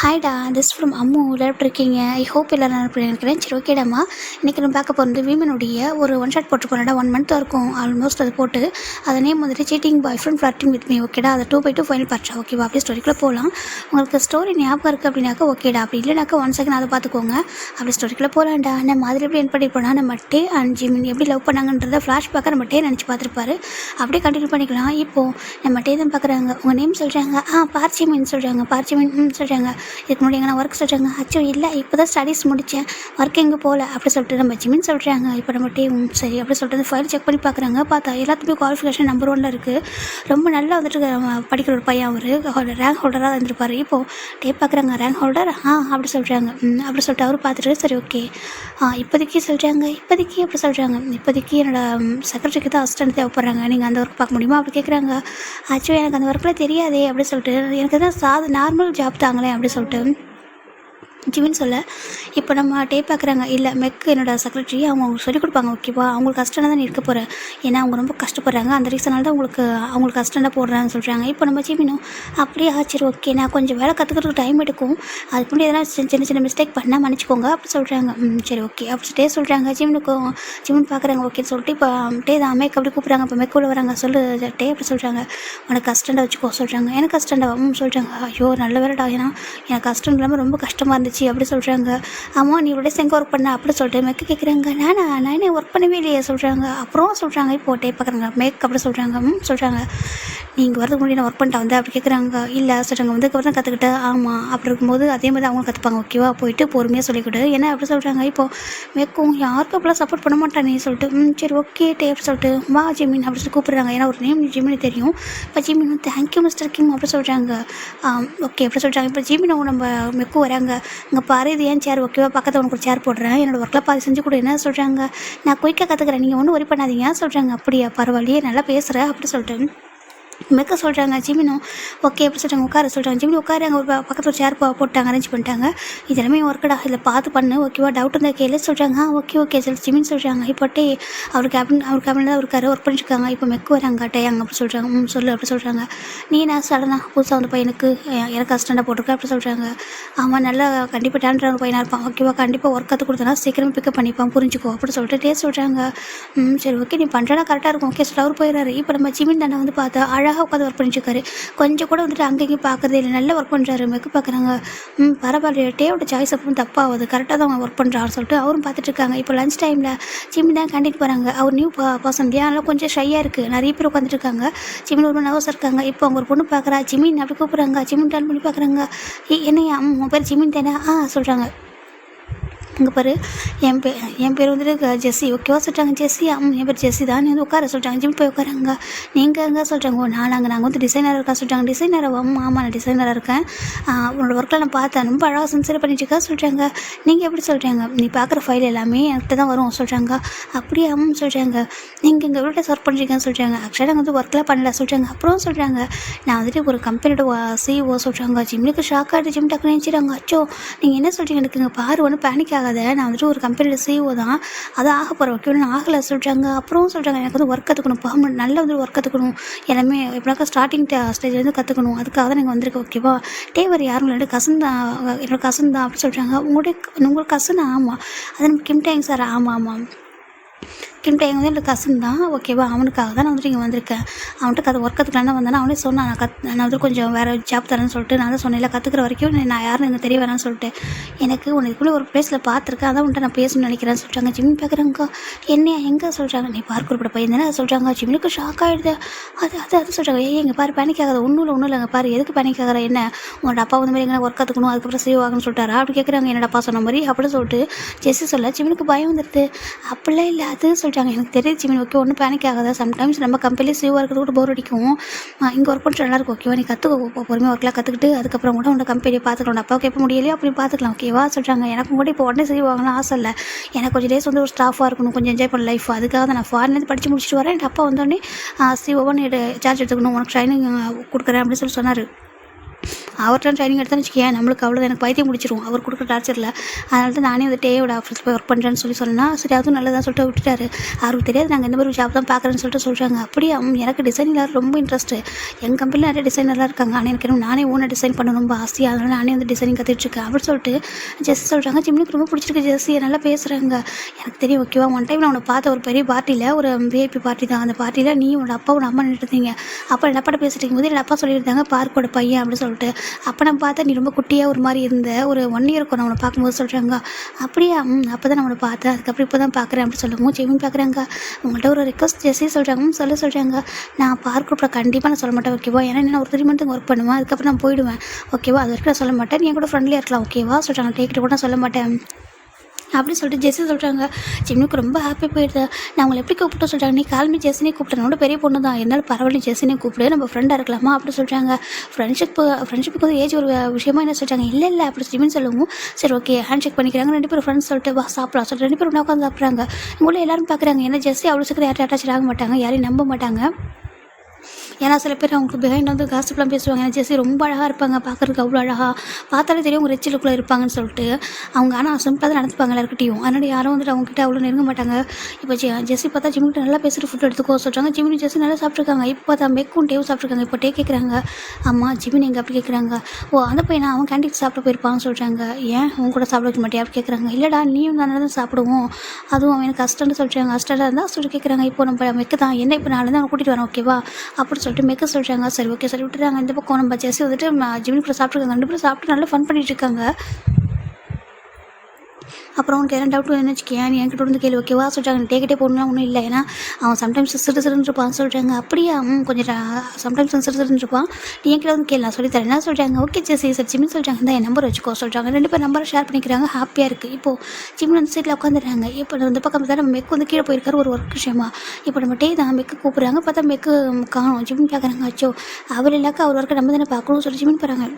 ஹாய்டா, this from Ammu. விளையாட்டு இருக்கீங்க. I hope எல்லோரும் நல்லா நினைக்கிறேன். சரி, ஓகேடாம்மா. இன்றைக்கி நம்ம பார்க்க போகிறது வீமனுடைய ஒரு ஒன் ஷாட் போட்டுருக்கோம்டா. 1 மந்த்தாக இருக்கும் ஆல்மோஸ்ட். அது போட்டு அதை நேம் வந்துட்டு cheating boyfriend flirting with me. ஓகேடா, அதை 2/2 ஃபைனல் பார்த்தா ஓகேவா? அப்படியே ஸ்டோரிக்குள்ளே போகலாம். உங்களுக்கு ஸ்டோரி ஞாபகம் இருக்குது அப்படின்னாக்கா ஓகேடா. அப்படி இல்லைனாக்கா 1 செகண்ட் அதை பார்த்துக்கோங்க. அப்படி ஸ்டோரிக்குள்ளே போகலாம்டா. நம்ம மாதிரி எப்படி என் பண்ணியிருப்போம்னா, நம்ம டே அண்ட் ஜிமின் எப்படி லவ் பண்ணாங்கன்றத ஃப்ளாஷ்பேக்காக நம்ம டே நினச்சி பார்த்துருப்பாரு. அப்படியே கண்டினியூ பண்ணிக்கலாம். இப்போது நம்ம டே தான் பார்க்குறாங்க. உங்கள் நேம் சொல்கிறாங்க. பார்ச்சிமின் சொல்கிறாங்க. பார்ச்சிமின் சொல்கிறாங்க. இதுக்கு முன்னாடி எங்கன்னா ஒர்க் சொல்கிறாங்க. அச்சோ இல்லை, இப்போ தான் ஸ்டடீஸ் முடித்தேன், ஒர்க் எங்கே போகல அப்படி சொல்லிட்டு நம்ம ஜிமின் சொல்கிறாங்க. இப்போ நம்ம டீம் சரி அப்படி சொல்லிட்டு ஃபைல் செக் பண்ணி பார்க்குறாங்க. பார்த்தா எல்லாத்துக்குமே குவாலிஃபிகேஷன் நம்பர் 1 இருக்குது. ரொம்ப நல்லா வந்துட்டு படிக்கிற ஒரு பையன். அவர் ரேங்க் ஹோல்டராக இருந்திருப்பார். இப்போது டே பார்க்குறாங்க. ரேங்க் ஹோல்டர் அப்படி சொல்கிறாங்க. அப்படி சொல்லிட்டு அவர் பார்த்துட்டு சரி ஓகே இப்போதைக்கு சொல்கிறாங்க. இப்போதைக்கு அப்படி சொல்கிறாங்க. இப்போதைக்கு என்னோடய செக்ரட்டரிக்கு தான் அசிஸ்டன்ட் தேவைப்படுறாங்க, நீங்கள் அந்த ஒர்க் பார்க்க முடியுமா அப்படி கேட்குறாங்க. ஆக்சுவலி எனக்கு அந்த ஒர்க்கில் தெரியாதே அப்படி சொல்லிட்டு, எனக்கு தான் நார்மல் ஜாப் தாங்களே அப்படி சொல்லிட்டு ஜிமின் சொல்ல. இப்போ நம்ம டே பார்க்குறாங்க. இல்லை மெக்கு என்னோடய செக்ரட்டரி, அவங்க சொல்லிக் கொடுப்பாங்க ஓகேவா? அவங்களுக்கு கஷ்டம் தான் இருக்க போகிறேன், ஏன்னா அவங்க ரொம்ப கஷ்டப்படுறாங்க, அந்த ரீசனால் தான் அவங்களுக்கு கஷ்டம் தான் போடுறாங்கன்னு சொல்கிறாங்க. இப்போ நம்ம ஜிமினும் அப்படியே ஆச்சரி ஓகே, நான் கொஞ்சம் வேலை கற்றுக்கிறதுக்கு டைம் எடுக்கும், அதுக்கு முன்னாடி எதனா சின்ன சின்ன மிஸ்டேக் பண்ணால் மன்னிச்சிக்கோங்க அப்படி சொல்கிறாங்க. சரி ஓகே அப்படி டே சொல்கிறாங்க. ஜிமின் பார்க்குறாங்க ஓகேன்னு சொல்லிட்டு இப்போ டே தான் மேக் அப்படி கூப்பிட்றாங்க. இப்போ மெக்குள்ள வராங்க. சொல்லு டே அப்படி சொல்கிறாங்க. உனக்கு கஷ்டண்டா வச்சுக்கோ சொல்கிறாங்க. எனக்கு கஷ்டண்டா சொல்கிறாங்க. ஐயோ நல்ல வேலைடா, ஏன்னா எனக்கு கஷ்டம் இல்லாமல் ரொம்ப கஷ்டமாக இருந்துச்சு அப்படி சொல்கிறாங்க. ஆமாம் நீ இவ்வளோ எங்கே ஒர்க் பண்ண அப்படி சொல்லிட்டு மெக்கு கேட்குறாங்க. நான் ஒர்க் பண்ணவே இல்லையே சொல்கிறாங்க. அப்புறம் சொல்கிறாங்க. இப்போ டே பார்க்குறாங்க. மேக் அப்படி சொல்கிறாங்க. சொல்கிறாங்க. நீங்கள் வரதுக்கு முன்னாடி நான் ஒர்க் பண்ணிட்டு வந்தேன் அப்படி கேட்குறாங்க. இல்லை சொல்கிறாங்க. வந்து தான் கற்றுக்கிட்டேன். ஆமாம் அப்படி இருக்கும்போது அதே மாதிரி அவங்களும் கற்றுப்பாங்க ஓகேவா? போயிட்டு பொறுமையாக சொல்லிக்கிட்டு என்ன அப்படி சொல்கிறாங்க. இப்போது மேக்கும் யாருக்கும் அப்பெல்லாம் சப்போர்ட் பண்ண மாட்டானே சொல்லிட்டு சரி ஓகே டே அப்படி சொல்லிட்டு வா ஜிமின் அப்படி சொல்லி கூப்பிட்றாங்க. ஏன்னா ஒரு நேம் ஜிமின் தெரியும். இப்போ ஜிமின் தேங்க்யூ மிஸ்டர் கிம் அப்படி சொல்கிறாங்க. ஓகே அப்படி சொல்கிறாங்க. இப்போ ஜிமின் நம்ம மெக்கும் வராங்க. இங்கே பாரு இது ஏன் சேர் ஓகேவா? பக்கத்தில் உனக்கு ஒரு சேர் போடுறேன், என்னோடய ஒர்க்கில் பாதி செஞ்சு கொடு என்ன சொல்கிறாங்க. நான் குயிக்காக கற்றுக்கிறேன், நீங்கள் ஒன்றும் ஒரி பண்ணாதீங்க சொல்கிறாங்க. அப்படியா பரவாயில்லையே நல்லா பேசுகிறேன் அப்படி சொல்லிட்டு மெக்க சொல்கிறாங்க. ஜிமினும் ஓகே அப்படி சொல்கிறாங்க. உட்கார சொல்கிறாங்க. ஜிமின் உட்காரு. அங்கே ஒரு பக்கத்தில் ஒரு சேர் போட்டாங்க, அரேஞ்ச் பண்ணிட்டாங்க. இது எல்லாமே ஒர்க்கடா, இதில் பார்த்து பண்ணு ஓகேவா? டவுட் இருந்தால் கேளு சொல்கிறாங்க. ஓகே சொல்லி ஜிமின் சொல்கிறாங்க. இப்போட்டே அவர் கேபினில் தான் இருக்காரு, ஒர்க் பண்ணிட்டுருக்காங்க. இப்போ மெக்கு வராங்க. டேயாங்க அப்படி சொல்கிறாங்க. சொல்லு அப்படி சொல்கிறாங்க. நீ நான் சடனாக புதுசாக வந்து பையனுக்கு எனக்கு அசிஸ்டண்டாக போட்டிருக்கேன் அப்படி சொல்கிறாங்க. ஆமாம் நல்லா கண்டிப்பாக டேலண்டான பையனாக இருப்பான் ஓகேவா? கண்டிப்பாக ஒர்க் கற்றுக் கொடுத்தனா சீக்கிரமாக பிக்கப் பண்ணிப்பான், புரிஞ்சுக்கோ அப்படி சொல்லிட்டு டே சொல்கிறாங்க. சரி ஓகே நீ பண்ணுறனா கரெக்டாக இருக்கும் ஓகே சொல்லிட்டு அவர் போயிடுறாரு. இப்போ நம்ம ஜிமின் தானே வந்து பார்த்தா அழகாக உட்காந்து ஒர்க் பண்ணிட்டுருக்காரு. கொஞ்சம் கூட வந்துட்டு அங்கேயும் பார்க்குறதே இல்லை, நல்லா ஒர்க் பண்ணுறாரு. மெக்கு பார்க்குறாங்க. பரவாயில்ல டேவோட சாய்ஸ் அப்பவும் தப்பாகுது, கரெக்டாக தான் அவங்க ஒர்க் பண்ணுறாரு சொல்லிட்டு அவரும் பார்த்துட்ருக்காங்க. இப்போ லஞ்ச் டைமில் ஜிமின் தான் கேண்டீன் போகிறாங்க. அவர் நியூ பர்சன் அதனால் கொஞ்சம் ஷையாக இருக்குது, நிறைய பேர் உட்காந்துருக்காங்க. ஜிமின் ஒரு நர்வஸ் இருக்காங்க. இப்போ அவங்க ஒரு பொண்ணு பார்க்குறா. ஜிமின் அப்படி கூப்பிட்றாங்க. ஜிமின் டர்ன் பண்ணி பார்க்குறாங்க. என்னையா உன் பேர் ஜிமின் தானே சொல்கிறாங்க. இங்கே பாரு என் பேர் வந்துட்டு ஜெஸ்ஸி ஓகேவா சொல்கிறாங்க. ஜெஸ்ஸி என் பேர் ஜெஸ்ஸி தான், நீ வந்து உட்கார சொல்கிறாங்க. ஜிம் போய் உட்காராங்க. நீங்கள் எங்கே சொல்கிறாங்க. நாங்கள் வந்து டிசைனராக இருக்கா சொல்கிறாங்க. டிசைனராக ஆமாம் நான் டிசைனராக இருக்கேன், உன்னோட ஒர்க்கில் நான் பார்த்தேன், ரொம்ப அழகாக சின்சியர் பண்ணிட்டுருக்கா சொல்கிறாங்க. நீங்கள் எப்படி சொல்கிறாங்க. நீ பார்க்குற ஃபைல் எல்லாமே என்கிட்ட தான் வரும் சொல்கிறாங்க. அப்படியே சொல்கிறாங்க. நீங்கள் இங்கே எவ்வளோ ஒர்க் பண்ணுறீங்கன்னு சொல்கிறாங்க. ஆக்சுவலாக நாங்கள் வந்து ஒர்க்கெலாம் பண்ணல சொல்கிறாங்க. அப்புறம் சொல்கிறாங்க நான் வந்துட்டு ஒரு கம்பெனியோட சிஇஓ சொல்கிறாங்க. ஜிம்முக்கு ஷாக் ஆகிட்டு ஜிம் டக்குன்னு நினச்சிடுறாங்க. அச்சோ நீங்கள் என்ன சொல்கிறீங்க, எனக்கு இங்கே பாரு ஒன்றும் பேனிக் ஆகாத, நான் வந்துட்டு ஒரு கம்பெனியில் சிஇஓ தான், அது ஆக போகிறேன் ஓகே நான் ஆகலை சொல்கிறாங்க. அப்புறம் சொல்கிறாங்க எனக்கு வந்து ஒர்க் கற்றுக்கணும், பர்மனெண்ட் நல்லா வந்து ஒர்க் கற்றுக்கணும், எல்லாமே எப்படினாக்கா ஸ்டார்டிங் ஸ்டேஜ்லேருந்து கற்றுக்கணும், அதுக்காக தான் நீங்கள் வந்திருக்கேன் ஓகேவா? டேவர் யாரும் இல்லை கசன் தான், என்னோட கசன் தான் அப்படி சொல்கிறாங்க. உங்களுக்கு கசன் ஆமாம், அது நம்ம கிம் டேங் சார் ஆமாம் கிம் டேங் வந்து என்னோட கசன் தான் ஓகேவா? அவனுக்காக தான் நான் வந்துட்டு இங்கே வந்திருக்கேன். அவன்கிட்ட ஒர்க் கற்றுக்கலான்னு வந்தேன்னா அவனே சொன்னான் நான் வந்து கொஞ்சம் வேறு ஜாப் தரேன்னு சொல்லிட்டு நான் தான் சொன்னேன் கற்றுக்கிற வரைக்கும் நான் யாருன்னு எனக்கு தெரிய வேணான்னு சொல்லிட்டு எனக்கு உனக்குள்ளே ஒரு ப்ளேஸில் பார்த்துருக்கேன், அதான் உன்ட்ட நான் பேசணும்னு நினைக்கிறேன்னு சொல்கிறாங்க. ஜிமின் பார்க்குறாங்க. என்ன எங்கே சொல்கிறாங்க. நீ பார்க்க கூட பையன் தானே சொல்கிறாங்க. ஜிமினுக்கு ஷாக் ஆகிடுது. அது சொல்கிறாங்க. எங்கள் பாரு பேனிக் ஆகாது, ஒன்றும் இல்லை அங்கே பாரு எதுக்கு பேனிக் ஆகிற, என்ன உன்னோட அப்பா வந்து மாதிரி எங்கே ஒர்க் கற்றுக்கணும் அதுக்கப்புறம் சிஇஓ ஆகணும்னு சொல்லிட்டாரா அப்படி கேட்குறாங்க. என்னோட அப்பா சொன்ன மாதிரி அப்படின்னு சொல்லிட்டு ஜெஸ்ஸி சொல்ல ஜிமினுக்கு பயம் வந்துடுது. அப்படிலாம் இல்லை அது சொல்கிறாங்க. எனக்கு தெரியுது ஜிமின் ஓகே ஒன்றும் பேனிக் ஆகாத, சம்டைம்ஸ் நம்ம கம்பெனியில் சிஇஓ இருக்கிறது கூட போர் அடிக்கும், இங்கே ஒர்க் பண்ணுற நல்லா இருக்கும் ஓகேவா? நீ கற்றுக்கோ பொறுமையாக ஒர்க்கெலாம் கற்றுக்கிட்டு அதுக்கப்புறம் கூட உன்னோட கம்பெனியை பார்த்துக்கலாம், அப்பாவுக்கு எப்போ முடியலையோ அப்படி பார்த்துக்கலாம் ஓகேவா சொல்கிறாங்க. எனக்கும் கூட இப்போ உடனே சிஇஓ ஆகலாம் ஆசை இல்லை, எனக்கு கொஞ்சம் டேஸ் வந்து ஒரு ஸ்டாஃபாக இருக்கணும், கொஞ்சம் என்ஜாய் பண்ண லைஃப், அதுக்காக தான் நான் ஃபாரின்லேருந்து படித்து முடிச்சுட்டு வரேன். என் அப்பா வந்தோடனே சிஇஓவாக நீ சார்ஜ் எடுத்துக்கணும், உனக்கு ட்ரைனிங் கொடுக்குறேன் அப்படின்னு சொல்லி சொன்னார். அவர்கிட்ட ட்ரைனிங் எடுத்தான்னு வச்சுக்கேன் நம்மளுக்கு அவ்வளோ எனக்கு பைத்தியம் முடிச்சிரும் அவர் கொடுக்குற டார்ச்சரில். அதனால தான் நானே வந்து டேயோட ஆஃபீஸில் போய் ஒர்க் பண்ணுறேன்னு சொன்னால் சரி அதுவும் நல்லதாக சொல்லிட்டு விட்டுட்டாரு. அவருக்கு தெரியாது நாங்கள் இந்த மாதிரி ஜாப் தான் பார்க்குறேன்னு சொல்கிறாங்க. அப்படியே எனக்கு டிசைனில் ரொம்ப இன்ட்ரெஸ்ட்டு. எங்கள் கம்பெனியில் நிறைய டிசைனர்லாம் இருக்காங்க. ஆனால் எனக்கு நானே ஓனாக டிசைன் பண்ண ரொம்ப ஆசையாக, அதனால் நானே வந்து டிசைனிங் கற்றுட்ருக்கேன் அப்படின்னு சொல்லிட்டு ஜெஸ்ஸி சொல்கிறாங்க. ஜிம்மினுக்கு ரொம்ப பிடிச்சிருக்கு ஜெஸ்ஸி நல்லா பேசுகிறாங்க. எனக்கு தெரியும் ஓகேவா. ஒன் டைம் நான் உன்னை பார்த்த ஒரு பெரிய பார்ட்டியில் ஒரு விஐபி பார்ட்டி தான். அந்த பார்ட்டியில் நீ உன்னோட அப்பா உன் அம்மா நின்றுருந்தீங்க. அப்போ என் அப்பாட்ட பேசிட்டு இருக்கும்போது என் அப்பா சொல்லியிருந்தாங்க பார்க்கோட பையன் அப்படின்னு சொல்லிட்டு. அப்போ நான் பார்த்தா நீ ரொம்ப குட்டியாக ஒரு மாதிரி இருந்த ஒரு 1 year இருக்கும் நான் உன்னை பார்க்கும்போது சொல்கிறாங்க. அப்படியே அப்போ தான் நான் உன்னை பார்த்தேன், அதுக்கப்புறம் இப்போ தான் பார்க்குறேன் அப்படின்னு சொல்லவும் ஜெமின் பார்க்குறாங்க. உங்கள்கிட்ட ஒரு ரிக்வஸ்ட் ஜெஸ்ஸி சொல்கிறாங்க. சொல்கிறாங்க நான் பார்க்குறப்ப கண்டிப்பாக நான் சொல்ல மாட்டேன் ஓகேவா. ஏன்னா நான் ஒரு 3 month ஒர்க் பண்ணுவேன், அதுக்கப்புறம் நான் போயிடுவேன் ஓகேவா. அது வரைக்கும் நான் சொல்ல மாட்டேன், நீ என் கூட ஃப்ரெண்ட்லியாக இருக்கலாம் ஓகேவா சொல்கிறாங்க. டேக்கிட்ட கூட நான் சொல்ல மாட்டேன் அப்படின்னு சொல்லிட்டு ஜெஸ்ஸி சொல்கிறாங்க. ஜிம்னுக்கு ரொம்ப ஹாப்பி போயிடுது. நான் உங்களை எப்படி கூப்பிட்டு சொல்கிறாங்க, நீ கால்மி ஜெஸ்ஸினே கூப்பிட்றனோட பெரிய பொண்ணு தான், என்னால் பரவாயில்ல ஜெஸ்ஸினே கூப்பிடு, நம்ம ஃப்ரெண்டாக இருக்கலாமா அப்படி சொல்கிறாங்க. ஃப்ரெண்ட்ஷிப்புக்கு வந்து ஏஜ் ஒரு விஷயமா என்ன சொல்கிறாங்க. இல்லை அப்படி ஜிமின்னு சொல்லவும் சரி ஓகே ஹேண்ட் ஷேக் பண்ணிக்கிறாங்க. 2 பேரும் ஃப்ரெண்ட்ஸ் சொல்லிட்டு வா சாப்பிடலாம் சொல்லிட்டு 2 பேரும் உட்காந்து சாப்பிட்றாங்க. இவங்களும் எல்லாரும் பார்க்குறாங்க. ஏன்னா ஜெஸ்ஸி அவ்வளோ சீக்கிரம் யார்ட்டும் அட்டாச் ஆக மாட்டாங்க, யாரையும் நம்ப மாட்டாங்க. ஏன்னா சில பேர் அவங்களுக்கு பிஹைண்ட் வந்து காசிப்லாம் பேசுவாங்க. ஏன்னா ஜெஸ்ஸி ரொம்ப அழகாக இருப்பாங்க, பார்க்குறதுக்கு அவ்வளோ அழகாக, பார்த்தாலே தெரியும் அவங்க ரிச் லுக்கில் இருப்பாங்கன்னு சொல்லிட்டு. அவங்க ஆனால் சிம்பிளாக தான் நடந்துப்பாங்க எல்லாருக்கிட்டையும். அதனால யாரும் வந்துட்டு அவங்ககிட்ட அவ்வளோ நெருங்க மாட்டாங்க. இப்போ ஜெஸ்ஸி பார்த்தா ஜிம்மிட்ட நல்லா பேசிட்டு ஃபுட் எடுத்துக்கோ சொல்கிறாங்க. ஜிம்மினி ஜெஸ்ஸி நல்லா சாப்பிட்ருக்காங்க. இப்போ பார்த்தா மெக்கும் டேவும் சாப்பிட்ருக்காங்க. இப்போ டே கேட்குறாங்க. ஆமாம் ஜிம்மினி எங்கே அப்படி கேட்குறாங்க. ஓ அந்த பையனா அவன் கேண்டீன் சாப்பிட போயிருப்பான்னு சொல்கிறாங்க. ஏன் அவங்க கூட சாப்பிட வைக்க மாட்டேன் அப்படி கேட்குறாங்க. இல்லைடா நீயும் நல்லா தான் சாப்பிடுவோம், அதுவும் அவன் எனக்கு கஷ்டம்னு சொல்கிறாங்க. கஷ்டமாக இருந்தால் சொல்லி கேட்குறாங்க. இப்போ நம்ம மெக்கு தான் என்ன இப்போ நாளை தான் கூட்டிகிட்டு வரேன் ஓகேவா அப்படின்னு சொல்லிட்டு மெக்க சொல்கிறாங்க. சரி ஓகே சரி விட்டுறாங்க. இந்த பக்கம் நம்ம ஜெஸ்ஸி வந்துட்டு ஜிம்மினி கூட சாப்பிட்ருக்காங்க. 2 பேரும் சாப்பிட்டு நல்லா ஃபன் பண்ணிட்டு இருக்காங்க. அப்புறம் உனக்கு என்ன டவுட் வேணும்னு வச்சுக்கேன், நீ என்கிட்ட வந்து கேள்வி ஓகேவா சொல்கிறாங்க. டேக்கிட்டே போகணும்னா ஒன்றும் இல்லை, ஏன்னா அவன் சம்டைம்ஸ் சிறுன்னு இருப்பான்னு சொல்கிறாங்க. அப்படியே கொஞ்சம் சம்டைம்ஸ் சிறுன்னு இருப்பான், நீ என்கிட்ட வந்து கேள்வி நான் சொல்லித்தரேன் என்ன சொல்கிறாங்க. ஓகே ஜெஸ்ஸி சார் ஜிம்மின்னு சொல்கிறாங்க. இந்த என் நம்பர் வச்சுக்கோ சொல்கிறாங்க. 2 பேர் நம்பரை ஷேர் பண்ணிக்கிறாங்க. ஹாப்பியாக இருக்குது. இப்போது ஜிம்மின் வந்து சைட்டில் உட்காந்துடுறாங்க. இப்போ இந்த பக்கம் தான் நம்ம மெக்கு வந்து கீழே போயிருக்காரு ஒரு ஒர்க் விஷயமா. இப்போ நம்ம டே தான் மெக்கு கூப்பிட்றாங்க. பார்த்தா மெக்கு காணும். ஜிம்மின் பார்க்குறாங்க. அச்சோ அவர் இல்லாக்கா அவர் ஒர்க்கை நம்ம தானே பார்க்கணும்னு சொல்லி ஜிம்மின் போகிறாங்க.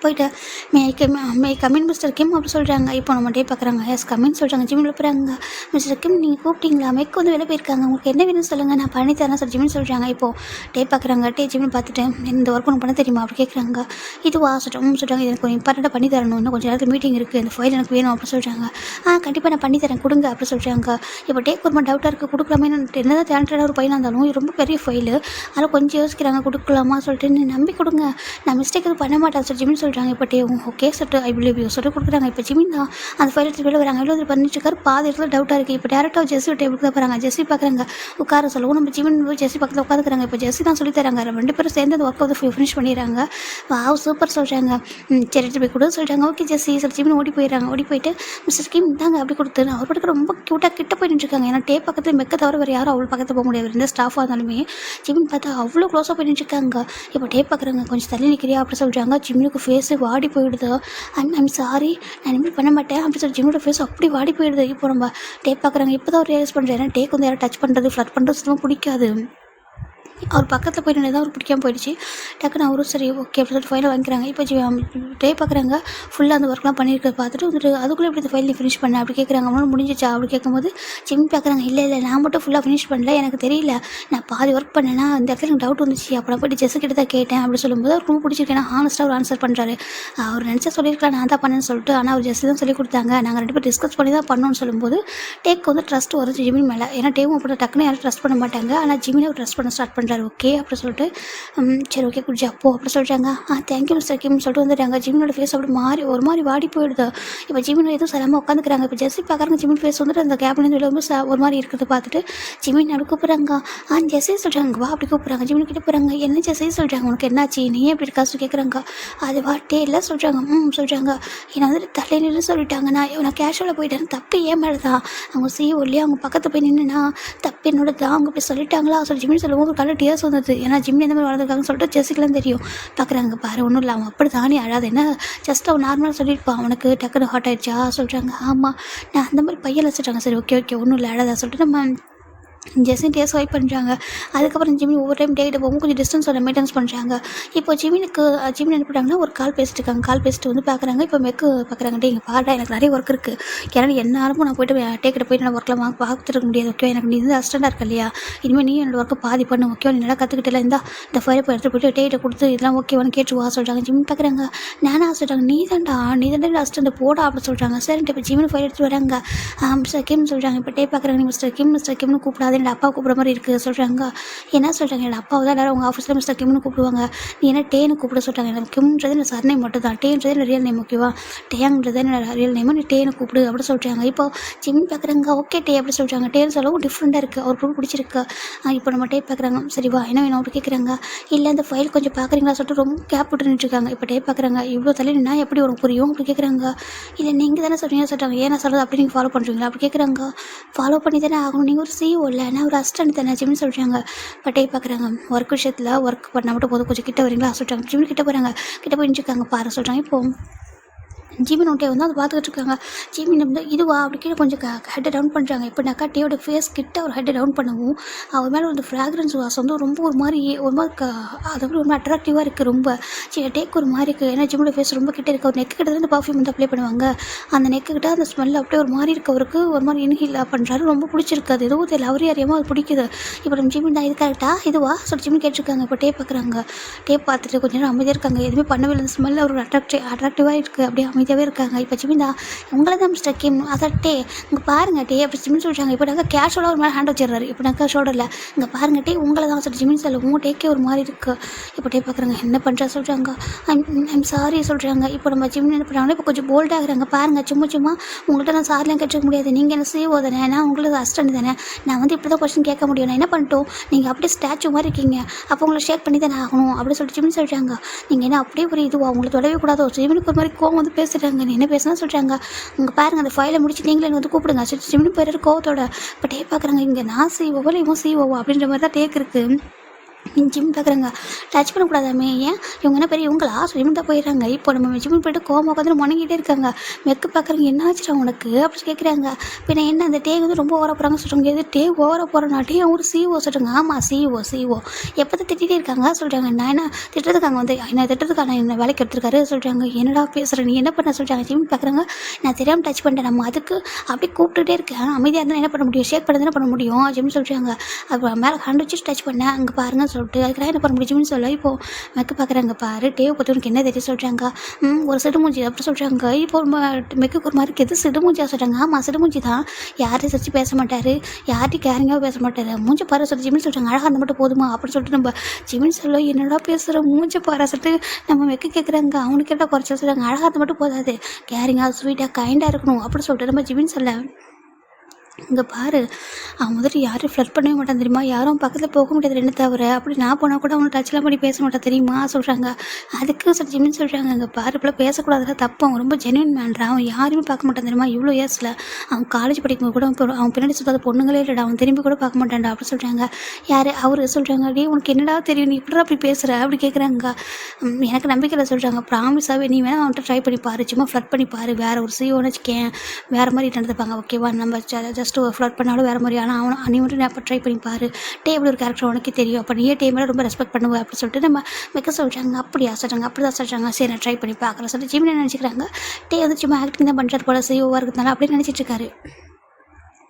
போயிட்டு மே கமின் மிஸ்டர் கிம் அப்படி சொல்கிறாங்க. இப்போ நம்ம டே பார்க்குறாங்க. எஸ் கமின் சொல்கிறாங்க. ஜிம்மில் போகிறாங்க. மிஸ்டர் கிம் நீங்கள் கூப்பிட்டீங்களா, மெக்கு வந்து வெளில போயிருக்காங்க, உங்களுக்கு என்ன வேணும்னு சொல்லுங்கள் நான் பண்ணித்தரேன் சார் ஜிம்மின்னு சொல்கிறாங்க. இப்போது டே பார்க்குறாங்க. டே ஜிம்மில் பார்த்துட்டு இந்த ஒர்க் ஒன்று பண்ண தெரியுமா அப்படி கேட்குறாங்க. இதுவா சொல்கிறாங்க. எனக்கு கொஞ்சம் இம்பார்ட்டண்ட்டாக பண்ணி தரணும், இன்னும் கொஞ்சம் நேரத்தில் மீட்டிங் இருக்குது, இந்த ஃபைல் எனக்கு வேணும் அப்படி சொல்கிறாங்க. கண்டிப்பாக நான் பண்ணித்தரேன் கொடுங்க அப்படி சொல்கிறாங்க. இப்போ டேக்கு ஒரு டவுட்டாக இருக்குது, கொடுக்கலாமே என்ன தான் டேலண்டடாக ஒரு பையனாக இருந்தாலும் ரொம்ப பெரிய ஃபைலு, அதில் கொஞ்சம் யோசிக்கிறாங்க கொடுக்கலாமா சொல்லிட்டு. நீ நம்பி கொடுங்க, நான் மிஸ்டேக் எதுவும் பண்ண மாட்டேன் சார் ஜிம்மின்னு சொல்கிறாங்க. இப்போ டே ஓகே சொல்லிட்டு ஐ பிலீவ் யூ சொல்லிட்டு கொடுக்குறாங்க. இப்போ ஜிம்மின் தான் அந்த ஃபைல் எடுத்து வெளில வராங்க. வெளில வந்து பண்ணிட்டு இருக்காரு. பாதி இடத்துல டவுட்டாக இருக்குது. இப்போ டேரெக்டாக ஜெஸ்ஸி டேபிளுக்கு தான் போகிறாங்க. ஜெஸ்ஸி பார்க்குறாங்க. உட்கார சொல்லவும் நம்ம ஜிம்மின் போய் ஜெஸ்ஸி பக்கத்தில் உட்காந்துக்கிறாங்க. இப்போ ஜெஸ்ஸி தான் சொல்லி தராங்க. 2 பேரும் சேர்ந்து அந்த ஒர்க்கை வந்து ஃபினிஷ் பண்ணிடுறாங்க. வாவ் சூப்பர் சொல்கிறாங்க. சரி எடுத்து போய் கொடு சொல்கிறாங்க. ஓகே ஜெஸ்ஸி சார் ஜிம்மின் ஓடி போயிட்டு மிஸ்டர் கிம் தாங்க அப்படி கொடுத்து அவர் பட்டுக்கு ரொம்ப க்யூட்டாக கிட்ட போய் நின்றுருக்காங்க. ஏன்னா டே பக்கத்தில் மெக்க தவிர வேறு யாரும் அவ்வளோ பக்கத்தில் போக முடியாது. எந்த ஸ்டாஃபாக இருந்தாலுமே ஜிம்மின் பார்த்தா அவ்வளோ க்ளோஸாக போய் நின்றுருக்காங்க. இப்போ டே பார்க்குறாங்க. கொஞ்சம் தள்ளி நிற்கிறியா அப்படி சொல்கிறாங்க. ஜிம்மினுக்கு ஃபேஸு வாடி போயிடுது. ஐம் சாரி நான் இனிமேல் பண்ண மாட்டேன் அப்படி சொல்லி ஜிம்மியோட ஃபேஸ் அப்படி வாடி போயிடுது. இப்போ நம்ம டே பார்க்குறாங்க. இப்போ தான் ரியலைஸ் பண்ணுறேன். ஏன்னா டேக்கு வந்து யாரும் டச் பண்ணுறது ஃப்ளட் பண்ணுறது சுத்தமாக பிடிக்காது. அவர் பக்கத்தில் போய் நின்று தான் அவர் பிடிக்காமல் போயிடுச்சு. டக்குன்னு அவரும் சரி ஓகே அப்படின்னு சொல்லிட்டு ஃபைலை வாங்கிக்கிறாங்க. இப்போ டே பார்க்குறாங்க. ஃபுல்லாக அந்த ஒர்க்லாம் பண்ணியிருக்கிறத பார்த்துட்டு வந்துட்டு அதுக்குள்ளே எப்படி இந்த ஃபைல் நீ ஃபினிஷ் பண்ண அப்படி கேட்குறாங்க. அவங்களும் முடிஞ்சிச்சா அப்படி கேட்கும்போது ஜிம் பார்க்குறாங்க. இல்லை நான் மட்டும் ஃபுல்லாக ஃபினிஷ் பண்ணல, எனக்கு தெரியல, நான் பாதி ஒர்க் பண்ணேன்னா அந்த இடத்துல எனக்கு டவுட் வந்துச்சு, அப்புறம் போய்ட்டு ஜெஸ்ஸு கிட்ட தான் கேட்டேன் அப்படி சொல்லும்போது அவர் ரொம்ப பிடிச்சிருக்கேன். ஹானஸ்ட்டாக ஒரு ஆன்சர் பண்ணுறாரு. அவர் நினச்சா சொல்லியிருக்கலாம் நான் தான் பண்ணேன்னு சொல்லிட்டு, ஆனால் அவர் ஜெஸ்ஸு தான் சொல்லி கொடுத்தாங்க, நாங்கள் 2 பேர் டிஸ்கஸ் பண்ணி தான் பண்ணோன்னு சொல்லும்போது டேக்கு வந்து ட்ரஸ்ட் வருது ஜிமின் மேலே. ஏன்னா டேவும் அப்படி டக்குன்னு யாரும் ட்ரஸ்ட் பண்ண மாட்டாங்க. ஆனால் ஜிமினை அவர் ட்ரஸ்ட் பண்ண ஸ்டார்ட் பண்ணுறாரு. ஓகே அப்படி சொல்லிட்டு சரி ஓகே குடிச்சா அப்போ அப்படி சொல்கிறாங்க. தேங்க்யூ மிஸ்டர் கிம் சொல்லிட்டு வந்துடுறாங்க. ஜிமினோட ஃபேஸ் அப்படி ஒரு மாதிரி வாடி போயிடுது. இப்போ ஜிமின் எதுவும் சொல்லாமல் உட்காந்துக்கிறாங்க. இப்போ ஜெஸ்ஸி பார்க்குறாங்க. ஜிமின் ஃபேஸ் வந்துட்டு அந்த கேபின் வெளியே வந்து ஒரு மாதிரி இருக்கிறத பார்த்துட்டு ஜிமின் அப்படி கூப்பிட்றாங்க. ஜெஸ்ஸி சொல்கிறாங்க வா அப்படி கூப்பிட்றாங்க. ஜிமின் கிட்ட போகிறாங்க. என்ன ஜெஸ்ஸி சொல்கிறாங்க, உனக்கு என்னாச்சு, நீ ஏன் இப்படி இருக்காச்சு கேட்குறாங்க. அது வாட்டே இல்லை சொல்கிறாங்க. சொல்கிறாங்க என்னை வந்துட்டு தலையில சொல்லிட்டாங்க, நான் கேஷுவலாக போயிட்டேன், தப்பு ஏன் மேலே தான், அவங்க சிஓ இல்லையா அவங்க பக்கத்தில் போய் நின்றுனா தப்பு என்னோட தான், அவங்க போய் சொல்லிட்டாங்களா சொல்லி ஜிமின் சொல்லுவோம். ஒரு கலர் டியர்ஸ் வந்தது. ஏன்னா ஜிம்னி எந்த மாதிரி வளர்ந்துருக்காங்கன்னு சொல்லிட்டு ஜெஸ்ஸிக்கெலாம் தெரியும். பார்க்குறாங்க பாரு ஒன்றும் இல்லை, அவன் அப்படி தானே அழாது, என்ன ஜஸ்ட் அவன் நார்மலாக சொல்லியிருப்பான், அவனுக்கு டக்குனு ஹாட் ஆகிடுச்சா சொல்கிறாங்க. ஆமாம் நான் அந்த மாதிரி பையன் சொல்கிறாங்க. சரி ஓகே ஒன்றும் இல்லை அழாதா சொல்லிட்டு நம்ம ஜெஸ்ஸின் டே ஸ்வைப் பண்ணுறாங்க. அதுக்கப்புறம் ஜிமின் ஒவ்வொரு டைம் டேகிட்ட போகும் கொஞ்சம் டிஸ்டன்ஸோட மெயின்டென்ஸ் பண்ணுறாங்க. இப்போ ஜிமின் என்ன பண்ணுறாங்கன்னா ஒரு கால் பேசிட்டு இருக்காங்க. கால் பேசிட்டு வந்து பார்க்குறாங்க. இப்போ மெக்கு பார்க்குறாங்க. டே இங்கே பாடா எனக்கு நிறைய ஒர்க் இருக்குது. ஏன்னா என்னாலும் நான் போய்ட்டு டேக்கிட்ட போய்ட்டு நான் ஒர்க்கில் பார்த்துருக்க முடியாது. ஓகே எனக்கு நீ வந்து அசிஸ்டண்டாக இருக்க இல்லையா, இனிமேல் நீ என்னோட ஒர்க்கை பாதி பண்ணு. ஓகே நீ நல்லா கற்றுக்கிட்டல இந்த ஃபைலை போய் எடுத்துகிட்டு போய்ட்டு டேகிட்ட கொடுத்து இதெல்லாம் ஓகேவான்னு கேட்டுவா சொல்கிறாங்க. ஜிமின் பார்க்குறாங்க. நானா சொல்கிறாங்க நீ தான்டா அசிஸ்டண்ட் போடா அப்படின்னு சொல்கிறாங்க. சரின்ட்டு இப்போ ஜிமின் ஃபைல் எடுத்துகிட்டு வராங்க. மிஸ்டர் கிம் சொல்கிறாங்க. இப்போ டே பார்க்குறாங்க. நீ மிஸ்டர் கிம்னு கூப்பிடாது, என்னோட அப்பா கூப்பிட்ற மாதிரி இருக்குது சொல்கிறாங்க. என்ன சொல்கிறாங்க, என்னோட அப்பாவை தான் எல்லாரும் உங்கள் ஆஃபீஸில் மிஸ்டர் கிம்னு கூப்பிடுவாங்க, நீ என்ன டேன்னு கூப்பிட சொல்கிறாங்க. எனக்கு கிம்ன்றது என்ன சர்நேம் மட்டும் தான், டேன்றது என்ன ரியல் நேம். ஓகேவா, டேங்கிறது என்ன ரியல் நேம், நீ டேன்னு கூப்பிடு அப்படி சொல்கிறாங்க. இப்போ ஜிமின் பார்க்குறாங்க. ஓகே டே அப்படி சொல்கிறாங்க. டேன்னு சொல்லவும் டிஃப்ரெண்ட்டாக இருக்குது, அவருக்கு பிடிச்சிருக்கு. இப்போ நம்ம டே பார்க்குறாங்க. சரிவா என்ன வேணும் அப்படி கேட்குறாங்க. இல்லை இந்த ஃபைல் கொஞ்சம் பார்க்குறீங்களா சொல்லிட்டு ரொம்ப கேப் விட்டு நின்றுருக்காங்க. இப்போ டே பார்க்குறாங்க. இவ்வளோ தலை நான் எப்படி உனக்கு புரியும் அப்படி கேட்குறாங்க. இல்லை நீங்கள் தானே சொல்கிறீங்க சொல்கிறாங்க. ஏன் நான் சொல்கிறது அப்படி நீங்கள் ஃபாலோ பண்ணுறீங்களா அப்படி கேட்குறாங்க. ஃபாலோ பண்ணி தானே ஆகணும், நீங்கள் ஒரு CEO இல்லை, நான் ஒரு அசிஸ்டன்ட் தானே ஜிமின் சொல்கிறாங்க. பட்டே பார்க்குறாங்க. ஒர்க் விஷயத்தில் ஒர்க் பண்ண மட்டும் போதும், கொஞ்சம் கிட்ட வரீங்களா சொல்கிறாங்க. ஜிமின் கிட்ட போகிறாங்க. கிட்ட போய் நின்றுருக்காங்க. பாரு சொல்கிறாங்க. இப்போ ஜிமின் ஒன்ட்டே வந்து அதை பார்த்துக்கிட்டு இருக்காங்க. ஜிமின் வந்து இதுவா அப்படி கீழே கொஞ்சம் ஹெட்டை டவுன் பண்ணுறாங்க. எப்படின்னாக்கா டேயோட ஃபேஸ் கிட்ட ஒரு ஹெட்டை டவுன் பண்ணவும் அவர் மேலே வந்து ஃப்ராக்ரன்ஸ் வாசம் வந்து ரொம்ப ஒரு மாதிரி அதாவது ரொம்ப அட்ராக்டிவாக இருக்குது. ரொம்ப சரி டேக்கு ஒரு மாதிரி இருக்குது. ஏன்னா ஜிம்மோட ஃபேஸ் ரொம்ப கிட்டே இருக்குது. ஒரு நெக்கு கிட்ட தான் பர்ஃப்யூம் வந்து அப்ளை பண்ணுவாங்க. அந்த நெக்கு கிட்ட அந்த ஸ்மெல் அப்படியே ஒரு மாதிரி இருக்குது. அவருக்கு ஒரு மாதிரி இன்ஹீல் பண்ணுறாரு. ரொம்ப பிடிச்சிருக்காது. எதுவும் தெரியல, அவரே அறியாமல் அது பிடிக்குது. இப்போ நம்ம ஜிமின் தான் இது கரெக்டாக இதுவா சொல்லி ஜிமின் கேட்டிருக்காங்க. இப்போ டே பார்க்குறாங்க. டே பார்த்துட்டு கொஞ்சம் நேரம் அமைதியாக இருக்காங்க. எதுவுமே பண்ணவே இல்லை. ஸ்மெல் ஒரு அட்ராக்டிவாக இருக்குது. அப்படியே அமைதியாகவே இருக்காங்க. இப்போ ஜிமின் உங்களை தான் மிஸ்டர் கிம் அதட்டே இங்கே பாருங்க டே அப்படி ஜிமின் சொல்கிறாங்க. இப்போ நாங்கள் கேஷுவலாக ஒரு மாதிரி ஹேண்ட் வச்சிடுறாரு. இப்போ நாங்கள் ஷோல்டரில் இங்கே பாருங்க டே உங்களை தான் சொல்லிட்டு ஜிமின் சொல்ல உங்கள் டேக்கே ஒரு மாதிரி இருக்குது. இப்போ டே பார்க்குறாங்க. என்ன பண்ணுறா சொல்கிறாங்க. ஐம் சாரி சொல்கிறாங்க. இப்போ நம்ம ஜிமின் என்ன பண்ணுறாங்கன்னா இப்போ கொஞ்சம் போல்டாகிறாங்க. பாருங்கள் சும்மா உங்கள்கிட்ட நான் சாரிலாம் கேட்டுக்க முடியாது. நீங்கள் என்ன CEO தானே, நான் உங்களுக்கு அசிஸ்டன்ட் தானே, நான் வந்து இப்படி தான் கொஸ்டின் கேட்க முடியும். நான் என்ன பண்ணிட்டோம், நீங்கள் அப்படியே ஸ்டாச்சு மாதிரி இருக்கீங்க, அப்போ உங்களை ஷேக் பண்ணி தானே ஆகணும் அப்படின்னு சொல்லிட்டு ஜிமின் சொல்கிறாங்க. நீங்கள் என்ன அப்படியே ஒரு இதுவா உங்களை தொடவே கூடாதோ ஜிமினுக்கு ஒரு மாதிரி கோவம் வந்து பேசுகிறாங்க. என்ன பேசுனா சொல்கிறாங்க. இங்கே பாருங்கள் அந்த ஃபைலை முடிச்சு நீங்களே வந்து கூப்பிடுங்க சொல்லிட்டு ஜிமின் போயிடுற கோவத்தோட. இப்போ டே பார்க்குறாங்க. இங்கே நான் CEO இவன் CEO அப்படின்ற மாதிரி தான் டேக் இருக்குது. ஜிம் பார்க்குறாங்க. டச் பண்ணக்கூடாதாமே, ஏன் இவங்க என்ன பெரிய இவங்களா ஜிம் தான் போயிடுறாங்க. இப்போ நம்ம ஜிம் போய்ட்டு கோவம் உட்காந்து முணங்கிட்டே இருக்காங்க. மெக்கு பார்க்குறாங்க. என்ன ஆச்சுடா உனக்கு அப்படி கேட்குறாங்க. பின்ன என்ன அந்த டே வந்து ரொம்ப ஓவராக போகிறாங்க சொல்கிறாங்க. எது டே ஓவராக போகிறனா டே ஒரு CEO சொல்கிறாங்க. ஆமாம் CEO எப்போ தான் திட்டிகிட்டே இருக்காங்க சொல்கிறாங்க. நான் என்ன திட்டுறதுக்காங்க வந்து என்ன திட்டுறதுக்கான என்ன வேலைக்கு எடுத்துருக்காரு சொல்கிறாங்க. என்னடா பேசுகிறேன் நீ என்ன பண்ண சொல்கிறாங்க. ஜிம் பார்க்குறாங்க. நான் தெரியாமல் டச் பண்ணிட்டேன், நம்ம அதுக்கு அப்படியே கூப்பிட்டுட்டே இருக்கேன், அமைதியாக இருந்தால் என்ன பண்ண முடியும், ஷேக் பண்ண தானே பண்ண முடியும் ஜிம் சொல்கிறாங்க. அப்போ மேலே ஹேண்ட் வச்சு டச் பண்ணேன், அங்கே பாருங்கள் சொல்லிட்டு அதுக்கெல்லாம் என்ன பண்ண முடியும்னு சொல்ல. இப்போது மெக்கு பார்க்குறாங்க. பாரு டேவை பற்றி உனக்கு என்ன தெரியும் சொல்கிறாங்க. ஒரு சிடுமூஞ்சி அப்படி சொல்கிறாங்க. இப்போ மெக்குக்கு ஒரு மாதிரி எது சிடுமூஞ்சியாக சொல்கிறாங்க. ஆமாம் சிடுமூஞ்சி தான், யாரையும் சிரிச்சு பேச மாட்டார், யார்ட்டையும் கேரிங்காக பேச மாட்டார், மூஞ்ச பாரு சொல்லி ஜிமின் சொல்கிறாங்க. அழகாக அந்த மட்டும் போதுமா அப்படின்னு சொல்லிட்டு நம்ம ஜிமின் சொல்ல என்னடா பேசுகிற மூஞ்ச பாரு சொல்லிட்டு நம்ம மெக்கு கேட்குறாங்க. அவனுக்கு கேட்டால் குறைச்சா சொல்கிறாங்க. அழகாக அந்த மட்டும் போதாது, கேரிங்காக ஸ்வீட்டாக கைண்டாக இருக்கணும் அப்படின்னு சொல்லிட்டு நம்ம ஜிமின் சொல்ல. இங்கே பாரு அவன் வந்துட்டு யாரும் ஃப்ளட் பண்ணவே மாட்டான் தெரியுமா, யாரும் பக்கத்தில் போக முடியாது என்ன தவிர, அப்படி நான் போனால் கூட அவனை டச்லாம் பண்ணி பேச மாட்டான் தெரியுமா சொல்கிறாங்க. அதுக்கு சார் ஜிமின் சொல்கிறாங்க. இங்கே பாரு இப்போலாம் பேசக்கூடாதுல தப்பு, அவன் ரொம்ப ஜென்யூன் மேன்றான், அவன் யாருமே பார்க்க மாட்டான் தெரியுமா, இவ்வளோ இயர்ஸில் அவன் காலேஜ் படிக்கும்போது கூட அவன் பின்னாடி சொல்கிறது பொண்ணுங்களே இல்லைடா, அவன் திரும்பி கூட பார்க்க மாட்டான்டா அப்படி சொல்கிறாங்க. யார் அவர் சொல்கிறாங்க. அப்படியே உனக்கு என்னடா தெரியும், நீ இப்படி அப்படி பேசுகிற அப்படி கேட்குறாங்க. எனக்கு நம்பிக்கையில் சொல்கிறாங்க. ப்ராமிஸாகவே நீ வேணால் அவன்கிட்ட ட்ரை பண்ணி பாரு, சும்மா ஃப்ளட் பண்ணி பாரு, வேறு ஒரு சிஓன்னு வச்சுக்கேன் வேறு மாதிரி நடந்துப்பாங்க ஓகேவா, நம்ம ஜஸ்ட் ஃப்ளட் பண்ணாலும் வேறு மாதிரி, ஆனால் நீ மட்டும் நான் அப்போ ட்ரை பண்ணி பாரு, டே எப்படி ஒரு கேரக்டர் உனக்கே தெரியும், அப்போ நீயே டே மேலே ரொம்ப ரெஸ்பெக்ட் பண்ணுவேன் அப்படின்னு சொல்லிட்டு நம்ம மெக்க சொல்கிறாங்க. அப்படியா சொல்கிறாங்க. அப்படி தான் சொல்கிறாங்க. சரி நான் ட்ரை பண்ணி பார்க்குறேன் சொல்லிட்டு ஜிமின் என்ன நினச்சிக்கிறாங்க, டே வந்து சும்மா ஆக்டிங் தான் பண்ணுறது போல சிஓவாக இருக்கிறதுனால அப்படின்னு நினச்சிட்டு இருக்காரு.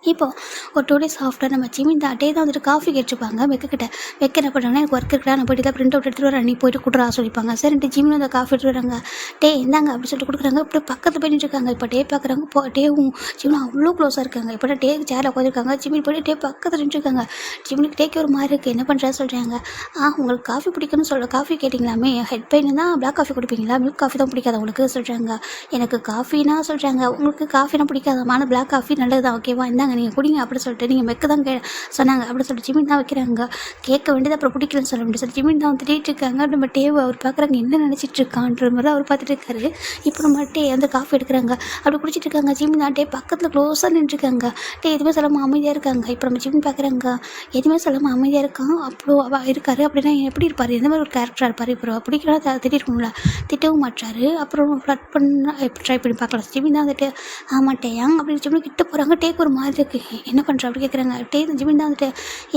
இப்போது ஒரு 2 days ஆஃப்டர் நம்ம ஜிமின் தான் டே தான் வந்துட்டு காஃபி கேட்டிருப்பாங்க மெக்கிட்ட. மெக்க என்ன பண்ணுறாங்கன்னா எனக்கு ஒர்க் இருக்கா, நான் போய்ட்டு தான் பிரிண்ட் அவுட் எடுத்துகிட்டு வரேன், நீ போய்ட்டு கொடுறா சொல்லிப்பாங்க. சரின்ட்டு ஜிமின் அந்த காஃபி எடுத்துகிட்டு வராங்க. டே இந்தாங்க அப்படின்னு சொல்லிட்டு கொடுக்குறாங்க. இப்படி பக்கத்து போயிட்டு இருக்காங்க. இப்போ டே பார்க்குறாங்க. இப்போ டேவும் ஜிமின் அவ்வளோ க்ளோஸாக இருக்காங்க. இப்போ டே சேரில் உட்காந்துருக்காங்க. ஜிமின் போய்ட்டு டே பக்கத்தில் நின்றுருக்காங்க. ஜிமினுக்கு டேக்கு ஒரு மாதிரி இருக்குது, என்ன பண்ணுறா சொல்கிறாங்க. உங்களுக்கு காஃபி பிடிக்குன்னு சொல்ல காஃபி கேட்டிங்களாமே, ஹெட் பெயின் தான் பிளாக் காஃபி குடிப்பீங்களா, மில்க் காஃபி தான் பிடிக்காது உங்களுக்கு சொல்கிறாங்க. எனக்கு காஃபினா சொல்கிறாங்க. உங்களுக்கு காஃபினா பிடிக்காதாமா, ஆனால் பிளாக் காஃபி நல்லது தான் ஓகேவா, இந்தாங்க நீங்கள் குடிங்க அப்படி சொல்லிட்டு நீங்கள் மெக்கு தான் சொன்னாங்க அப்படி சொல்லிட்டு ஜிமின் தான் வைக்கிறாங்க. கேட்க வேண்டியது அப்புறம் பிடிக்கலன்னு சொல்ல முடியும் சொல்லி ஜிமின் தான் திட்டிகிட்டு இருக்காங்க. நம்ம டேவை அவர் பார்க்குறாங்க. என்ன நினச்சிட்டு இருக்கான்ற மாதிரி அவர் பார்த்துட்டு இருக்காரு. இப்போ நம்ம டே அந்த காஃபி எடுக்கிறாங்க. அப்படி குடிச்சிட்டு இருக்காங்க. ஜிமின் தான் டே பக்கத்தில் க்ளோஸாக நின்றுருக்காங்க. டே எதுவுமே சொல்லாமல் அமைதியாக இருக்காங்க. இப்போ நம்ம ஜிமின் பார்க்குறாங்க. எதுவுமே சொல்லாமல் அமைதியாக இருக்கான். அவ்வளோ இருக்காரு. அப்படின்னா எப்படி இருப்பார், எந்த மாதிரி ஒரு கேரக்டராக இருப்பார். இப்போ பிடிக்கலாம் திட்டிருக்கணும்ல, திட்டவும் மாட்டாரு. அப்புறம் ஃப்ளட் பண்ண இப்போ ட்ரை பண்ணி பார்க்கலாம். ஜிமின் தான் வந்துட்டு ஆமாட்டேன் அப்படின்னு ஜிமின் கிட்ட போகிறாங்க. டேக்கு ஒரு மாதிரி வந்துட்டு என்ன பண்ணுற அப்படி கேட்குறாங்க. இந்த ஜிமின் தான் வந்துட்டு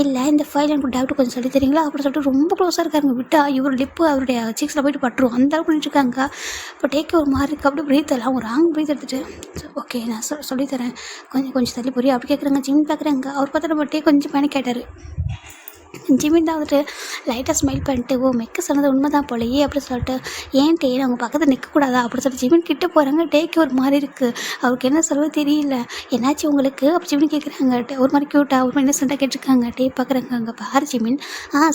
இல்லை இந்த ஃபைல் எனக்கு டவுட் கொஞ்சம் சொல்லி தரீங்களா அப்படின்னு சொல்லிட்டு ரொம்ப க்ளோஸாக இருக்காருங்க. விட்டா இவர் லிப்பு அவருடைய சீக்ஸில் போயிட்டு பட்டுரும் அந்த அளவுக்கு பண்ணிட்டுருக்காங்க. இப்போ டேக்கு ஒரு மாதிரி இருக்குது. அப்படி ப்ரீத் எல்லாம் ஒரு ராங் ப்ரீத் எடுத்துட்டு ஓகே நான் சொல்லித்தரேன் கொஞ்சம் தள்ளி புரியும் அப்படி கேட்குறாங்க. ஜிமின் பார்க்குறாங்க. அவர் பார்த்தா நம்ம டேக் கொஞ்சம் பேனிக் கேட்டார். ஜிமின் தான் வந்துட்டு லைட்டாக ஸ்மைல் பண்ணிட்டு ஓ மெக்கு சொன்னது உண்மை தான் போலையே அப்படி சொல்லிட்டு ஏன் டே அவங்க பக்கத்தில் நிற்கக்கூடாதா அப்படி சொல்லிட்டு ஜிமின் கிட்டே போகிறாங்க. டேக்கு ஒரு மாதிரி இருக்குது. அவருக்கு என்ன சொல்ல தெரியல. என்னாச்சு உங்களுக்கு அப்படி ஜிமின் கேட்குறாங்க. ஒரு மாதிரி க்யூட்டாக ஒரு மாதிரி இன்னசென்ட்டாக கேட்டிருக்காங்க. டே பார்க்குறாங்க. அங்கே பாரு ஜிமின்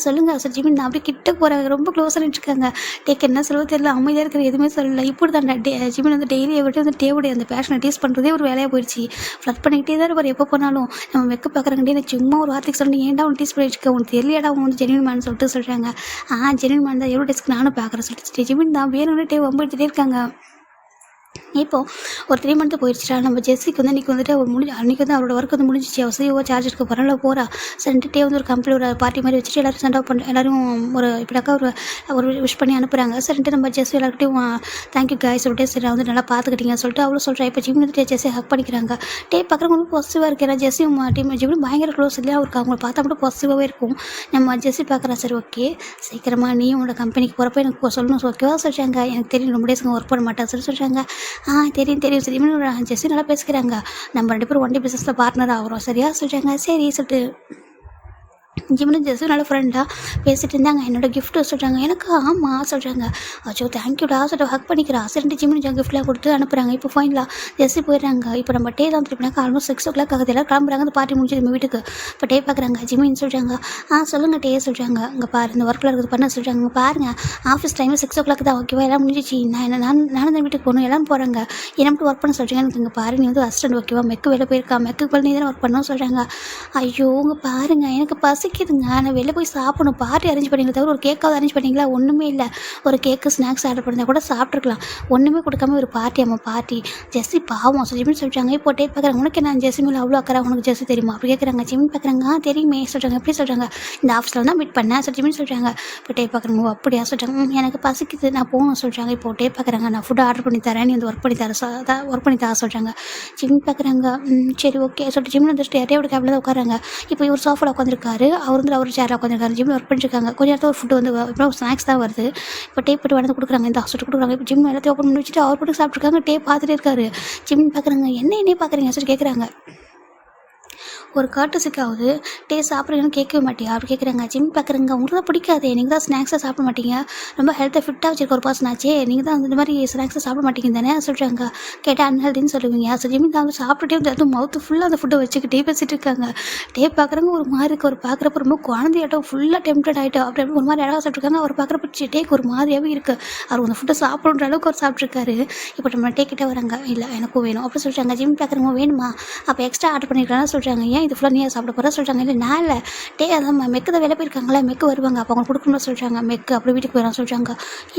சொல்லுங்கள் சார் ஜிமின் நான் அப்படியே கிட்டே போகிறாங்க. ரொம்ப க்ளோஸாக நின்றுருக்காங்க. டேக்கு என்ன சொல்ல தெரியல. அமைதியாக இருக்கிற எதுவுமே சொல்லலை. இப்படி தான் ஜிமின் வந்து டெய்லி விட்டு வந்து டேவுடைய அந்த பேஷனை டீஸ் பண்ணுறதே ஒரு வேலையாக போயிடுச்சு. ஃப்ளட் பண்ணிக்கிட்டே தான் இருப்பார் எப்போ போனாலும். நம்ம மெக்கு பார்க்குறாங்க. எனக்கு சும்மா ஒரு வார்த்தைக்கு சொல்லி ஏன்டா ஒன்று டீஸ் பண்ணிட்டு தெரியலடா அவங்க வந்து ஜெனின் மேன் சொல்லிட்டு சொல்கிறாங்க. ஜெனின் மேன் தான் எவ்வளோ டெஸ்க்கு நானும் பார்க்குறேன் சொல்லிட்டு ஜிமின் தான் வேணும்னு டே வம்பு எடுத்துகிட்டே இருக்காங்க. இப்போது ஒரு 3 மந்த்து போயிடுச்சுட்டா நம்ம ஜெஸ்ஸிக்கு வந்து இன்றைக்கி வந்துட்டு அவர் அன்றைக்கி வந்து அவரோட ஒர்க் வந்து முடிஞ்சிச்சு. அவர் சிஓ சார்ஜ் எடுக்க பரவாயில்ல போகிறா. சரின்ட்டு வந்து ஒரு கம்பெனி ஒரு பார்ட்டி மாதிரி வச்சுட்டு எல்லோரும் சென்ட் ஆஃப் பண்ணுற எல்லோரும் ஒரு இப்படிக்கா ஒரு விஷ் பண்ணி அனுப்புகிறாங்க. சரின்ட்டு நம்ம ஜெஸ்ஸி எல்லாருக்கிட்டையும் தேங்க்யூ காய் சொல்லிட்டு சரி வந்து நல்லா பார்த்துக்கிட்டீங்க சொல்லிட்டு அவ்வளோ சொல்கிறேன். இப்போ ஜிம் வந்துட்டு ஜெஸ்ஸி ஹக் பண்ணிக்கிறாங்க. பார்க்குறவங்க ரொம்ப பாசிட்டிவாக இருக்குது. ஏன்னா ஜெஸ்ஸியும் டீம் ஜிம்மும் பயங்கர க்ளோஸ் இல்லையா அவருக்கு அவங்கள பார்த்தா மட்டும் பாசிட்டிவாகவே இருக்கும். நம்ம ஜெஸ்ஸி பார்க்குறா. சரி ஓகே சீக்கிரமாக நீ உங்களோட கம்பெனிக்கு போகிறப்ப எனக்கு சொல்லணும் ஓகேவா சொல்கிறாங்க. எனக்கு தெரியும் ரொம்ப டேஸ்க்கு ஒர்க் பண்ண மாட்டேன் சொல்லி சொல்கிறாங்க. தெரியும் சரி ஜெஸ்ஸி நல்லா பேசிக்கிறாங்க. நம்ம 2 பேரும் ஒன் டே பிஸ்னஸில் பார்ட்னர் ஆகிறோம் சரியா சொல்கிறாங்க. சரி சொல்லிட்டு ஜிம்னு ஜெஸ்ஸும் நல்ல ஃப்ரெண்டாக பேசிகிட்டு இருந்தாங்க. என்னோடய கிஃப்ட்டு சொல்கிறாங்க. எனக்கு ஆமாம் சொல்கிறாங்க. அச்சோ தேங்க்யூடா சொல்லிட்டு ஹக் பண்ணிக்கிறா. சரின்ட்டு ஜிம்னு கிஃப்ட்லாம் கொடுத்து அனுப்புகிறாங்க. இப்போ ஃபைனலாக ஜெஸ்ஸி போயிடுறாங்க. இப்போ நம்ம டே தான் திருப்பினாக்கா ஆல்மோஸ்ட் 6 o'clock ஆகுது. எல்லாம் கிளம்புறாங்க. அந்த பார்ட்டி முடிஞ்சு நம்ம வீட்டுக்கு இப்போ டே பார்க்குறாங்க. ஜிம்மின்னு சொல்கிறாங்க. சொல்லுங்கள் டே சொல்கிறாங்க. இங்கே பாரு இந்த ஒர்க்கில் இருக்குது பண்ண சொல்கிறாங்க. பாருங்கள் ஆஃபீஸ் டைம் 6 o'clock தான் ஓகேவா எல்லாம் முடிஞ்சிச்சு. நானும் தான் வீட்டுக்கு போகணும் எல்லாம் போகிறாங்க. என்ன மட்டும் ஒர்க் பண்ண சொல்கிறீங்க. எனக்கு இங்கே பாரு நீ வந்து அசிஸ்டன்ட் ஓகேவா மெக்கு வெளில போயிருக்கா மெக்கு போல் நீ தானே ஒர்க் பண்ணணும் சொல்கிறாங்க. ஐயோ உங்கள் பாருங்கள் எனக்கு பசிக்குதுங்க நான் வெளில போய் சாப்பிடணும். பார்ட்டி அரேஞ்ச் பண்ணிங்களா தவிர ஒரு கேக்காவது அரேஞ்ச் பண்ணிங்களா ஒன்றுமே இல்லை. ஒரு கேக்கு ஸ்நாக்ஸ் ஆர்டர் பண்ணியிருந்தா கூட சாப்பிட்ருக்கலாம். ஒன்றுமே கொடுக்காம ஒரு பார்ட்டி ஜெஸ்ஸி பாவம் ஜிமின் சொல்கிறாங்க. இப்போ டே பார்க்குறாங்க. உனக்கு நான் ஜெஸ்ஸி மேலே அவ்வளோ அக்கறா உனக்கு ஜெஸ்ஸி தெரியுமா அப்படி கேட்குறாங்க. ஜிமின் பார்க்குறாங்க. தெரியுமே சொல்கிறாங்க. எப்படி சொல்கிறாங்க. இந்த ஆஃபீஸில் தான் மீட் பண்ணேன் சொல்லி ஜிமின் சொல்கிறாங்க. இப்போ டே பார்க்குறாங்க. ஓ அப்படியா சொல்கிறாங்க. எனக்கு பசிக்குது நான் போகணும் சொல்கிறாங்க. இப்போ டே பார்க்குறாங்க. நான் ஃபுட்டு ஆர்டர் பண்ணி தரேன் நீ வந்து ஒர்க் பண்ணி தர சொல்கிறாங்க. ஜிமின் பார்க்குறாங்க. சரி ஓகே சொல்லிட்டு ஜிமின் வந்துட்டு டேவோட கேபில் தான் உட்காராங்க. இப்போ இவர் சோஃபாவில் உட்காந்துருக்காரு. அவர் வந்து அவர் சேரில் உட்காந்துருக்காரு. ஜிம்மில் ஒர்க் பண்ணிருக்காங்க. கொஞ்சம் நேரத்தில் ஒரு ஃபுட்டு வந்து இப்போ ஸ்நாக்ஸ் தான் வருது. இப்போ போட்டு வந்து கொடுக்குறாங்க. இந்த ஹாஸ்பிட்டல் கொடுக்குறாங்க. இப்போ ஜிம் எல்லாத்தையும் ஓப்பன் பண்ணி வச்சுட்டு அவர் போட்டு சாப்பிட்ருக்காங்க. பார்த்துட்டே இருக்காரு. ஜிம் பார்க்குறாங்க. என்னையே பார்க்குறீங்க சொல்லி கேட்குறாங்க. ஒரு காட்டுசிக்காவது சாப்பிட்றீங்கன்னு கேட்கவே மாட்டியா அப்படி கேட்குறாங்க. ஜிம் பார்க்குறங்க. உங்களுக்கு தான் பிடிக்காது. நீங்கள் தான் ஸ்நாக்ஸாக சாப்பிட மாட்டீங்க. ரொம்ப ஹெல்த்தை ஃபிட்டாக வச்சிருக்க ஒரு பர்சன் ஆச்சே. நீங்கள் தான் இந்த மாதிரி ஸ்நாக்ஸை சாப்பிட மாட்டீங்க தானே சொல்கிறாங்க. கேட்டால் அன்ஹெல்தின்னு சொல்லுவீங்க. ஸோ ஜிம் தான் வந்து சாப்பிட்டுட்டே வந்து அதுவும் மவுத்து ஃபுல்லாக அந்த ஃபுட்டை வச்சுக்கிட்டே பேசிகிட்டு இருக்காங்க. பார்க்குறவங்க ஒரு மாதிரி இருக்குது. ஒரு பார்க்குறப்ப ரொம்ப குழந்தையாட்டம் ஃபுல்லாக டெம்ப்டட் ஆகிட்டோம். அப்படி ஒரு மாதிரி அழகாக சாப்பிட்ருக்காங்க. அவர் பார்க்குறப்ப டேக்கு ஒரு மாதிரியாகவே இருக்குது. அவர் அந்த ஃபுட்டை சாப்பிட்ற அளவுக்கு அவர் சாப்பிட்ருக்காரு. இப்போ நம்ம கிட்டே வராங்க. இல்லை எனக்கும் வேணும் அப்படி சொல்கிறாங்க. ஜிம் பார்க்குறவங்க வேணுமா அப்போ எக்ஸ்ட்ரா ஆர்டர் பண்ணியிருக்காங்கன்னு சொல்கிறாங்க. ஏன் இது ஃபுல்லாக நீ சாப்பிட போகிற சொல்கிறாங்க. இல்லை நான் இல்லை அதான் மெக்கு தான் வெளில போயிருக்காங்களா மெக்கு வருவாங்க அப்போ அவங்க கொடுக்கணும்னு சொல்கிறாங்க. மெக்கு அப்படி வீட்டுக்கு போயிடறான் சொல்கிறாங்க.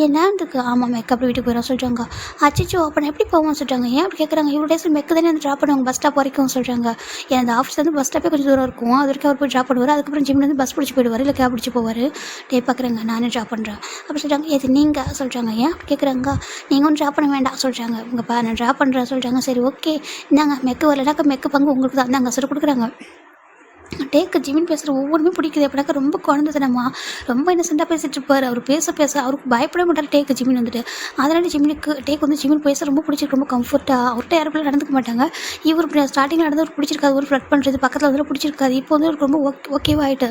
ஏன்னாந்துக்கு ஆமாம் மெக்கு அப்படி வீட்டுக்கு போயிடறான் சொல்கிறாங்க. அச்சிச்சோ அப்போ நான் எப்படி போவோம் சொல்கிறாங்க. ஏன் அப்படி கேட்குறாங்க. இவ்வளோ டேஸ் மெக்கு தானே வந்து ட்ராப் பண்ணுவாங்க பஸ் ஸ்டாப் வரைக்கும் சொல்கிறாங்க. ஏன் அந்த ஆஃபீஸ் வந்து பஸ் ஸ்டாப்பே கொஞ்சம் தூரம் இருக்கும். அது வரைக்கும் அவர் போய் ட்ராப் பண்ணுவார். அதுக்கப்புறம் ஜிம்லேருந்து பஸ் பிடிச்சி போயிடுவார். இல்லை கேப் பிடிச்சி போவார். பார்க்குறாங்க. நானே ட்ராப் பண்ணுறேன் அப்படி சொல்கிறாங்க. இது நீங்கள் சொல்கிறாங்க. ஏன் அப்படி கேட்குறாங்க. நீங்கள் ஒன்றும் ட்ராப் பண்ண வேண்டாம் சொல்கிறாங்க. உங்கள் நான் ட்ராப் பண்ணுறேன் சொல்கிறாங்க. சரி ஓகே இந்தாங்க மெக்கு வரலனாக்கா மெக்கு பங்கு உங்களுக்கு தான் இந்தாங்க சொல்லி கொடுக்குறாங்க. ஜிமின் பேசுகிற ஒவ்வொன்றுமே பிடிக்குது. எப்படினாக்கா ரொம்ப குழந்தைத்தனமா ரொம்ப இன்னசென்ட்டாக பேசிகிட்டு இருப்பார். அவர் பேச அவருக்கு பயப்பட மாட்டார் ஜிமின் வந்துட்டு. அதனால ஜிமினுக்கு வந்து ஜிமின் பேச ரொம்ப பிடிச்சிருக்கு. ரொம்ப கம்ஃபர்ட்டாக அவர்கிட்ட யாரும் நடந்துக்க மாட்டாங்க. இவர் ஸ்டார்டிங்கில் நடந்து ஒரு பிடிச்சிருக்காது. ஒரு ஃப்ளட் பண்ணுறது பக்கத்தில் வந்து பிடிச்சிருக்காது. இப்போ வந்து அவருக்கு ரொம்ப ஓகேவாகிட்டு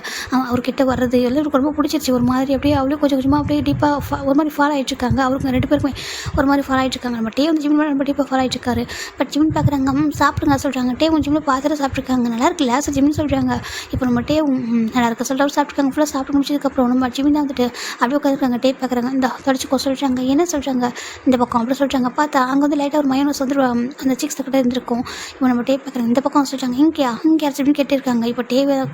அவர்கிட்ட வர்றது எல்லாம் எனக்கு ரொம்ப பிடிச்சிருச்சு. ஒரு மாதிரி அப்படியே அவளே கொஞ்சம் கொஞ்சமாக அப்படியே டீப்பாக ஒரு மாதிரி ஃபாலோ ஆகிட்டுருக்காங்க. அவருக்கு 2 பேருக்குமே ஒரு மாதிரி ஃபாலோ ஆகிட்டுருக்காங்க. நம்ம வந்து ஜிமின் மேலே ரொம்ப டீப்பாக ஃபாலோ ஆகிட்டுருக்காரு. பட் ஜிமின் பார்க்குறாங்க. சாப்பிடுங்க சொல்கிறாங்க. கொஞ்சம் ஜிம்மில் பார்த்துட்டு சாப்பிட்ருக்காங்க. நல்லா இருக்குல்ல ஜிமின் சொல்கிறாங்க. இப்போ நம்ம நல்லா இருக்க சொல்லிட்டு சாப்பிட்ருக்காங்க. ஃபுல்லாக சாப்பிட்டு முடிச்சதுக்கப்புறம் நம்ம ஜிமின் தான் வந்துட்டு அப்படியே உட்காந்துருக்காங்க. பார்க்குறாங்க. இந்த தொடச்சிக்கோ சொல்கிறாங்க. என்ன சொல்கிறாங்க. இந்த பக்கம் அப்படி சொல்கிறாங்க. பார்த்தா அங்கே வந்து லைட்டாக ஒரு மயோனஸ் வந்து அந்த சிக்ஸ் கிட்ட இருந்திருக்கும். இப்போ நம்ம பார்க்குறாங்க. இந்த பக்கம் சொல்கிறாங்க. இங்கே ஜிமின் கேட்டிருக்காங்க. இப்போ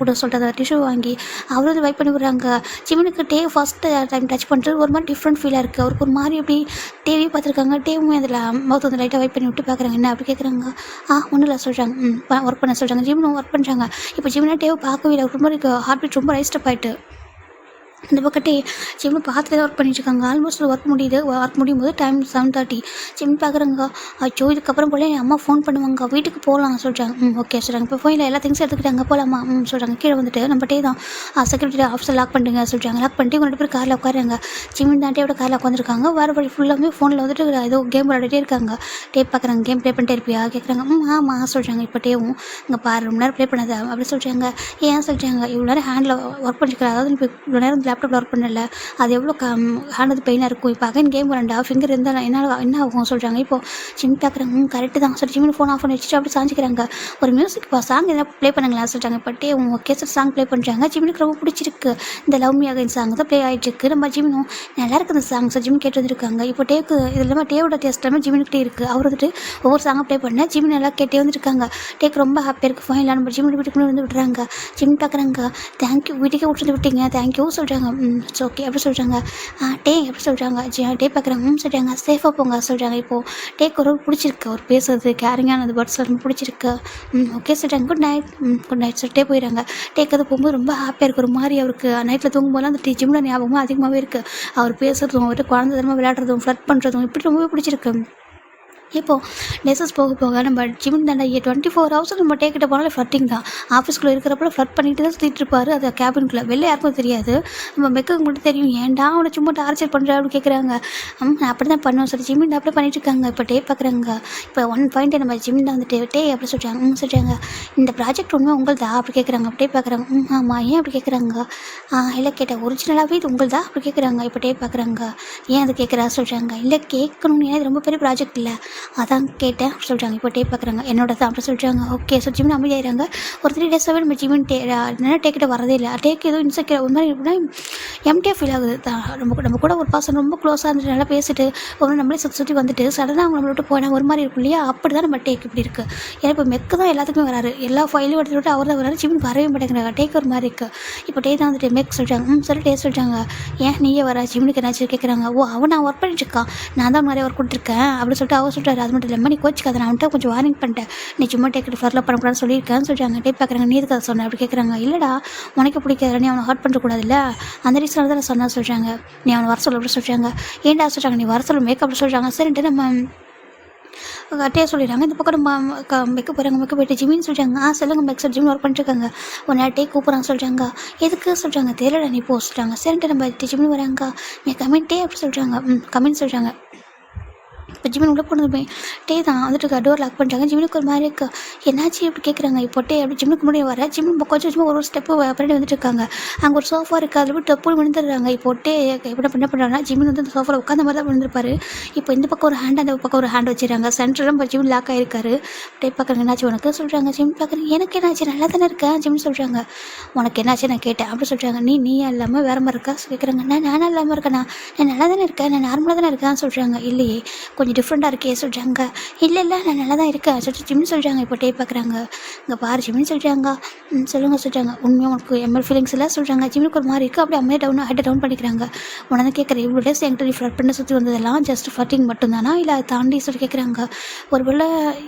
கூட சொல்லிட்டு டிஷ்யூ வாங்கி அவர் வந்து வைப் பண்ணி விடுறாங்க. ஜிமினுக்கு ஃபஸ்ட்டு டைம் டச் பண்ணுறது ஒரு மாதிரி டிஃப்ரெண்ட் ஃபீலாக இருக்குது. அவருக்கு ஒரு மாதிரி அப்படி டிவி பார்த்துருக்காங்க. அதில் மவுத் வந்து லைட்டாக வைப் பண்ணி விட்டு பார்க்குறாங்க. என்ன அப்படி கேட்குறாங்க. ஒன்றும் இல்லை சொல்கிறாங்க. ஒர்க் பண்ண சொல்கிறாங்க. ஜிமினும் ஒர்க் பண்ணுறாங்க. இப்போ ஜிமினா பார்க்கவே இல்லை. ரொம்ப ஹார்ட் பீட் ரொம்ப ரைஸ்டப் ஆகிட்டு இந்த பக்கத்தே ஜிம்மு பார்த்துட்டு தான் ஒர்க் பண்ணிட்டுருக்காங்க. ஆல்மோஸ்ட் ஒர்க் முடியுது. ஒர்க் முடியும் போது டைம் 7:30. ஜிம் பார்க்குறாங்க. அச்சோ! இதுக்கப்புறம் போல என் அம்மா ஃபோன் பண்ணுவாங்க. வீட்டுக்கு போகலாம் சொல்கிறாங்க. ஓகே சொல்கிறாங்க. இப்போ ஃபோனில் எல்லா திங்ஸும் எடுத்துக்கிட்டாங்க போகலாமா சொல்கிறாங்க. கீழே வந்துட்டு நம்மகிட்டே தான் செக்யூரிட்டி ஆஃபீஸர் லாக் பண்ணிட்டுங்க சொல்கிறாங்க. லாக் பண்ணிட்டு இவங்க 2 பேரும் காரில் உட்காருங்க. ஜிம் தாண்டியோட காரில் உட்காந்துருக்காங்க. வேறு வழி ஃபுல்லாமே ஃபோனில் வந்துட்டு ஏதோ கேம் விளையாடிட்டே இருக்காங்க. டேப் பார்க்குறாங்க. கேம் ப்ளே பண்ணிட்டே இருப்பியா கேட்குறாங்க. ஆமாம் சொல்கிறாங்க. இப்போ டேவும் இங்கே பாரு ரொம்ப நேரம் ப்ளே பண்ணாத அப்படி சொல்கிறாங்க. ஏன் சொல்கிறாங்க. இவ்வளோ நேரம் ஹேண்டில் ஒர்க் பண்ணிருக்கிறேன். அதாவது இப்போ இவ்வளோ நேரம் லேப்டாப்பில் ஒர்க் பண்ணல. அது எவ்வளோ ஹேண்ட் வந்து பெயினாக இருக்கும். இப்போ அகைன் கேம் வரண்டா ஃபிங்கர் இருந்தால் என்ன ஆகும் சொல்கிறாங்க. இப்போது ஜிம் பார்க்குறாங்க. கரெக்டு தான் சொல்லி ஜிம்மின் ஃபோன் ஆஃப் பண்ணி வச்சுட்டு அப்படி சாஞ்சிக்கிறாங்க. ஒரு மியூசிக் சாங் எதாவது ப்ளே பண்ணுங்களா சொல்கிறாங்க. பட்டே ஓகே சார் சாங் ப்ளே பண்ணுறாங்க. ஜிம்மினுக்கு ரொம்ப பிடிச்சிருக்கு. இந்த லவ் மீ அகைன் சாங் தான் ப்ளே ஆகிட்டுருக்கு. நம்ம ஜிம்மினும் நல்லா இருக்குது அந்த சாங் சார் ஜிம் கேட்டு வந்துருக்காங்க. இப்போ டேக்கு இது இல்லாமல் டேவோட டேஸ்ட் எல்லாமே ஜிம்மினுக்கிட்டே இருக்குது. அவர் வந்துட்டு ஒவ்வொரு சாங்காக ப்ளே பண்ண ஜிம்மின் நல்லா கேட்டே வந்துருக்காங்க. டேக்கு ரொம்ப ஹாப்பியாக இருக்குது. ஃபைனலாக நம்ம ஜிம்மின் வீட்டுக்கு வந்து விடுறாங்க. ஜிம் பார்க்குறாங்க. தேங்க்யூ வீட்டுக்கே விட்டு விட்டீங்க தேங்க்யூ சொல்கிறாங்க. இட்ஸ் ஓகே அப்படி சொல்கிறாங்க. டே எப்படி சொல்கிறாங்க. டே பார்க்குறாங்க. சொல்கிறாங்க. சேஃபாக போங்க சொல்கிறாங்க. இப்போது டேக்கு ஒரு பிடிச்சிருக்கு. அவர் பேசுறது கேரிங்கானது வேர்ட்ஸ் ரொம்ப பிடிச்சிருக்கு. ஓகே சொல்கிறாங்க. குட் நைட் குட் நைட் சொல்லிட்டே போயிடுறாங்க. டேக் அது போகும்போது ரொம்ப ஹாப்பியாக இருக்குது. ஒரு மாதிரி அவருக்கு நைட்டில் தூங்கும்போது அந்த ஜிம்மில் ஞாபகமாக அதிகமாகவே இருக்குது. அவர் பேசுகிறதும் அவர்கிட்ட குழந்தை தரமாக விளையாடுறதும் ஃப்ளட் பண்ணுறதும் இப்படி ரொம்பவே பிடிச்சிருக்கு. இப்போது டேஸஸ் போக போக நம்ம ஜிம்மின் தாண்டா 24 ஹவர்ஸ் நம்ம டேக்கிட்ட போனாலும் ஃப்ளட்டிங் தான். ஆஃபீஸ்க்குள்ளே இருக்கிறப்ப ஃப்ளட் பண்ணிட்டு தான் சுற்றிட்டு இருப்பார். அது கேபின்குள்ளே வெளில யாருக்கும் தெரியாது. நம்ம மெக்குக்கு மட்டும் தெரியும். ஏன்டா அவனை சும்மா டார்ச்சர் பண்ணுற அப்படின்னு கேட்குறாங்க. அப்படி தான் பண்ணுவோம் சொல்லி ஜிம்மின் அப்படியே பண்ணிட்டு இருக்காங்க. இப்போ டே பார்க்குறாங்க. இப்போ 1 பாயிண்ட் நம்ம ஜிம்மின் தான் வந்துட்டு டே அப்படி சொல்கிறாங்க. சொல்கிறாங்க. இந்த ப்ராஜெக்ட் உண்மை உங்கள்தா அப்படி கேட்குறாங்க. அப்படியே பார்க்குறாங்க. ஆமாம் ஏன் அப்படி கேட்குறாங்க. இல்லை கேட்டேன் ஒரிஜினலாகவே இது உங்கள்தா அப்படி கேட்குறாங்க. இப்போ டே பார்க்குறாங்க. ஏன் அது கேட்குறா சொல்கிறாங்க. இல்லை கேட்கணும்னு ஏன் இது ரொம்ப பெரிய ப்ராஜெக்ட் இல்லை அதான் கேட்டேன் சொல்கிறாங்க. இப்போ டேப் பார்க்குறாங்க. என்னோட தான் அப்படி சொல்கிறாங்க. ஓகே ஸோ ஜிம்மின் அமைதியாகிறாங்க. ஒரு 3 டேஸாகவே நம்ம ஜிம்மின் என்ன டேக்கிட்ட வரதே இல்லை. டேக் எதுவும் இன்செக்யூர் ஒரு மாதிரி எப்படின்னா எம்டியாக ஃபீல் ஆகுது. நம்ம கூட ஒரு பர்சன் ரொம்ப க்ளோஸாக இருந்துட்டு நல்லா பேசிட்டு ஒரு நம்மளே சுற்றி வந்துட்டு சடனாக அவங்க நம்மளை விட்டு போனால் ஒரு மாதிரி இருக்கும் இல்லையா. அப்படி தான் நம்ம டேக் இப்படி இருக்குது. ஏன்னா இப்போ மெக்கு தான் எல்லாத்துக்குமே வராரு. எல்லா ஃபைலும் எடுத்துகிட்டு விட்டு அவர் தான் வராரு. ஜிம்மின் வரவே மாட்டேங்கிறாங்க. டேக் ஒரு மாதிரி இருக்குது. இப்போ டே தான் வந்துட்டு மெக் சொல்கிறாங்க. சொல்லி டே சொல்கிறாங்க. ஏன் நீயே வர ஜிம்முக்கு என்னாச்சு கேட்குறாங்க. அவன் நான் ஒர்க் பண்ணிட்டு இருக்கான். நான் தான் நிறைய ஒர்க் கொடுத்துருக்கேன் அப்படின்னு சொல்லிட்டு அவர் சொல்கிறாரு. அது மட்டும் இல்லாமல் நீ கோச்சிக்காத நான் வந்துட்டு கொஞ்சம் வார்னிங் பண்ணிட்டேன். நீ சும்மா டேக்கிட்டு ஃபர்லாம் பண்ணக்கூடாதுன்னு சொல்லியிருக்கேன்னு சொல்கிறாங்க. டேப் பார்க்குறாங்க. நீ எதுக்கு அதை சொன்ன அப்படி கேட்குறாங்க. இல்லைடா உனக்கு பிடிக்காத நீ அவனை ஹர்ட் பண்ணுறக்கூடாதுல்ல அந்த ரீசனால தான் நான் சொன்னா சொல்கிறாங்க. நீ அவனை வர சொல்ல அப்படி சொல்கிறாங்க. ஏன்டா சொல்கிறாங்க. நீ வர சொல்ல மேக்கப் அப்படி சொல்கிறாங்க. சரின்ட்டு நம்ம கட்டையாக சொல்லிடுறாங்க. இந்த பக்கம் நம்ம மெக்க போகிறாங்க. மெக்க போயிட்டு ஜிம்மின்னு சொல்கிறாங்க. சொல்லுங்கள் மெக் சார் ஜிம் ஒர்க் பண்ணிட்டுருக்காங்க. ஒரு நேரட்டே கூப்பிட்றான்னு சொல்கிறாங்க. எதுக்கு சொல்கிறாங்க. தெரியல நீ போ சொல்கிறாங்க. சரின்ட்டு நம்ம ஜிம்மின்னு வராங்க. நீ கமெண்ட்டே அப்படி சொல்கிறாங்க. கமெண்ட் சொல்கிறாங்க. இப்போ ஜிம்மின் உள்ளே போனதுமே டே தான் வந்துட்டு டோர் லாக் பண்ணுறாங்க. ஜிம்மினுக்கு ஒரு மாதிரி இருக்கு. என்னாச்சு அப்படி கேட்குறாங்க. இப்போ டே அப்படி ஜிம்முக்கு முன்னாடி வர ஜிம்மின் கொஞ்சம் கொஞ்சமாக ஒரு ஸ்டெப்பு பின்னாடி வந்துட்டு இருக்காங்க. அங்கே ஒரு சோஃபா இருக்குது. அதில் போய் டப்புன்னு விழுந்துடுறாங்க. இப்போ டே எப்படி என்ன பண்ணுறாங்கன்னா ஜிம்மின் வந்து அந்த சோஃபாவில் உட்காந்த மாதிரி தான் விழுந்திருப்பாரு. இப்போ இந்த பக்கம் ஒரு ஹேண்ட் அந்த பக்கம் ஒரு ஹேண்ட் வச்சுருக்காங்க. சென்டரில் ஜிம்மின் லாக் ஆகிருக்காரு. டே பார்க்குறாங்க. என்னாச்சு உனக்கு சொல்கிறாங்க. ஜிம் பார்க்குறேன். எனக்கு என்னாச்சு நல்லா தானே இருக்கேன் ஜிம்னு சொல்கிறாங்க. உனக்கு என்னாச்சு நான் கேட்டேன் அப்படி சொல்கிறாங்க. நீயா இல்லாமல் வேறு மாதிரி இருக்கா கேட்குறாங்க. நானும் இல்லாமல் இருக்கேண்ணா நான் நல்லா தானே இருக்கேன் நான் நார்மலாக தானே இருக்கேன்னு சொல்கிறாங்க. இல்லையே கொஞ்சம் டிஃப்ரெண்ட்டாக இருக்கே சொல்கிறாங்க. இல்லை நான் நல்லா தான் இருக்கேன் சொல்லிட்டு ஜிம்னு சொல்கிறாங்க. இப்போ டே பார்க்குறாங்க. இங்கே பாரு ஜிம்னு சொல்கிறாங்க. சொல்லுங்கள் சொல்கிறாங்க. உண்மையாக உனக்கு எம்எல் ஃபீலிங்ஸ் எல்லாம் சொல்கிறாங்க. ஜிம்முக்கு ஒரு மாதிரி இருக்குது. அப்படியே அம்மையை ஹெட்டை டவுன் பண்ணிக்கிறாங்க. உடனே கேட்குறேன். இவ்வளோ டேஸ் என்கிட்ட நீ ஃப்ளட் பண்ணி சுற்றி வந்ததெல்லாம் ஜஸ்ட் ஃப்ளட்டிங் மட்டும்தானா இல்லை அதை தாண்டி சொல்லி கேட்குறாங்க. ஒரு வேளை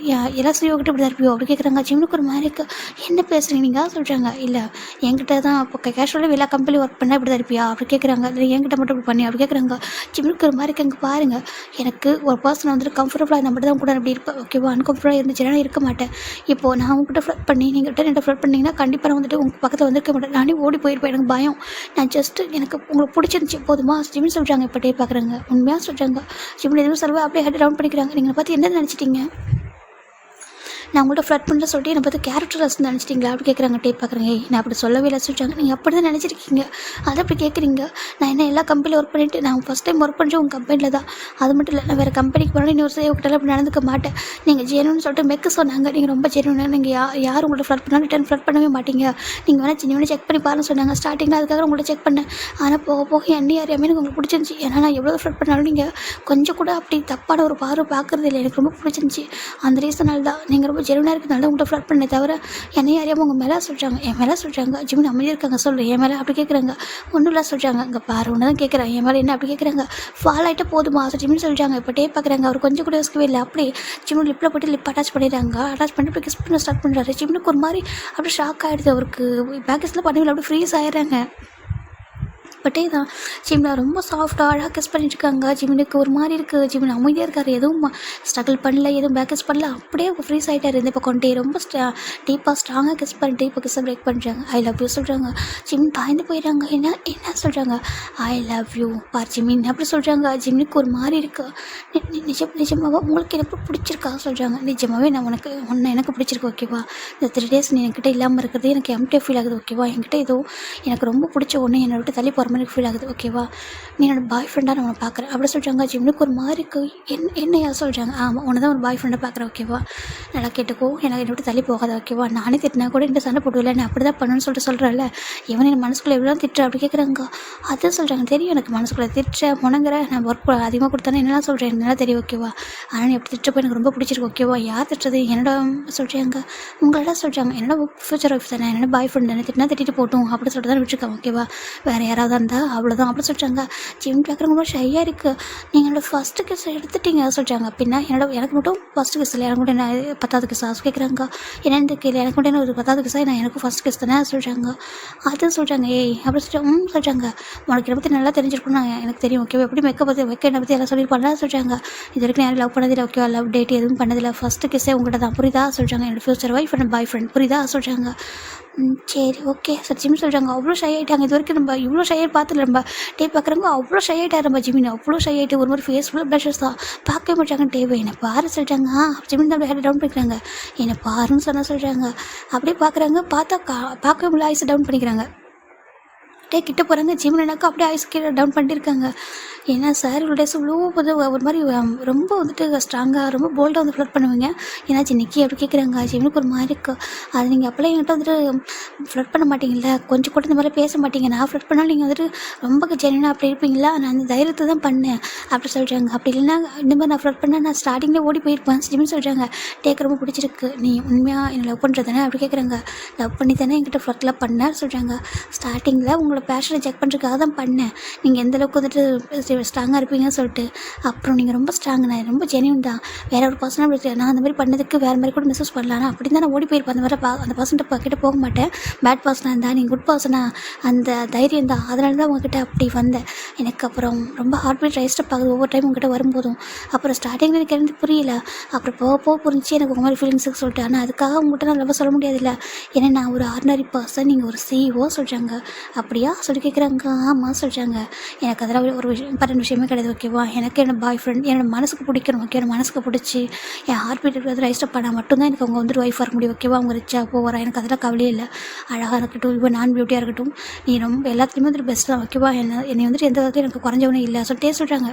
எல்லாம் செய்யோக்கிட்ட இப்படி தான் இருப்பியோ அப்படி கேட்குறாங்க. ஜிம்முக்கு ஒரு மாதிரி இருக்குது. என்ன பேசுகிறீங்க நீங்கள் சொல்கிறாங்க. இல்லை என்கிட்ட தான் இப்போ கேஷுவலாக எல்லா கம்பெனி ஒர்க் பண்ணால் இப்படி தான் இருப்பியா அப்படி கேட்குறாங்க. இல்லை என்கிட்ட மட்டும் இப்படி பண்ணி அப்படி கேட்குறாங்க. ஜிம்முக்கு ஒரு மாதிரி இருக்குது. அங்கே பாருங்கள் எனக்கு ஒரு பர்சன் வந்துட்டு கம்ஃபர்டபுளாக இருந்தால் மட்டும் தான் கூட அப்படி இருப்பேன் ஓகேவா. அன்கம்ஃபர்டபுளாக இருந்துச்சுன்னா இருக்க மாட்டேன். இப்போது நான் உங்ககிட்ட ஃப்ளட் பண்ணி நீங்கள் என்கிட்ட ஃப்ளட் பண்ணிங்கன்னா கண்டிப்பாக நான் வந்துட்டு உங்கள் பக்கத்தில் வந்திருக்க மாட்டேன். நானே ஓடி போயிருப்பேன். எனக்கு பயம். நான் ஜஸ்ட்டு எனக்கு உங்களுக்கு பிடிச்சிருந்துச்சி போதுமா ஜிம்னு சொல்கிறாங்க. இப்போ டே பார்க்குறாங்க. உண்மையாக சொல்கிறாங்க. ஜிம்மில் எதுவும் சொல்லுவா அப்படியே ஹெட் டவுன் பண்ணிக்கிறாங்க. நீங்கள் பார்த்து என்ன நினச்சிட்டிங்க. நான் உங்கள்கிட்ட ஃப்ளட் பண்ணுற சொல்லிட்டு என்னை பார்த்து கேரக்டர்லெஸ் நினச்சிட்டிங்களா அப்படி கேட்குறாங்க. டேப் பார்க்குறேங்க. நான் அப்படி சொல்லவே இல்லை சொல்லிட்டாங்க. நீங்கள் அப்படி தான் நினச்சிருக்கீங்க. அதை அப்படி கேட்குறீங்க. நான் என்ன எல்லா கம்பெனியில் ஒர்க் பண்ணிவிட்டு நான் ஃபஸ்ட் டைம் ஒர்க் பண்ணுறேன் உங்கள் கம்பெனியில் தான். அது மட்டும் இல்லை நான் வேறு கம்பெனிக்கு போனால் இன்னொரு சேவக்கிட்டாலும் அப்படி நடந்துக்க மாட்டேன். நீங்கள் ஜெனுன்னு சொல்லிட்டு மெக்கு சொன்னாங்க. நீங்கள் ரொம்ப ஜெனுன்னு நீங்கள் யார் உங்கள்கிட்ட ஃப்ளட் பண்ணாலும் ரிட்டர்ன் ஃப்ளட் பண்ணவே மாட்டீங்க. நீங்கள் வேணால் ஜெனுவனு செக் பண்ணி பாருன்னு சொன்னாங்க. ஸ்டார்டிங்கில் அதுக்காக உங்கள்கிட்ட செக் பண்ணேன். ஆனால் போக போக என்ன அறியாமல் எனக்கு உங்களுக்கு பிடிச்சிருந்துச்சி. ஏன்னா நான் எவ்வளோ ஃப்ளட் பண்ணாலும் நீங்கள் கொஞ்சம் கூட அப்படி தப்பான ஒரு பார்வை பார்க்குறது இல்லை. எனக்கு ரொம்ப பிடிச்சிருந்துச்சி. அந்த ரீசனால் தான் நீங்கள் ரொம்ப ஜெனுவனாக இருக்கிறதுனால உங்கள்கிட்ட ஃப்ளட் பண்ணே தவிர என்னையும் அறியாமல் உங்கள் மேலே சொல்கிறாங்க. என் மேலே சொல்கிறாங்க. ஜிம்மின் அமைதியாக இருக்காங்க. சொல்கிறேன் என் மேலே அப்படி கேட்குறாங்க. ஒன்றும் இல்லை சொல்கிறாங்க. இங்கே பாரு ஒன்று தான் கேட்குறேன். என் மேலே என்ன அப்படி கேட்குறாங்க. ஃபால் ஆகிட்ட போதுமா ஜிம்மின் சொல்கிறாங்க. இப்போ டே பார்க்குறாங்க. அவர் கொஞ்சம் கூட யோசிக்கவே இல்லை. அப்படி ஜிம்மின் லிப்பில் போட்டு லிப் அட்டாச் பண்ணிடுறாங்க. அட்டாச் பண்ணிட்டு கிஸ் பண்ண ஸ்டார்ட் பண்ணுறாரு. ஜிம்மினுக்கு ஒரு மாதிரி அப்படியே ஷாக் ஆகிடுது. அவருக்கு பேக்கேஜில் பண்ணிவில அப்படியே ஃப்ரீஸ் ஆகிடுறாங்க. பட்டே தான் ஜிம்னா ரொம்ப சாஃப்டாக அழகாக கிஸ் பண்ணிட்டுருக்காங்க. ஜிமினுக்கு ஒரு மாதிரி இருக்குது. ஜிமின் அமைதியாக இருக்கார், எதுவும் ஸ்ட்ரகிள் பண்ணல, எதுவும் பேக்கஸ் பண்ணல, அப்படியே ஃப்ரீஸ் ஆகிட்டார். இந்த பக்கம் ரொம்ப டீப்பாக ஸ்ட்ராங்காக கிஸ் பண்ணிட்டு இப்போ கிஸ்ஸை பிரேக் பண்ணுறாங்க. ஐ லவ் யூ சொல்கிறாங்க. ஜிமின் பாய்ந்து போயிடறாங்க. என்ன என்ன சொல்கிறாங்க? I love you for Jimin அப்படி சொல்கிறாங்க. ஜிமினுக்கு ஒரு மாதிரி இருக்குது. நிஜமாவா உங்களுக்கு எனக்கு பிடிச்சிருக்கா சொல்கிறாங்க. நிஜமாவே நான் உன்னை எனக்கு பிடிச்சிருக்கு ஓகேவா. இந்த 3 days நீ என்கிட்ட இல்லாமல் இருக்கிறது எனக்கு எம்டியாக ஃபீல் ஆகுது ஓகேவா. என்கிட்ட ஏதோ எனக்கு ரொம்ப பிடிச்ச ஒன்று என்னை விட்டு தள்ளி போகிற மாதிரி ஃபீல் ஆகுது ஓகேவா. நீ என்னோட பாய் ஃப்ரெண்டாக நான் உன்னை பார்க்குறேன் அப்படி சொல்கிறாங்க. ஜிம்னுக்கு ஒரு மாதிரி என்னையா சொல்கிறாங்க. ஆமாம் உன்னை தான் ஒரு பாய் ஃப்ரெண்டாக பார்க்குறேன் ஓகேவா. நல்லா கேட்டுக்கோ, எனக்கு என்னை விட்டு தள்ளி போகாத ஓகேவா. நானே திட்டினா கூட இந்த சண்டை போட்டுவில்லை, நான் அப்படி தான் பண்ணணும்னு சொல்கிறேன்ல. இவன் என் மனசுக்குள்ளே எவ்வளோ திட்டுற அப்படி கேட்குறாங்க. அதான் சொல்கிறாங்க. தெரியும் எனக்கு மனசுக்குள்ளே திட்டுற முனங்கிற, நான் ஒர்க் அதிகமாக கொடுத்தானே என்னெல்லாம் சொல்கிறேன் என்னெல்லாம் தெரியும் ஓகேவா. ஆனால் நீ எப்படி திட்டப்போ எனக்கு ரொம்ப பிடிச்சிருக்கு ஓகேவா. யார் திட்டுறது? என்னோட சொல்கிறாங்க. உங்களோட சொல்கிறாங்க. என்னோட ஃபியூச்சர் ஒய்ஃப் தானே, என்னோட பாய் ஃப்ரெண்ட் தானே, திட்டினா திட்டிட்டு போட்டும் அப்படி சொல்லிட்டு தான் விட்டுருக்கேன் ஓகேவா. வேறு யாராவது இருந்தால் அவ்வளோதான் அப்படி சொல்கிறாங்க. ஜிம் பார்க்குறவங்க ரொம்ப ஷையாக இருக்குது. நீங்கள் என்னோட ஃபஸ்ட்டு கிஸ் எடுத்துட்டீங்க சொல்கிறாங்க. அப்படின்னா எனக்கு மட்டும் ஃபஸ்ட்டு கிஸ் இல்லை, எனக்கு மட்டும் என்ன 10வது கிஸ்ஸா கேட்குறாங்க. என்னென்னு கேள்வி, எனக்கு மட்டும் என்ன ஒரு 10வது கிஸ்ஸா, நான் எனக்கு ஃபஸ்ட் கிஸ் தானே சொல்கிறாங்க. அது சொல்கிறாங்க. ஏய் அப்படி சொல்கிறாங்க. உனக்கு என்னை பற்றி நல்லா தெரிஞ்சிருக்கணும், நான் எனக்கு தெரியும் ஓகேவா. எப்படி என்னை பற்றி எல்லாம் சொல்லியிருப்பாங்க சொல்கிறாங்க. இது வரைக்கும் யாரும் லவ் பண்ணதில்லை ஓகேவா, லவ் டேட் எதுவும் பண்ணதில்லை, ஃபஸ்ட்டு கிஸ்ஸே உங்கள்கிட்ட தான் புரியுதா சொல்கிறாங்க. என்னோட future wife and bye friend புரியுதா சொல்கிறாங்க. சரி ஓகே சார் ஜிம் சொல்கிறாங்க. அவ்வளோ ஷை ஆகிட்டாங்க. இது வரைக்கும் நம்ம இவ்வளோ ஷையாக பார்த்துல நம்ம பார்க்குறவங்க அவ்வளோ ஷை ஆகிட்டார் நம்ம ஜிமின். அவ்வளோ ஷை ஆகிட்டு ஒரு மாதிரி ஃபேஸ் ஃபுல்லாக ப்ளஷர்ஸ் தான் பார்க்கவே மாட்டாங்க. என்னை பாரு சொல்கிறாங்க. ஜிமின் தான் அப்படியே ஹெட் டவுன் பண்ணிக்கிறாங்க. என்னை பாருன்னு சொல்கிறாங்க. அப்படியே பார்க்குறாங்க. பார்க்கவே முடியல, ஐஸ் டவுன் பண்ணிக்கிறாங்க. கிட்ட போகிறாங்க. ஜிமின் எனக்கு அப்படியே ஐஸ் கீழே டவுன் பண்ணியிருக்காங்க. ஏன்னா சார் இவ்வளோ டேஸ் இவ்வளோ ஒரு மாதிரி ரொம்ப வந்துட்டு ஸ்ட்ராங்காக ரொம்ப போல்டாக வந்து ஃப்ளட் பண்ணுவீங்க. ஏன்னா நிக்கி அப்படி கேட்குறாங்க. ஜிமினுக்கு ஒரு மாதிரி இருக்குது. அது நீங்கள் அப்போலாம் என்கிட்ட வந்துட்டு ஃப்ளட் பண்ண மாட்டீங்களா, கொஞ்சம் கூட இந்த மாதிரி பேச மாட்டீங்க. நான் ஃப்ளட் பண்ணாலும் நீங்கள் வந்துட்டு ரொம்ப ஜென்யூனாக அப்படி இருப்பீங்களா, நான் அந்த தைரியத்தை தான் பண்ணேன் அப்படி சொல்கிறாங்க. அப்படி இல்லைன்னா இந்த மாதிரி நான் ஃப்ளட் பண்ணால் நான் ஸ்டார்டிங்கில் ஓடி போயிருப்பேன். ஜிமின் சொல்கிறாங்க. ரொம்ப பிடிச்சிருக்கு, நீ உண்மையாக என்னை லவ் பண்ணுறது தானே அப்படி கேட்குறாங்க. லவ் பண்ணி தானே என்கிட்ட ஃப்ளட்லாம் பண்ணேன் சொல்கிறாங்க. ஸ்டார்டிங்கில் உங்களோட பேஷனை செக் பண்ணுறதுக்காக தான் பண்ணேன், நீங்கள் எந்தளவுக்கு வந்துட்டு ஸ்ட்ராங்காக இருப்பீங்கன்னு சொல்லிட்டு. அப்புறம் நீங்கள் ரொம்ப ஸ்ட்ராங், நான் ரொம்ப ஜென்யூன் தான். வேறு ஒரு பர்சனாக நான் அந்த மாதிரி பண்ணதுக்கு வேறு மாதிரி கூட மெசேஜ் பண்ணலாம். அப்படி தான் நான் ஓடி போயிருப்பேன். அந்த மாதிரி அந்த பர்சன்ட்ட கிட்டே போக மாட்டேன். பேட் பர்சனாக இருந்தால் நீங்கள் குட் பர்சனாக அந்த தைரியம் தான், அதனால தான் உங்ககிட்ட அப்படி வந்தேன். எனக்கு அப்புறம் ரொம்ப ஹார்ட் பீட் ரைஸ்டப் ஆகுது ஒவ்வொரு டைம் உங்ககிட்ட வரும்போதும். அப்புறம் ஸ்டார்டிங்கில் எனக்கு எனக்கு புரியல, அப்புறம் போக புரிஞ்சு எனக்கு உங்கள் மாதிரி ஃபீலிங்ஸுக்கு சொல்லிட்டு. ஆனால் அதுக்காக உங்கள்கிட்ட நான் ரொம்ப சொல்ல முடியாதுல்ல, ஏன்னா நான் ஒரு ஆர்டினரி பர்சன், நீங்கள் ஒரு CEO சொல்கிறாங்க. அப்படியா சொல்லி கேட்குறாங்க. ஆமாம் சொல்கிறாங்க. எனக்கு அதெல்லாம் ஒரு விஷயமே கிடையாது ஓகேவா. எனக்கு என்னோட பாய் ஃப்ரெண்ட் என்னோட மனசுக்கு பிடிக்கணும் ஓகே. என்னோட மனசுக்கு பிடிச்சி என் ஹார்ட் பீட் வந்து ரைஸ்டப் பண்ணால் மட்டும்தான் எனக்கு அவங்க வந்துட்டு ஒய்ஃபாக இருக்க முடியும் ஓகேவா. அவங்க ரிச்சாக போகிறா எனக்கு அதெல்லாம் கவலையே இல்லை. அழகாக இருக்கட்டும், இப்போ நான் பியூட்டியாக இருக்கட்டும், நீ ரொம்ப எல்லாத்துலேயுமே வந்துட்டு பெஸ்ட் தான் ஓகேவா. என்னை வந்துட்டு எந்த விதத்துலையும் எனக்கு குறைஞ்சவனே இல்லை சொல்லிட்டே சொல்கிறாங்க.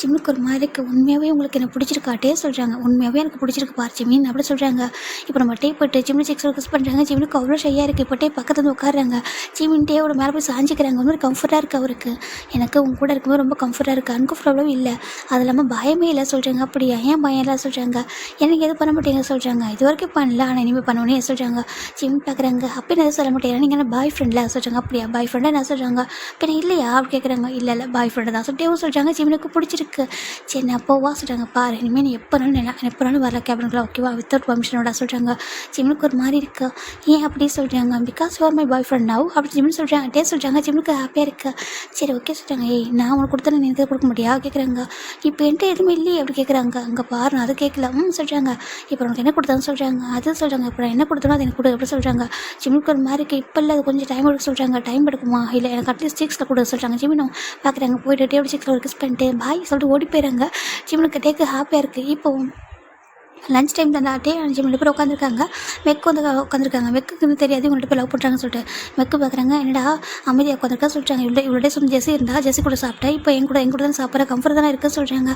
ஜிம்முக்கு ஒரு மாதிரி இருக்குது. உண்மையாகவே உங்களுக்கு என்ன பிடிச்சிருக்காட்டே சொல்கிறாங்க. உண்மையாகவே எனக்கு பிடிச்சிருக்கு பார் ஜிமின் அப்படி சொல்கிறாங்க. இப்போ நம்ம போய்ட்டு ஜிம்மில் செக்ஸ் கிஸ் பண்ணுறாங்க. ஜிம்முக்கு அவ்வளோ ஷையாக இருக்குது. இப்போ பக்கத்தில் வந்து உட்காடுறாங்க. ஜிமின் டேவோட மேலே போய் சாஞ்சிக்கிறாங்க. ஒரு மாதிரி கம்ஃபர்ட்டாக இருக்குது அவருக்கு. எனக்கு உங்க கூட இருக்கும்போது ரொம்ப கம்ஃபர்ட்டாக இருக்குது, அன்கம்ஃபர்டபுளும் இல்லை. அது இல்லாமல் பயமே இல்லை சொல்கிறாங்க. அப்படியா, ஏன் பயம் இல்லை சொல்கிறாங்க. எனக்கு எதுவும் பண்ண மாட்டேங்க சொல்கிறாங்க. இது வரைக்கும் பண்ணல, ஆனால் இனிமேல் பண்ணணுன்னே சொல்கிறாங்க. ஜிம் பார்க்குறாங்க. அப்போ எதுவும் சொல்ல மாட்டேங்க, நீங்கள் என்ன பாய் ஃப்ரெண்டில் சொல்கிறாங்க. அப்படியா பாய் ஃப்ரெண்டாக என்ன சொல்கிறாங்க. இப்போ இல்லையா அப்படி கேட்குறாங்க. இல்லை பாய் ஃப்ரெண்டு தான் சொல்லிட்டேவும் சொல்கிறாங்க. ஜிம்னுக்கு பிடிச்சிருக்கு. சரி நான் அப்போவா சொல்கிறாங்க. பாரு இனிமேல் நீ எப்போனாலும் வரல கேபினுக்குள்ள ஓகேவா, வித்தவுட் பர்மிஷனோட சொல்கிறாங்க. ஜிம்னுக்கு ஒரு மாதிரி இருக்கா. ஏன் அப்படி சொல்கிறாங்க. Because you are my boy friend now அப்படி ஜிம்னு சொல்கிறாங்க. சொல்கிறாங்க. ஜிம்னுக்கு ஹாப்பியாக இருக்கா. சரி ஓகே சொல்கிறாங்க. ஏய் நான் உனக்கு கொடுத்தா நீ எனக்கு கொடுக்க முடியா கேட்குறாங்க. இப்போ என்கிட்ட எதுவுமே இல்லையே அப்படி கேட்குறாங்க. அங்கே பாரு அது கேட்கல சொல்கிறாங்க. இப்போ உனக்கு என்ன கொடுத்தான்னு சொல்கிறாங்க. அது சொல்கிறாங்க. இப்போ என்ன கொடுத்தனோ அது எனக்கு கொடு அப்படி சொல்கிறாங்க. ஜிம்னுக்கு ஒரு மாதிரி இருக்குது. இப்போ இல்லை அது கொஞ்சம் டைம் எடுக்க சொல்கிறாங்க. டைம் எடுக்குமா இல்லை எனக்கு அட்லீஸ்ட் 6 கொடுக்க சொல்கிறாங்க. ஜிமினும் பார்க்குறாங்க. போய்ட்டு டேபிள் 6 ஒரு கிஸ் பண்ணிட்டு பாய் சொல்லிட்டு ஓடி போயிடுறாங்க. ஜிம்னுக்கு ஹாப்பியாக இருக்குது. இப்போ லஞ்ச் டைம் தான் ஜிம் 2 பேர் உட்காந்துருக்காங்க. மெக்கு வந்து உட்காந்துருக்காங்க. மெக்குன்னு தெரியாது இவங்கள்ட்ட போய் லவ் பண்ணுறாங்கன்னு சொல்லிட்டு. மெக்கு பார்க்குறாங்க. என்னடா அமைதியாக உட்காந்துருக்கா சொல்கிறாங்க. இவ்வளோ டேஸ் வந்து ஜெஸி இருந்தால் ஜெஸி கூட சாப்பிட்டேன், இப்போ என் கூட தான் சாப்பிட்ற கம்ஃபர்ட் தானே இருக்குன்னு சொல்கிறாங்க.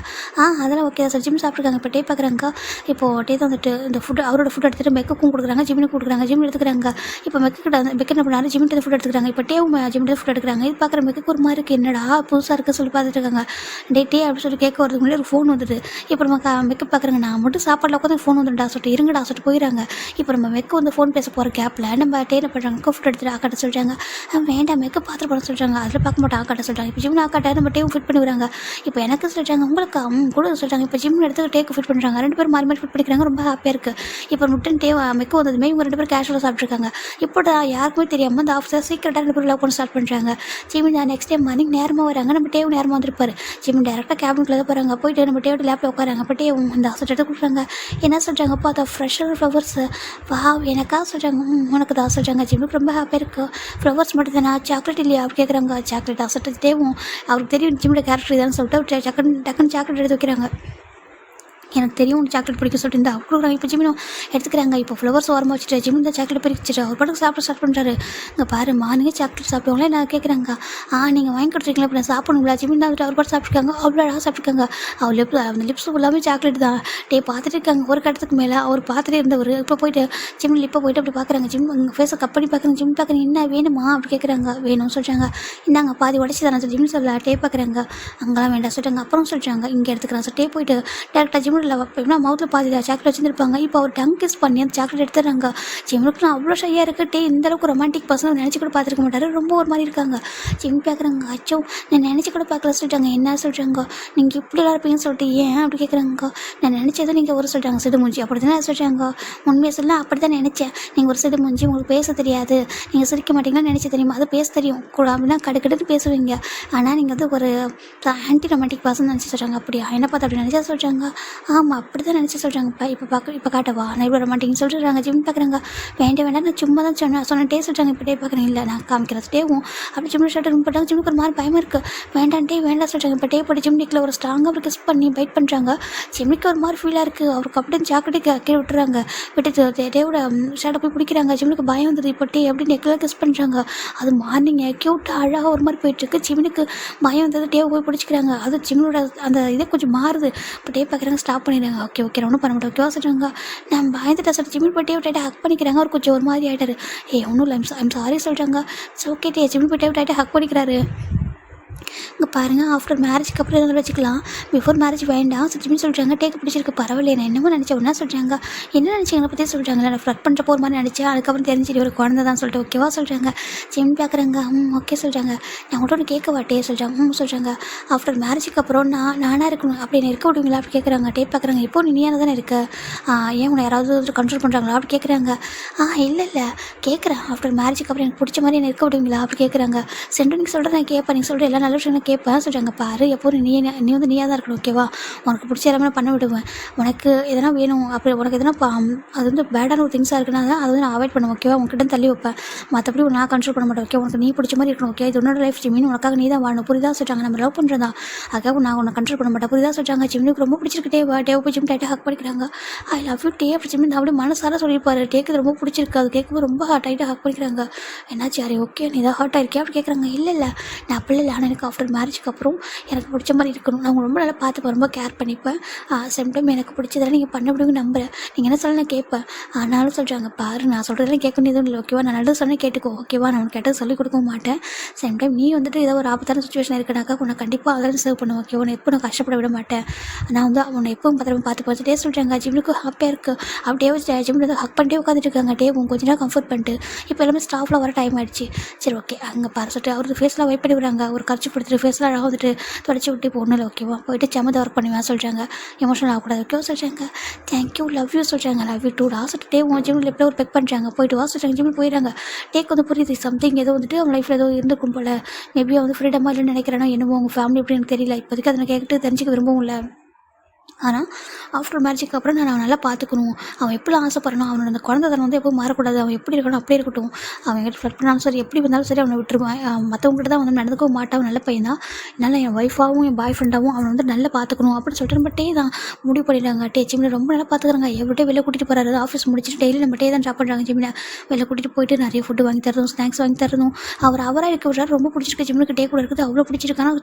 அதெல்லாம் ஓகே சார் ஜிம் சாப்பிட்ருக்காங்க. இப்போ பார்க்குறாங்க. இப்போது தான் வந்துட்டு இந்த ஃபுட் அவரோட ஃபுட் எடுத்துகிட்டு மெக்குக்கும் கொடுக்குறாங்க, ஜிம்னுக்கு கொடுக்குறாங்க. ஜிம் எடுத்துக்கிறாங்க. இப்போ மெக்கு என்ன பண்ணாரு, ஜிம்கிட்ட ஃபுட் எடுத்துக்கிறாங்க. இப்போ ஜிம்கிட்ட ஃபுட் எடுக்கிறாங்க. இது பார்க்குற மெக்கு ஒரு மாதிரி இருக்குது. என்னடா புதுசாக இருக்குது சொல்லி பார்த்துட்டு இருக்காங்க. டே அப்படி சொல்லி கேட்க வரதுக்கு முன்னாடி ஒரு ஃபோன் வந்துட்டு. இப்போ நம்ம மெக்கு பார்க்குறாங்க. நான் மட்டும் சாப்பாட்டில் உட்காந்து ஃபோன் வந்துடா சொல்லிட்டு இருங்கடா சொல்லிட்டு போயிடறாங்க. இப்போ நம்ம மெக்கு வந்து ஃபோன் பேச போகிற கேப்பில் நம்ம என்ன பண்ணுறாங்க, கிஃப்ட் எடுத்துகிட்டு ஆக்காட்ட சொல்கிறாங்க. வேண்டாம் மெக்கு பார்த்துட்டு போட சொல்கிறாங்க. அதில் பார்க்க மாட்டோம் ஆக்காட்ட சொல்கிறாங்க. இப்போ ஜிம்னு ஆக்காட்ட நம்ம டேவும் ஃபிட் பண்ணி வராங்க. இப்போ எனக்கு சொல்கிறாங்க உங்களுக்கு கூட சொல்கிறாங்க. இப்போ ஜிம்னு எடுத்து டேக்கு ஃபிட் பண்ணுறாங்க. 2 பேரும் மாறி மாறி ஃபிட் பண்ணிக்கிறாங்க. ரொம்ப ஹாப்பியாக இருக்குது. இப்போ முட்டன் டே மெக்கு வந்ததுமே இவங்க 2 பேரும் கேஷுவலாக சாப்பிட்ருக்காங்க. இப்போ யாருக்குமே தெரியாமல் அந்த ஆஃபீஸர் சீக்கிரட்டாக 2 பேரும் லவ் பண்ண ஸ்டார்ட் பண்ணுறாங்க. ஜிம்மி நெக்ஸ்ட் டைம் மார்னிங் நேரமாக வராங்க. நம்ம டேவ் நேரமாக வந்திருப்பாரு. ஜிம்மி டேரெக்டாக கேபினுக்குள்ளே தான் போகிறாங்க. போயிட்டு நம்ம டேவோட லேப்பில் உட்காராங்க. அப்போ டேவ் அந்த ஆஃபீஸர் எடுத்து கொடுக்குறாங்க. என்ன சொல்கிறாங்க, அப்போ அதை ஃப்ரெஷ்ஷான ஃப்ளவர்ஸ் வா எனக்கா சொல்கிறாங்க. உனக்கு தான் சொல்கிறாங்க. ஜிம்முக்கு ரொம்ப ஹாப்பியாக இருக்குது. ஃப்ளவர்ஸ் மட்டும் தானே, சாக்லேட் இல்லையா அப்படி கேட்குறாங்க. சாக்லேட் ஆசை டேவும் அவருக்கு தெரியும் ஜிம்மோட கேரக்டர் இதான்னு சொல்லிட்டு டக்குன்னு சாக்லேட் எடுத்து வைக்கிறாங்க. எனக்கு தெரியும் உனக்கு சாக்லேட் பிடிக்க சொல்லிட்டு இருந்தா கொடுக்குறாங்க. இப்போ ஜிம்மினும் எடுத்துக்கிறாங்க. இப்போ ஃப்ளவர்ஸ் ஓரமாக வச்சுட்டு ஜிம்மின் தான் சாக்லேட் பிரிச்சுட்டு அவர் பாட்டுக்கு சாப்பிட ஸ்டார்ட் பண்ணுறாரு. இங்கே பாரு மார்னிங்கே சாக்லேட் சாப்பிடுவாங்களே நான் கேட்குறாங்க. நீங்கள் வாங்கி கொடுத்துருக்கீங்களா இப்போ நான் சாப்பிடணுங்களா? ஜிம்மின் தான் அவர் பாட்டு சாப்பிட்ருக்காங்க. அவ்வளோ அழகாக சாப்பிட்ருக்காங்க. அந்த லிப்ஸ் ஃபுல்லாமே சாக்லேட் தான். பார்த்துட்டு இருக்காங்க. ஒரு கட்டத்துக்கு மேலே அவர் பார்த்துட்டே இருந்தவர் இப்போ போயிட்டு ஜிம்மில் இப்போ போயிட்டு அப்படி பார்க்குறாங்க. ஜிம் உங்கள் ஃபேஸை கப் பண்ணி பார்க்குறாங்க. ஜிம் பார்க்குறேன் என்ன வேணுமா அப்படி கேட்குறாங்க. வேணும்னு சொல்கிறாங்க. இந்தாங்க பாதி உடச்சி தானே சார் ஜிம் சொல்ல பார்க்குறாங்க. அங்கெல்லாம் வேண்டாம் சொல்லிட்டாங்க. அப்புறம் சொல்கிறாங்க இங்கே எடுத்துக்கிறாங்க சார் போயிட்டு டேரெக்டாக ஜிம்மில் எப்படின்னா மவுத்தில் பாதி சாக்லேட் வச்சுருப்பாங்க. இப்போ அவர் டங் கிஸ் பண்ணி அந்த சாக்லேட் எடுத்துறாங்க. ஜிம்முக்கு நான் அவ்வளோ ஷையாக இருக்குது. இந்த அளவுக்கு ரொமான்டிக் பர்சன் நினச்சி கூட பார்த்துருக்க மாட்டார். ரொம்ப ஒரு மாதிரி இருக்காங்க. ஜிம் பார்க்குறாங்க. அச்சோ நான் நினச்சி கூட பார்க்கல சொல்லிட்டாங்க. என்ன சொல்கிறாங்க, நீங்கள் இப்படிலாம் இருப்பீங்கன்னு சொல்லிட்டு ஏன் அப்படி கேட்குறாங்க. நான் நினச்சதை நீங்கள் ஒரு சொல்கிறாங்க சிடு மூஞ்சி அப்படி தானே சொல்கிறாங்க. உண்மையை சொல்லலாம் அப்படி தான் நினச்சேன். நீங்கள் ஒரு சிடு மூஞ்சி உங்களுக்கு பேச தெரியாது, நீங்கள் சிரிக்க மாட்டீங்கன்னு நினச்சி தெரியுமா, அது பேச தெரியும் கூட அப்படின்னா கடுக்கடுன்னு பேசுவீங்க. ஆனால் நீங்கள் வந்து ஒரு ஆன்டி ரொமான்டிக் பர்சன் நினச்சி சொல்கிறாங்க. அப்படியா என்ன பார்த்து அப்படி நினச்சா சொல்கிறாங்க. ஆமாம் அப்படி தான் நினச்சி சொல்கிறாங்கப்பா. இப்போ காட்டவா நான் இவ்வளோ ரொமான்டிக்னு சொல்லிடுறாங்க. ஜிம் பார்க்குறாங்க. வேண்டாம் நான் சும்மா தான் சொன்னேன் சொல்கிறாங்க. இப்போ பார்க்குறேன் இல்லை நான் காமிக்கிறது டேவும் அப்படி ஜிம்மில் ஷர்ட் போட்டாங்க. ஜிம்முக்கு ஒரு மாதிரி பயமாக இருக்குது. வேண்டாம் வேண்டாம் சொல்கிறாங்க. இப்போ போட்டு ஜிம்னிக்கில் ஒரு ஸ்ட்ராங்காக ஒரு கிஸ் பண்ணி பைட் பண்ணுறாங்க. ஜிம்மிக்கு ஒரு மாதிரி ஃபீலாக இருக்குது. அவருக்கு அப்படியே சாக்லேட்டு கீழே விட்டுறாங்க. விட்டு டேவோட ஷர்ட்டை போய் பிடிக்கிறாங்க. ஜிம்முக்கு பயம் வந்தது. இப்போ அப்படி நெக்கில் கிஸ் பண்ணுறாங்க. அது மார்னிங் க்யூட்டாக அழகாக ஒரு மாதிரி போயிட்டுருக்கு. ஜிம்முக்கு பயம் வந்தது. டேவை போய் பிடிச்சிக்கிறாங்க. அது ஜிம்னோட அந்த இதே கொஞ்சம் மாறுது. இப்போ பார்க்குறாங்க. ஸ்டாப் பண்ணிடுறாங்க. ஓகே ஒன்றும் பண்ண மாட்டேன் ஓகேவா சொல்கிறாங்க. நான் பயந்துட்டேன் சார். ஜிம்மில் போய்ட்டே விட்டாட்டு ஹக் பண்ணிக்கிறாங்க. அவர் கொஞ்சம் ஒரு மாதிரி ஆகிட்டாரு. ஒன்றும் இல்லை ஐம் சாரி சொல்கிறாங்க. ஸோ ஓகே ஜிம்மில் போய்ட்டே விட்டாட்டு ஹக் பண்ணிக்கிறாரு. இங்கே பாருங்கள் ஆஃப்டர் மேரேஜ்க்கு அப்புறம் எதாவது வச்சுக்கலாம், பிஃபோர் மேரேஜ் வேண்டாம் சிச்சுன்னு சொல்கிறாங்க. டேக்கு பிடிச்சிருக்கு பரவாயில்ல. நான் என்னமோ நினச்சேன் ஒன்றா சொல்கிறாங்க. என்ன நினச்சிங்க பற்றி சொல்கிறாங்களா, நான் ஃப்ளட் பண்ணுறப்போ ஒரு மாதிரி நினச்சேன். அதுக்கப்புறம் தெரிஞ்சிட்டு ஒரு குழந்தை தான் சொல்லிட்டு ஓகேவா சொல்கிறாங்க. ஜிம் பார்க்குறாங்க. ஓகே சொல்கிறாங்க. நான் கூட ஒன்று கேட்க வாட்டே சொல்கிறாங்க. சொல்கிறாங்க. ஆஃப்டர் மேரேஜுக்கு அப்புறம் நானாக இருக்கணும் அப்படின்னு இருக்க விடுவீங்களா அப்படி கேட்குறாங்க. பார்க்குறாங்க. இப்போ நீயான தானே இருக்க, ஏன் உன்னை யாராவது கண்ட்ரோல் பண்ணுறாங்களா அப்படி கேட்குறாங்க. இல்லை கேட்குறேன். ஆஃப்டர் மேரேஜுக்கு அப்புறம் எனக்கு பிடிச்ச மாதிரி என்ன இருக்க விடுவீங்களா அப்படி கேட்குறாங்க. சென்று நீங்கள் சொல்கிறேன் நான் கேட்பேன், நீங்கள் சொல்கிற எல்லா நல்ல விஷயம் கேட்பேன் சொல்கிறாங்க. பாரு எப்போ நீ வந்து நீயாக தான் இருக்கணும் ஓகேவா, உனக்கு பிடிச்ச எல்லாமே நான் பண்ண விடுவேன். உனக்கு எதனா வேணும் அப்படி உனக்கு எதனா அது வந்து பேடான ஒரு திங்ஸாக இருக்குன்னா அதை வந்து நான் அவாய்ட் பண்ணுவேன் ஓகேவா, உங்ககிட்ட தள்ளி வைப்பேன். மற்றபடி நான் கண்ட்ரோல் பண்ண மாட்டேன் ஓகே. உனக்கு நீ பிடிச்ச மாதிரி இருக்கணும் ஓகே. இது உன்னோட லைஃப் ஜிம்மின், உனக்காக நீ தான் வாழணும் புரியுதா சொல்கிறாங்க. நம்ம லவ் பண்ணுறதா அதுக்காக நான் உன்னை கண்ட்ரோல் பண்ண மாட்டேன் புரியுதா சொல்கிறாங்க. ஜிம்முக்கு ரொம்ப பிடிச்சிருக்கு. டேவ் போய் ஜிம் டைட்டாக ஹக் பண்ணிக்கிறாங்க. ஐ லவ் யூ டே அப்படி ஜிம்மின் அப்படியே மனசார சொல்லியிருப்பாரு. டேக்கு ரொம்ப பிடிச்சிருக்கு. அது கேட்கும்போது ரொம்ப டைட்டாக ஹக் பண்ணிக்கிறாங்க. என்னாச்சு யாரே ஓகே நீ தான் ஹார்ட் ஆயிருக்கே அப்படி கேட்குறாங்க. இல்லை நான் அப்படி இல்லை. ஆனால் எனக்கு ஆஃப்டர் மேரேஜ்க்கு அப்புறம் எனக்கு பிடிச்ச மாதிரி இருக்கணும். நான் ரொம்ப நல்லா பார்த்துப்பேன், ரொம்ப கேர் பண்ணிப்பேன். சேம் டைம் எனக்கு பிடிச்சதெல்லாம் நீங்கள் பண்ண முடியுங்க நம்புறேன். நீங்கள் என்ன சொல்ல நான் கேட்பேன். ஆனாலும் சொல்கிறாங்க பாரு நான் சொல்கிறதெல்லாம் கேட்க வேண்டியதும் இல்லை ஓகேவா, நான் நல்லது சொன்னேன் கேட்டுக்கோ ஓகேவா, நான் உனக்கு கேட்டது சொல்லிக் கொடுக்க மாட்டேன். சேம் டைம் நீ வந்துட்டு ஏதோ ஒரு ஆபத்தான சுச்சுவேஷன் இருக்குனாக்கா உன்னை கண்டிப்பாக அதெல்லாம் சேவ் பண்ணுவேன் ஓகே. உன்னை எப்போ நான் கஷ்டப்பட விட மாட்டேன். நான் வந்து உன்னை எப்பவும் பத்திரமா பார்த்து பார்த்துட்டே சொல்கிறாங்க. ஜிம்முக்கு ஹாப்பியாக இருக்குது. அப்படியே ஜிம்மில் ஹக் பண்ணிட்டே உட்காந்துட்டு இருக்காங்க. கொஞ்ச நேரம் கம்ஃபர்ட் பண்ணிட்டு இப்போ எல்லாமே ஸ்டாஃபில் வர டைம் ஆகிடுச்சு. சரி ஓகே அங்கே பாரு சொல்லிட்டு அவருக்கு ஃபேஸ்லாம் வைப் பண்ணி விடுறாங்க. ஒரு கர்ச்சி கொடுத்துட்டு ஃபேஸ்லாம் அழகாக வந்துட்டு தொடச்சி விட்டு இப்போ ஒன்றும் இல்லை ஓகேவா, போயிட்டு சமத்தை ஒர்க் பண்ணுவேன் சொல்கிறாங்க. எமோஷனல் ஆகக்கூடாது ஓகேவா சொல்கிறாங்க. தேங்க்யூ லவ் யூ சொல்கிறாங்க. லவ் யூ டூ சொல்லிட்டு ஜிம்மில் எப்படியோ ஒரு பெக் பண்ணுறாங்க. போயிட்டு வா சொல்கிறாங்க. ஜிம்மில் போயிடுறாங்க. டேக் வந்து புரியுது சம்திங் ஏதோ வந்துட்டு அவங்க லைஃப்பில் ஏதோ இருந்துக்கும் போல். மேபி வந்து ஃப்ரீடமாக இல்லைன்னு நினைக்கிறேன்னா என்னமோ அவங்க ஃபேமிலி எப்படி எனக்கு தெரியல. இப்போதைக்கு அதை கேட்டு தெரிஞ்சுக்க விரும்பவும் இல்லை. ஆனால் ஆஃப்டர் மேரேஜுக்கு அப்புறம் நான் அவன் நல்லா பார்த்துக்கணும். அவன் எப்படிலாம் ஆசைப்படணும், அவனோட அந்த குழந்தைத்தனம் வந்து எப்பவும் மாறக்கூடாது. அவன் எப்படி இருக்கணும் அப்படியே இருக்கட்டும். அவன் எங்கிட்ட ஃப்ளட் பண்ணாலும் சரி எப்படி வந்தாலும் சரி அவனை விட்டுருவேன். மற்றவங்ககிட்ட தான் வந்து நடந்துக்கவும் மாட்டான். நல்ல பையன் தான். என்னால் என் ஒய்ஃபாகவும் என் பாய் ஃப்ரெண்டாகவும் அவனை வந்து நல்லா பார்த்துக்கணும் அப்படின்னு சொல்லிட்டு நம்ம தான் முடிவு பண்ணிடுறாங்க. ஜிம்மில் ரொம்ப நல்லா பார்த்துக்கிறாங்க. எவ்வளோ வெளில கூட்டிகிட்டு போகிறாரு. ஆஃபீஸ் முடிச்சுட்டு டெய்லி நம்ம தான் ட்ராப் பண்ணுறாங்க. ஜிம்மில் வெளில கூட்டிகிட்டு போயிட்டு நிறைய ஃபுட்டு வாங்கி தரதும் ஸ்நாக்ஸ் வாங்கி தரதும் அவராக இருக்க விடுறாரு. ரொம்ப பிடிச்சிருக்கு. ஜிம்முக்கு கூட இருக்குது அவ்வளோ பிடிச்சிருக்கு. ஆனால்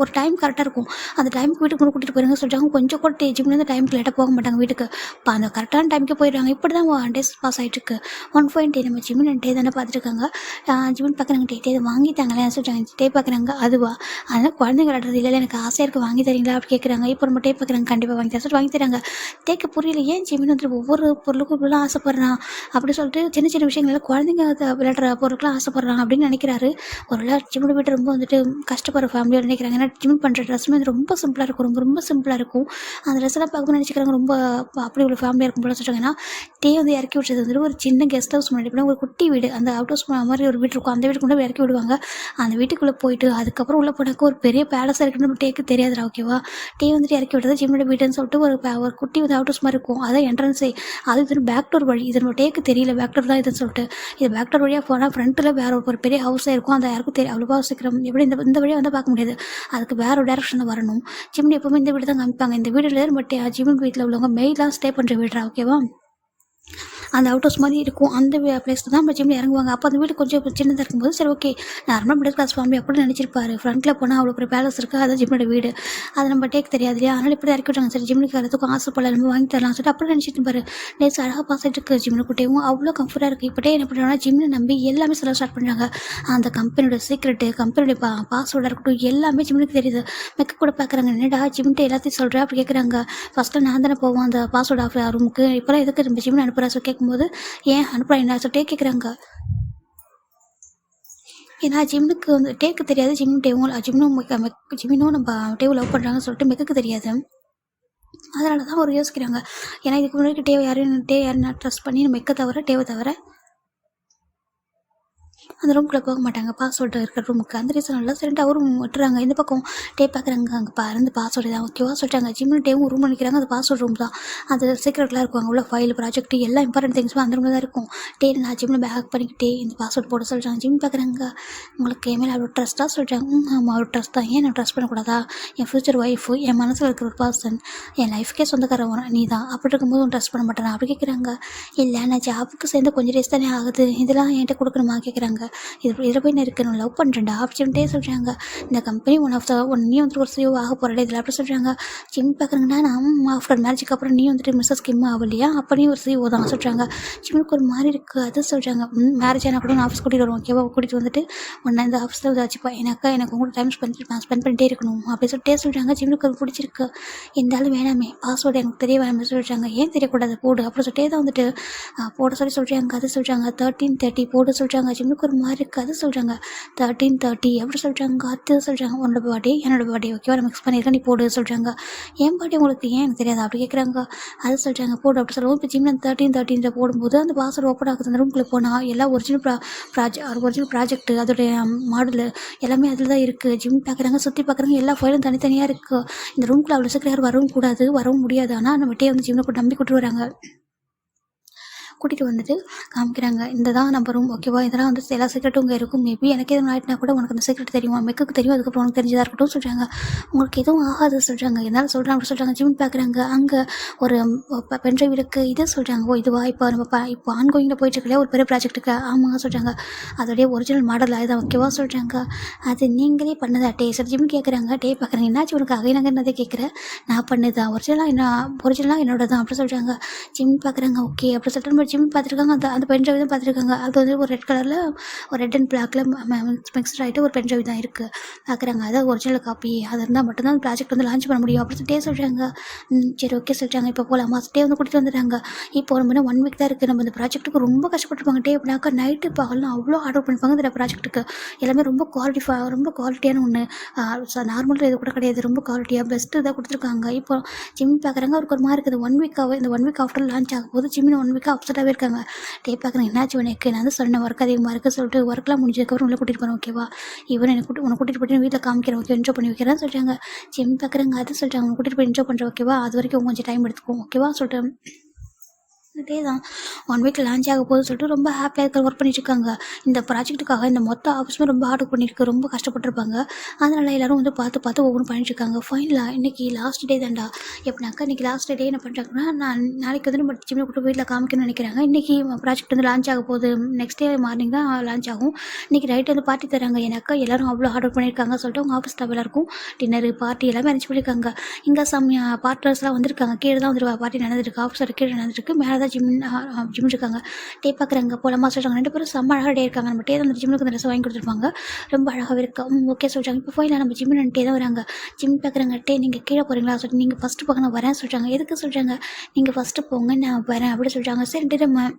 ஒரு டைம் கரெக்டாக இருக்கும். அந்த டைமுக்கு வீட்டுக்கு கூட்டிகிட்டு போயிருங்க சொல்கிறாங்க. கொஞ்சம் கூட ஜிம்லேருந்து டைமுக்கு லேட்டாக போக மாட்டாங்க வீட்டுக்கு. இப்போ அந்த கரெக்டான டைமுக்கு போயிடுறாங்க. இப்படி தான் டேஸ் பாஸ் ஆகிட்டுருக்கு. 1 நம்ம ஜிம்மின் டே தானே பார்த்துருக்காங்க. ஜிம்மின் பார்க்குறாங்க டே இது வாங்கிட்டாங்களே சொல்கிறாங்க. டே பார்க்குறாங்க அதுவா, அதனால் குழந்தைங்க விளாட்றது இல்லை எனக்கு ஆசையாக இருக்குது வாங்கி தரீங்களா அப்படி கேட்குறாங்க. இப்போ நம்ம டே பார்க்குறாங்க கண்டிப்பாக வாங்கி தர சொல்லிட்டு வாங்கி தராங்க. டேக்கு புரியல ஏன் ஜிம்மின் வந்து ஒவ்வொரு பொருளுக்கும் இப்படிலாம் ஆசைப்பட்றான் அப்படி சொல்லிட்டு சின்ன சின்ன விஷயங்கள் குழந்தைங்க விளையாடுற பொருட்களாம் ஆசைப்பட்றாங்க அப்படின்னு நினைக்கிறாரு. ஒரு வேளை ஜிம்மில் வீட்டு ரொம்ப வந்துட்டு கஷ்டப்படுற ஃபேமிலியோட நினைக்கிறாங்க. ஏன்னா ஜிம் பண்ணுற ட்ரெஸ்ஸுமே வந்து ரொம்ப சிம்பிளாக இருக்கும், ரொம்ப ரொம்ப சிம்பிளாக இருக்கும். அந்த ட்ரெஸ்ஸெல்லாம் பார்க்கும்போது நினச்சிக்கிறாங்க ரொம்ப அப்படி உள்ள ஃபேமிலியாக இருக்கும் போல சொல்கிறாங்க. ஏன்னா டே வந்து இறக்கி விட்டது வந்துட்டு ஒரு சின்ன கெஸ்ட் ஹவுஸ் முன்னாடி போனால் ஒரு குட்டி வீடு, அந்த அவுட் ஹவுஸ் மாதிரி ஒரு வீடு இருக்கும். அந்த வீட்டுக்குள்ளே இறக்கி விடுவாங்க. அந்த வீட்டுக்குள்ளே போயிட்டு அதுக்கப்புறம் உள்ளே போனாக்க ஒரு பெரிய பேலஸாக இருக்குன்னு நம்ம டேக்கு தெரியாதுடா. ஓகேவா, டே வந்துட்டு இறக்கி விட்டது ஜிம்மோட வீடுன்னு சொல்லிட்டு ஒரு குட்டி வந்து அவுட் ஹவுஸ் மாதிரி இருக்கும். அதான் என்ட்ரன்ஸே. அது இது பேக் டோர் வழி. இது நம்ம டேக்கு தெரியல பேக் டோர் தான் இதுன்னு சொல்லிட்டு. இது பேக் டோர் வழியாக போனால் ஃப்ரண்ட்டில் வேற ஒரு பெரிய ஹவுஸாக இருக்கும். அந்த யாருக்கும் தெரியும் அவ்வளோவா சீக்கிரம் எப்படி இந்த வழியாக வந்து பார்க்க முடியாது. அதுக்கு வேற ஒரு டேரக்ஷனில் வரணும். ஜிம்னி எப்பவுமே இந்த வீடு தான் காமிப்பாங்க. இந்த வீடுல பட் ஜிம்மன் வீட்டில் உள்ளவங்க மெயிலாக ஸ்டே பண்ணுற வீடுறா. ஓகேவா, அந்த அவுட் ஹவுஸ் மாதிரி இருக்கும். அந்த பிளேஸில் தான் நம்ம ஜிம்மில் இறங்குவாங்க. அப்போ அந்த வீடு கொஞ்சம் சின்னதாக இருக்கும்போது சரி ஓகே நார்மலாக மிடில் கிளாஸ் ஃபேமிலி அப்படின்னு நினச்சிருப்பாரு. ஃப்ரண்ட்டில் போனால் அவ்வளோ பெரிய பேலஸ் இருக்குது, அதான் ஜிம்மோட வீடு. அது நம்ம டேக் தெரியாது இல்லையா, அதனால் இப்படி இறக்கி விட்டாங்க. சரி ஜிம்முக்கு வரதுக்கும் ஆசைப்படல நம்ம வாங்கி தரலாம் சொல்லிட்டு அப்படி நினச்சிட்டு பாரு. டேஸ் அழகாக பாஸ் ஆகிட்டு இருக்குது. ஜிம்முக்குட்டேவும் அவ்வளோ கம்ஃபர்ட்டாக இருக்குது. இப்போட்டே என்ன பண்ணுறாங்கன்னா ஜிம்மில் நம்பி எல்லாமே சொல்ல ஸ்டார்ட் பண்ணுறாங்க. அந்த கம்பெனியோட சீக்ரெட்டு, கம்பெனியோட பாஸ்வேர்டாக இருக்கட்டும் எல்லாமே ஜிம்முக்கு தெரியுது. மெக்க கூட பார்க்குறாங்க. என்னடா ஜிம்மிட்டு எல்லாத்தையும் சொல்கிறேன் அப்படி கேட்குறாங்க. ஃபஸ்ட்டில் நான் தானே போவோம் அந்த பாஸ்வேர்ட் ஆஃப் ரூமுக்கு, இப்போலாம் எதுக்கு நம்ம ஜிம்மில் அனுப்புகிறா சொல்லி கேட்கும்போது ஏன் அனுப்புறா என்ன சொல்லிட்டே கேட்குறாங்க. ஏன்னா ஜிம்முக்கு வந்து டேக்கு தெரியாது. ஜிம்மினும் நம்ம டேவை லவ் பண்ணுறாங்கன்னு சொல்லிட்டு மெக்குக்கு தெரியாது. அதனால தான் அவர் யோசிக்கிறாங்க. ஏன்னா இதுக்கு முன்னாடி டே யாரையும் ட்ரஸ்ட் பண்ணி மெக்க தவிர டேவை தவிர அந்த ரூம்குள்ளே போக மாட்டாங்க. பாஸ்வேர்டு இருக்கிற ரூமுக்கு அந்த ரீசனில் சரிட்டு அவரும் விட்டுறாங்க. இந்த பக்கம் டே பார்க்குறாங்க. அங்கே பாருந்து பாஸ்வேர்டு தான் ஓகேவா சொல்லிட்டாங்க. ஜிம்மில் டேவும் ரூம் நினைக்கிறாங்க. அது பாஸ்வேர்ட் ரூம் தான். அது சீக்கிரட்லாம் இருக்கும். அங்கே உள்ள ஃபைல் ப்ராஜெக்ட் எல்லா இம்பார்ட்டன்ட் திங்ஸும் அந்த ரூமில் தான் இருக்கும். டே நான் ஜிம்மில் பேக் பண்ணிக்கிட்டே இந்த பாஸ்வேர்ட் போட சொல்லிட்டாங்க. ஜிம் பார்க்குறாங்க. உங்களுக்கு என் மேலே அவ்வளோ ட்ரஸ்ட்டாக சொல்லிட்டாங்க. ஆமாம் அவ்வளோ ட்ரஸ்ட் தான். ஏன் நான் ட்ரஸ்ட் பண்ணக்கூடாதா? என் ஃப்யூச்சர் ஒய்ஃபு, என் மனசில் இருக்கிற ஒரு பர்சன், என் லைஃப்க்கே சொந்தக்காரன் நீ தான். அப்படி இருக்கும்போது ஒன்று ட்ரஸ்ட் பண்ண மாட்டேன் அப்படி கேட்குறாங்க. இல்லை நான் ஜாபுக்கு சேர்ந்து கொஞ்சம் டேஸ் தானே ஆகுது, இதெல்லாம் என்கிட்ட கொடுக்கணுமா கேட்குறாங்க. இதில் போய் நான் இருக்கணும் லவ் பண்ணுறேன்டா அப்படின்ட்டே சொல்கிறாங்க. இந்த கம்பெனி நீ வந்துட்டு ஒரு சிஓ ஆக போகிறடே இதில் அப்படி சொல்கிறாங்க. ஜிம் பார்க்குறாங்கன்னா நான் ஆஃப்டர் மேரேஜுக்கு அப்புறம் நீ வந்துட்டு மிஸ்ஸஸ் கிம் ஆகலையா அப்போ நீ ஒரு சிஓ தான் சொல்கிறாங்க. ஜிம்முக்கு ஒரு மாதிரி இருக்குது அது சொல்கிறாங்க. மேரேஜ் ஆனால் கூட நான் ஆஃபீஸ் கூட்டிகிட்டு வருவோம் ஓகேவா, கூட்டிகிட்டு வந்துட்டு ஒன்றா இந்த ஆஃபீஸில் வச்சுப்பா எனக்கு உங்களோட டைம் ஸ்பெண்ட் பண்ணிட்டே இருக்கணும் அப்படி சொல்லிட்டே சொல்கிறாங்க. ஜிம்முக்கு அது பிடிச்சிருக்கு. இருந்தாலும் வேணாமே பாஸ்வேர்டு எனக்கு தெரிய வேணாமே சொல்கிறாங்க. ஏன் தெரியக்கூடாது போடு அப்படி சொல்லிட்டே தான் வந்துட்டு போட சொல்கிறாங்க. அது சொல்கிறாங்க 13:30 போட சொல்கிறாங்க. ஜிம்முக்கு ஒரு மாதிரி இருக்குது அது சொல்கிறாங்க. 13:30 எப்படி சொல்கிறாங்க. அது சொல்கிறாங்க. உன்னோட பர்த்டே என்னோட பர்த்டே ஓகேவா நம்ம மிக்ஸ் பண்ணியிருக்கேன் நீ போடு சொல்கிறாங்க. என் பர்த்டே உங்களுக்கு ஏன் எனக்கு தெரியாது அப்படி கேட்குறாங்க. அது சொல்கிறாங்க போடு அப்படி சொல்லுவோம். இப்போ ஜிம்மில் 13:30 போடும்போது அந்த பாஸ்வேர்டு ஓப்பன் ஆகுது. அந்த ரூம்குள்ளே போனால் எல்லாம் ஒரிஜினல் ப்ராஜெக்ட் அதோடைய மாடலு எல்லாமே அதில் தான் இருக்குது. ஜிம் பார்க்குறாங்க சுற்றி பார்க்குறாங்க எல்லா ஃபைலும் தனித்தனியாக இருக்குது. இந்த ரூம்குள்ளே அவ்வளோ சீக்கிரம் யாரும் வரவும் கூடாது வரவும் முடியாது. ஆனால் நம்ம டே வந்து ஜிம்மில் கூட நம்பி கூட்டு வராங்க. கூட்டிகிட்டு வந்துட்டு காமிக்கிறாங்க. இந்த தான் நம்ம ரூம் ஓகேவா, இதெல்லாம் வந்து எல்லா சீக்ரெட்டும் இங்கே இருக்கும். மேபி எனக்கு எதுவும் ஆகிட்டுனா கூட உனக்கு அந்த சீக்ரெட் தெரியுமா, மெக்குக்கு தெரியும், அதுக்கப்புறம் உனக்கு தெரிஞ்சதாக இருக்கட்டும் சொல்கிறாங்க. உங்களுக்கு எதுவும் ஆகாது சொல்கிறாங்க. என்னால் சொல்கிறேன் அப்படி சொல்கிறாங்க. ஜிம் பார்க்குறாங்க. அங்கே ஒரு பென்ட்ரைவ் இருக்குது இது சொல்கிறாங்க. ஓ இதுவா இப்போ நம்ம இப்போ ஆன்கோயிங்கில் போயிட்டுருக்கலையா ஒரு பெரிய ப்ராஜெக்ட்டுக்கு ஆமாங்க சொல்கிறாங்க. அதோடைய ஒரிஜினல் மாடல் அதுதான் ஓகேவா சொல்கிறாங்க. அது நீங்களே பண்ணதா டே சார் ஜிம் கேட்குறாங்க. டே பார்க்குறாங்க. என்னாச்சு உனக்கு அகைனாங்க என்னதே கேட்குறேன். நான் பண்ணதான் ஒரிஜினலாக என்னோட தான் அப்படி சொல்கிறாங்க. ஜிம் பார்க்குறாங்க. ஓகே அப்படி சொல்லிட்டு ஜிம் பார்த்துருக்காங்க. அந்த பென்ட்ரைவ் தான் பார்த்துருக்காங்க. அது வந்து ஒரு ரெட் கலரில் ஒரு ரெட் அண்ட் பிளாக்ல மிக்ஸ்ட் ஆகிட்டு ஒரு பென்ட்ரைவ் தான் இருக்குது பார்க்குறாங்க. அதான் ஒரிஜினல் காப்பி அது இருந்தால் மட்டும்தான் அந்த ப்ராஜெக்ட் வந்து லான்ச் பண்ண முடியும் அப்படி சொல்லிட்டே சொல்கிறாங்க. சரி ஓகே சொல்லிட்டாங்க. இப்போ போகலாமா டே வந்து கூட்டிகிட்டு வந்துடுறாங்க. இப்போ நம்ம 1 வீக் தான் இருக்குது. நம்ம இந்த ப்ராஜெக்ட்டுக்கு ரொம்ப கஷ்டப்பட்டுருப்பாங்க. டே அப்படின்னாக்கா நைட்டு பகல்லாம் அவ்வளோ ஆர்டர் பண்ணிப்பாங்க இந்த ப்ராஜெக்ட்டுக்கு. எல்லாமே ரொம்ப குவாலிட்டியான ஒன்று. நார்மலாக இது கூட கிடையாது. ரொம்ப குவாலிட்டியாக பெஸ்ட்டு இதாக கொடுத்துருக்காங்க. இப்போ ஜிம் பார்க்குறாங்க. அவருக்கு ஒரு மாதிரி இருக்குது. 1 வீக்காகவே இந்த 1 வீக் ஆஃப்டர் லான்ச் ஆகும் போது ஜிம்மின் 1 வீக்காக அப்செட்டாகவே இருக்காங்க. டே பார்க்குறேன். என்னாச்சு உனக்கு நான் வந்து சொன்ன ஒர்க் அதிகமாக இருக்குது சொல்லிட்டு ஒர்க்லாம் முடிஞ்சதுக்கப்புறம் உள்ள கூட்டிகிட்டு போகிறேன் ஓகேவா. இவன் உன்னை கூட்டிகிட்டு போய்ட்டு வீட்டில் காமிக்கிறேன் ஓகே என்ஜாய் பண்ணி வைக்கிறேன்னு சொல்கிறாங்க. ஜிம் பார்க்குறாங்க. அது சொல்லிட்டாங்க உங்களை கூட்டிகிட்டு போய் என்ஜாய் பண்ணுறேன் ஓகேவா, அது வரைக்கும் கொஞ்சம் டைம் எடுத்துக்கும் ஓகேவா சொல்லிட்டு டே தான் 1 வீக் லான்ச் ஆக போகுதுன்னு சொல்லிட்டு ரொம்ப ஹாப்பியாக இருக்க ஒர்க் பண்ணிட்டுருக்காங்க. இந்த ப்ராஜெக்ட்டுக்காக இந்த மொத்த ஆஃபீஸுமே ரொம்ப ஹார்ட் ஒர்க் பண்ணியிருக்கு, ரொம்ப கஷ்டப்பட்டுருப்பாங்க. அதனால் எல்லோரும் வந்து பார்த்து பார்த்து ஒவ்வொன்றும் பண்ணிட்டுருக்காங்க. ஃபைனலாக இன்றைக்கி லாஸ்ட் டே தான்டா. எப்படினாக்கா இன்றைக்கி லாஸ்ட் டே என்ன பண்ணுறாங்கன்னா, நான் நாளைக்கு வந்து நம்ம ஜிம்மில் கூப்பிட்டு வீட்டில் காமிக்கணும்னு நினைக்கிறாங்க. இன்றைக்கி ப்ராஜெக்ட் வந்து லான்ச் ஆக போகுது, நெக்ஸ்ட் டே மார்னிங் தான் லான்ச் ஆகும். இன்றைக்கி நைட்டு வந்து பார்ட்டி தராங்க. எனக்கா எல்லோரும் அவ்வளோ ஹார்ட் ஒர்க் பண்ணியிருக்காங்க சொல்லிட்டு அவங்க ஆஃபீஸ் ஸ்டாஃப் எல்லாருக்கும் டின்னரு பார்ட்டி எல்லாமே அரேஞ்ச் பண்ணியிருக்காங்க. இங்கே பார்ட்னர்ஸ்லாம் வந்திருக்காங்க. கீழே தான் வந்து பார்ட்டி நடந்துருக்கு, ஆஃபீஸர் கீழே நடந்துருக்கு, மேலே தான் ஜிம் இருக்காங்க. டே பார்க்குறாங்க போலமா சொல்கிறாங்க. 2 பேரும் செம்ம அழகாக டே இருக்காங்க. நம்ம டே தான் அந்த ஜிம்முக்கு அந்த ட்ரெஸ் வாங்கி கொடுத்துருப்பாங்க, ரொம்ப அழகாகவே இருக்கா. ஓகே சொல்கிறாங்க. இப்போ ஃபைனலாக நம்ம ஜிம்மு டே தான் வராங்க. ஜிம் பார்க்குறாங்க. டே நீங்கள் கீழே போகிறீங்களா சொல்லிட்டு, நீங்கள் ஃபஸ்ட்டு போங்க நான் வரேன் சொல்கிறாங்க. எதுக்கு சொல்கிறாங்க, நீங்கள் ஃபஸ்ட்டு போங்க நான் வரேன் அப்படி சொல்கிறாங்க. சரி நம்ம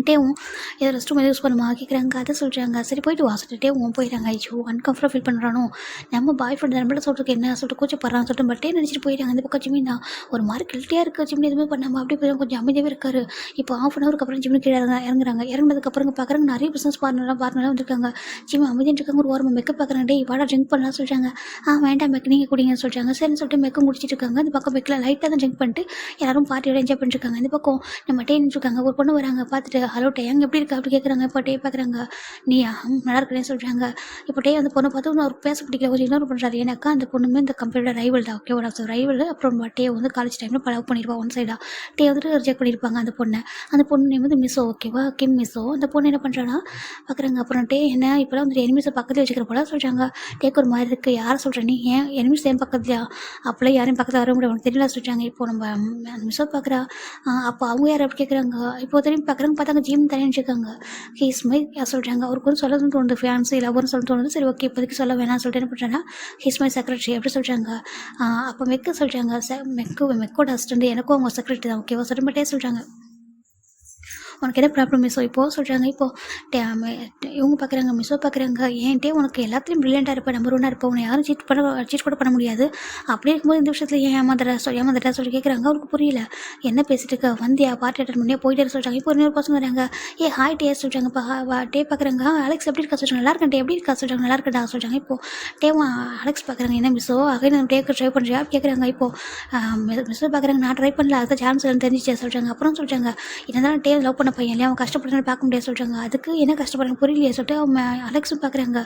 டேவும் ஏதோ ரெஸ்ட் ரூம் யூஸ் பண்ணுமா கேட்குறாங்க. அதை சொல்கிறாங்க. சரி போயிட்டு வா சொல்லிட்டு டேவும் போயிட்டாங்க. ஐயோ அன்கம்ஃபர்டபுள் ஃபீல் பண்ணுறானோ, நம்ம பாய் ஃப்ரெண்ட் நம்மள சொல்கிறதுக்கு என்ன சொல்லிட்டு கூச்சப்படுறான்னு சொல்லிட்டு பட்டே நினச்சிட்டு போயிட்டாங்க. அந்த பக்கம் ஜிம்மினா ஒரு மாதிரி கில்ட்டியாக இருக்குது. ஜிம்னி எதுவுமே பண்ணாமல் அப்படி போய் கொஞ்சம் அமைதியாகவே இருக்காரு. இப்போ ½ hour அப்புறம் ஜிம்னி கீழே இறங்குறாங்க. இறங்குனதுக்கப்புறம் பார்க்குறாங்க நிறைய பிஸ்னஸ் பார்ட்னர்லாம் வந்திருக்காங்க. ஜிம் அமைதியாக இருக்காங்க. ஒரு ஓரமாக மெக்கப் பார்க்குறாங்க. டே வாடா ட்ரிங்க் பண்ணலாம் சொல்கிறாங்க. வேண்டாம் மெக் நீங்கள் குடிங்கன்னு சொல்கிறாங்க. சரின்னு சொல்லிட்டு மெக்கம் குடிச்சிட்டு இருக்காங்க. அந்த பக்கம் மெக்கில் லைட்டாக தான் ட்ரிங்க் பண்ணிட்டு எல்லாரும் பார்ட்டியோட என்ஜாய் பண்ணிருக்காங்க. இந்த பக்கம் நம்ம டே நின்றுருக்காங்க. ஒரு பொண்ணு வராங்க. பார்த்துட்டு ஹலோ டே அங்கே எப்படி இருக்கா அப்படி கேட்குறாங்க. இப்போ டே பார்க்குறாங்க. நீ நல்லா இருக்கிறேன்னு சொல்கிறாங்க. இப்போ டே அந்த பொண்ணை பார்த்து அவர் பேச பிடிக்கல, கொஞ்சம் இன்னொரு பண்ணுறாரு. ஏன்னாக்கா அந்த பொண்ணுமே இந்த கம்பெனியோட ரைவல் தான். ஓகே ஒரு ரைவல். அப்புறம் டே வந்து காலேஜ் டைமில் லவ் பண்ணியிருப்பா ஒன் சைடாக. டே வந்துட்டு ரிஜெக்ட் பண்ணியிருப்பாங்க அந்த பொண்ணை. அந்த பொண்ணு நேம் வந்து மிஸ்ஸோ, ஓகேவா, கிம் மிஸ்ஸோ. அந்த பொண்ணு என்ன பண்ணுறான்னா பார்க்குறாங்க. அப்புறம் டே என்ன இப்போலாம் வந்து எனிமிஸை பக்கத்தில் வச்சுக்கிற போல சொல்கிறாங்க. டேக்கு ஒரு மாதிரி இருக்குது. யாரை சொல்கிறேன் நீ, ஏன் எனிமிஸ் ஏன் பக்கத்துலையா, அப்போலாம் யாரையும் பக்கத்தில் வர முடியாது உனக்கு தெரியல சொல்கிறாங்க. இப்போ நம்ம அந்த மிஸ்ஸோ பார்க்குறா. அப்போ அவங்க யார் அப்படி கேட்குறாங்க. இப்போ திரும்பி பார்க்குறாங்க. பார்த்தாங்க ஜிம் தனியாக வச்சுருக்காங்க. ஹீஸ் மை சொல்கிறாங்க. அவருக்கு வந்து சொல்லணும்னு தோணுது, ஃபேன்ஸி லவர்னு சொல்ல தோணுது. சரி ஓகே இப்போதைக்கு சொல்ல வேணாம்னு சொல்லிட்டு என்ன பண்ணுறேன்னா ஹீஸ் மை செக்ரட்டரி அப்படி சொல்கிறாங்க. அப்போ மெக்கு சொல்கிறாங்க. மெக்கோட அசிஸ்டண்ட், எனக்கும் அவங்க செக்ரட்டரி தான், ஓகேவா சொல்லிட்டு மட்டும் சொல்கிறாங்க. உனக்கு என்ன ப்ராப்ளம் மிஸ்ஸோ இப்போது சொல்கிறாங்க. இப்போது இவங்க பார்க்குறாங்க, மிஸ்ஸோ பார்க்குறாங்க. ஏன்ட்டே உனக்கு எல்லாத்துலேயும் ப்ரில்லியண்ட்டாக இருப்பேன், நம்பர் 1 இருப்பேன், உன்னை யாரும் சீட் கூட பண்ண முடியாது. அப்படியே இருக்கும்போது இந்த விஷயத்தில் ஏன் ஏமாந்துட்டா சொல்லி கேட்குறாங்க. அவருக்கு புரியல என்ன பேசிட்டு இருக்க, வந்தியா பார்ட்டி அட்டன் பண்ணியா போயிட்டே சொல்கிறாங்க. இப்போ இன்னொரு பசங்க வராங்க. ஹாய் டே சொல்கிறாங்க. இப்போ டே பார்க்குறாங்க. அலெக்ஸ் எப்படி இருக்கா சொல்கிறாங்க. நல்லா இருக்கேன் டே எப்படி இருக்கா சொல்கிறாங்க. நல்லா இருக்கட்டா சொல்கிறாங்க. இப்போது டேவும் அலெக்ஸ் பார்க்குறாங்க. என்ன மிஸ்ஸோ அகைன் நம்ம டேக்கு ட்ரை பண்ணுறியா கேட்குறாங்க. இப்போது மிஸ்ஸோ பார்க்குறாங்க. நான் ட்ரை பண்ணல, அதுக்கு சான்ஸ் தெரிஞ்சிச்சே சொல்கிறாங்க. அப்புறம் சொல்கிறாங்க. என்னதான் டே லவ் பண்ண பையன் இல்லையா, அவன் கஷ்டப்படுறதுன்னு பார்க்க முடியாது சொல்கிறாங்க. அதுக்கு என்ன கஷ்டப்படுறாங்க புரியலையே சொல்லிட்டு அவங்க அலெக்ஸும் பார்க்குறாங்க.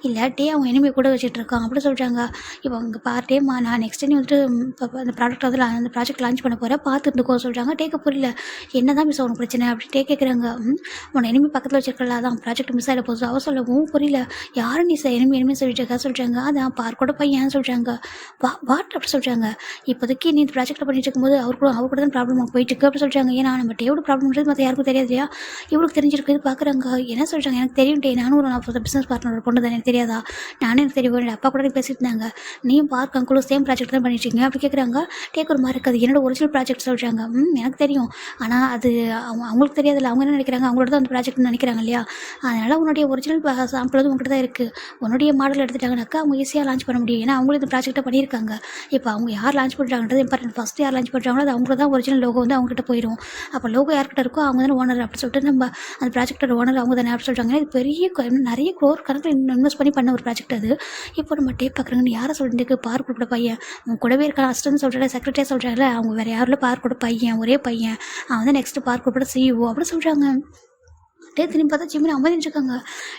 இல்லை டே அவன் எனிமே கூட வச்சுட்டு இருக்கான் அப்படி சொல்கிறாங்க. இப்போ அவங்க பார்ட்டேம்மா நான் நெக்ஸ்ட் டைம் வந்துட்டு அந்த ப்ராடக்ட் வந்து அந்த ப்ராஜெக்ட் லான்ச் பண்ண போகிறேன் பார்த்துருந்துக்கோ சொல்கிறாங்க. டேக்கு புரியல என்ன தான் மிஸ் அவனுக்கு பிரச்சனை அப்படி டே கேட்குறாங்க. உன் எனிமே பக்கத்தில் வச்சிருக்கல அதான் ப்ராஜெக்ட் மிஸ் ஆகிட போகுது அவ சொல்லவும் புரியல. யாரும் நீ எனிமே சொல்லிட்டு இருக்கா சொல்கிறாங்க. அதான் பார்க்கோட பையன் சொல்கிறாங்க. வாட் அப்படி சொல்கிறாங்க. இப்போதைக்கு நீ இந்த ப்ராஜெக்ட்டில் பண்ணிட்டு இருக்கும்போது அவர் கூட தான் ப்ராப்ளம் போயிட்டு இருக்கு அப்படி சொல்கிறாங்க. ஏன்னா நம்ம டேவோட ப்ராப்ளம்ன்றது மற்ற யாருக்கும் தெரியாது இல்லையா, இவளுக்கு தெரிஞ்சிருக்கு. இது பார்க்குறாங்க. என்ன சொல்கிறாங்க. எனக்கு தெரியும் டே, நானும் ஒரு பிஸ்னஸ் பார்ட்னரோட பொண்ணு தான், எனக்கு தெரியாதா, நானும் எனக்கு தெரியும், அப்பா கூட பேசிட்டு இருந்தாங்க, நீயும் பார்க்க அங்குளும் சேம் ப்ராஜெக்ட் தான் பண்ணிட்டுருக்கீங்க அப்படி கேட்குறாங்க. டேக் ஒரு மாதிரி இருக்காது. என்னோட ஒரிஜினல் ப்ராஜெக்ட் சொல்கிறாங்க. எனக்கு தெரியும், ஆனால் அது அவங்களுக்கு தெரியாதுல்ல, அவங்க என்ன நினைக்கிறாங்க அவங்களோட தான் அந்த ப்ராஜெக்ட்னு நினைக்கிறாங்க இல்லையா, அதனால் உன்னுடைய ஒரிஜினல் சாம்பிள் வந்து உங்கள்கிட்ட தான் இருக்குது, உன்னுடைய மாடல் எடுத்துட்டாங்கனாக்கா அவங்க ஈஸியாக லான்ச் பண்ண முடியும். ஏன்னா அவங்களும் இந்த ப்ராஜெக்ட்டை பண்ணியிருக்காங்க. இப்போ அவங்க யார் லான்ச் பண்ணுறாங்கன்றது இம்பார்ட்டன்ட். ஃபஸ்ட்டு யார் லான்ச் பண்ணுறாங்களோ அது அவங்களுக்கு தான் ஒரிஜினல் லோகோ வந்து அவங்ககிட்ட போயிடும். அப்போ லோகோ யார்கிட்ட இருக்கோ அவங்க தான் ஓனர் அப்படி சொல்லிட்டு நம்ம அந்த ப்ராஜெக்டோட ஓனர் அவங்க தானே அப்படி சொல்கிறாங்க. இது பெரிய நிறைய க்ரோர் கணக்கில் இன்வெஸ்ட் பண்ணி பண்ண ஒரு ப்ராஜெக்ட் அது. இப்போ நம்ம டே பார்க்குறாங்கன்னு யாரை சொல்லிட்டு பார்க் கூட பையன் அவங்க கூடவே இருக்க அசிஸ்டன்ட் சொல்கிறாங்க, செக்ரட்டரியாக சொல்கிறாங்கல்ல, அவங்க வேறு யாரில் பார்க் கூட பையன் ஒரே பையன், அவன் வந்து நெக்ஸ்ட்டு பார்க் கூட CEO அப்படின்னு சொல்கிறாங்க. டே திரும்பி பார்த்தா ஜிம்மின் அமைதிருக்காங்க.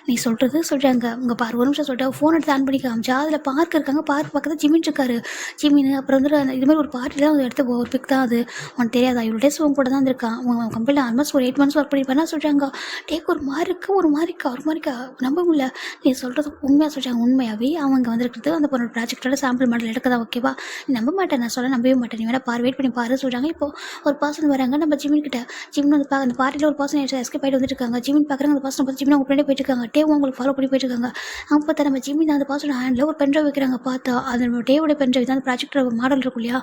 நீ சொல்கிறது சொல்கிறாங்க. உங்கள் பார் ஒரு நிமிஷம் சொல்லிட்டு ஃபோன் எடுத்து ஆன் பண்ணி காமிச்சா அதில் பார்க் இருக்காங்க. பார்க் பக்கத்தில் ஜிம்மின் இருக்காரு. ஜிம்மின் அப்புறம் வந்து இது மாதிரி ஒரு பார்ட்டியில் வந்து எடுத்து ஒரு பிக் தான் அது, உனக்கு தெரியாதா, இவ்வளோ டேஸ் உங்க கூட தான் இருக்கான், உங்கள் கம்பெனியில் ஆல்மோஸ்ட் ஒரு 8 months ஒர்க் பண்ணியிருப்பானா சொல்கிறாங்க. டேக்கு ஒரு மாதிரி இருக்கா நம்ப முடியல. நீ சொல்கிறது உண்மையாக சொல்கிறாங்க. உண்மையாகவே அவங்க வந்துருக்கிறது அந்த பொண்ணோட ப்ராஜெக்டோட சாம்பிள் மாடல் எடுக்க தான், ஓகேவா, நம்ப மாட்டேன், நான் சொல்ல நம்பவே மாட்டேன், நீ வேணா வெயிட் பண்ணி பாரு சொல்கிறாங்க. இப்போது ஒரு பர்சன் வராங்க நம்ம ஜிம்மின் கிட்ட. ஜிம்மின் வந்து அந்த பார்ட்டியில் ஒரு பர்சன் எஸ்கேப் ஆகிட்டு வந்துட்டு இருக்காங்க. ஜிம்மின் பார்க்குறாங்க. அந்த பர்சனை பார்த்து ஜிம்மின் அவங்க ஃப்ரெண்டே போயிட்டு இருக்காங்க. டேவும் அவங்களுக்கு ஃபாலோ பண்ணி போயிட்டு இருக்காங்க. அவங்க பார்த்தா நம்ம ஜிம்மின் அந்த பர்சனோட ஹேண்டில் ஒரு பென்ட்ரைவ் வைக்கிறாங்க. பார்த்தா அது நம்ம டேவோட பென்ட்ரைவ் தான், அந்த ப்ராஜெக்டர் மாடல் இருக்கும் இல்லையா,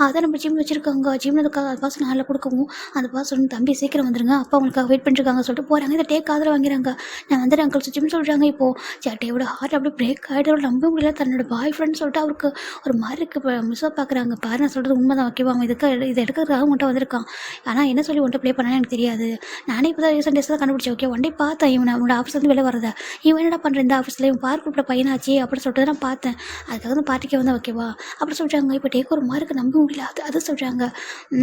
அதை நம்ம ஜிம் வச்சிருக்காங்க. ஜிம்மின் அதுக்காக அந்த பர்சன் ஹேண்டில் கொடுக்கவும் அந்த பர்சன் தம்பி சீக்கிரம் வந்துருங்க, அப்பா அவங்களுக்காக வெயிட் பண்ணிருக்காங்க சொல்லிட்டு போகிறாங்க. இந்த டே காதில் வாங்கிறாங்க. நான் வந்து அங்கிள் ஜிம் சொல்கிறாங்க. இப்போது டேவோட ஹார்ட் அப்படியே பிரேக் ஆகிட்டு நம்ப முடியல. தன்னோட பாய் ஃப்ரெண்ட் சொல்லிட்டு அவருக்கு ஒரு மாதிரி இருக்குது. மிஸ்ஸாக பார்க்குறாங்க. பாரு நான் சொல்கிறது உண்மை தான், ஓகேவா, அவன் இதை எடுக்கிறதுக்காக உன்ட்ட வந்திருக்கான், ஆனால் என்ன சொல்லி உன்ட்ட ப்ளே பண்ணான்னு எனக்கு தெரியாது, நானே இப்போ தான் ரீசெண்ட் டேஸில் கண்டுபிடிச்சேன் போயிடுச்சு. ஓகே ஒன் டே பார்த்தேன் இவனை அவனோட ஆஃபீஸ்லேருந்து வெளில வரத. இவன் என்னடா பண்ணுற இந்த ஆஃபீஸில் இவன் பார்க் கூப்பிட்ட பையனாச்சு அப்படின்னு சொல்லிட்டு தான் பார்த்தேன். அதுக்காக வந்து பார்ட்டிக்கு வந்தேன் ஓகேவா அப்படி சொல்கிறாங்க. இப்போ டேக் ஒரு மார்க்கு நம்ப முடியல. அது சொல்கிறாங்க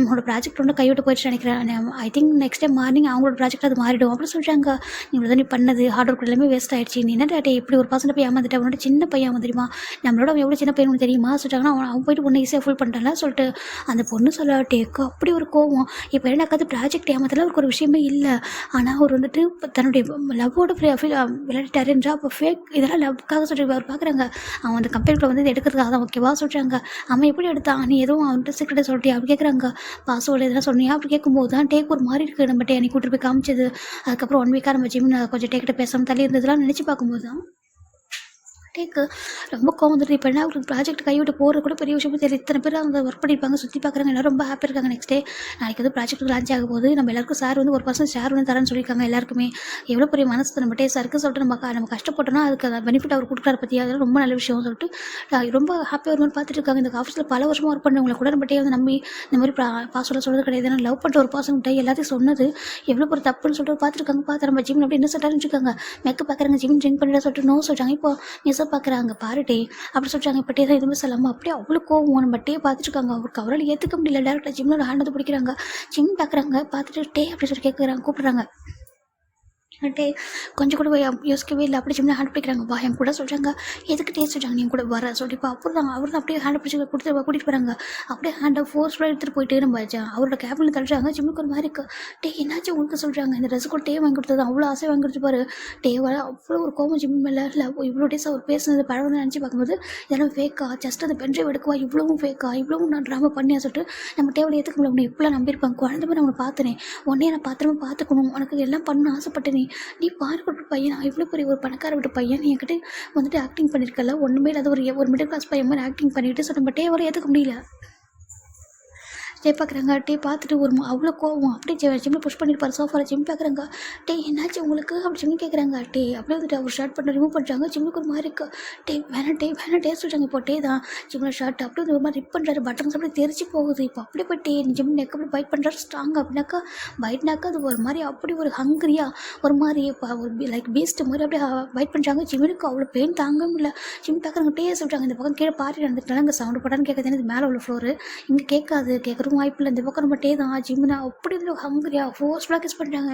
உங்களோட ப்ராஜெக்ட் ஒன்று கைவிட்டு போயிடுச்சு நினைக்கிறேன். I think next day morning அவங்களோட ப்ராஜெக்ட் அது மாறிடும் அப்படின்னு சொல்கிறாங்க. நீ இவ்வளோ நீ பண்ணது ஹார்ட் ஒர்க் எல்லாமே வேஸ்ட் ஆயிடுச்சு. நீ என்ன டே இப்படி ஒரு பர்சன்ட் போய் ஏமாந்துட்டு அவனோட சின்ன பையன் அவன் தெரியுமா நம்மளோட அவன் எவ்வளோ சின்ன பையன் தெரியுமா சொல்லிட்டாங்கன்னா அவன் போயிட்டு பொண்ணு ஈஸியாக ஃபுல் பண்ணிட்டான்ல சொல்லிட்டு அந்த பொண்ணு சொல்ல டேக்கு அப்படி ஒரு கோவம். இப்போ என்னக்காது ப்ராஜெக்ட் ஏமாத்தல அவருக்கு ஒரு விஷயமே இல்லை. ஆனால் அவர் வந்துட்டு தன்னுடைய லவ்வோட விளையாடிட்டாருன்றா அப்போ ஃபேக் இதெல்லாம் லவ்க்காக சொல்லிட்டு அவர் பார்க்குறாங்க. அவன் அந்த கம்பெனிக்குள்ள வந்து எடுக்கிறதுக்காக தான் ஓகேவா சொல்கிறாங்க. அவன் எப்படி எடுத்தான் நீ எதுவும் அவன்கிட்ட சீக்கிரட்டை சொல்லிட்டு அப்படி கேட்குறாங்க. பாஸ்வேர்டு எதனா சொன்னியா அப்படி கேட்கும்போது தான் டேக் ஒரு மாதிரி இருக்குது நம்மகிட்ட அன்றைக்கி கூட்டு போய் காமிச்சது. அதுக்கப்புறம் 1 வீக்காக நம்ம ஜிம் கொஞ்சம் டேக்கிட்ட பேசாமல் தள்ளி இருந்ததுலாம் நினச்சி பார்க்கும்போது தான் டேக்கு ரொம்ப கோவம் வந்துட்டு. இப்போ என்ன அவருக்கு ப்ராஜெக்ட் கைவிட்டு போகிறது கூட பெரிய விஷயமே தெரியல. இத்தனை பேர் அவங்க ஒர்க் பண்ணியிருப்பாங்க சுற்றி பார்க்குறாங்க எல்லாரும் ரொம்ப ஹாப்பியாக இருக்காங்க. நெக்ஸ்ட் டே நாளைக்கு வந்து ப்ராஜெக்ட் லான்ச் ஆக போது நம்ம எல்லாருக்கும் சார் வந்து 1% ஷேர் வந்து தரேன்னு சொல்லியிருக்காங்க. எல்லாருக்குமே எவ்வளோ பெரிய மனசு நம்ம சாருக்கு சொல்லிட்டு நம்ம கஷ்டப்பட்டோம்னா அதுக்கு அந்த பெனிஃபிட் அவர் கொடுக்குறாரு பற்றி அதெல்லாம் ரொம்ப நல்ல விஷயம் சொல்லிட்டு ரொம்ப ஹாப்பியாக ஒரு மாதிரி பார்த்துட்டு இருக்காங்க. இந்த ஆஃபீஸில் பல வருஷமாக ஒர்க் பண்ணவங்களை கூட நம்ம வந்து நம்பி இந்த மாதிரி பாஸ்வேர்டில் சொல்கிறது கிடையாது. ஏன்னா லவ் பண்ணுற ஒரு பர்சன்கிட்ட எல்லாத்தையும் சொன்னது எவ்வளோ ஒரு தப்புன்னு சொல்லிட்டு பார்த்துருக்காங்க. பார்த்து நம்ம ஜிம் அப்படி என்ன சொல்கிறாருன்னு வச்சுக்கோங்க. மெக்கு பார்க்குறாங்க ஜிம் ட்ரிங்க் பண்ணிட்டு சொல்லிட்டு நோ சொல்கிறாங்க. இப்போ மெஸ்ஸை பார்க்குறாங்க பாரு டே அப்படி சொல்லிட்டாங்க. இப்போ டே தான் எதுவுமே சொல்லாமல் அப்படியே அவ்வளோ கோவம் நம்ம டே பார்த்துருக்காங்க. அவருக்கு அவரால் ஏற்றுக்க முடியல. டேரக்டாக ஜிம்மில் ஹேண்ட் வந்து பிடிக்கிறாங்க. ஜிம் பார்க்குறாங்க பார்த்துட்டு டே அப்படி சொல்லி கேட்குறாங்க கூப்பிட்றாங்க. டே கொஞ்சம் கூட யோசிக்கவே இல்லை. அப்படி ஜிம்மில் ஹேண்ட் பிடிக்கிறாங்க. வா என் கூட சொல்கிறாங்க. எதுக்கு டே சொல்கிறாங்க நீ கூட வர சொல்லி இப்போ அப்புறம் தான் அவர் தான் அப்படியே ஹேண்ட் பிடிச்சி கூட்டிகிட்டு போகிறாங்க. அப்படியே ஹேண்டை ஃபோர்ஸ்ஃபுல்லாக எடுத்துகிட்டு போயிட்டு நம்ம அவரோட கேபினில் தள்ளுறாங்க. ஜிம்முக்கு ஒரு மாதிரி இருக்கு. டே என்னாச்சும் உங்களுக்கு சொல்கிறாங்க இந்த ட்ரெஸ்ஸு கூட டே வாங்கி கொடுத்தது அவ்வளோ ஆசை வாங்கி கொடுத்து பாரு. டே வர அவ்வளோ ஒரு கோவம் ஜிம் மேலே இல்லை. இவ்வளோ டேஸ் அவர் பேசுனது பழம் நினச்சி பார்க்கும்போது இதெல்லாம் ஃபேக்கா ஜஸ்ட் அந்த பென்ட்ரைவ் எடுக்குவா இவ்வளவும் ஃபேக்கா இவ்வளவும் நான் ட்ராமா பண்ணியா சொல்லிட்டு நம்ம டேவில் ஏற்றுக்க முடியல. உன்னை எப்படிலாம் நம்பியிருப்பாங்க குழந்தை மாதிரி அவனை பார்த்தனே உடனே நான் பாத்திரமா பார்த்துக்கணும் உனக்கு எல்லாம் பண்ண ஆசைப்பட்டேனே நீ பார்க்க பையன் இவ்வளோ பெரிய ஒரு பணக்கார விட்டு பையன் நீ என்கிட்ட வந்துட்டு ஆக்டிங் பண்ணியிருக்கல ஒன்றுமே இல்லாத ஒரு மிடில் கிளாஸ் பையன் மாதிரி ஆக்டிங் பண்ணிட்டு ஸோ நம்ம டே வர ஏற்றுக்க முடியல. டே பார்க்குறாங்க. டே பார்த்துட்டு ஒரு அவ்வளோ கோவம் அப்படியே ஜிம்மில் புஷ் பண்ணியிருப்பார் சோஃபாவில். ஜிம் பார்க்குறாங்க. டே என்னாச்சு உங்களுக்கு அப்படி ஜிம்மி கேட்குறாங்க. டே அப்படியே வந்துட்டு அவர் ஷர்ட் பண்ண ரிமூவ் பண்ணுறாங்க. ஜிம்முக்கு ஒரு மாதிரி இருக்கு. டே வேணாம் சொல்கிறாங்க. இப்போ டே தான் ஜிம்மில் ஷர்ட் அப்படியே வந்து ஒரு மாதிரி ரிப் பண்ணுறாரு. பட்டன்ஸ் அப்படியே தெரிச்சு போகுது. இப்போ அப்படியே போய் டே ஜிம் நெக் அப்படி பைட் பண்ணுறாரு ஸ்ட்ராங் அப்படின்னாக்கா பைட்னாக்கா அது ஒரு மாதிரி அப்படி ஒரு ஹங்கரியாக ஒரு மாதிரி இப்போ ஒரு லைக் பீஸ்ட் மாதிரி அப்படியே பைட் பண்ணுறாங்க. ஜிம்முக்கு அவ்வளோ பெயின் தாங்க முடியல. ஜிம் பார்க்குறாங்க. டே சொல்கிறாங்க இந்த பக்கம் கீழே பாட்டி நடந்துட்டாங்க. இங்கே சவுண்டு போட்டான்னு கேட்குறது இது மேலே உள்ள ஃப்ளோரு இங்கே கேட்காது கேட்குறது வாய்ப்பு இல்லை. இந்த பக்கம் நம்ம டே தான் ஜிம்னா அப்படி வந்து ஹங்கரியா ஃபோர்ஸ்ஃபுல்லாக கிஸ் பண்ணுறாங்க.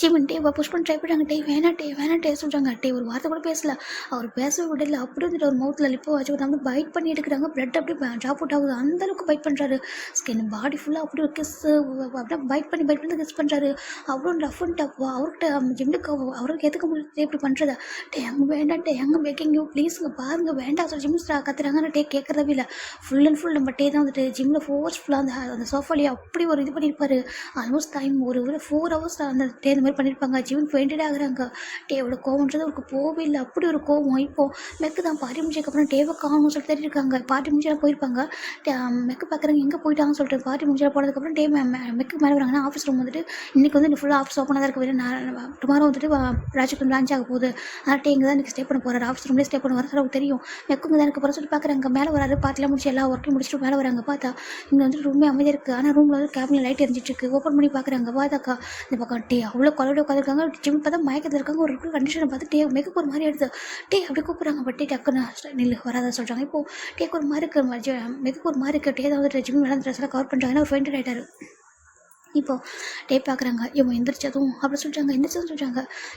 ஜிம்மன் டே புஷ் பண்ணி ட்ரை பண்ணுறாங்க. வேணாம் டே சொல்கிறாங்க. டே ஒரு வார்த்தை கூட பேசல. அவர் பேசவே விடல. அப்படி வந்துட்டு ஒரு மவுத்தில் லிப்போ வச்சு நம்ம பைட் பண்ணி எடுக்கிறாங்க. பிளட் அப்படியே ட்ராப் அவுட் ஆகுது. அந்தளவுக்கு பைட் பண்ணுறாரு. ஸ்கின் பாடி ஃபுல்லாக அப்படி ஒரு கிஸ்ஸு அப்படியே பைட் பண்ணி கிஸ் பண்ணுறாரு. அவ்வளோ ரஃப் அண்ட் டஃப்பா அவர்கிட்ட ஜிம்முக்கு அவருக்கு ஏற்றுக்க முடியாது இப்படி பண்ணுறதா. டே அங்கே வேண்டாம் டே அங்கே பேக்கிங் ப்ளீஸுங்க பாருங்க வேண்டாம் சொல்லி ஜிம் கத்துறாங்க. டே கேட்குறதவே இல்லை. ஃபுல் அண்ட் ஃபுல் நம்ம டே தான் வந்துட்டு ஜிம்மில் ஃபோர்ஸ்ஃபுல்லாக அந்த சோஃபாலேயே அப்படி ஒரு இது பண்ணியிருப்பாரு. ஆல்மோஸ்ட் டைம் ஒரு 4 ஹவர்ஸ் அந்த டே இந்த மாதிரி பண்ணியிருப்பாங்க. ஜிவன் ஃபெயிண்டட் ஆகுறாங்க. டே எவ்வளோ கோவம்ன்றது அவருக்கு போகவே இல்லை. அப்படி ஒரு கோவம். இப்போது மெக்கு தான் பாட்டி முடிஞ்சதுக்கப்புறம் டேவை காணும்னு சொல்லிட்டு தேடி இருக்காங்க. பாட்டி முடிஞ்சால் போயிருப்பாங்க. மெக்கு பார்க்குறாங்க எங்கே போயிட்டாங்கன்னு சொல்லிட்டு பாட்டி முடிஞ்சால் போனதுக்கப்புறம் டே மெக்கு மேலே வராங்கன்னா ஆஃபீஸ் ரூம் வந்துட்டு இன்றைக்கி வந்து இந்த ஃபுல்லாக ஆஃபீஸ் ஓப்பனாக தான் இருக்குது. டுமாரோ வந்துட்டு ப்ராஜெக்ட் லான்ச் ஆக போகுது. ஆனால் டே இங்கே தான் இன்றைக்கி ஸ்டே பண்ண போகிறாரு. ஆஃபீஸ் ரூம்லேயே ஸ்டே பண்ண வர அவருக்கு தெரியும். மெக்கு இங்கே தான் இருக்க போகிற சொல்லி பார்க்குறாங்க. மேலே வராரு. பாட்டிலாம் முடிச்சு எல்லா ஒர்க்கையும் முடிச்சுட்டு மேலே வராங்க. பார்த்தா இங்கே வந்துட்டு ரூமே அமைதியாக இருக்குது. ஆனால் ரூமில் வந்து கேபினில் லைட் எரிஞ்சிட்டு இருக்குது. ஓப்பன் பண்ணி பார்க்குறாங்க. பார்த்தாக்கா இந்த பக்கம் டே அவ்வளோ கொலோட உட்காந்துருக்காங்க. ஜிம் பார்த்தா மயக்கத்தில் இருக்காங்க. ஒரு கண்டிஷனை பார்த்து டே மேக்கப் ஒரு மாதிரி எடுத்து டே அப்படி கூப்பிட்றாங்க. பட் டே டக்குன்னு நில்லு வராத சொல்கிறாங்க. இப்போது டேக்கு ஒரு மாதிரி இருக்கு. மேக்கப் ஒரு மாதிரி இருக்குது. டே தான் வந்து ஜிம் மேலே ட்ரெஸ்ஸெல்லாம் கவர் பண்ணுறாங்கன்னா ஒரு ஃபெயிண்டட் ஆகிட்டாரு. இப்போது டே பார்க்குறாங்க. இவன் எந்திரிச்சதும் அப்படி சொல்கிறாங்க.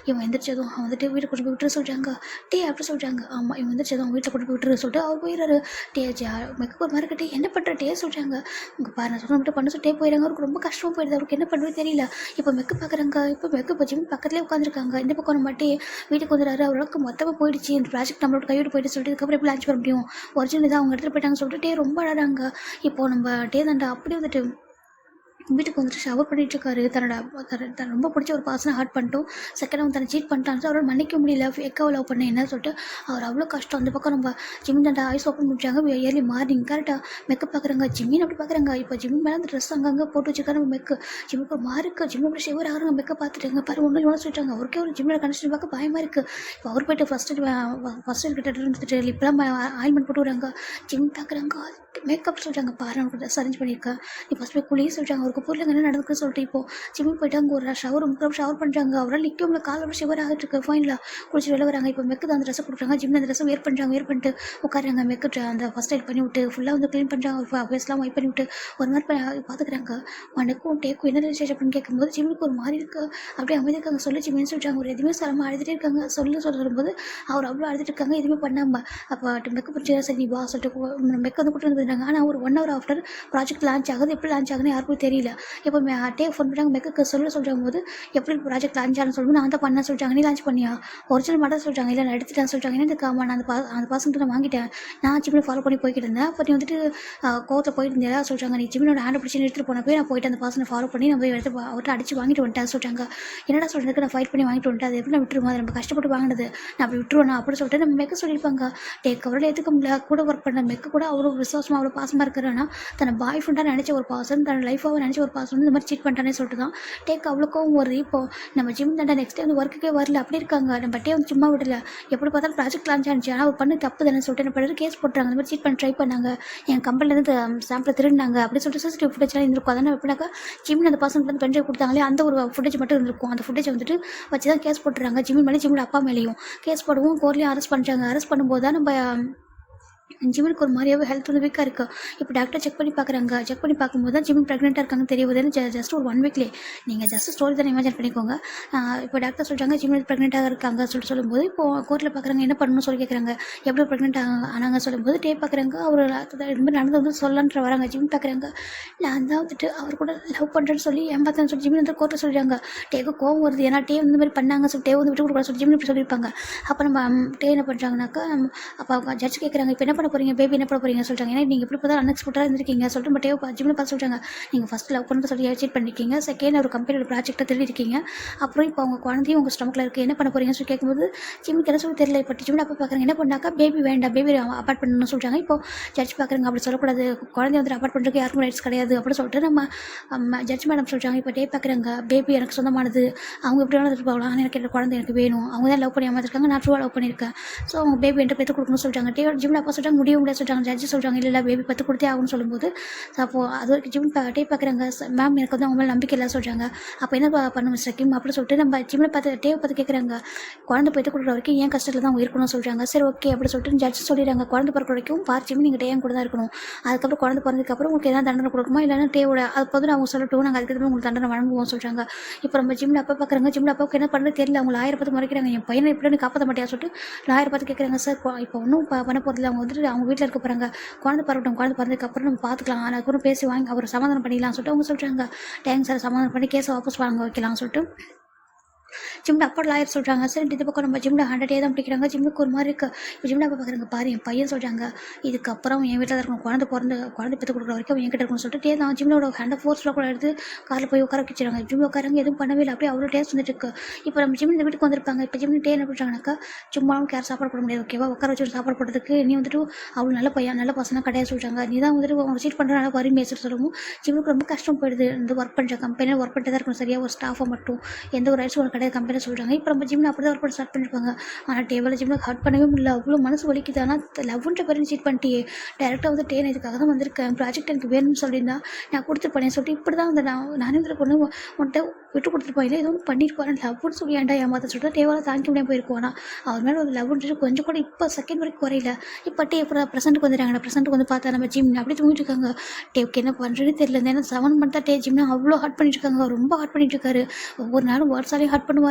இவன் எந்திரிச்சதும் அவன் வந்துட்டு வீட்டை கொண்டு போய் விட்டுரு சொல்கிறாங்க. டே அப்படி சொல்கிறாங்க. ஆமாம் இவன் எந்திரிச்சதும் அவன் வீட்டில் கொண்டு போய் விட்டுரு சொல்லிட்டு அவர் போயிடுறாரு. டே மேக்கப் ஒரு மாதிரி இருக்கு. டே என்ன பண்ணுற டே சொல்கிறாங்க. உங்கள் பாரு நான் சொன்ன மட்டும் பண்ண சொல்லிட்டே போயிடுறாங்க. அவருக்கு ரொம்ப கஷ்டமாக போயிடுது. அவருக்கு என்ன பண்ணுறது தெரியல. இப்போ மேக்கப் பார்க்குறாங்க. இப்போ ஜிம் பக்கத்துலேயே உட்காந்துருக்காங்க. இந்த பக்கம் நம்ம டே வீட்டுக்கு வந்துடுறாரு. அவருக்கு மொத்தமாக போயிடுச்சு. இந்த ப்ராஜெக்ட் நம்மளோட கைவிட்டு போயிட்டு சொல்லிட்டு இதுக்கப்புறம் எப்படி லான்ச் பண்ண முடியும். ஒரிஜினல் தான் அவங்க எடுத்துகிட்டு போயிட்டாங்கன்னு சொல்லிட்டு டே ரொம்ப அழகாங்க. இப்போது நம்ம டே தாண்டா அப்படி வந்துட்டு வீட்டுக்கு வந்துட்டு ஷவர் பண்ணிகிட்ருக்காரு. தன்னோட ரொம்ப பிடிச்ச ஒரு பர்சனை ஹர்ட் பண்ணிட்டோம். செகண்ட் அவன் தன்னை சீட் பண்ணிட்டான்னு அவரால் மன்னிக்க முடியல. எக்காவை லவ் பண்ண என்ன சொல்லிட்டு அவர் அவ்வளோ கஷ்டம். அந்த பக்கம் நம்ம ஜிம் தாண்டா ஐஸ் ஓப்பன் பண்ணிட்டாங்க. ஏர்லி மார்னிங் கரெக்டாக மேக்கப் பார்க்குறாங்க. ஜிம்மின்னு அப்படி பார்க்குறாங்க. இப்போ ஜிம் மேலே அந்த ட்ரெஸ் அங்கங்கே போட்டு வச்சுருக்காரு. நம்ம ஜிம்முக்கு ஒரு மார்க்கு ஜிம் அப்படி ஷிவர் ஆகிறாங்க. மேக்கப் பார்த்துட்டாங்க. பாரு ஒன்று யோசிச்சு சொல்லிட்டாங்க. அவருக்கே ஒரு ஜிம்மில் கண்டிஷன் பார்க்க பயமாக இருக்குது. இப்போ அவர் போய்ட்டு ஃபஸ்ட்டு கிட்ட இருந்துட்டு லிப்லாம் ஆயில்மெண்ட் போட்டு விடுறாங்க. ஜிம் பார்க்குறாங்க. மேக்கப் சொல்கிறாங்க. பாரு அவருக்கு ட்ரெஸ் அரேஞ்ச் பண்ணியிருக்கேன். நீ ஃபஸ்ட் போய் குளியே சொல்கிறாங்க. அவருக்கு புரியலங்க என்ன நடக்குதுன்னு சொல்லிட்டு இப்போ ஜிம்முக்கு போயிட்டு அங்கே ஒரு ஷவர் பண்ணுறாங்க. அவரால் நிற்க முடியல, கால் வர ஷிவர் ஆகிட்டு இருக்கு. ஃபைனில் குளிச்சு வெளில வராங்க. இப்போ மெக்கு அந்த ட்ரெஸ்ஸை கொடுக்குறாங்க. ஜிம்மில் அந்த ட்ரெஸ்ஸை வேர் பண்ணுறாங்க. வேர் பண்ணிட்டு உட்காராங்க. மெக்கு அந்த ஃபஸ்ட் எய்ட் பண்ணி விட்டு ஃபுல்லாக வந்து க்ளீன் பண்ணுறாங்க. ஃபேஸ்லாம் வைப் பண்ணி விட்டு ஒரு மாதிரி பார்த்துக்கிறாங்க. உனக்கும் டேக்கும் என்ன ரிலேஷன் அப்படின்னு கேட்கும்போது ஜிம்முக்கு ஒரு மாதிரி இருக்குது. அப்படியே அமைதிருக்காங்க. சொல்லி ஜிம்மின்னு சொல்லிட்டாங்க. ஒரு எதுவுமே சொல்லாமல் அழுதுகிட்டே இருக்காங்க. சொல்லும்போது அவர் அவ்வளோ அழுதுட்டு இருக்காங்க. எதுவுமே பண்ணாமல் அப்போ மெக்கு பிடிச்சா சரி நீ வா சொல்லிட்டு மெக்கு வந்து கூட்டு வந்துருந்தாங்க. ஆனால் ஒரு 1 hour ஆஃப்டர் ப்ராஜெக்ட் லான்ச் ஆகுது. எப்படி லான்ச் ஆகுதுன்னு யாருக்கும் தெரியல. இப்போ டே ஃபோன் பண்ணுறாங்க. மெக்கு சொல்லும் போது எப்படி ப்ராஜெக்ட் லான்ச் ஆகணும்னு சொல்லும்போது நான் தான் பண்ண சொல்லிட்டாங்க. நீ லான்ச் பண்ணியா? ஒரிஜினல் மட்டும் சொல்லிட்டாங்க. இல்லை நான் எடுத்துட்டேன் சொல்லிட்டாங்க. என்ன இதுக்காம நான் அந்த பர்சன்ட்டு நான் வாங்கிட்டேன். நான் ஜிம்மில் ஃபாலோ பண்ணி போய்கிட்டு இருந்தேன். அப்போ நீ வந்துட்டு கோவத்தில் போயிட்டு இருந்தேன் சொல்லிட்டாங்க. நீ ஜிம்மினோட ஹேண்ட் பிடிச்சி எடுத்துகிட்டு போனப்போ நான் போயிட்டு அந்த பர்சனை ஃபாலோ பண்ணி நான் போய் எடுத்து அவர்கிட்ட அடிச்சு வாங்கிட்டு வந்துட்டேன் சொல்லிட்டாங்க. என்னடா சொல்கிறதுக்கு நான் ஃபைட் பண்ணி வாங்கிட்டு வந்துட்டேன். அது எப்படி நான் விட்டுருமா? நம்ம கஷ்டப்பட்டு வாங்கினது நான் அப்படி விட்டுருவேன் அப்படி சொல்லிட்டு நம்ம மெக்க சொல்லியிருப்பாங்க. டேக் அவரோட ஏற்றுக்க முடியல. கூட ஒர்க் பண்ண மெக்கு கூட அவ்வளோ விசுவாசமாக அவ்வளோ பாசமாக இருக்கிறான்னா தன்னை பாய் ஃப்ரெண்டாக நினச்ச ஒரு பாசம் தன் லைஃபாக நினச்ச ஒரு பாசம் வந்து இந்த மாதிரி சீட் பண்ணிட்டானே சொல்லிட்டு தான் டேக் அவ்வளோக்கும் ஒரு இப்போ நம்ம ஜிம் தாண்டா நெக்ஸ்ட் டைம் வந்து ஒர்க்குக்கே வரல அப்படி இருக்காங்க. நம்ம டே வந்து சும்மா விடல. எப்படி பார்த்தாலும் ப்ராஜெக்ட் லான்ச் ஆனிச்சு. ஆனால் அவர் பண்ணு தப்பு தானே சொல்லிட்டு என்ன பண்ணுறது கேஸ் போட்டுறாங்க. அந்த மாதிரி சீட் பண்ண ட்ரை பண்ணாங்க. என் கம்பெனிலேருந்து சாம்பிள் திருடினாங்க அப்படி சொல்லிட்டு சிசிடிவி ஃபுட்டேஜ்லாம் இருந்திருக்கும். அதனால் எப்படினாக்கா ஜிம்மில் அந்த பசங்க வந்து பென்ட்ரைவ் கொடுத்தாங்களே அந்த ஒரு ஃபுட்டேஜ் மட்டும் இருந்திருக்கும். அந்த ஃபுட்டேஜ் வந்துட்டு வச்சு தான் கேஸ் போட்டுறாங்க. ஜிம்மி மேலே ஜிம்மோட அப்பா மேலேயும் கேஸ் போடவும் கோர்ட்லேயும் அரெஸ்ட் பண்ணுறாங்க. அரெஸ்ட் பண்ணும்போது தான் நம்ம ஜிம்முக்கு ஒரு மாதிரியாவே ஹெல்த் வந்து வீக்காக இருக்குது. இப்போ டாக்டர் செக் பண்ணி பார்க்குறாங்க. செக் பண்ணி பார்க்கும்போது தான் ஜிம் ப்ரெக்னெண்ட்டாக இருக்காங்க தெரியுதுன்னு ஜஸ்ட் ஒரு 1 வீக்லேயே நீங்கள் ஜஸ்ட் ஸ்டோரி தான் இமேஜின் பண்ணிக்கோங்க. இப்போ டாக்டர் சொல்கிறாங்க ஜிம்மில் ப்ரெக்னெண்ட்டாக இருக்காங்க சொல்லும்போது இப்போ கோர்ட்டில் பார்க்குறாங்க என்ன பண்ணணும்னு சொல்லி கேட்குறாங்க. எப்படி ப்ரெக்னெண்ட் ஆனாங்க சொல்லும்போது டே பார்க்குறாங்க. அவர் இது மாதிரி நடந்து வந்து சொல்லலான்ற வராங்க. ஜிம் பார்க்குறாங்க. நான் தான் வந்துட்டு அவர் கூட லவ் பண்ணுறேன்னு சொல்லி ஏமாத்தேன்னு சொல்லி ஜிம்மில் வந்து கோர்ட்டில் சொல்லிடுறாங்க. டேக்கு கோவம் வருது. ஏன்னா டே வந்து இந்த மாதிரி பண்ணாங்க சொல்லி டே வந்து விட்டு கொடுக்க சொல்லி ஜிம்மில் இப்படி சொல்லியிருப்பாங்க. அப்போ நம்ம டே என்ன பண்ணுறாங்கனாக்கா அப்போ ஜட்ஜ் கேட்குறாங்க இப்போ என்ன பண்ண போகிறீங்க பேபி என்ன பண்ண போகிறீங்க சொல்லிட்டாங்க. ஏன்னா நீங்கள் எப்படி பார்த்தா அன்எக்ஸ்பெக்டாக இருந்திருக்கீங்க சொல்லிட்டு பட் ஜிம்மில் பார்த்து சொல்லிட்டாங்க. நீங்கள் ஃபஸ்ட் லவ் பண்ணுறது சொல்லி சீட் பண்ணியிருக்கீங்க. செகண்ட் ஒரு கம்பெனியோட ப்ராஜெக்ட்டை திருடிருக்கீங்க. அப்புறம் இப்போ அவங்க குழந்தையும் உங்கள் ஸ்டமக்கில் இருக்குது என்ன பண்ண போகிறீங்கன்னு சொல்லி கேட்கும்போது ஜிம்முக்கு என்ன சொல்லி தெரியல. இப்போ ஜிம்மில் அப்போ பார்க்குறாங்க என்ன பண்ணாக்கா பேபி வேண்டாம் பேபி அபார்ட் பண்ணணும்னு சொல்லிட்டாங்க. இப்போ ஜட்ஜ் பார்க்குறாங்க அப்படி சொல்லக்கூடாது. குழந்தைய வந்து அபார்ட் பண்ணுறதுக்கு யாருக்கும் ரைட்ஸ் கிடையாது அப்படின்னு சொல்லிட்டு நம்ம ஜட்ஜ் மேடம் சொல்லிட்டாங்க. இப்போ டே பார்க்குறாங்க பேபி எனக்கு சொந்தமானது. அவங்க எப்படி வேணாலும் போகலாம். ஆனால் எனக்கு குழந்தை எனக்கு வேணும். அவங்க தான் லவ் பண்ணி ஏமாத்திருக்காங்க. நான் ட்ரூவாக லவ் பண்ணியிருக்கேன். ஸோ அவங்க பேபி என்கிட்ட பெற்று கொடுக்கணும்னு சொல்லிட்டாங்க. டே ஜிம்மில் அப்போ சொல்லிட்டாங்க முடியும் முடியாது சொல்லிட்டாங்க. ஜட்ஜி சொல்கிறாங்க இல்லை பேபி பத்து கொடுத்தே ஆகும்னு சொல்லும்போது அப்போது அது வரைக்கும் ஜிம் டே பார்க்குறாங்க. மேம் எனக்கு வந்து அவங்க மேலே நம்பிக்கை இல்லை சொல்கிறாங்க. அப்போ என்ன பண்ணணும் மிஸ்டர் கிம் அப்படின்னு சொல்லிட்டு நம்ம ஜிம்மில் பார்த்து டேவை பார்த்து கேட்குறாங்க. குழந்தை பெற்று கொடுக்குற வரைக்கும் ஏன் கஷ்டத்தில் தான் இருக்கணும்னு சொல்கிறாங்க. சரி ஓகே அப்படி சொல்லிட்டு ஜட்ஜ் சொல்லிடுறாங்க. குழந்தை பிறக்க வரைக்கும் ஜிம் நீங்கள் டேயும் கூட தான் இருக்கணும். அதுக்கப்புறம் குழந்தை பிறந்ததுக்கப்புறம் உங்களுக்கு எதாவது தண்டனை கொடுக்குமா இல்லைன்னா டேவோட அது போது அவங்க சொல்லட்டும் நாங்கள் அதுக்கு உங்களுக்கு தண்டனை வழங்குவோம் சொல்கிறாங்க. இப்போ நம்ம ஜிம்மில் அப்போ பார்க்குறாங்க. ஜிம்மில் அப்பாவுக்கு என்ன பண்ணுறது தெரியல. அவங்க லாயரை பார்த்து மறைக்கிறாங்க. என் பையனை எப்படி காப்பாற்ற மாட்டியா சொல்லிட்டு லாயரை பார்த்து கேட்குறாங்க. சார் இப்போ ஒன்றும் பண்ண போகிறதில்ல. அவங்க வந்துட்டு அவங்க வீட்டில் இருக்க போகிறாங்க. குழந்தை பிறந்ததுக்கப்புறம் நம்ம பார்த்துக்கலாம். அதுக்கப்புறம் பேசி வாங்கி அவர் சமாதானம் பண்ணிக்கலாம் சொல்லிட்டு அவங்க சொல்கிறாங்க. டேங்க் சார் சமாதானம் பண்ணி கேஸை வாபஸ் வாங்க வைக்கலாம் சொல்லிட்டு ஜிம்மில் அப்பா லாயர் சொல்கிறாங்க. சரி இந்த பக்கம் நம்ம ஜிம்மில் 100 தான் பிடிக்கிறாங்க. ஜிம்முக்கு ஒரு மாதிரி இருக்குது. இப்போ ஜிம்மில் அப்போ பார்க்குறாங்க பாரு என் பையன் சொல்கிறாங்க இதுக்கப்புறம் என் வீட்டில் தான் இருக்கணும். குழந்தை பெற்று கொடுக்குற வரைக்கும் என்கிட்ட இருக்கணும்னு சொல்லிட்டு டே தான் ஜிம்மிலோட ஹேண்டை ஃபோர்ஸில் கூட எடுத்து காரில் போய் உட்கார வச்சுறாங்க. ஜிம்மில் உட்காராங்க எதுவும் பண்ணவே இல்லை. அப்படியே அவ்வளோ டேஸ்ட் வந்துட்டு இருக்கு. இப்போ நம்ம ஜிம்மில் இந்த வீட்டுக்கு வந்திருப்பாங்க. இப்போ ஜிம்மில் டே என்ன பண்ணுறாங்கனாக்கா சும்மாவும் கேர் சாப்பாடு போட முடியாது ஓகேவா உட்கார வச்சு சாப்பாடு போடுறதுக்கு நீ வந்துட்டு அவ்வளோ நல்ல பையன் நல்ல பசங்க கிடையாது சொல்கிறாங்க. நீ தான் வந்துட்டு அவங்க சீட் பண்ணுறதுனால வரி மேய்ச்சிட்டு சொல்லவும் ஜிம்முக்கு ரொம்ப கஷ்டம் போயிடுது. இந்த ஒர்க் பண்ணுற கம்பெனியில் ஒர்க் பண்ணிட்டு தான் இருக்கணும் சரியாக ஒரு ஸ்டாஃபை மட்டும் எந்த ஒரு ரைட்ஸும் ஒரு கிடையாது கம்பெனியில் சொல்கிறாங்க. இப்போ நம்ம ஜிம்மில் அப்படி தான் ஒர்க் பண்ண ஸ்டார்ட் பண்ணியிருப்பாங்க. ஆனால் டேபிள் ஜிம்மில் ஹர்ட் பண்ணவே முடியல. அவ்வளோ மனசு வலிக்குது. ஆனால் லவ்ன்ற பேர் சீட் பண்ணிட்டே டேரெக்டாக வந்து டேன் இதுக்காக தான் வந்திருக்கேன். ப்ராஜெக்ட் எனக்கு வேணும்னு சொல்லியிருந்தா நான் கொடுத்துருப்பேன் சொல்லிட்டு இப்படி தான் வந்து நானே வந்து பொண்ணு உன்ட்ட விட்டு கொடுத்துருப்போம். இல்லை எதுவும் பண்ணியிருப்பாரு லவ்னு சொல்லி ஏன்டா ஏமாத்த சொல்லிட்டு டேவால் தாங்கிக்க முடியாமல் போயிருக்கோம். ஆனால் அவர் மேலே ஒரு லவ்ன்றது கொஞ்சம் கூட இப்போ செகண்ட் வரைக்கும் குறையில. இப்போ டே இப்போ ப்ரெசென்ட்டுக்கு வந்துடுறாங்க. ப்ரெசென்ட்டுக்கு வந்து பார்த்தா நம்ம ஜிம் அப்படி தூங்கிட்டு இருக்காங்க. டேவுக்கு என்ன பண்ணுறதுன்னு தெரியல. ஏன்னா 7 மந்த் தான் டே ஜிம்னா அவ்வளோ ஹார்ட் பண்ணிட்டு இருக்காங்க. ரொம்ப ஹார்ட் பண்ணிட்டு இருக்காரு. ஒவ்வொரு நாளும் வேர்ட்ஸாலேயும் ஹார்ட் பண்ணுவார்.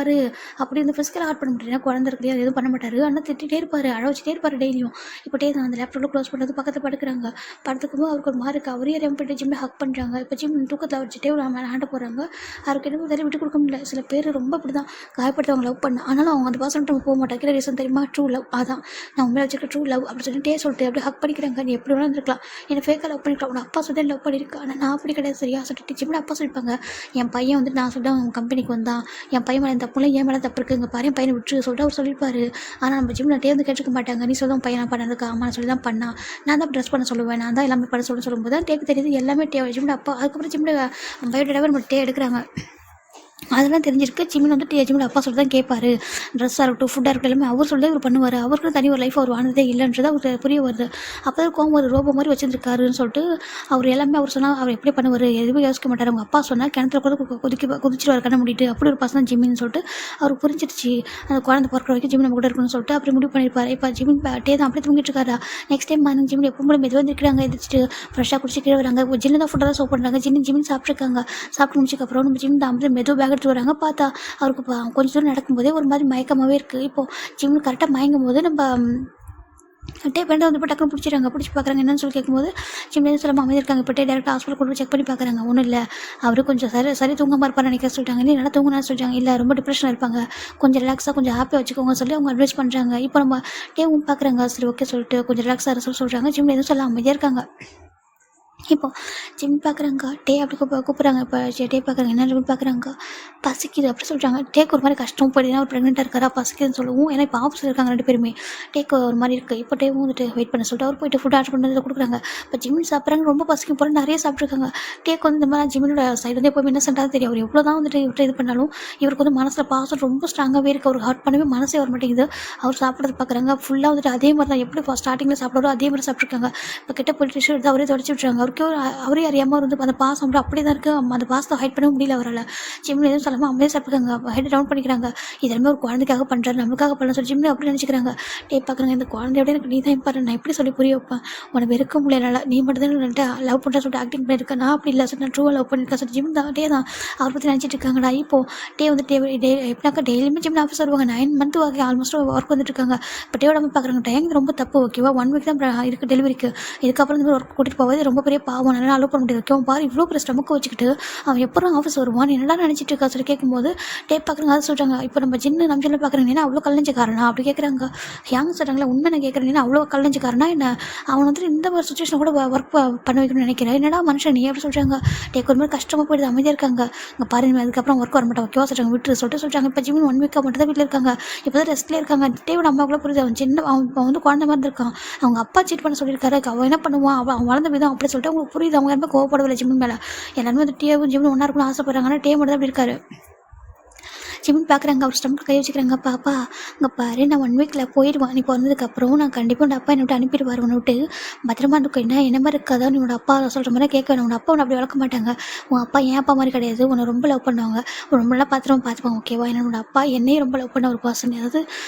அப்படி இந்த ஃபிசிக்கலாக ஹார்ட் பண்ண முடியாது. குழந்தை இருக்கிறதே எதுவும் பண்ண மாட்டார். ஆனால் திட்டிகிட்டே இருப்பார். அழ வச்சுட்டே இருப்பார் டெய்லியும். இப்போ டே அந்த லேப்டாப்பில் க்ளோஸ் பண்ணுறது பக்கத்தில் படுக்கிறாங்க. படுத்துக்கும் அவருக்கு ஒரு மாதிரி இருக்குது. அவரே ரெம்பிட்டு ஜிம்மில் ஹக் பண்ணுறாங்க. இப்போ ஜிம் தூக்கத்தில் வச்சுட்டே ஒரு மேலே ஹேண்ட போகிறாங்க. அவருக்கு என்ன தெரிய விட்டு கொடுக்க முடியல. சில பேர் ரொம்ப அப்படி தான் காயப்படுத்தவங்க லவ் பண்ண ஆனாலும் அவங்க அந்த பர்சன்ட்டு போக மாட்டாங்க. இல்லை ரீசன் தெரியுமா ட்ரூ லவ் அதான் நான் உண்மையில வச்சுருக்க ட்ரூ லவ் அப்படி சொல்லிட்டு சொல்லிட்டு அப்படியே ஹக் பண்ணிக்கிறாங்க. நீ எப்படி வேணாலும் இருக்கலாம் என்னை ஃபேக்காக லவ் பண்ணிக்கலாம். உன் அப்பா சொல்லி லவ் பண்ணியிருக்கா. ஆனால் நான் அப்படி கிடையாது சரியா சொல்லிட்டு ஜிம்மில் அப்பா சொல்லிப்பாங்க. என் பையன் வந்து நான் சொல்லிட்டு அவன் கம்பெனிக்கு வந்தான். என் பையன் மேலே தப்புல என் மேலே தப்பு இருக்குது. எங்கள் பாரு பையனை விட்டு சொல்லிட்டு அவர் சொல்லியிருப்பாரு. ஆனால் நம்ம ஜிம்மில் டே வந்து கேட்டுக்க மாட்டாங்க. நீ சொல்லுவோம் பையனை பண்ணதுக்கு அம்மா சொல்லி தான் பண்ணா. நான் தான் ட்ரெஸ் பண்ண சொல்லுவேன். நான் தான் எல்லாமே பண்ண சொல்லும்போது தான் டேக்கு தெரியுது எல்லாமே டே ஜிம்மில் அப்பா. அதுக்கப்புறம் ஜிம்மில் பயோடேட்டாவே நம்ம டே எடுக்கிறாங்க. அதெல்லாம் தெரிஞ்சிருக்கு. ஜிமின் வந்துட்டு ஜிமின் அப்பா சொல்லி தான் கேட்பாரு. ட்ரெஸ்ஸாக இருக்கட்டும், ஃபுட்டாக இருக்கட்டும் எல்லாமே அவர் சொல்லி இவர் பண்ணுவார். அவருக்கு தனி ஒரு லைஃப் அவர் வாழ்ந்ததே இல்லைன்றது அவருக்கு புரிய வருது. அப்போ தான் கோவம் ஒரு ரோபோ மாதிரி வச்சுருந்துருக்காருன்னு சொல்லிட்டு அவர் எல்லாமே அவர் சொன்னால் அவர் எப்படி பண்ணுவார், எதுவுமே யோசிக்க மாட்டார். அவங்க அப்பா சொன்னால் கிணத்துல கூட குதிச்சிருவார் கண்ண மூடிட்டு. அப்படி ஒரு பசங்க ஜிமின்னு சொல்லிட்டு அவருக்கு புரிஞ்சிருச்சு. அந்த குழந்தை பிறக்கிற வரைக்கும் ஜிமின் நம்ம கூட இருக்கணும்னு சொல்லிட்டு அப்படி முடிவு பண்ணியிருப்பார். இப்போ ஜிமின் டே தான் அப்படியே தூங்கிட்டு இருக்காரா. நெக்ஸ்ட் டைம் வந்து ஜிமின் எப்போ மெதுவாக வந்துருக்காங்க, எதிர்த்துட்டு ஃப்ரெஷ்ஷாக குடிச்சு கீழே வராங்க. ஜின்னு தான் ஃபுட்டாக தான் சோப் பண்ணுறாங்க. ஜிமின் சாப்பிட்ருக்காங்க. சாப்பிட்டு முடிச்சதுக்கப்புறம் நம்ம ஜிமின் தான் அப்படியே மெதுவாக பேக் எடுத்து வராங்க. பார்த்தா அவருக்கு கொஞ்சம் தூரம் நடக்கும்போதே ஒரு மாதிரி மயக்கமாகவே இருக்குது. இப்போது ஜிம்மில் கரெக்டாக மயங்கும் போது நம்ம பேண்டை வந்து இப்போ டக்குன்னு பிடிச்சிடுறாங்க. பிடிச்சி பார்க்குறாங்க. என்னன்னு சொல்லி கேட்கும்போது ஜிம்லேருந்து சொல்லாமல் அமைதிருக்காங்க. இப்போ டேரெக்டாக ஹாஸ்பிட்டல் கொண்டு போய் செக் பண்ணி பார்க்குறாங்க. ஒன்றும் இல்லை, அவர் கொஞ்சம் சரி தூங்காமல் இருப்பார் நினைக்க சொல்லிட்டாங்க. இல்லை நல்லா தூங்கினா சொல்லிட்டாங்க. இல்லை ரொம்ப டிப்ரெஷனில் இருப்பாங்க, கொஞ்சம் ரிலாக்ஸாக கொஞ்சம் ஹாப்பியாக வச்சுக்கோங்க சொல்லி அவங்க அட்வைஸ் பண்ணுறாங்க. இப்போ நம்ம டேவும் பார்க்குறாங்க. சரி ஓகே சொல்லிட்டு கொஞ்சம் ரிலாக்ஸாக சொல்கிறாங்க. ஜிம்மில் எதுவும் சொல்ல அமைதியாக இருக்காங்க. இப்போது ஜிம் பார்க்குறாங்க. டே அப்படி கூப்பிட்றாங்க. இப்போ டே பார்க்குறாங்க. என்ன பார்க்குறாங்க, பசிக்குது அப்படி சொல்கிறாங்க. டேக்கு ஒரு மாதிரி கஷ்டம் போயிடுது. ஒரு ப்ரெக்னெண்ட்டாக இருக்காரா, பசிக்குதுன்னு சொல்லுவோம். ஏன்னா இப்போ ஆஃபீஸில் இருக்காங்க ரெண்டு பேருமே. டேக்கு ஒரு மாதிரி இருக்குது. இப்போ டேவும் வந்துட்டு வெயிட் பண்ண சொல்லிட்டு அவர் போயிட்டு ஃபுட் ஆர்டர் பண்ணுறது கொடுக்குறாங்க. இப்போ ஜிம்மின் சாப்பிட்றாங்க. ரொம்ப பசிக்கும் போல நிறைய சாப்பிட்ருக்காங்க. டேக்கு வந்து இந்த மாதிரி ஜிம்மினோட சைடு வந்து எப்போவுமே இன்னசென்ட்டாக தெரியும். அவர் எவ்வளோ தான் வந்துட்டு இவர்கிட்ட இது பண்ணாலும் இவருக்கு வந்து மனசில் பாசம் ரொம்ப ஸ்ட்ராங்காகவே இருக்குது. அவர் ஹார்ட் பண்ணவே மனசே வர மாட்டேங்குது. அவர் சாப்பிட்றது பார்க்குறாங்க. ஃபுல்லாக வந்துட்டு அதே மாதிரி தான் எப்படி ஸ்டார்டிங்கில் சாப்பிட்றோ அதே மாதிரி சாப்பிட்ருக்காங்க. இப்போ கிட்ட போய் டிஷ்யூ எடுத்து அவரே தொடச்சி விட்றாங்க. அவரே அறியாமல் வந்து அந்த பாசம் வந்து அப்படியே தான் இருக்குது. அந்த பாசத்தை ஹைட் பண்ண முடியல அவரால். ஜிம்மில் எதுவும் சொல்லாமல் அப்படியே சாப்பிட்டுக்காங்க. ஹெட் டவுன் பண்ணிக்கிறாங்க. இதெல்லாமே ஒரு குழந்தைக்காக பண்ணுறாரு, நம்மளுக்காக பண்ணலாம் சொல்லி ஜிம்மில் அப்படி நினச்சிக்கிறாங்க. டே பார்க்குறாங்க. இந்த குழந்தையோட எனக்கு நீ தான் இம்பார்ட்டன், நான் எப்படி சொல்லி புரிய வைப்பேன், உனக்கு வெறுக்க முடியல, நீ மட்டும் தான் என்கிட்ட லவ் பண்ணுற சொல்லிட்டு ஆக்டிங் பண்ணியிருக்கேன். நான் அப்படி இல்லை சொல்லி நான் ட்ரூவாக லவ் பண்ணியிருக்கேன் சொல்லி ஜிம் தான் டே தான் அவரை பற்றி நினச்சிட்டு இருக்காங்கடா. இப்போது டே வந்து எப்படினாக்கா டெய்லியுமே ஜிம் ஆஃபீஸ் வருவாங்க. 9 மந்த் ஆல்மோஸ்ட் ஒர்க் வந்துட்டு இருக்காங்க. இப்போ டேவோட அம்மா பார்க்குறாங்க. டைம் ரொம்ப தப்பு ஓகேவா, 1 வீக் தான் இருக்குது டெலிவரிக்கு. இதுக்கப்புறம் இந்த மாதிரி ஒர்க் கூட்டிகிட்டு போவது ரொம்ப பெரிய பாவம், நல்லா அலோவ் பண்ண முடியாது. அவன் பாரு இவ்வளோ பெரிய ஸ்டமக்கு வச்சுக்கிட்டு அவன் எப்போ ஆஃபீஸ் வருவான் என்னடா நினச்சிட்டு இருக்கா சொல்லி கேட்கும்போது டேப் பார்க்குறாங்க. அதை சொல்கிறாங்க. இப்போ நம்ம ஜின்னு நம்ம சொல்ல பார்க்குறேன் ஏன்னா அவ்வளோ கல்லஞ்சிக்காரனா அப்படி கேட்குறாங்க. யாங்க சொல்கிறாங்களா உண்மை நான் கேட்குறேன், அவ்வளோ கல்லஞ்சிக்காரனா என்ன, அவன் வந்து இந்த ஒரு சுச்சுவேஷன் கூட ஒர்க் பண்ண வைக்கணும்னு நினைக்கிறேன், என்னடா மனுஷன் நீ எப்படி சொல்கிறாங்க. டேக் ஒரு மாதிரி கஷ்டமாக போயிடுது, அமைதியாக இருக்காங்க. இங்கே பாரு அதுக்கப்புறம் ஒர்க் வர மாட்டேன் ஓகேவா சொல்கிறாங்க. விட்டு சொல்கிறாங்க. இப்போ ஜிம்மின் 1 வீக்காக மட்டும் தான் வீட்டில் இருக்காங்க. இப்போ தான் ரெஸ்ட்லேயே இருக்காங்க. டேவோட அம்மாவுக்குள்ள புரியுது அவன் வந்து குழந்தை மாதிரி இருக்கான். அவங்க அப்பா சீட் பண்ண சொல்லியிருக்காரு. அவன் என்ன பண்ணுவான், அவன் வளர்ந்த விதம் அப்படி சொல்லிட்டு அவங்களுக்கு புரியுது. அவங்க யாருமே கோவப்படவில்லை ஜிம்மின் மேலே. எல்லாருமே வந்து டேவும் ஜிம்மின் ஒன்றா இருக்கணும்னு ஆசைப்படுறாங்க. ஆனால் டே மட்டும் தான் அப்படி இருக்காரு. ஜிம்மின் பார்க்குறாங்க. அவர் ஸ்டமக்கு கை வச்சுக்கிறாங்க. பாப்பா இங்கே பாரு நான் 1 வீக்கில் போயிடுவான், நீ பிறந்ததுக்கப்புறம் நான் கண்டிப்பாக உன் அப்பா என்னை விட்டு அனுப்பிடுவார், உன்னை விட்டு பத்திரமா இருக்கும். என்ன மாதிரி இருக்காதா நீ உன்னோட அப்பா சொல்கிற மாதிரி கேட்க வேணும். உன் அப்பா உன்னை அப்படி வளர்க்க மாட்டாங்க. உன் அப்பா என் அப்பா மாதிரி கிடையாது, உன்னை ரொம்ப லவ் பண்ணுவாங்க, ரொம்ப நல்லா பார்த்துப்பாங்க ஓகேவா. என்னோட அப்பா என்னையும் ரொம்ப லவ் பண்ண ஒரு பர்சன், அதாவது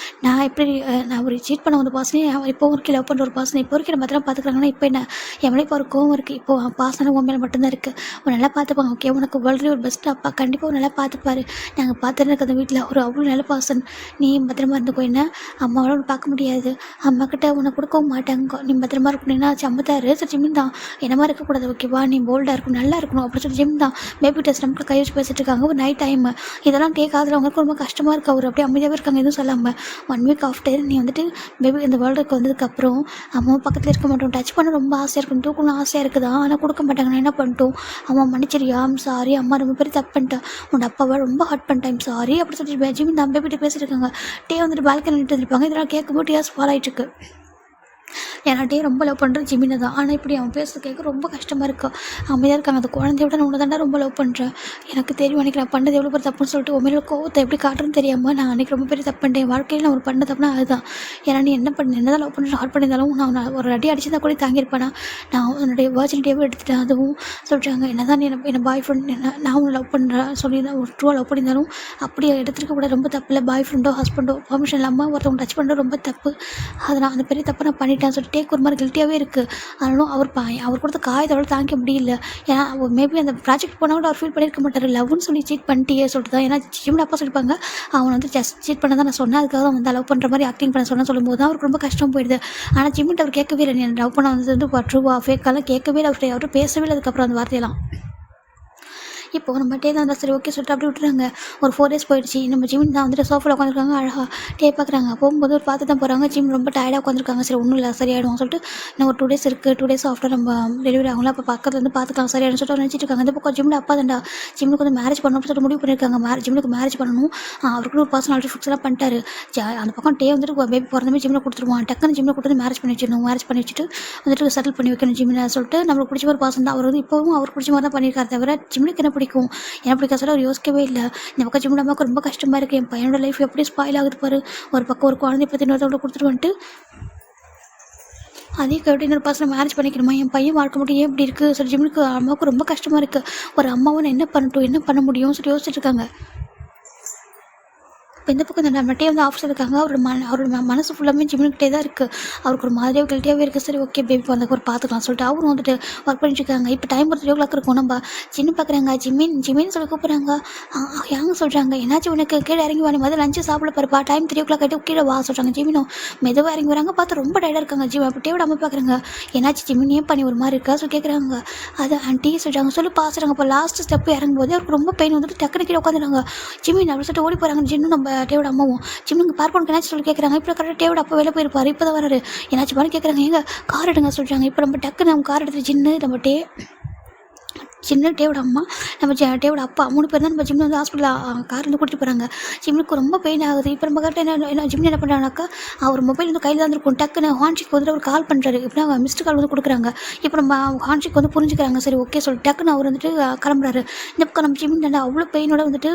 நான் எப்படி நான் ஒரு சீட் பண்ண ஒரு பர்சனே இப்போ வரைக்கும் லவ் பண்ணுற ஒரு பர்சன் இப்போ வரைக்கும் நம்ம பத்திரமா பார்த்துக்கிறாங்கன்னா இப்போ என்ன என் மேலே இப்போ ஒரு கோவம் இருக்குது. இப்போ பாசன உன் மேலே மட்டும்தான் இருக்குது. உன் நல்லா பார்த்துப்பாங்க ஓகே. உனக்கு வேர்ல்டு ஒரு பெஸ்ட் அப்பா கண்டிப்பாக நல்லா பார்த்துப்பாரு. நாங்கள் பார்த்துட்டு இருக்க அந்த வீட்டில் ஒரு அவ்வளோ நல்ல பர்சன், நீ பத்திரமா இருந்துக்கோ. என்ன அம்மாவோட உன்னை பார்க்க முடியாது, அம்மா கிட்ட உன்னை கொடுக்கவும் மாட்டாங்க, நீ பத்திரமா இருக்கணும்னா சம்மத்தாரு சரி ஜிம்மின் தான் என்ன மாதிரி இருக்கக்கூடாது ஓகேவா, நீ போல்டாக இருக்கணும் நல்லா இருக்கணும் அப்படி சொல்லி ஜிம் தான் பேபி டெஸ்ட் நமக்கு கை வச்சு பேசிட்டு இருக்காங்க. ஒரு நைட் டைம் இதெல்லாம் கேட்காதுல அவங்களுக்கு ரொம்ப கஷ்டமாக இருக்குது. அவர் அப்படியே அமைதியாகவே இருக்காங்க எதுவும் சொல்லாமல். 1 வீக் ஆஃப்டர் நீ வந்துட்டு பேபி இந்த வேர்ல்டுக்கு வந்ததுக்கப்புறம் அம்மா பக்கத்தில் இருக்க மாட்டோம், டச் பண்ண ரொம்ப ஆசையாக இருக்கும், தூக்கணும் ஆசையாக இருக்குதா ஆனால் கொடுக்க மாட்டாங்க. நான் என்ன பண்ணிட்டோம், அம்மா மன்னிச்சிரியா சாரி, அம்மா ரொம்ப பெரிய தப்பு பண்ணிட்டேன், உன் அப்பாவை ரொம்ப ஹர்ட் பண்ணிட்டேன் சாரி அப்படி சொல்லி ஜிம்மின் தான் பேபிட்டு பேசிட்டு இருக்காங்க. டே வந்துட்டு பால்கனி நின்று இருப்பாங்க. இதெல்லாம் கேட்கும்போது டேஸ் ஃபாலோ ஆகிட்டு இருக்கு. ஏன்னா டே ரொம்ப லவ் பண்ணுறது ஜிம்மினை தான். ஆனால் இப்படி அவன் பேசுறது கேட்க ரொம்ப கஷ்டமாக இருக்கும். அமைதியாக இருக்காங்க. அந்த குழந்தைய விட நான் உன்னை தாண்டா ரொம்ப லவ் பண்ணுறேன், எனக்கு தெரியும் அன்றைக்கி நான் பண்ணது எவ்வளோ பெரிய தப்புன்னு சொல்லிட்டு உண்மையில கோவத்தை எப்படி காட்டுறேன்னு தெரியாமல் நான் அன்றைக்கி ரொம்ப பெரிய தப்பு பண்ணிட்டேன். வாழ்க்கையில் நான் ஒரு பண்ண தப்புனா அதுதான். ஏன்னா நீ என்ன தான் லவ் பண்ணுற ஹார்ட் பண்ணியிருந்தாலும் நான் ஒரு அடி அடிச்சுதான் கூட தாங்கியிருப்பேனா, நான் உன்னுடைய வர்ஜினிட்டியாகவே எடுத்துட்டேன். அதுவும் சொல்கிறாங்க என்ன தான் நீ என்ன பாய் ஃப்ரெண்ட் நான் உன்னை லவ் பண்ணுறேன் சொல்லி தான் ஒரு ட்ரூவாக லவ் பண்ணியிருந்தாலும் அப்படி எடுத்துருக்க கூட ரொம்ப தப்பு இல்லை. பாய் ஃப்ரெண்டோ ஹஸ்பண்டோ பர்மிஷன் இல்லாமல் ஒருத்தவங்க டச் பண்ணுறது ரொம்ப தப்பு. அதை நான் அந்த பெரிய தப்பை நான் பண்ணிட்டேன் சொல்லிட்டு டேக் ஒரு மாதிரி கில்ட்டியாகவே இருக்குது. ஆனாலும் அவர் கொடுத்த காயத்தை அவள் தாங்க முடியல. ஏன்னா மேபி அந்த ப்ராஜெக்ட் போனால் கூட அவர் ஃபீல் பண்ணியிருக்க மாட்டார். லவ்னு சொல்லி சீட் பண்ணிட்டே சொல்லிட்டு தான். ஏன்னா ஜிம்மின் அப்பா சொல்லிப்பாங்க அவனை வந்து ஜஸ்ட் சீட் பண்ண தான் நான் சொன்னேன், அதுக்காக தான் வந்து லவ் பண்ணுற மாதிரி ஆக்டிங் பண்ண சொல்லும்போது தான் அவருக்கு ரொம்ப கஷ்டம் போயிடுது. ஆனால் ஜிம்மின் அவர் கேட்கவே இல்லை, நீ லவ் பண்ண வந்து ட்ரூவா ஃபேக்காலாம் கேட்கவே இல்லை. அவர்கிட்ட பேசவே இல்லை அதுக்கப்புறம் அந்த வார்த்தையெல்லாம். இப்போது நம்ம டே தான் சரி ஓகே சொல்லிட்டு அப்படி விட்டுறாங்க. ஒரு 4 days போயிடுச்சு. நம்ம ஜிம்மின் தான் வந்துட்டு சோஃபாவில் உட்காந்துருக்காங்க. அழகாக டே பார்க்குறாங்க. போகும்போது ஒரு பார்த்து தான் போகிறாங்க. ஜிம் ரொம்ப டயர்டாக உட்காந்துருக்காங்க. சரி ஒன்றும் இல்லை சரியாயிடும் சொல்லிட்டு இன்னும் ஒரு 2 days இருக்குது, 2 days ஆஃப்டர் நம்ம டெலிவரி ஆகலாம், அப்போ பக்கத்தில் வந்து பார்த்துக்கலாம் சரியாயிடும் சொல்லிட்டு நினச்சிட்டு இருக்காங்க. இந்த பக்கம் ஜிம்மில் அப்பா தாண்டா ஜிம்முக்கு வந்து மேரேஜ் பண்ணணும் சொல்லிட்டு முடிவு பண்ணியிருக்காங்க. ஜிம்முக்கு மேரேஜ் பண்ணணும். அவருக்கு ஒரு பர்சனாலிட்டி ஃபிக்ஸ் எல்லாம் பண்ணிட்டாரு. அந்த பக்கம் டே வந்துட்டு பேபி பிறந்தமே ஜிம்மில் கொடுத்துருவான். டக்குன்னு ஜிம்மில் கொடுத்து மேரேஜ் பண்ணி வச்சிடணும். மேரேஜ் பண்ணி வச்சுட்டு வந்துட்டு செட்டில் பண்ணி வைக்கணும் ஜிம்மில் சொல்லிட்டு நம்மளுக்கு பிடிச்ச ஒரு பர்சன் தான். அவர் வந்து இப்போவும் அவருக்கு பிடிச்ச மாதிரி தான் பண்ணியிருக்காரு தவிர ஜிம்முக்கு என்ன பிடிக்கும் பிடிக்கும், எனக்கு பிடிக்காத சொல்ல அவர் யோசிக்கவே இல்லை. இந்த பக்கம் ஜிம்மில் அம்மாவுக்கு ரொம்ப கஷ்டமாக இருக்குது, என் பையனோட லைஃப் எப்படி ஸ்பாயில் ஆகுது பாரு, ஒரு பக்கம் ஒரு குழந்தை பற்றி இன்னொருத்தவங்க கொடுத்துட்டு வந்துட்டு அதே கேட்டு இன்னொரு பர்சனை மேரேஜ் பண்ணிக்கணுமா, என் பையன் வாழ்க்கை மட்டும் ஏன் இப்படி இருக்குது சொல்லி ஜிம்முக்கு அம்மாவுக்கு ரொம்ப கஷ்டமாக இருக்குது. ஒரு அம்மாவை நான் என்ன பண்ணட்டும், என்ன பண்ண முடியும்னு சொல்லி யோசிச்சுட்டு இருக்காங்க. இப்போ இந்த பக்கம் இந்த நம்மகிட்டே வந்து ஆஃபீஸர் இருக்காங்க, அவரோட மனசு ஃபுல்லாமே ஜிம்முக்கிட்டே தான் இருக்குது. அவருக்கு ஒரு மாதிரியாக கில்ட்டியாகவே இருக்குது. சரி ஓகே பேபி வந்த ஒரு பார்த்துக்கலாம் சொல்லிட்டு அவரும் வந்துட்டு ஒர்க் பண்ணிட்டு இருக்காங்க. இப்போ டைம் ஒரு 3 o'clock இருக்கும். நம்ம சின்ன பார்க்குறாங்க, ஜிமின்னு சொல்லி கூப்பிட்றாங்க. யாங்க சொல்கிறாங்க, என்னாச்சும் உனக்கு கீழே இறங்கி வாங்க, முதல்ல லஞ்சு சாப்பிட பாருப்பா, டைம் 3 o'clock ஆகிட்டு கீழே வா சொல்கிறாங்க. ஜிமினும் மெதுவாக இறங்கி வராங்க, பார்த்து ரொம்ப டயர்டாக இருக்காங்க. அப்படியே விடாமல் பார்க்குறாங்க, என்னாச்சு ஜிமின் ஏன் பண்ணி ஒரு மாதிரி இருக்கா சொல்லி கேட்குறாங்க. அதை ஆண்டி சொல்கிறாங்க, சொல்லி பாசுறாங்க. இப்போ லாஸ்ட் ஸ்டெப்பு இறங்கும்போது அவருக்கு ரொம்ப பெயின் வந்துட்டு டக்குனு கீழே உட்காந்துறாங்க. ஜிமின் அப்படி சொல்லிட்டு ஓடி போகிறாங்க. ஜின்னு நம்ம டேவோட அம்மாவும் ஜிம்முக்கு பார்ப்போம் என்னாச்சு சொல்லி கேட்குறாங்க. இப்போ கரெக்டாக டேவோட அப்போ வெளில போயிருப்பாரு, இப்போ தான் வராரு. என்னாச்சு பண்ணி கேட்குறாங்க, எங்க கார் எடுங்க சொல்கிறாங்க. இப்போ நம்ம டக்குன்னு நம்ம கார் எடுத்து ஜின்னு நம்ம சின்ன டேவோட அம்மா நம்ம டேவோட அப்பா 3 பேர் தான் நம்ம ஜிம்மில் வந்து ஹாஸ்பிட்டலில் கார் வந்து கூட்டிட்டு போகிறாங்க. ஜிம்முக்கு ரொம்ப பெயின் ஆகுது. இப்போ நம்ம கரெக்டாக என்ன ஜிம்மில் என்ன பண்ணுறாங்கனாக்கா, அவர் மொபைல் வந்து கையில் தான் இருக்கும். டக்குன்னு ஹான்ஷிக்கு வந்துட்டு அவர் கால் பண்ணுறாரு. இப்படின்னா மிஸ்டு கால் வந்து கொடுக்குறாங்க. இப்போ நம்ம ஹான்ஷிக்கு வந்து புரிஞ்சுக்கிறாங்க. சரி ஓகே சொல்லி டக்குன்னு அவர் வந்துட்டு கிளம்புறாரு. இந்த பக்கம் நம்ம ஜிம்மில் அவ்வளோ பெயினோட வந்துட்டு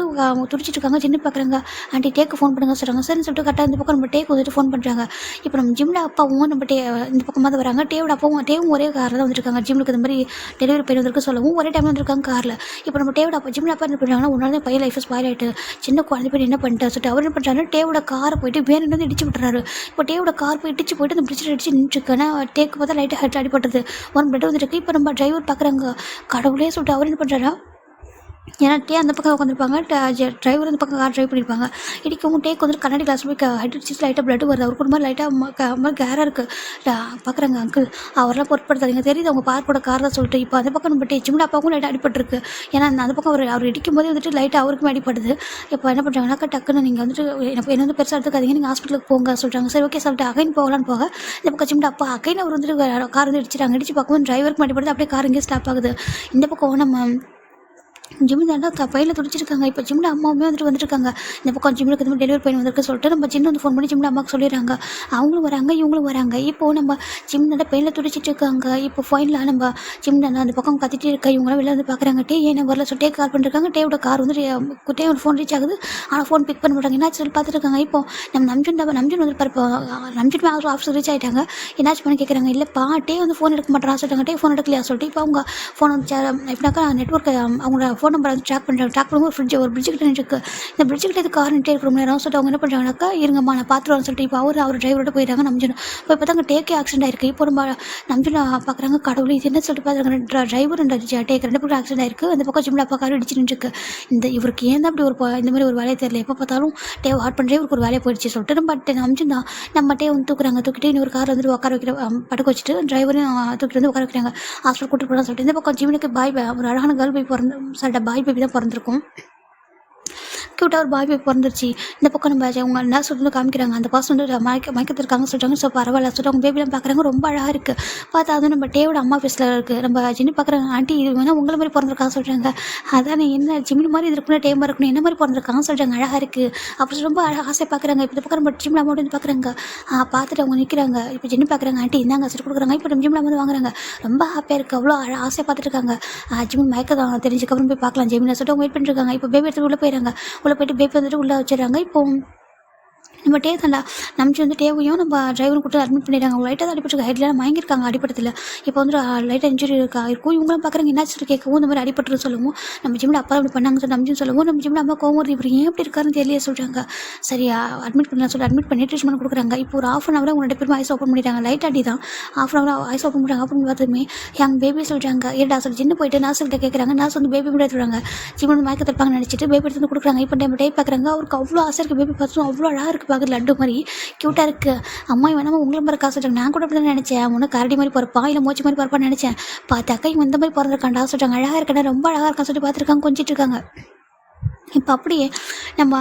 துடிச்சிட்டு இருக்காங்க. ஜின்னு பார்க்குறாங்க, ஆண்டி டேக்கு ஃபோன் பண்ணுங்க சொல்கிறாங்க. சரின்னு சொல்லிட்டு கரெக்டாக இந்த பக்கம் நம்ம டேக்கு வந்துட்டு ஃபோன் பண்ணுறாங்க. இப்போ நம்ம ஜிம்மில் அப்பாவும் நம்ம இந்த பக்கமாக தான் வராங்க. டேவோட அப்பாவும் ஒரே காரில் தான் வந்துருக்காங்க. ஜிம்முக்கு இந்த மாதிரி டெலிவரி பெயின் வந்துருக்கு சொல்லவும் ஒரே டைம் வந்துருக்காங்க காரில். இப்போ நம்ம டேவோட அப்பா ஜிம்மில் அப்பா என்ன பண்ணுறாங்கன்னா, ஒரு நாள் தான் பையன் லைஃப் ஸ்பாயில் ஆகிட்டு சின்ன குழந்தை போய் என்ன பண்ணிட்டு சொல்லிட்டு அவர் என்ன பண்ணுறாரு, டேவோட காரை போயிட்டு வேறு வந்து இடிச்சு விட்டுறாரு. இப்போ டேவோட கார் போய் இடிச்சு போயிட்டு அந்த பிடிச்சி அடிச்சு நின்றுருக்கேன்னா டேக்கு பார்த்தா லைட்டாக ஹெட் அடிப்பட்டது, ஒரு பிளட் வந்துருக்கு. இப்போ நம்ம டிரைவர் பார்க்குறாங்க, கடவுளே சொல்லிட்டு அவர் என்ன பண்ணுறாரா, ஏன்னா டே அந்த பக்கம் உட்காந்துருப்பாங்க, டிரைவர் அந்த பக்கம் கார் ட்ரைவ் பண்ணியிருப்பாங்க. இடிக்கவும் டேக்கு வந்துட்டு கண்ணாடி கிளாஸ் போய் ஹெட் அடிச்சு லைட்டாக பிளட் வருது. அவருக்கு ஒரு மாதிரி லைட்டாக கேராக இருக்குது. பார்க்குறாங்க, அங்கிள் அவரெல்லாம் பொருட்படுத்தாதீங்க, தெரியுது அவங்க பார்ப்போட கார் தான் சொல்லிட்டு. இப்போ அந்த பக்கம் நம்ம ஜிம்மில் அப்பாவுக்கும் லைட்டாக அடிபட்டுருக்கு. ஏன்னா அந்த பக்கம் அவர் இடிக்கும் போதே வந்துட்டு லைட்டாக அவருக்குமே அடிப்படுது. இப்போ என்ன பண்ணுறாங்கன்னாக்கா, டக்குன்னு நீங்கள் வந்துட்டு என்ன வந்து பெருசாக எடுத்துக்காதீங்க, நீங்கள் ஹாஸ்பிட்டலுக்கு போங்க சொல்கிறாங்க. சரி ஓகே சொல்லிட்டு அகைன் போகலான்னு போக இந்த பக்கம் ஜிம்மில் அப்பா அகைன் அவர் வந்துட்டு கார் வந்து இடிச்சு பார்க்கும்போது டிரைவருக்கு அடிப்படுது. அப்படியே கார் இங்கே ஸ்டாப் ஆகுது. இந்த பக்கம் நம்ம ஜிம்மில் தாண்டா பையில துடிச்சிருக்காங்க. இப்போ ஜிம்மில் அம்மாவுமே வந்துருக்காங்க. இந்த பக்கம் ஜிம்முக்கு இந்த மாதிரி டெலிவரி பையன் வந்திருக்கு சொல்லிட்டு நம்ம ஜிம் வந்து ஃபோன் பண்ணி ஜிம்மில் அம்மாவுக்கு சொல்லிடுறாங்க. அவங்களும் வராங்க, இவங்களும் வராங்க. இப்போது நம்ம ஜிம்மில் பெயினில் துடிச்சிட்டு இருக்காங்க. இப்போ ஃபைனலாக நம்ம ஜிம்மில் அந்த பக்கம் கத்திட்டு இருக்க இவங்களாம் வெளில வந்து பார்க்குறாங்க. ஏன் வரல சொல்லிட்டு கால் பண்ணிருக்காங்க. டேவோட கார் வந்து டேவோட ஃபோன் ரீச் ஆகுது, ஆனால் ஃபோன் பிக் பண்ண மாட்டாங்க. என்னாச்சு சொல்லி பார்த்துருக்காங்க. இப்போ நம்ம நம்ஜன் வந்து இப்போ நம்ஜன் ஆஃபீஸ் ரீச் ஆகிட்டாங்க. என்னாச்சு பண்ணி கேட்குறாங்க. இல்லைப்பா டே வந்து ஃபோன் எடுக்க மாட்டான் சொல்லிட்டாங்க. டே ஃபோன் எடுக்கலையா சொல்லிட்டு இப்போ அவங்க ஃபோன் வந்து எப்படின்னாக்கா நெட்ஒர்க் அவங்களோட ஃபோன் நம்பர் வந்து ட்ராக் பண்ணும்போது ஒரு பிரிட்ஜ் கிட்ட நின்றுருக்கு. இந்த பிரிட்ஜ் கிட்ட இது கார் நின்றுட்டு இருக்கிற நேரம் சொல்லிட்டு அவங்க என்ன பண்ணுறாங்கனாக்கா, இருங்கம்மா நான் பார்த்துருவான்னு சொல்லிட்டு இப்போ அவர் டிரைவரோட போயிடுறாங்க. நம்ஜன் இப்போ இப்போ தான் டேக்கே ஆக்சிடென்ட் ஆயிருக்கு. இப்போ நம்ம நம்ஜன் பார்க்குறாங்க, கடவுள் இது என்ன சொல்லிட்டு பார்த்துருக்காங்க. டிரைவர் அண்ட் டேக் 2 பேரும் ஆக்சிடென்ட் ஆயிருக்கு. அந்த பக்கம் ஜிம்மில் அப்பா கார் இடிச்சு நின்றுருக்கு. இவருக்கு ஏன் தான் அப்படி இந்த மாதிரி ஒரு வேலையை தெரியல, எப்போ பார்த்தாலும் டேவ் ஹார்ட் பண்ணுறே இவருக்கு ஒரு வேலையை போயிடுச்சு சொல்லிட்டு நம்ஜன் தான் நம்ம டே வந்து தூக்குறாங்க. இன்னொரு கார் வந்துட்டு உட்கார வைக்கிற படுக்க வச்சுட்டு டிரைவரையும் தூக்கிட்டு வந்து உட்கார வைக்கிறாங்க. ஹாஸ்பிட்டல் கூட்டு போகலான்னு சொல்லிட்டு இந்த பக்கம் ஜிம்முக்கு ஒரு அழகான கேர்ள் பாய் பேபி தான் பிறந்திருக்கும். க்யூட்டாக ஒரு பாய் பேபி பிறந்துருச்சு. இந்த பக்கம் நம்ம அவங்க நர்ஸ் வந்து காமிக்கிறாங்க. அந்த பர்சன் வந்து மயக்கத்தில் இருக்காங்க சொல்கிறாங்க. ஸோ பரவாயில்ல சொல்லிட்டு அவங்க பேபிலாம் பார்க்குறாங்க, ரொம்ப அழகாக இருக்குது. பார்த்தா அது நம்ம டேவோட அம்மா ஃபேஸில் இருக்குது. நம்ம ஜின்னு பார்க்குறாங்க, ஆண்டி இது வேணால் உங்களை மாதிரி பிறந்திருக்காங்க சொல்கிறாங்க. அதான் என்ன ஜிம்மின் மாதிரி இது இருக்கணும், டேமாக இருக்கணும், என்ன மாதிரி பிறந்திருக்காங்க சொல்கிறாங்க. அழகாக இருக்குது அப்படி ரொம்ப ஆசை பார்க்குறாங்க. இப்போ இந்த பக்கம் நம்ம ஜிம்மில் அம்மா வந்து பார்க்குறாங்க. பார்த்துட்டு அவங்க நிற்கிறாங்க. இப்போ ஜின்னு பார்க்குறாங்க, ஆண்டி இந்தாங்க சரி கொடுக்குறாங்க. இப்போ நம்ம ஜிம்மில் வந்து வாங்குறாங்க. ரொம்ப ஹாப்பியாக இருக்குது, அவ்வளோ ஆசையாக பார்த்துட்டு இருக்காங்க. ஜிம்மின் மயக்கம் தெரிஞ்சுக்கப்புறம் போய் பார்க்கலாம் ஜிம்மில் சொல்லிட்டு அவங்க வெயிட் பண்ணிருக்காங்க. இப்போ பேபி எடுத்து உள்ளே போயிடுறாங்க. உள்ளே போயிட்டு பேபி வந்துட்டு உள்ளே வச்சிடறாங்க. இப்போ நம்ம டே தாண்டா நம்பிச்சு வந்து டேவையும் நம்ம டிரைவரும் கூட்டு அட்மிட் பண்ணிடுறாங்க. அவங்க லைட்டாக தான் அடிபட்டு ஹெட்லாம் மயங்கிருக்காங்க அடிப்படத்தில். இப்போ வந்து லைட்டாக இன்ஜுரி இருக்கும். இவங்களும் பார்க்குறாங்க, என்ன சொல்லி கேட்கவும் இந்த மாதிரி அடிபட்டு சொல்லவும் நம்ம ஜிம்மில் அப்பா அப்படி பண்ணாங்க சொல்லி நம்பிச்சுன்னு சொல்லவும் நம்ம ஜிம்மில் அம்மா கோவம் இவர் ஏன் அப்படி இருக்காருன்னு தெரியல சொல்கிறாங்க. சரியா அட்மிட் பண்ணலாம் சொல்லி அட்மிட் பண்ணி ட்ரீட்மெண்ட் கொடுக்குறாங்க. இப்போ ஒரு ½ hour அவங்க 2 பேரும் ஐஸ் ஓப்பன் பண்ணிட்டாங்க. லைட் அடி தான் ½ hour ஐஸ் ஓப்பன் பண்ணுறாங்க. ஓப்பன் பார்த்ததுமே என் பேபி சொல்கிறாங்க. ஏடா சொல்லி ஜின்னு போயிட்டு நர்ஸ்கிட்ட கேட்குறாங்க. நர்ஸ் வந்து பேபி கூட எடுத்துறாங்க. ஜிம்மு மயக்க தப்பாங்க நினச்சிட்டு பேபி எடுத்து வந்து கொடுக்குறாங்க. இப்போ நம்ம டே பார்க்குறாங்க. அவருக்கு அவ்வளோ ஆசை இருக்குது. பேபி பார்த்தும் அவ்வளோ அழகாக இருக்குது, பார்க்குறது லட்டு மாதிரி க்யூட்டாக இருக்குது. அம்மா வேணாமல் உங்களை மாதிரி காசு சொல்கிறாங்க. நான் கூட அப்படி தான் நினச்சேன், ஒன்று கரடி மாதிரி பிறப்பா இல்லை மூச்சு மாதிரி பிறப்பான்னு நினச்சேன். பார்த்தாக்கா இவன் இந்த மாதிரி பிறந்திருக்காண்டா சொல்கிறாங்க. அழகாக இருக்கா, ரொம்ப அழகாக இருக்கான்னு சொல்லிட்டு பார்த்துருக்காங்க, கொஞ்சிட்டு இருக்காங்க. இப்போ அப்படியே நம்ம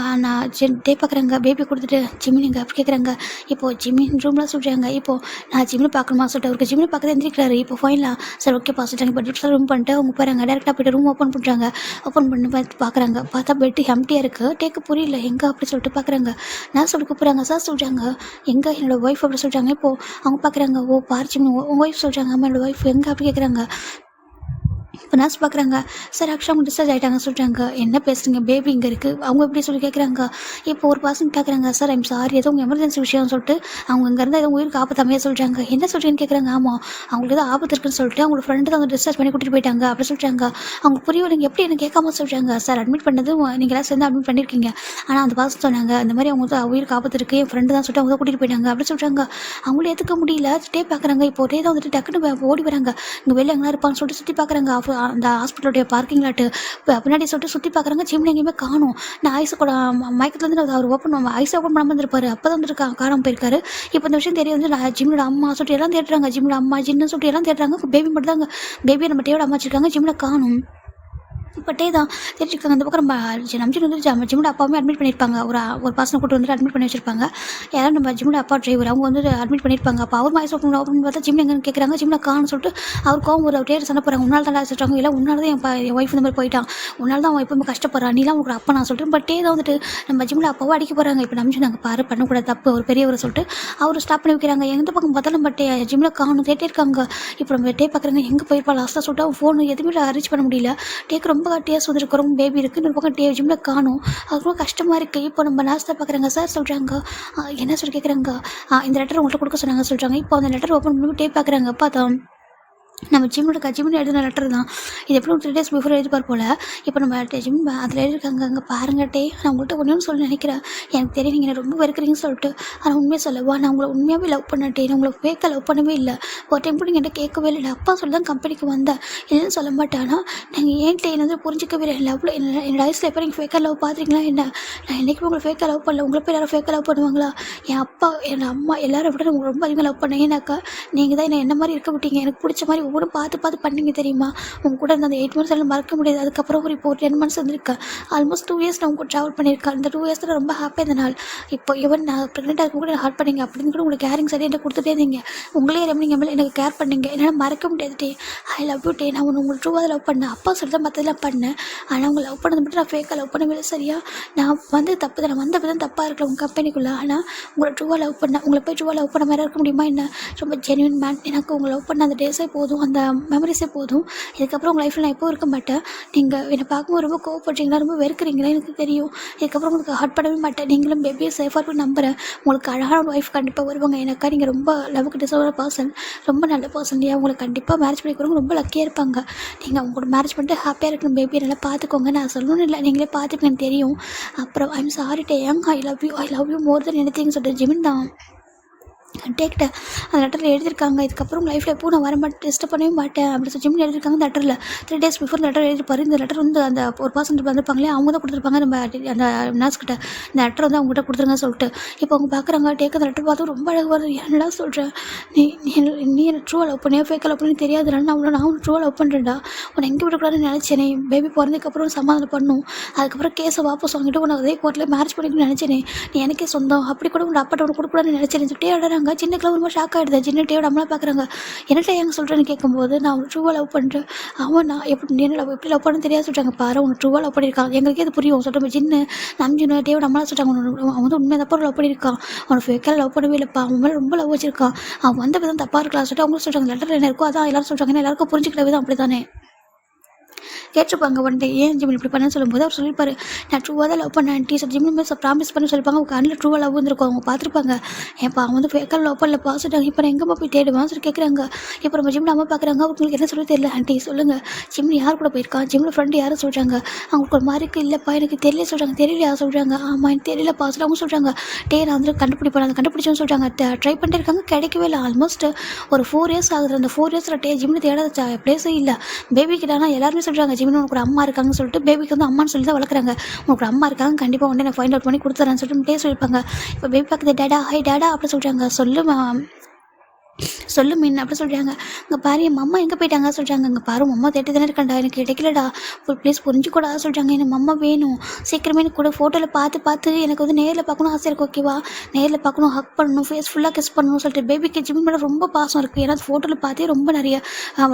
டே பார்க்குறாங்க. பேபி கொடுத்துட்டு ஜிம்மினிங்க அப்படி கேட்குறாங்க. இப்போது ஜிம்மின் ரூம்லாம் சொல்கிறாங்க. இப்போது நான் ஜிம்மில் பார்க்கணுமா சொல்லிட்டு அவருக்கு ஜிம்மில் பார்க்க எந்திரிக்கிறாரு. இப்போ ஃபைனலாக சார் ஓகே சொல்லிட்டாங்க. இப்போ டிப்ஸில் ரூம் பண்ணிட்டு அவங்க போகிறாங்க. டேரெக்டாக போய்ட்டு ரூம் ஓப்பன் பண்ணுறாங்க. ஓப்பன் பண்ணி பார்க்குறாங்க. பார்த்தா பெட்டு எம்டியாக இருக்குது. டேக்கு புரியல எங்கே அப்படி சொல்லிட்டு பார்க்குறாங்க. நான் சொல்லி கூப்பிட்றாங்க. சார் சொல்கிறாங்க எங்கே என்னோடய ஒய்ஃப் அப்படி சொல்கிறாங்க. இப்போது அவங்க பார்க்குறாங்க. ஓ பார் ஜிம்மின் உங்கள் ஒய்ஃப் சொல்கிறாங்க. அம்மா என்னோடய ஒய்ஃப் எங்கே அப்படி கேட்குறாங்க. இப்போ நர்ஸ் பார்க்குறாங்க. சார் ஆக்சுவலாக அவங்க டிஸ்சார்ஜ் ஆகிட்டாங்க சொல்கிறாங்க. என்ன பேசுகிறீங்க, பேபி இங்கே இருக்குது. அவங்க எப்படி சொல்லி கேட்குறாங்க. இப்போ ஒரு பர்சன் கேட்குறாங்க, சார் ஐம் சாரி ஏதோ உங்கள் எமர்ஜென்சி விஷயம்னு சொல்லிட்டு அவங்க இங்கேருந்து ஏதோ உயிருக்கு ஆபத்தாமையாக சொல்கிறாங்க. என்ன சொல்கிறீங்கன்னு கேட்குறாங்க. ஆமாம், அவங்களுக்கு ஏதோ ஆபத்து இருக்குன்னு சொல்லிட்டு அவங்களோட ஃப்ரெண்டு தான் வந்து டிஸ்சார்ஜ் பண்ணி கூட்டிகிட்டு போயிட்டாங்க அப்படி சொல்கிறாங்க. அவங்க புரியவில்லைங்க, எப்படி எனக்கு கேட்காம சொல்கிறாங்க. சார் அட்மிட் பண்ணது நீங்கள் எல்லாம் சேர்ந்து அட்மிட் பண்ணியிருக்கீங்க. ஆனால் அந்த பர்சன் சொன்னாங்க இந்த மாதிரி அவங்க வந்து உயிருக்கு ஆபத்து இருக்குது, என் ஃப்ரெண்டு தான் சொல்லிட்டு அவங்க தான் கூட்டிகிட்டு போயிட்டாங்க அப்படி சொல்கிறாங்க. அவங்களும் ஏற்றுக்க முடியல. டே பார்க்குறாங்க. இப்போ ஒரே தான் வந்துட்டு டக்குன்னு ஓடி வராங்க. இங்கே வெளில எங்கன்னா இருப்பான்னு சொல்லிட்டு சுற்றி பார்க்குறாங்க. அந்த ஹாஸ்பிட்டலுடைய பார்க்கிங் லாட்டு பின்னாடி சொல்லிட்டு சுற்றி பார்க்குறாங்க. ஜிம்ல எங்கேயுமே காணும். நான் ஐஸு கூட மயக்கத்துலேருந்து அவர் ஐஸ் ஓப்பன் பண்ணாமல் இருந்திருப்பாரு. அப்போ தான் வந்துட்டு காணாமல் போயிருக்காரு. இப்போ இந்த விஷயம் தெரிய வந்து நான் ஜிம்லோட அம்மா சொல்லிட்டு எல்லாம் தேடுறாங்க. ஜிம்ல அம்மா ஜின்னு சொல்லிட்டு எல்லாம் தேடுறாங்க. பேபி மட்டும் தாங்க, பேபியை நம்ம டேவோட அம்மா வச்சிருக்காங்க. ஜிம்ல காணும். பட்டே தான் தெரிஞ்சுருக்காங்க. அந்த பக்கம் நம்ம வந்து ஜிம்மோட அப்பாவுமே அட்மிட் பண்ணியிருப்பாங்க. ஒரு பர்சனை கூட்டு வந்துட்டு அட்மிட் பண்ணி வச்சிருப்பாங்க. யாரும் நம்ம ஜிம்மோட அப்பா டிரைவர் அவங்க வந்து அட்மிட் பண்ணியிருப்பாங்க. அப்போ அவர் வாய்ஸ் ஓப்பன் பார்த்தா ஜிம் எங்கன்னு கேட்குறாங்க. ஜிம்ல காணும்னு சொல்லிட்டு அவர் கோவம் ஒரு டேர் சண்டை போகிறாங்க. உன்னால் தான் சொல்கிறாங்க. இல்லை உன்னால் தான் என் ஒய்ஃப் இந்த மாதிரி போயிட்டான், உன்னால் தான் அவன் எப்பவுமே கஷ்டப்படுறான், நீலாம் உங்களுக்கு அப்பா நான் சொல்கிறேன். பட்டே தான் வந்துட்டு நம்ம ஜிம்ல அப்பாவும் அடிக்க போகிறாங்க. இப்போ நம்ம நாங்கள் பாரு பண்ணக்கூடாது தப்பு ஒரு பெரியவரை சொல்லிட்டு அவர் ஸ்டாப் பண்ணி வைக்கிறாங்க. எந்த பக்கம் பார்த்தாலும் பட்டே ஜிம்ல காணும் தேட்டே இருக்காங்க. இப்போ நம்ம டே பார்க்குறாங்க எங்கே போயிருப்பா லாஸ்ட்டாக சொல்லிட்டு அவன் ஃபோன் எதுவுமே ரீச் பண்ண முடியல. டேக்கு ரொம்ப டேஸ் வந்துருக்கிறோம். பேபி இருக்குது இன்னொரு பக்கம் ஜிம்ல காணும். அது ரொம்ப கஷ்டமாக இருக்குது. இப்போ நம்ம நர்ஸ் தான் பார்க்குறாங்க. சார் சொல்கிறாங்க என்ன சொல்லி கேட்குறாங்க. இந்த லெட்டர் உங்கள்கிட்ட கொடுக்க சொன்னாங்க சொல்கிறாங்க. இப்போ அந்த லெட்டர் ஓப்பன் பண்ணி டேப் பார்க்குறாங்க. பார்த்தா நம்ம ஜிம்மில் எழுதின லெட்டர் தான் இது. எப்படி 3 days பிஃபோர் எழுதிப்பார் போல். இப்போ நம்ம ஜிம் அதில் எழுதியிருக்காங்க. அங்கே பாருங்கட்டே நான் உங்கள்கிட்ட ஒன்றும் சொல்ல நினைக்கிறேன். எனக்கு தெரியும் நீங்கள் ரொம்ப வெறுக்கிறீங்கன்னு சொல்லிட்டு. ஆனால் உண்மையாக சொல்லவா நான் உங்களை உண்மையாகவே லவ் பண்ணட்டே. நான் உங்களை ஃபேக்காக லவ் பண்ணவே இல்லை. ஒரு டைம் கூட நீங்கள் என்கிட்ட கேட்கவே இல்லை. அப்பா சொல்லி தான் கம்பெனிக்கு வந்தேன். இல்லைன்னு சொல்ல மாட்டேன். ஆனால் நாங்கள் ஏன்ட்டு என்ன வந்து புரிஞ்சிக்கவே இல்லை. லவ்வில் என்னோட வயசில் எப்போ நீங்கள் ஃபேக்காக லவ் பார்த்துருக்கீங்களா என்ன? நான் என்றைக்குமே உங்களை ஃபேக்காக லவ் பண்ணல. உங்களை போய் யாரும் ஃபேக்காக லவ் பண்ணுவாங்களா? என் அப்பா என் அம்மா எல்லாரும் விட உங்களை ரொம்ப அதிகமாக லவ் பண்ணேன். ஏன்னாக்கா நீங்கள் தான் என்ன மாதிரி இருக்க விட்டீங்க. எனக்கு பிடிச்ச மாதிரி ஒவ்வொரு பார்த்து பண்ணிங்க தெரியுமா. உங்க கூட இருந்த அந்த 8 months எல்லாம் மறக்க முடியாது. அதுக்கப்புறம் இப்போ 10 months வந்திருக்கேன். ஆல்மோஸ்ட் 2 years நான் உங்க கூட ட்ராவல் பண்ணியிருக்கேன். அந்த 2 years ரொம்ப ஹாப்பியாக இருந்த நாள். இப்போ ஈவன் நான் ப்ரெக்னெண்ட்டாக இருக்கும் கூட ஹார்ட் பண்ணிங்க அப்படின்னு கூட உங்களுக்கு கேரிங் சரியாக என்கிட்ட கொடுத்துட்டே இருந்தீங்க. உங்களே நீங்கள் மேலே எனக்கு கேர் பண்ணீங்க. என்னால் மறக்க முடியாது டே. ஐ லவ் யூ டே. நான் உங்களுக்கு ட்ரூவாக லவ் பண்ணேன். அப்பா சொல்லி தான் மற்றதெல்லாம் பண்ணேன். ஆனால் உங்களை லவ் பண்ணது மட்டும் நான் ஃபேக்காக லவ் பண்ணவே சரியா. நான் வந்து தப்பு தான். நான் வந்த விதம் தப்பாக இருக்கலாம் உங்கள் கம்பெனிக்குள்ளே. ஆனால் உங்களை ட்ரூவாக லவ் பண்ணேன். உங்களை போய் ட்ரூவாக லவ் பண்ண மாதிரி இருக்க முடியுமா என்ன? ரொம்ப ஜென்யூன் மேன். எனக்கு உங்களை லவ் பண்ண அந்த டேஸே போதும், அந்த மெமரிஸே போதும். இதுக்கப்புறம் உங்கள் லைஃப்பில் நான் எப்போ இருக்க மாட்டேன். நீங்கள் என்னை பார்க்கும்போது ரொம்ப கோவப்படுறீங்களா, ரொம்ப வெறுக்கிறீங்களா எனக்கு தெரியும். இதுக்கப்புறம் உங்களுக்கு ஹார்ட் பண்ணவே மாட்டேன். நீங்களும் பேபியை சேஃபாக இருக்கும் நம்புகிறேன். உங்களுக்கு அழகான ஒரு ஒய்ஃப் கண்டிப்பாக வருவாங்க. எனக்கா நீங்கள் ரொம்ப லவ்வுக்கு டிசர்வ் பர்சன், ரொம்ப நல்ல பர்சன் இல்லையா. உங்களுக்கு கண்டிப்பாக மேரேஜ் பண்ணிக்கிறவங்க ரொம்ப லக்கியாக இருப்பாங்க. நீங்கள் அவங்களோட மேரேஜ் பண்ணிட்டு ஹாப்பியாக இருக்கணும். பேபியை நல்லா பார்த்துக்கோங்க. நான் சொல்லணும்னு இல்லை, நீங்களே பார்த்துக்க எனக்கு தெரியும். அப்புறம் I'm sorry day young. I love you more then anything சொல்லிட்டு ஜிமின் தான் டேக்கிட்ட அந்த லெட்டரில் எழுதியிருக்காங்க. இதுக்கப்புறம் லைஃப்பில் எப்போ நான் வர மாட்டேன், டிஸ்டர்ப் பண்ணவே மாட்டேன் அப்படி சொல்லி ஜிம்னு எழுதியிருக்காங்க. அந்த லெட்டரில் 3 days பிஃபோர் லெட்டர் எழுதிருப்பாரு. இந்த லெட்டர் வந்து அந்த ஒரு பர்சன் வந்திருப்பாங்களே அவங்க தான் கொடுத்துருப்பாங்க. நம்ம அந்த நர்ஸ்கிட்ட இந்த லெட்டர் வந்து அவங்ககிட்ட கொடுத்துருங்க சொல்லிட்டு. இப்போ அவங்க பார்க்குறாங்க. டேக் அந்த லெட்டர் பார்த்து ரொம்ப அழகாக வருது. என்னடா சொல்கிறேன் நீ நீ என்ன ட்ரூவாக லவ் பண்ணியா ஃபேக்காக லவ் பண்ணி தெரியாதுனால நான் ட்ரூவாக லவ் பண்ணுறேன்டா. உன்னை எங்கே விடக்கூடாதுன்னு நினச்சேனே. பேபி பிறந்ததுக்கப்புறம் சமாதானம் பண்ணும். அதுக்கப்புறம் கேஸை வாபஸ் வாங்கிட்டு உனக்கு அதே கோர்ட்டில் மேரேஜ் பண்ணிக்கணும்னு நினச்சேனே. நீ எனக்கே சொந்தம் அப்படி கூட உங்கள் அப்பாட்ட உனக்கு கொடுக்கூடாதுன்னு நினச்சேன் சொல்லிட்டே விடுறாங்க. சின்ன கிளம்ப ரொம்ப ஷாக் ஆகிடுது. சின்னட்டையோட நம்மளாம் பார்க்குறாங்க. என்னட்ட ஏங்க சொல்கிறேன்னு கேட்கும்போது நான் ட்ரூவாக லவ் பண்ணுறேன். அவன் நான் எப்படி லவ் பண்ண தெரியாது சொல்கிறாங்க. பாரு உனக்கு ட்ரூவாக லவ் பண்ணியிருக்காங்க. எங்களுக்கே அது புரியும் சொல்கிறோம். சின்ன நம்பினட்டையோட நம்மளாம் சொல்கிறாங்க. அவன் வந்து உண்மையாக தப்பாக லவ் பண்ணியிருக்கான். அவனை ஃபேக்காக லவ் பண்ணவே இல்லைப்பா. அவன் மேலே ரொம்ப லவ் வச்சிருக்கான். அவன் வந்த விதம் தப்பாக இருக்கலாம் சொல்லிட்டு அவங்க சொல்கிறாங்க. லெட்டர் என்ன இருக்கோ அதான் எல்லாரும் சொல்கிறாங்க. எல்லாருக்கும் புரிஞ்சுக்கிற விதம் அப்படி தானே கேட்டிருப்பாங்க. ஒன் டே ஏன் ஜிம் இப்படி பண்ணு சொல்லும்போது அவர் சொல்லியிருப்பாரு நான் ட்ரூவாக தான் லவ் பண்ணேன் ஆண்டி சார். ஜிம் ப்ராமிஸ் பண்ணி சொல்லிப்பாங்க. அவங்க கண்ணில் ட்ரூவாக லவ் வந்துருக்கும். அவங்க பார்த்துருப்பாங்க. ஏன்ப்பா அவன் வந்து ஃபேக்காக லவ் பண்ணல பார்த்துட்டாங்க. இப்போ நான் எங்கேம்மா போய் தேடுவான்னு சொல்லி கேட்குறாங்க. இப்போ நம்ம ஜிம்ல அம்மா பார்க்குறாங்க. அவங்களுக்கு என்ன சொல்லி தெரியல. ஆண்டி சொல்லுங்கள் ஜிம்ல யார் கூட போயிருக்கான், ஜிம்ல ஃப்ரெண்டு யாரும் சொல்கிறாங்க. அவங்களுக்கு ஒரு மாதிரி இருக்குது. இல்லைப்பா எனக்கு தெரியல சொல்கிறாங்க. தெரியல யார் சொல்கிறாங்க. ஆமாம் எனக்கு தெரியல பார்த்துட்டு அவங்க சொல்கிறாங்க. நான் வந்து கண்டுபிடிப்பேன். அதை கண்டுபிடிச்சோன்னு சொல்கிறாங்க. ட்ரை பண்ணிட்டு இருக்காங்க. கிடைக்கவே இல்லை. ஆல்மோஸ்ட் ஒரு 4 years ஆகுது. அந்த 4 years ஜிம்ல தேடாத பிளேஸே இல்லை. பேபி கிட்டானா எல்லாருமே சொல்கிறாங்க ஜிம்னு உனக்கு ஒரு அம்மா இருக்காங்கன்னு சொல்லிட்டு. பேபிக்கு வந்து அம்மான்னு சொல்லி தான் வளர்க்குறாங்க. உங்களுக்கு ஒரு அம்மா இருக்காங்க கண்டிப்பாக வந்து நான் ஃபைண்ட் அவுட் பண்ணி கொடுத்துறேன்னு சொல்லிட்டு சொல்லியிருப்பாங்க. இப்போ பேபி பார்க்குது. டேடா ஹை டேடா அப்படி சொல்கிறாங்க. சொல்லு மீன் அப்படி சொல்கிறாங்க. அங்கே பாரு என் அம்மா எங்கே போயிட்டாங்க சொல்கிறாங்க. அங்கே பாரு அம்மா தேட்டி தானே இருக்காண்டா எனக்கு கிடைக்கலடா ப்ளீஸ் புரிஞ்சுக்கூடா சொல்கிறாங்க. எனக்கு அம்மா வேணும் சீக்கிரமே எனக்கு கூட ஃபோட்டோவில் பார்த்து எனக்கு வந்து நேரில் பார்க்கணும் ஆசை இருக்குது. ஓகேவா நேரில் பார்க்கணும், ஹக் பண்ணணும், ஃபேஸ் ஃபுல்லாக கிஸ் பண்ணணும் சொல்லிட்டு. பேபிக்கு ஜிம் மேலே ரொம்ப பாசம் இருக்குது. ஏன்னா ஃபோட்டோவில் பார்த்தே ரொம்ப நிறைய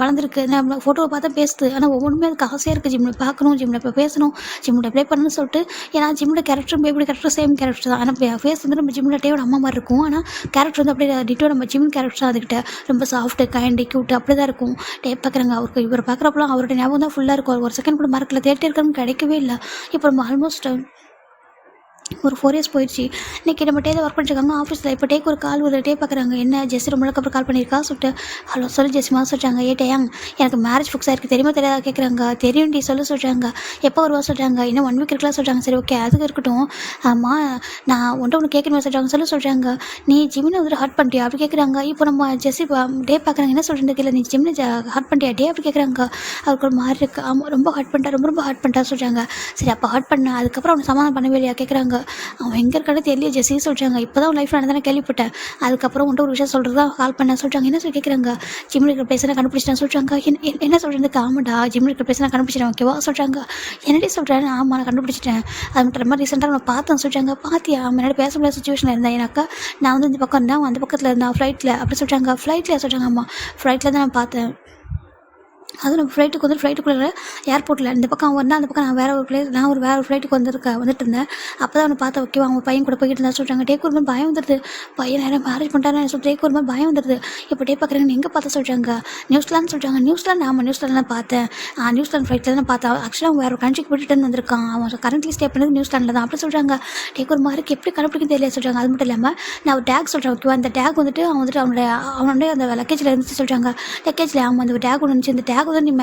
வளர்ந்துருக்கு. நம்ம ஃபோட்டோவை பார்த்தா பேசுது. ஆனால் ஒவ்வொன்றுமே அதுக்கு ஆசையாக இருக்குது. ஜிம்மில் பார்க்கணும், ஜிம்மில் இப்போ பேசணும், ஜிம்மில் ப்ளே பண்ணணும்னு சொல்லிட்டு. ஏன்னா ஜிம்மோட கேரக்டரும் பேபியோட கேரக்டர் சேம் கேரக்டர் தான். ஆனால் ஃபேஸ் வந்து நம்ம ஜிம்மில் டேவோட அம்மா மாதிரி இருக்கும். ஆனால் கேரக்டர் வந்து அப்படியே டிட்டோ நம்ம ஜிம் கேரக்டர் அதுக்கிட்ட. ரொம்ப சாஃப்ட்டு, கைண்டு, க்யூட்டு அப்படி தான் இருக்கும். டேப் பார்க்குறாங்க. அவருக்கு இவரை பார்க்குறப்பலாம் அவரோட ஞாபகம் தான் ஃபுல்லாக இருக்கும். ஒரு செகண்ட் கூட மறக்கல. தேடிட்டே இருக்கறவங்க கிடைக்கவே இல்ல. இப்போ நம்ம ஆல்மோஸ்ட் ஒரு 4 இயர்ஸ் போயிடுச்சு. இன்றைக்கி நம்ம டேல ஒர்க் பண்ணிட்டுருக்காங்க ஆஃபீஸில். இப்போ டேக்கு ஒரு கால் ஒரு டே பார்க்குறாங்க. என்ன ஜெஸ்ஸி ரொம்ப நாளுக்கு அப்புறம் கால் பண்ணியிருக்கா சொல்லிட்டு, ஹலோ சொல்லு ஜெஸ்ஸிமா சொல்லிட்டாங்க. டேயாங் எனக்கு மேரேஜ் ஃபிக்ஸ் ஆயிருக்கு தெரியுமா தெரியாதா கேட்குறாங்க. தெரியும்டி சொல்ல சொல்கிறாங்க. எப்போ வருவா சொல்கிறாங்க. இன்னும் 1 வீக் இருக்கலாம் சொல்கிறாங்க. சரி ஓகே அதுக்கு இருக்கட்டும். ஆமாம் நான் ஒன்று கேட்கணுமா சொல்கிறாங்க. சொல்கிறாங்க. நீ ஜிம்மினை வந்துட்டு ஹர்ட் பண்ணிட்டியா அப்படி கேட்குறாங்க. இப்போ நம்ம ஜெஸ்ஸி டே பார்க்குறாங்க. என்ன சொல்கிறது இல்லை நீ ஜிம்மினை ஹர்ட் பண்ணிட்டியா டே அப்படி கேட்குறாங்க. அவருக்கு ஒரு மாதிரி இருக்குது. ஆமாம் ரொம்ப ஹர்ட் பண்ணிட்டா ரொம்ப ஹர்ட் பண்ணிட்டா சொல்கிறாங்க. சரி அப்போ ஹர்ட் பண்ண அதுக்கப்புறம் அவனை சமாதானம் பண்ணவே இல்லையா கேட்குறாங்க. அவன் எங்கே இருக்கானே தெரியல ஜெஸ்ஸி சொல்கிறாங்க. இப்போ தான் லைஃப்பில் நடந்தானே கேள்விப்பட்டேன். அதுக்கப்புறம் வந்துட்டு ஒரு விஷயம் சொல்கிறது தான் கால் பண்ண சொல்கிறாங்க. என்ன சொல்லி கேட்குறாங்க. ஜிம்மில் இருக்கிற பிளேஸ் நான் கண்டுபிடிச்சிட்டேன் சொல்கிறாங்க. என்ன சொல்கிறதுக்கு ஆமாடா ஜிம்மில் இருக்கிற பிளேஸ் நான் கண்டுபிடிச்சிட்டேன் ஓகேவா சொல்கிறாங்க. என்னடி சொல்கிறேன். ஆமாம் நான் கண்டுபிடிச்சிட்டேன். அது மட்டும் ரொம்ப ரீசெண்டாக நான் பார்த்தேன் சொல்கிறாங்க. பார்த்தியா முன்னாடி பேச முடியாத சுச்சுவேஷனில் இருந்தேன். எனக்கா நான் வந்து இந்த பக்கம் இருந்தேன் அந்த பக்கத்தில் இருந்தேன் ஃப்ளைட்டில் அப்படி சொல்கிறாங்க. ஃப்ளைட்டில் சொல்கிறாங்க. ஆமாம் ஃப்ளைட்டில் தான் நான் பார்த்தேன். அதுவும் நம்ம ஃப்ளைட்டுக்கு வந்து ஃப்ளைட்டுக்குள்ளே ஏர்போர்ட்டில் இந்த பக்கம் அவன் வந்தால் அந்த பக்கம் நான் வேறு ஒரு ஃப்ளைட்டுக்கு வந்துட்டு இருந்தேன். அப்போ தான் அவனை பார்த்தா ஓகேவா அவன் பையன் கூட போய்கிட்டு இருந்தா சொல்கிறாங்க. டேக்கு ஒரு மாதிரி பயம் வந்துடுது. பையன் நேரம் மேரேஜ் பண்ணிட்டாருன்னு சொல்லி டேக்கு ஒரு மாதிரி பயம் வந்துடுது. இப்போ டே பார்க்குறேன்னு எங்கே பார்த்தா சொல்கிறாங்க. நியூஸ்லாந்து சொல்கிறாங்க. நியூஸ்லாந்து ஆமாம் நியூஸ்லாந்து தான் பார்த்தேன். நியூஸ்லாந்து ஃப்ளைட்டில் தான் பார்த்தேன். ஆக்சுவலாக அவன் வேறு ஒரு கண்ட்ரிக்கு போயிட்டு வந்திருக்கான். அவன் கரண்ட்லி ஸ்டே பண்ணது நியூஸ்லாண்டில் தான் அப்படி சொல்கிறாங்க. டேக்கு ஒரு மாதிரி எப்படி கண்டுபிடிக்க தெரியல சொல்கிறாங்க. அது மட்டும் இல்லாமல் நான் ஒரு டேக் சொல்கிறேன் ஓகேவா. அந்த டேக் வந்துட்டு அவனுடைய அந்த லக்கேஜில் இருந்துச்சு சொல்கிறாங்க. லக்கேஜில் ஆமாம் அந்த டேக் ஒன்று இருந்துச்சு. இந்த டேக் வந்து நீ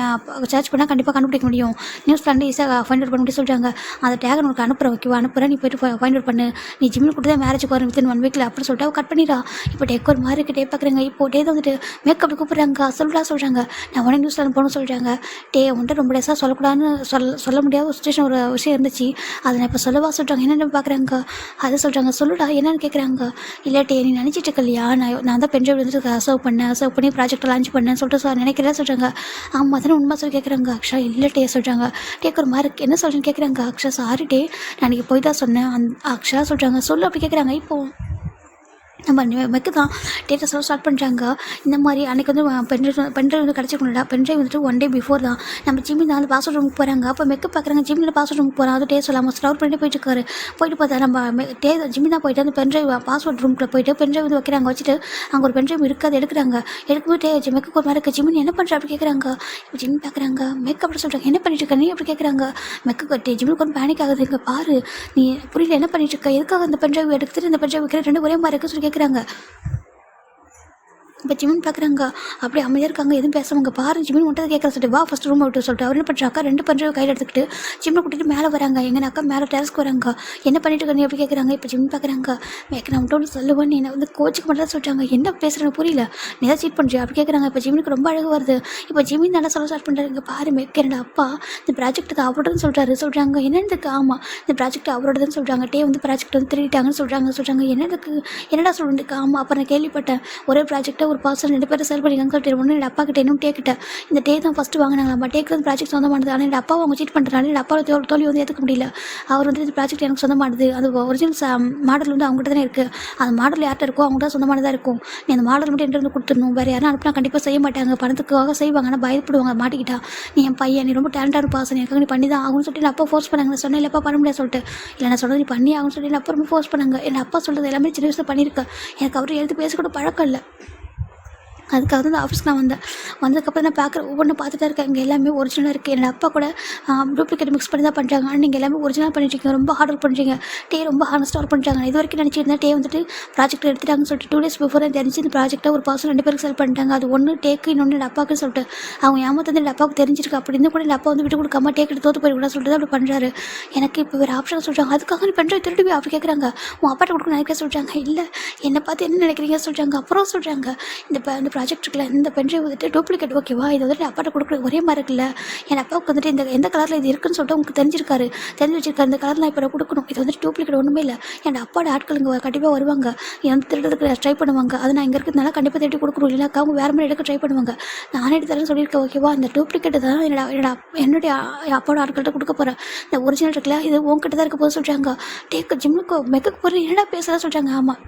சர்ச் பண்ணால் கண்டிப்பாக கண்டுபிடிக்க முடியும். நியூஸ்லாண்டு ஈஸியாக ஃபைண்ட் அவுட் பண்ண முடியும் சொல்கிறாங்க. அந்த டேக் உனக்கு அனுப்புகிறேன் ஓகேவா அனுப்புகிறேன் நீ போய்ட்டு ஃபைண்ட் அவுட் பண்ணு. நீ ஜிம்மில் கூட தான் மேரேஜுக்கு வரும் வித்தின் 1 வீக்கில் அப்படி சொல்லிட்டு அவள் கட் பண்ணிடா. இப்போ டேக் ஒரு மாதிரி இருக்குது. டே பார்க்குறேங்க. இப்போ டே வந்துட்டு மேக்கப் கூப்பிட்றாங்க சொல்கிறாங்க. நான் உடனே நியூஸ்லாந்து போகணும்னு சொல்கிறாங்க. டே வந்துட்டு ரொம்ப டேஸாக சொல்லக்கூடாதுன்னு சொல்ல முடியாத ஒரு சுச்சுவேஷன் ஒரு விஷயம் இருந்துச்சு. அதை நான் இப்போ சொல்லவா சொல்கிறாங்க. என்னென்ன பார்க்குறாங்க. அதை சொல்கிறாங்க. சொல்லுடா என்னென்னு கேட்குறாங்க. இல்லை டே நீ நினச்சிட்டு இருக்க இல்லையா நான் தான் பென்ட்ரைவ் வந்துட்டு சர்வ் பண்ணி ப்ராஜெக்ட் லான்ச் பண்ணேன் சொல்லிட்டு நினைக்கிறேன் சொல்கிறாங்க. ஆமாம் தானே உண்மை சொல்லி கேட்குறாங்க. அக்ஷா இல்லை டே சொல்கிறாங்க. டேக்கு ஒரு மாதிரி என்ன சொல்கிறேன்னு கேட்குறாங்க. அக்ஷா சாரி டே நான் இன்றைக்கி போய் தான் சொன்னேன். அக்ஷா சொல்கிறாங்க. சொல்லு அப்படி கேட்குறாங்க. இப்போது நம்ம மெக்கு தான் டேட்டா சொல்ல ஸ்டார்ட் பண்ணுறாங்க. இந்த மாதிரி அன்றைக்கி வந்து பென்ட்ரைவ் வந்து கிடச்சிக்கணும்டா. பென்ட்ரைவ் வந்துட்டு 1 டே பிஃபோர் தான் நம்ம ஜிம்மி தான் வந்து பாஸ்வேர்ட் ரூமுக்கு போகிறாங்க. அப்போ மெக்கு பார்க்குறாங்க. ஜிம்மியில் பாஸ்வேர்ட் ரூமுக்கு போகிறாங்க. அது டே சொல்லாமல் ஸ்டவர் பண்ணிட்டு போயிட்டுருக்காரு. போயிட்டு பார்த்தா நம்ம ஜிம்மி தான் போயிட்டு அந்த பென்ட்ரைவ் பாஸ்வேர்ட் ரூமுக்குள்ளே போயிட்டு பென்ட்ரைவ் வந்து வைக்கிறாங்க. வச்சுட்டு அங்கே ஒரு பென்ட்ரைவ் இருக்காது எடுக்கிறாங்க. எடுக்கும்போது மெக்கு ஒரு மாதிரி இருக்குது. ஜிம்மி என்ன பண்ணுற அப்படி கேட்குறாங்க. இப்போ ஜிம்மி பார்க்குறாங்க. மெக்கு அப்படி சொல்கிறாங்க. என்ன பண்ணிட்டு இருக்க நீ அப்படி கேட்குறாங்க. மெக்கு ஜிம்மிக்கு ஒரு பேனிக் ஆகுது. இங்கே பாரு நீ புரியல என்ன பண்ணிட்டு இருக்க எதுக்காக அந்த பென்ட்ரைவ் எடுத்துட்டு இந்த பென்ட்ரைவ் வைக்கிற 2 ஒரே மாதிரி இருக்குன்னு சொல்லி கேட்குறாங்க. இப்போ ஜிமின் பார்க்குறாங்க. அப்படியே அமைதியாக இருக்காங்க. எதுவும் பேசுவாங்க. பாரு ஜிமின் மட்டும் கேட்குற சொல்லிட்டு வா ஃபஸ்ட் ரூம் விட்டு சொல்லிட்டு அவர் என்ன பண்ணுறாக்கா 2 பென்ட்ரைவ் கையில் எடுத்துக்கிட்டு ஜிம்மை கூட்டிகிட்டு மேலே வராங்க. எங்கள் அக்கா மேலே டெரஸ்க்கு வராங்க. என்ன பண்ணிட்டு இருக்க நீ எப்படி கேட்குறாங்க. இப்போ ஜிம் பார்க்குறாங்க. நான் மட்டும் சொல்லுவேன் நீ வந்து கோச்சுக்கு மட்டும் தான் சொல்கிறாங்க. என்ன பேசுகிறேன்னு புரியல நீ தான் சீட் பண்ணுறியா அப்படி கேட்குறாங்க. இப்போ ஜிமினுக்கு ரொம்ப அழகு வருது. இப்போ ஜிமின் நல்லா சொல்ல ஸ்டார்ட் பண்ணுறாரு. இங்கே பாரு என்னோட அப்பா இந்த ப்ராஜெக்ட்டுக்கு அவரோடன்னு சொல்கிறாங்க. என்னதுக்கு ஆமாம் இந்த ப்ராஜெக்ட் அவரோடதுன்னு சொல்கிறாங்க. டே வந்து ப்ராஜெக்ட் வந்து திருடிட்டாங்கன்னு சொல்கிறாங்க. என்னடா சொல்கிறதுக்கு ஆமாம் அப்போ நான் கேள்விப்பட்டேன் ஒரே ப்ராஜெக்ட்டை ஒரு பர்சன் 2 பேரும் செல் பண்ணிக்காங்க சொல்லிட்டு ஒன்று என் அப்பா கிட்ட இன்னும் டேக்கிட்ட இந்த டே தான் ஃபஸ்ட்டு வாங்கினாங்களா. டேக்கு வந்து ப்ராஜெக்ட் சொந்தமானது. ஆனால் என் அப்பா அவங்க சீட் பண்ணுறாங்க. என் அப்பா தோல்வி வந்து ஏற்றுக்க முடியல. அவர் வந்து இந்த ப்ராஜெக்ட் எனக்கு சொந்தமானது. அது ஒரிஜினல் மாடல் வந்து அவங்ககிட்ட தானே இருக்குது. அந்த மாடல் யார்கிட்ட இருக்கோ அவங்க தான் சொந்தமானதாக இருக்கும். நீ அந்த மாடல் மட்டும் என்கிட்ட வந்து கொடுத்துடணும். வேறு யாரும் அனுப்பினா கண்டிப்பாக செய்ய மாட்டாங்க. பணத்துக்காக செய்வாங்க. ஆனால் பயப்படுவாங்க மாட்டிக்கிட்டா. நீ என் பையன் நீ ரொம்ப டேலண்டான பாசன் எனக்காக நீ பண்ணி தான் ஆகும்னு சொல்லிட்டு என் அப்பா ஃபோர்ஸ் பண்ணாங்க. நான் சொன்னேன் இல்லைப்பா பண்ண முடியாது சொல்லிட்டு. இல்லை நான் சொல்கிறது நீ பண்ணி ஆகும்னு சொல்லி என் அப்பா ரொம்ப ஃபோர்ஸ் பண்ணாங்க. என் அப்பா சொல்கிறது எல்லாமே சின்ன வயசில் பண்ணியிருக்கேன். எனக்கு அவர் எழுதி பேச கூட பழக்கம் இல்லை. அதுக்காக தான் இந்த ஆஃபீஸ்க்கு நான் வந்ததுக்கப்புறம் நான் பார்க்குறேன் ஒவ்வொன்றும் பார்த்துட்டா இருக்கேன். இங்கே எல்லாமே ஒரிஜினலாக இருக்குது. என்னோட அப்பா கூட டூப்ளிகேட் மிக்ஸ் பண்ணி தான் பண்ணுறாங்க. ஆனால் நீங்கள் எல்லாமே ஒரிஜினல் பண்ணிட்டுருக்கீங்க. ரொம்ப ஹார்ட் ஒர்க் பண்ணுறீங்க. டே ரொம்ப ஹானஸ்ட்டாக ஒர்க் பண்ணுறாங்க. இது வரைக்கும் நினச்சிருந்தேன் டே வந்துட்டு ப்ராஜெக்ட் எடுத்துட்டாங்கன்னு சொல்லிட்டு 2 டேஸ் பிஃபோர் தான் தெரிஞ்சு இந்த ப்ராஜெக்ட்டை ஒரு பர்சன் 2 பேருக்கு செல் பண்ணிட்டாங்க. அது ஒன்று டேக்கு இன்னொன்று என் அப்பாவுக்குன்னு சொல்லிட்டு அவங்க ஏமாத்தந்து என் அப்பாவுக்கு தெரிஞ்சிருக்கு. அப்படி இன்னும் கூட என் அப்பா வந்து விட்டு கொடுக்காம டேக்கிட்டு தோற்று போய் கூட சொல்லிட்டு தான் அப்படி பண்ணுறாரு. எனக்கு இப்போ வேறு ஆப்ஷன் சொல்கிறாங்க. அதுக்காக நீ பென்ட்ரைவ் திருடுவி அப்படி கேட்குறாங்க. உன் அப்பாட்ட கொடுக்க நினைக்க சொல்கிறாங்க. இல்லை என்னை பார்த்து என்ன நினைக்கிறீங்க சொல்கிறாங்க. அப்புறம் சொல்கிறாங்க இந்த ப்ராஜெக்ட் இருக்குல்ல இந்த பென்ட்ரைவ் வந்துட்டு டூப்ளிகேட் ஓகேவா இது வந்துட்டு அப்பாட்ட கொடுக்குறது ஒரே மாதிரி இருக்குல்ல. என் அப்பாவுக்கு வந்துட்டு இந்த எந்த கலரில் இது இருக்குன்னு சொல்லிட்டு உங்களுக்கு தெரிஞ்சு வச்சிருக்காரு. இந்த கலர் நான் இப்போ கொடுக்கணும். இது வந்துட்டு டூப்ளிகேட் ஒன்றுமே இல்லை. என் அப்பாவோட ஆட்கள் இங்கே கண்டிப்பாக வருவாங்க. என் வந்து திருடுறதுக்கு ட்ரை பண்ணுவாங்க. அது நான் இங்கே இருக்கிறதுனால கண்டிப்பாக தேடி கொடுக்கணும். இல்லைனாக்கா அவங்க வேறு மாதிரி எடுக்க ட்ரை பண்ணுவாங்க. நானே எடுத்து தரேன்னு சொல்லியிருக்கேன் ஓகேவா. இந்த டூப்ளிகேட் தான் என்னுடைய அப்பாவோட ஆட்கள்கிட்ட கொடுக்க போகிறேன். இந்த ஒரிஜினல் இருக்குல்ல இது உங்ககிட்ட தான் இருக்க போது சொல்கிறாங்க. டேக்கு ஜிம்முக்கு மெக்குக்கு போகிற என்னடா பேசுகிறா சொல்கிறாங்க. ஆமாம்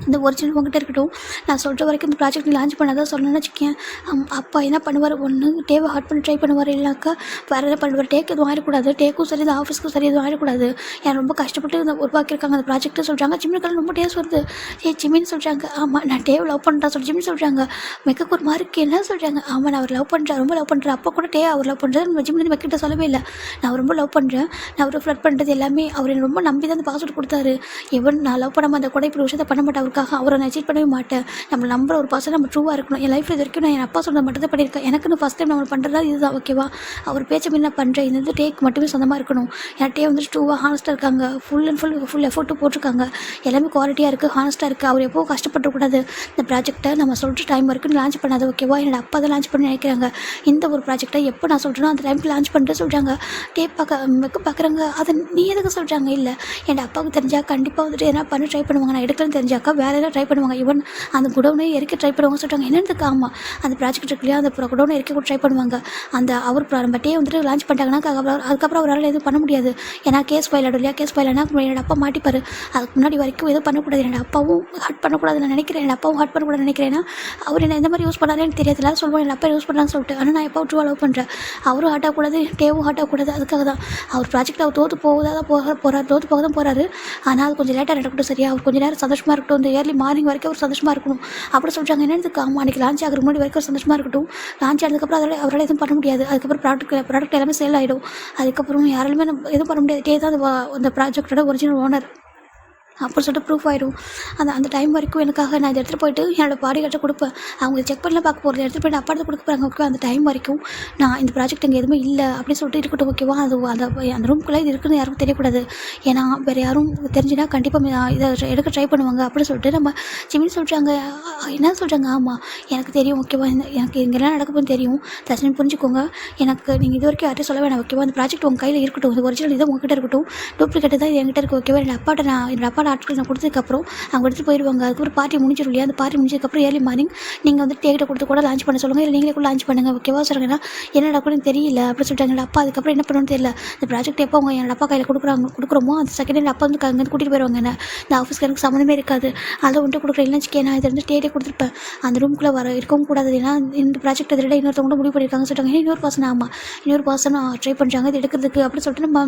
இந்த ஒரிஜினல் உங்ககிட்ட இருக்கட்டும். நான் சொல்கிற வரைக்கும் இந்த ப்ராஜெக்ட் நீ லான்ச் பண்ணாதான் சொல்லணும்னு வச்சுக்கேன். அப்பா என்ன பண்ணுவார், ஒன்று டேவை ஹார்ட் பண்ணி ட்ரை பண்ணுவார், இல்லைனாக்கா வேறு எதாவது பண்ணுவார். டேக் எதுவும் ஆகிடக்கூடாது, டேக்கும் சரி இந்த ஆஃபீஸ்க்கும் சரி எதுவும் ஆகிடக்கூடாது. ஏன் ரொம்ப கஷ்டப்பட்டு இந்த உருவாக்கியிருக்காங்க அந்த ப்ராஜெக்ட்டு சொல்கிறாங்க. ஜிம்மினுக்கு ரொம்ப டேஸ் வருது. ஜிம்மின்னு சொல்கிறாங்க. ஆமாம் நான் டேவை லவ் பண்ணுறேன் சொல்லி ஜிம்மின்னு சொல்கிறாங்க. மெக்கக்கு ஒரு மார்க்கு என்ன சொல்கிறாங்க. ஆமாம் நான் அவர் லவ் பண்ணுறேன், ரொம்ப லவ் பண்ணுறேன். அப்போ கூட டே அவர் லவ் பண்ணுறது நம்ம ஜிம்மின்னு மெக்கிட்ட சொல்லவே இல்லை. நான் ரொம்ப லவ் பண்ணுறேன், நான் அவர் ஃப்ளட் பண்ணுறது எல்லாமே அவர் என்னை ரொம்ப நம்பி தான் அந்த பாஸ்வேர்டு கொடுத்தாரு. நான் லவ் பண்ணாமல் அந்த கூட இப்படி விஷயத்தை பண்ண மாட்டேன், அவருக்காக அவரை நான் சீட் பண்ணவே மாட்டேன். நம்ம நம்புற ஒரு பர்சன் நம்ம ட்ரூவாக இருக்கணும். என் லைஃப்பில் இது வரைக்கும் நான் என் அப்பா சொன்னது மட்டும் தான் பண்ணியிருக்கேன். எனக்குன்னு ஃபஸ்ட் டைம் நம்ம பண்ணுறதா இதுதான், ஓகேவா? அவர் பேச்சை மீறி நான் பண்ணுறேன். இது வந்து டேக் மட்டுமே சொந்தமாக இருக்கணும். என் டே வந்து ட்ரூவாக ஹானஸ்ட்டாக இருக்காங்க, ஃபுல் எஃபோர்ட்டு போட்டிருக்காங்க, எல்லாமே குவாலிட்டியாக இருக்குது, ஹானஸ்ட்டாக இருக்குது. அவர் எப்போ கஷ்டப்பட்டுக்கூடாது. இந்த ப்ராஜெக்ட்டை நம்ம சொல்கிற டைம் வரைக்கும் லான்ச் பண்ணாது, ஓகேவா? என்னோட அப்பா தான் லான்ச் பண்ணி நினைக்கிறாங்க. இந்த ஒரு ப்ராஜெக்ட்டை எப்போ நான் சொல்கிறேனோ அந்த டைமுக்கு லான்ச் பண்ணிட்டு சொல்கிறாங்க. டே பார்க்குறாங்க. அதை நீ எதுக்கு சொல்கிறாங்க? இல்லை என் அப்பாவுக்கு தெரிஞ்சால் கண்டிப்பாக வந்துட்டு என்ன பண்ண ட்ரை பண்ணுவாங்க. நான் எடுக்கலன்னு தெரிஞ்சாக்கா வேறு எதாவது ட்ரை பண்ணுவாங்க. ஈவன் அந்த குடோனே எரிக்க ட்ரை பண்ணுவாங்க சொல்கிறாங்க. என்னென்னதுக்கு? ஆமாம் அந்த ப்ராஜெக்ட் இருக்கு இல்லையா, அந்த குடோனை எரிக்க கூட ட்ரை பண்ணுவாங்க. அந்த அவர் நம்ம டே வந்துட்டு லான்ச் பண்ணிட்டாங்கன்னா அதுக்கப்புறம் அவரால் எதுவும் பண்ண முடியாது. ஏன்னா கேஸ் ஃபைல் ஆடும் இல்லையா, கேஸ் ஃபைல் ஆனால் என்னோட அப்பா மாட்டிப்பார். அதுக்கு முன்னாடி வரைக்கும் எதுவும் பண்ணக்கூடாது. என்னோட அப்பாவும் ஹர்ட் பண்ணக்கூடாது நான் நினைக்கிறேன். என் அப்பாவும் ஹர்ட் பண்ணக்கூடாது நினைக்கிறேன்னா அவர் என்ன எந்த மாதிரி யூஸ் பண்ணாருன்னு தெரியாது. எல்லாரும் சொல்லுவாங்க என் அப்பா யூஸ் பண்ணலான்னு சொல்லிட்டு. ஆனால் நான் எப்போ ட்ரூவாக லவ் பண்ணுறேன். அவரும் ஹார்ட் ஆகக்கூடாது, டேவும் ஹார்ட் ஆகக்கூடாது. அதுக்காக தான் அவர் ப்ராஜெக்ட் அவர் தோற்று போக தான் போகிறாரு. ஆனால் அது கொஞ்சம் லேட்டாக நடக்கட்டும், சரியா? அவர் கொஞ்சம் நேரம் சந்தோஷமாக இருக்கட்டும், இந்த ஏர்லி மார்னிங் வரைக்கும் அவர் சந்தோஷமாக இருக்கணும் அப்படி சொல்கிறாங்க. என்னதுக்கு? ஆமாம் அன்றைக்கி லான்ச் ஆகிற முன்னாடி வரைக்கும் சந்தோஷமாக இருக்கட்டும். லான்ச் ஆனதுக்கப்புறம் அவரால் எதுவும் பண்ண முடியாது. அதுக்கப்புறம் ப்ராடக்ட் எல்லாமே சேல் ஆகிடும். அதுக்கப்புறம் யாராலுமே எதுவும் பண்ண முடியாது. டே தான் அந்த ப்ராஜெக்டோட ஒரிஜினல் ஓனர் அப்படின்னு சொல்லிட்டு ப்ரூஃப் ஆகிடும். அந்த டைம் வரைக்கும் எனக்காக நான் இதை எடுத்துகிட்டு போயிட்டு என்னோடய பாடிகார்ட்டை கொடுப்பேன். அவங்க செக் பண்ணலாம் பார்க்க போகிறது எடுத்துகிட்டு போய்ட்டு அப்பா கொடுக்க போகிறாங்க, ஓகே? அந்த டைம் வரைக்கும் நான் இந்த ப்ராஜெக்ட் இங்கே எதுவுமே இல்லை அப்படின்னு சொல்லிட்டு இருக்கட்டும், ஓகேவா? அந்த ரூம்குள்ளே இது இருக்குன்னு யாருக்கும் தெரியக்கூடாது. ஏன்னா வேறு யாரும் தெரிஞ்சுன்னா கண்டிப்பாக இதை எடுக்க ட்ரை பண்ணுவாங்க அப்படின்னு சொல்லிட்டு நம்ம ஜிமின்னு சொல்கிறாங்க. என்ன சொல்கிறாங்க? ஆமாம் எனக்கு தெரியும், ஓகேவா? எனக்கு இங்கெல்லாம் நடக்குதுன்னு தெரியும். தர்ஷினி புரிஞ்சுக்கோங்க. எனக்கு நீங்கள் இது வரைக்கும் யார்ட்டும் சொல்ல வேணாம், ஓகேவா? அந்த ப்ராஜெக்ட் உங்கள் கையில் இருக்கட்டும். இது ஒரிஜினல் இதை உங்ககிட்ட இருக்கட்டும், டூப்ளிகேட் தான் இது என்கிட்ட இருக்குது, ஓகேவா? என்னோட அப்பா ஆட்கள் நான் கொடுத்ததுக்கப்புறம் அவங்க எடுத்துகிட்டு போயிடுவாங்க. அதுக்கப்புறம் பார்ட்டி முடிஞ்சிடும் இல்லையா? அந்த பார்ட்டி முடிஞ்சதுக்கப்புறம் ஏர்லி மார்னிங் நீங்கள் வந்து டேக்கிட்ட கொடுத்து கூட லான்ச் பண்ண சொல்லுங்கள், இல்லை நீங்களே கூட லான்ச் பண்ணுங்கள், ஓகேவா? சொல்லுங்கன்னா என்னடா கூட தெரியல அப்படின்னு சொல்லிட்டாங்க. என்னோட அப்பா அதுக்கப்புறம் என்ன பண்ணணும்னு தெரியல. இந்த ப்ராஜெக்ட் எப்போ அவங்க என்னோட அப்பா கையில் கொடுக்குறோமோ அந்த செகண்ட் என் அப்பா வந்து அங்கேருந்து கூட்டிகிட்டு போயிடுவாங்க. என்ன இந்த ஆஃபீஸ்க்கு எனக்கு சம்மந்தமே இருக்காது. அதை வந்துட்டு கொடுக்குற இல்லைன்னு வச்சுக்கேன், நான் இதை வந்து டேட்டே கொடுத்துருப்பேன். அந்த ரூம்குள்ளே இருக்கவும் கூடாது. ஏன்னா இந்த ப்ராஜெக்ட் இதை விட இன்னொருத்தவங்க முடிவு பண்ணியிருக்காங்க சொல்லிட்டாங்க. இன்னொரு பர்சன் ஆமாம் இன்னொரு பர்சன் ட்ரை பண்ணுறாங்க இது எடுக்கிறதுக்கு அப்படின்னு சொல்லிட்டு நம்ம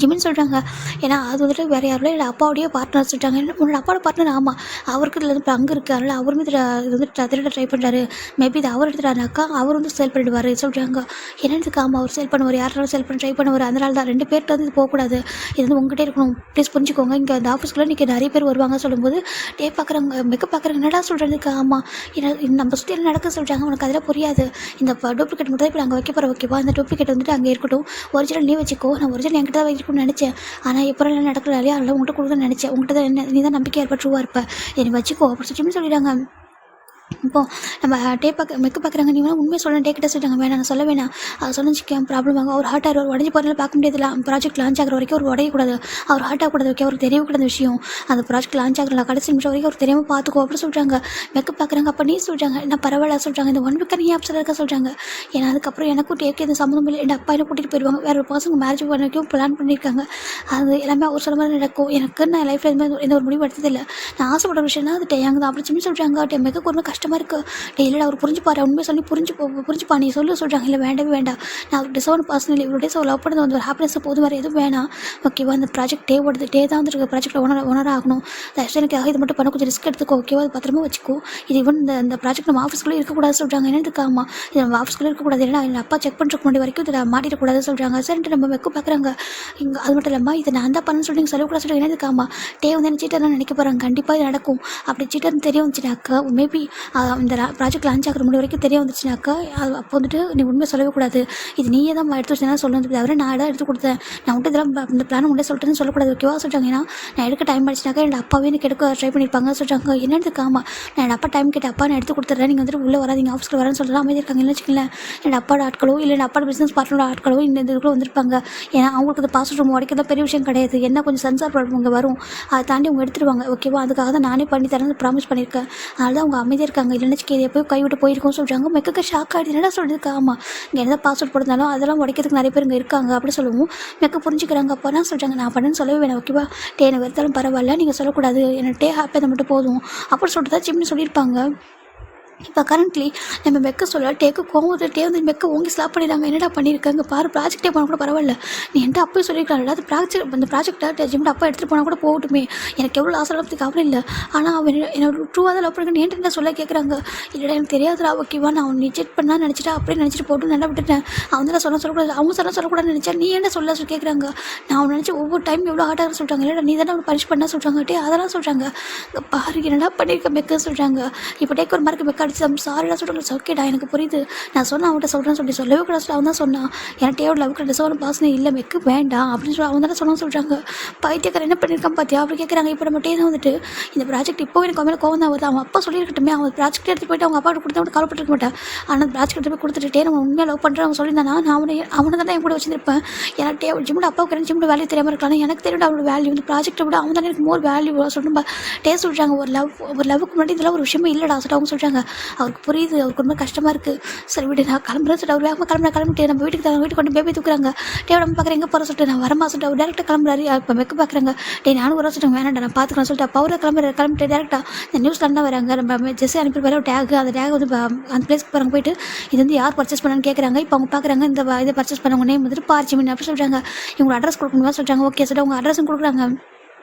ஜிமின்னு சொல்கிறாங்க. ஏன்னா அது வந்துட்டு வேறு யாரும் இல்லை, அப்பாவுடைய பார்ட்னர் சொல்லிட்டாங்க. உன்னோட அப்பாவோட பார்ட்னர்? ஆமாம் அவருக்கு இதில் வந்து அங்கே இருக்குது, அதனால் அவருமே இது வந்து திருட ட்ரை பண்ணுறாரு. மேபி இது அவர் எடுத்துட்டாருனாக்கா அவர் வந்து சேல் பண்ணிடுவார் சொல்கிறாங்க. என்னதுக்கு? ஆமாம் அவர் சேல் பண்ணுவார், யாராலும் சேல் பண்ண ட்ரை பண்ணுவார். அதனால தான் 2 பேர்கிட்ட வந்து இது போகக்கூடாது, இது வந்து உங்ககிட்டே இருக்கணும், ப்ளீஸ் புரிஞ்சுக்கோங்க. இங்கே அந்த ஆஃபீஸ்க்குள்ளே இன்றைக்கி நிறைய பேர் வருவாங்க சொல்லும்போது டே பார்க்குறாங்க, மெக்கப் பார்க்குறாங்க. என்னடா சொல்கிறதுக்கு? ஆமாம் நம்ம சுற்றி என்ன நடக்க சொல்கிறாங்க, உனக்கு அதெல்லாம் புரியாது. இந்த டூப்ளிகேட் மட்டும் இப்போ நாங்கள் வைக்க போகிறோம், ஓகேவா? இந்த டூப்ளிகேட் வந்துட்டு அங்கே இருக்கட்டும், ஒரிஜினல் நீ வச்சுக்கோ. நான் ஒரிஜினல் என்கிட்ட தான் இருக்குன்னு நினச்சேன். ஆனால் எப்போ எல்லாம் நடக்கல இல்லையா, அதெல்லாம் உங்கள்கிட்ட கொடுக்குன்னு நினச்சேன். உங்கள்கிட்ட தான் என்ன நீ தான் நம்பிக்கையாக இருப்ப, ட்ரூவாக இருப்ப, என்னை வச்சுக்கோ அப்படி சொல்லிடுறாங்க. இப்போது நம்ம மெக்கப் பார்க்குறாங்க. நீ வேணால் உண்மையை சொல்ல டேக்கிட்ட சொல்லிட்டாங்க. வேணாம் நான் சொல்ல வேணாம், அதை சொன்னிச்சிக்கேன் ப்ராப்ளம் ஆகும். அவர் ஹார்ட் ஆகிடுவார், உடஞ்சி போகிறதுல பார்க்க முடியாதுல. ப்ராஜெக்ட் லான்ச் ஆகிற வரைக்கும் அவர் உடையக்கூடாது, அவர் ஹார்ட் ஆகக்கூடாது, ஓகே? அவருக்கு தெரியக்கூடாத விஷயம். அந்த ப்ராஜெக்ட் லான்ச் ஆகிற கடைசி நிமிஷம் வரைக்கும் அவர் தெரியாமல் பார்த்துக்கோ அப்படின்னு சொல்கிறாங்க. மெக்கப் பார்க்குறாங்க. அப்போ நீ சொல்கிறாங்க என்ன பரவாயில்ல சொல்கிறாங்க. இந்த 1 வீக்காக நீ ஆப்ஷன் இருக்க சொல்கிறாங்க. ஏன்னா அதுக்கப்புறம் எனக்கும் டேக்கு எதுவும் சம்மந்தம் இல்லை. என் அப்பா என்ன கூட்டிகிட்டு போயிடுவாங்க, வேறு ஒரு பர்சனுக்கு மேரேஜ் பண்ணிக்கும் பிளான் பண்ணியிருக்காங்க. அது எல்லாமே அவர் சொல்ல மாதிரி நடக்கும். எனக்கு நான் லைஃப்பில் எந்த ஒரு முடிவு எடுத்ததில்லை. நான் ஆசைப்படுற விஷயம்னா அது டேங்க தான் அப்படி சொல்கிறாங்க. மெக்கப் ஒரு கஷ்டமாக இருக்குது. இல்லைடா அவர் புரிஞ்சுப்பாரு, உண்மையை சொல்லி புரிஞ்சுப்பா நீ சொல்கிறாங்க. இல்லை வேண்டவே வேண்டாம், நான் அவர் டிசர்வ் பர்சனல் இவ்வளோ டேஸ் லவ் பண்ணது வந்து ஒரு ஹாப்பினஸ் போதும், வேறு எதுவும் வேணாம், ஓகேவா? அந்த ப்ராஜெக்ட் டே தான் வந்துருக்கு, ப்ராஜெக்ட் ஓனர் ஆகணும். எனக்காக இது மட்டும் பண்ண கொஞ்சம் ரிஸ்க் எடுத்துக்கோ, ஓகேவா? அது பத்திரமா வச்சுக்கோ. இது ஈவன் இந்த ப்ராஜெக்ட் நம்ம ஆஃபீஸ்க்குள்ளே இருக்கக்கூடாது சொல்கிறாங்க. என்னதுக்கு? ஆமாம் இது நம்ம ஆஃபீஸ்க்குள்ளே இருக்கக்கூடாது, ஏன்னா என் அப்பா செக் பண்ணுறதுக்கு முன்னாடி வரைக்கும் இதில் மாட்டிடக்கூடாது சொல்கிறாங்க. சரின்ட்டு நம்ம மெக்கப் பார்க்குறாங்க. இங்கே அது மட்டும் இல்லாமல் இதை நான் தான் பண்ணு சொல்லி சொல்லக்கூடாது சொல்கிறாங்க. என்னதுக்கு? ஆமாம் டே வந்து என்ன சீட்டர்னு நினைக்க போகிறாங்க. கண்டிப்பாக இது நடக்கும். அப்படி சீட்டர்னு தெரிய வந்துச்சுனாக்கா மேபி இந்த ப்ராஜெக்ட் லான்ச் ஆகிற முன்னாடி வரைக்கும் தெரிய வந்துச்சுனாக்கா அது அப்போ வந்துட்டு நீ உண்மை சொல்லவே கூடாது. இது நீயே தான் எடுத்து வச்சுனா சொல்லணும், தவிர நான் இடம் எடுத்து கொடுத்தேன், நான் வந்துட்டு இதெல்லாம் இந்த பிளான் உண்டே சொல்லிட்டுன்னு சொல்லக்கூடாது, ஓகேவா? சொல்கிறாங்க. ஏன்னா நான் எடுக்க டைம் ஆயிடுச்சுனாக்கா என் அப்பாவே எனக்கு எடுக்க ட்ரை பண்ணியிருப்பாங்க சொல்கிறாங்க. என்னதுக்கு? ஆமாம் நான் என் அப்பா டைம் கேட்டு அப்பா நான் எடுத்து கொடுத்துட்றேன், நீங்கள் வந்துட்டு உள்ளே வராதிங்க, ஆஃபீஸ்க்கு வரேன்னு சொல்லிட்டு அமைதி இருக்காங்க. இல்லை வச்சுக்கல என் அப்பாவோட ஆட்களோ இல்லை என் அப்பாவோட பிஸ்னஸ் பார்ட்னரோட ஆட்களோ இந்த இதுக்குள்ளே வந்திருப்பாங்க. ஏன்னா அவங்களுக்கு இந்த பாஸ்வேர்ட் ரூம் உடைக்கிறதா பெரிய விஷயம் கிடையாது. என்ன கொஞ்சம் சென்சார் ப்ராப்ளம் இங்கே வரும், அதை தாண்டி அவங்க எடுத்துருவாங்க, ஓகேவா? அதுக்காக தான் நானே பண்ணி தரேன்னு ப்ராமிஸ் பண்ணியிருக்கேன். அதனால தான் அவங்க அமைதியாக சொல்லியிருக்காங்க. இல்லைன்னு வச்சுக்க எப்போயும் கைவிட்டு போயிருக்கோம்னு சொல்கிறாங்க. மெக்குக்கு ஷாக் ஆகிடுது. என்னடா சொல்லியிருக்கா? ஆமாம், இங்கே எந்த பாஸ்வேர்ட் போட்டிருந்தாலும் அதெல்லாம் உடைக்கிறதுக்கு நிறைய பேர் இங்கே இருக்காங்க அப்படி சொல்லவும் மெக்கு புரிஞ்சுக்கிறாங்க. அப்போ தான் சொல்கிறாங்க, நான் பண்ணேன்னு சொல்லவே வேணாம், ஓகேவா? எனக்கு வெறுத்தாலும் பரவாயில்ல, நீங்கள் சொல்லக்கூடாது, எனக்கு ஹாப்பியாக மட்டும் போதும் அப்படின்னு சொல்லிட்டு தான் ஜிம்னு சொல்லியிருப்பாங்க. இப்போ கரண்ட்லி நம்ம மெக்க சொல்ல டேக்கு கோவம் வந்து மெக்க ஓங்கி ஸ்லாப் பண்ணிடுறாங்க. என்னடா பண்ணியிருக்காங்க பாரு, ப்ராஜெக்டே போனால் கூட பரவாயில்ல, நீ என்கிட்ட அப்போயே சொல்லியிருக்கலாம், அது ப்ராஜெக்ட் அந்த ப்ராஜெக்டை ஜிம்மில் அப்பா எடுத்துகிட்டு போனால் கூட போகட்டுமே, எனக்கு எவ்வளோ ஆசை பற்றி கவலை இல்லை. ஆனால் அவன் என்னோட ட்ரூவாக தான் லவ் பண்ணுறேன் என்கிட்ட சொல்ல கேட்குறாங்க. இல்லைடா எனக்கு தெரியாதுடா, ஓகேவா? நான் அவன் ரிஜெக்ட் பண்ணா நினச்சிட்டா அப்படியே நினச்சிட்டு போட்டு நல்லா விட்டுட்டேன். அவன் தான் சொல்லக்கூடாது, அவங்க சொல்லக்கூடாதுன்னு நினச்சா நீ என்ன சொல்ல கேட்குறாங்க. நான் அவன் நினச்சி ஒவ்வொரு டைம் எவ்வளோ ஹார்ட்டாக சொல்கிறாங்க. இல்லைடா நீ தானே அவனை பனிஷ் பண்ணா சொல்கிறாங்க. அதெல்லாம் சொல்கிறாங்க. பாரு என்னடா பண்ணியிருக்க மெக்க சொல்கிறாங்க. இப்போ டேக் ஒரு மார்க்கு மெக்க அடிச்சு சாரிடா சொல்கிறாங்க. ஓகேடா எனக்கு புரியுது, நான் சொன்ன அவன்கிட்ட சொல்கிறேன்னு சொல்லவே கூடாது. அவன் தான் சொன்னான் எனக்கு டேவோட லவ்க்கு டிசோட பாசனே இல்லை மெக்கு வேண்டாம் அப்படின்னு சொல்லி அவன் தானே சொல்கிறாங்க. பைத்தியக்காரன் என்ன பண்ணியிருக்கான் பார்த்தியா அப்படி கேட்குறாங்க. இப்போ நம்ம டே தான் வந்துட்டு இந்த ப்ராஜெக்ட் இப்போ எனக்கு மேலே கோவம் தான் வருது. அவன் அப்பா சொல்லியிருக்கட்டுமே, அவன் ப்ராஜெக்ட் எடுத்து போயிட்டு அவங்க அப்பா கொடுத்து அவன் கவலைப்பட்டுருக்க மாட்டேன். ஆனால் ப்ராஜெக்ட் எடுத்து போய் கொடுத்துட்டே நம்ம உண்மையாக லவ் பண்ணுறேன் அவன் சொல்லியிருந்தானா நான் அவனை தான் என் கூட வச்சிருப்பேன். ஏன்னா டே ஜிம்மோட அப்பாவுக்கு ஜிம்மோட வேல்யூ தெரியாமல் இருக்கலாம். எனக்கு தெரியும் அவனோட வேல்யூ இந்த ப்ராஜெக்ட்டை விட அவன் தானே எனக்கு மோர் வேல்யூ சொல்லணும். டே சொல்கிறாங்க ஒரு லவ்வுக்கு முன்னாடி இதெல்லாம் ஒரு விஷயமே இல்லைடா சொல்லிட்டு அவங்க சொல்கிறாங்க. அவருக்கு புரியுது, அவருக்கு ரொம்ப கஷ்டமாக இருக்குது. சரி விடு, நான் கிளம்புறேன் சொல்லிட்டு அவர் வேகமாக கிளம்பிட்டு நம்ம வீட்டுக்கு கொண்டு பேபி தூக்குறாங்க. டே நம்ம பார்க்குறேன் எங்கே போகிற சொல்லிட்டு நான் வரமா சொல்லிட்டு அவர் டேரெக்டாக கிளம்புறாரு. இப்போ மெக்கு பார்க்குறாங்க. நானும் வர சொல்லிட்டு வேணாண்டா நான் பார்த்துக்கலாம் சொல்லிட்டு அப்போ அவரை கிளம்பிட்டு டேரெக்டாக இந்த நியூஸ்லாம் தான் வராங்க. நம்ம ஜெஸ்ஸி அனுப்பிட்டு ஒரு டேக், அந்த டேக் வந்து அந்த பிளேஸ்க்கு போகிறாங்க. போயிட்டு இது வந்து யார் பர்ச்சேஸ் பண்ணான்னு கேட்குறாங்க. இப்போ அவங்க பார்க்குறாங்க இந்த இதை பர்ச்சேஸ் பண்ணவங்க நேம் வந்துட்டு பார்ச்சிமின் அப்படி சொல்கிறாங்க. இவங்க அட்ரஸ் கொடுக்கணுமா சொல்கிறாங்க. ஓகே சொல்லிட்டு அவங்க அட்ரஸும் கொடுக்குறாங்க.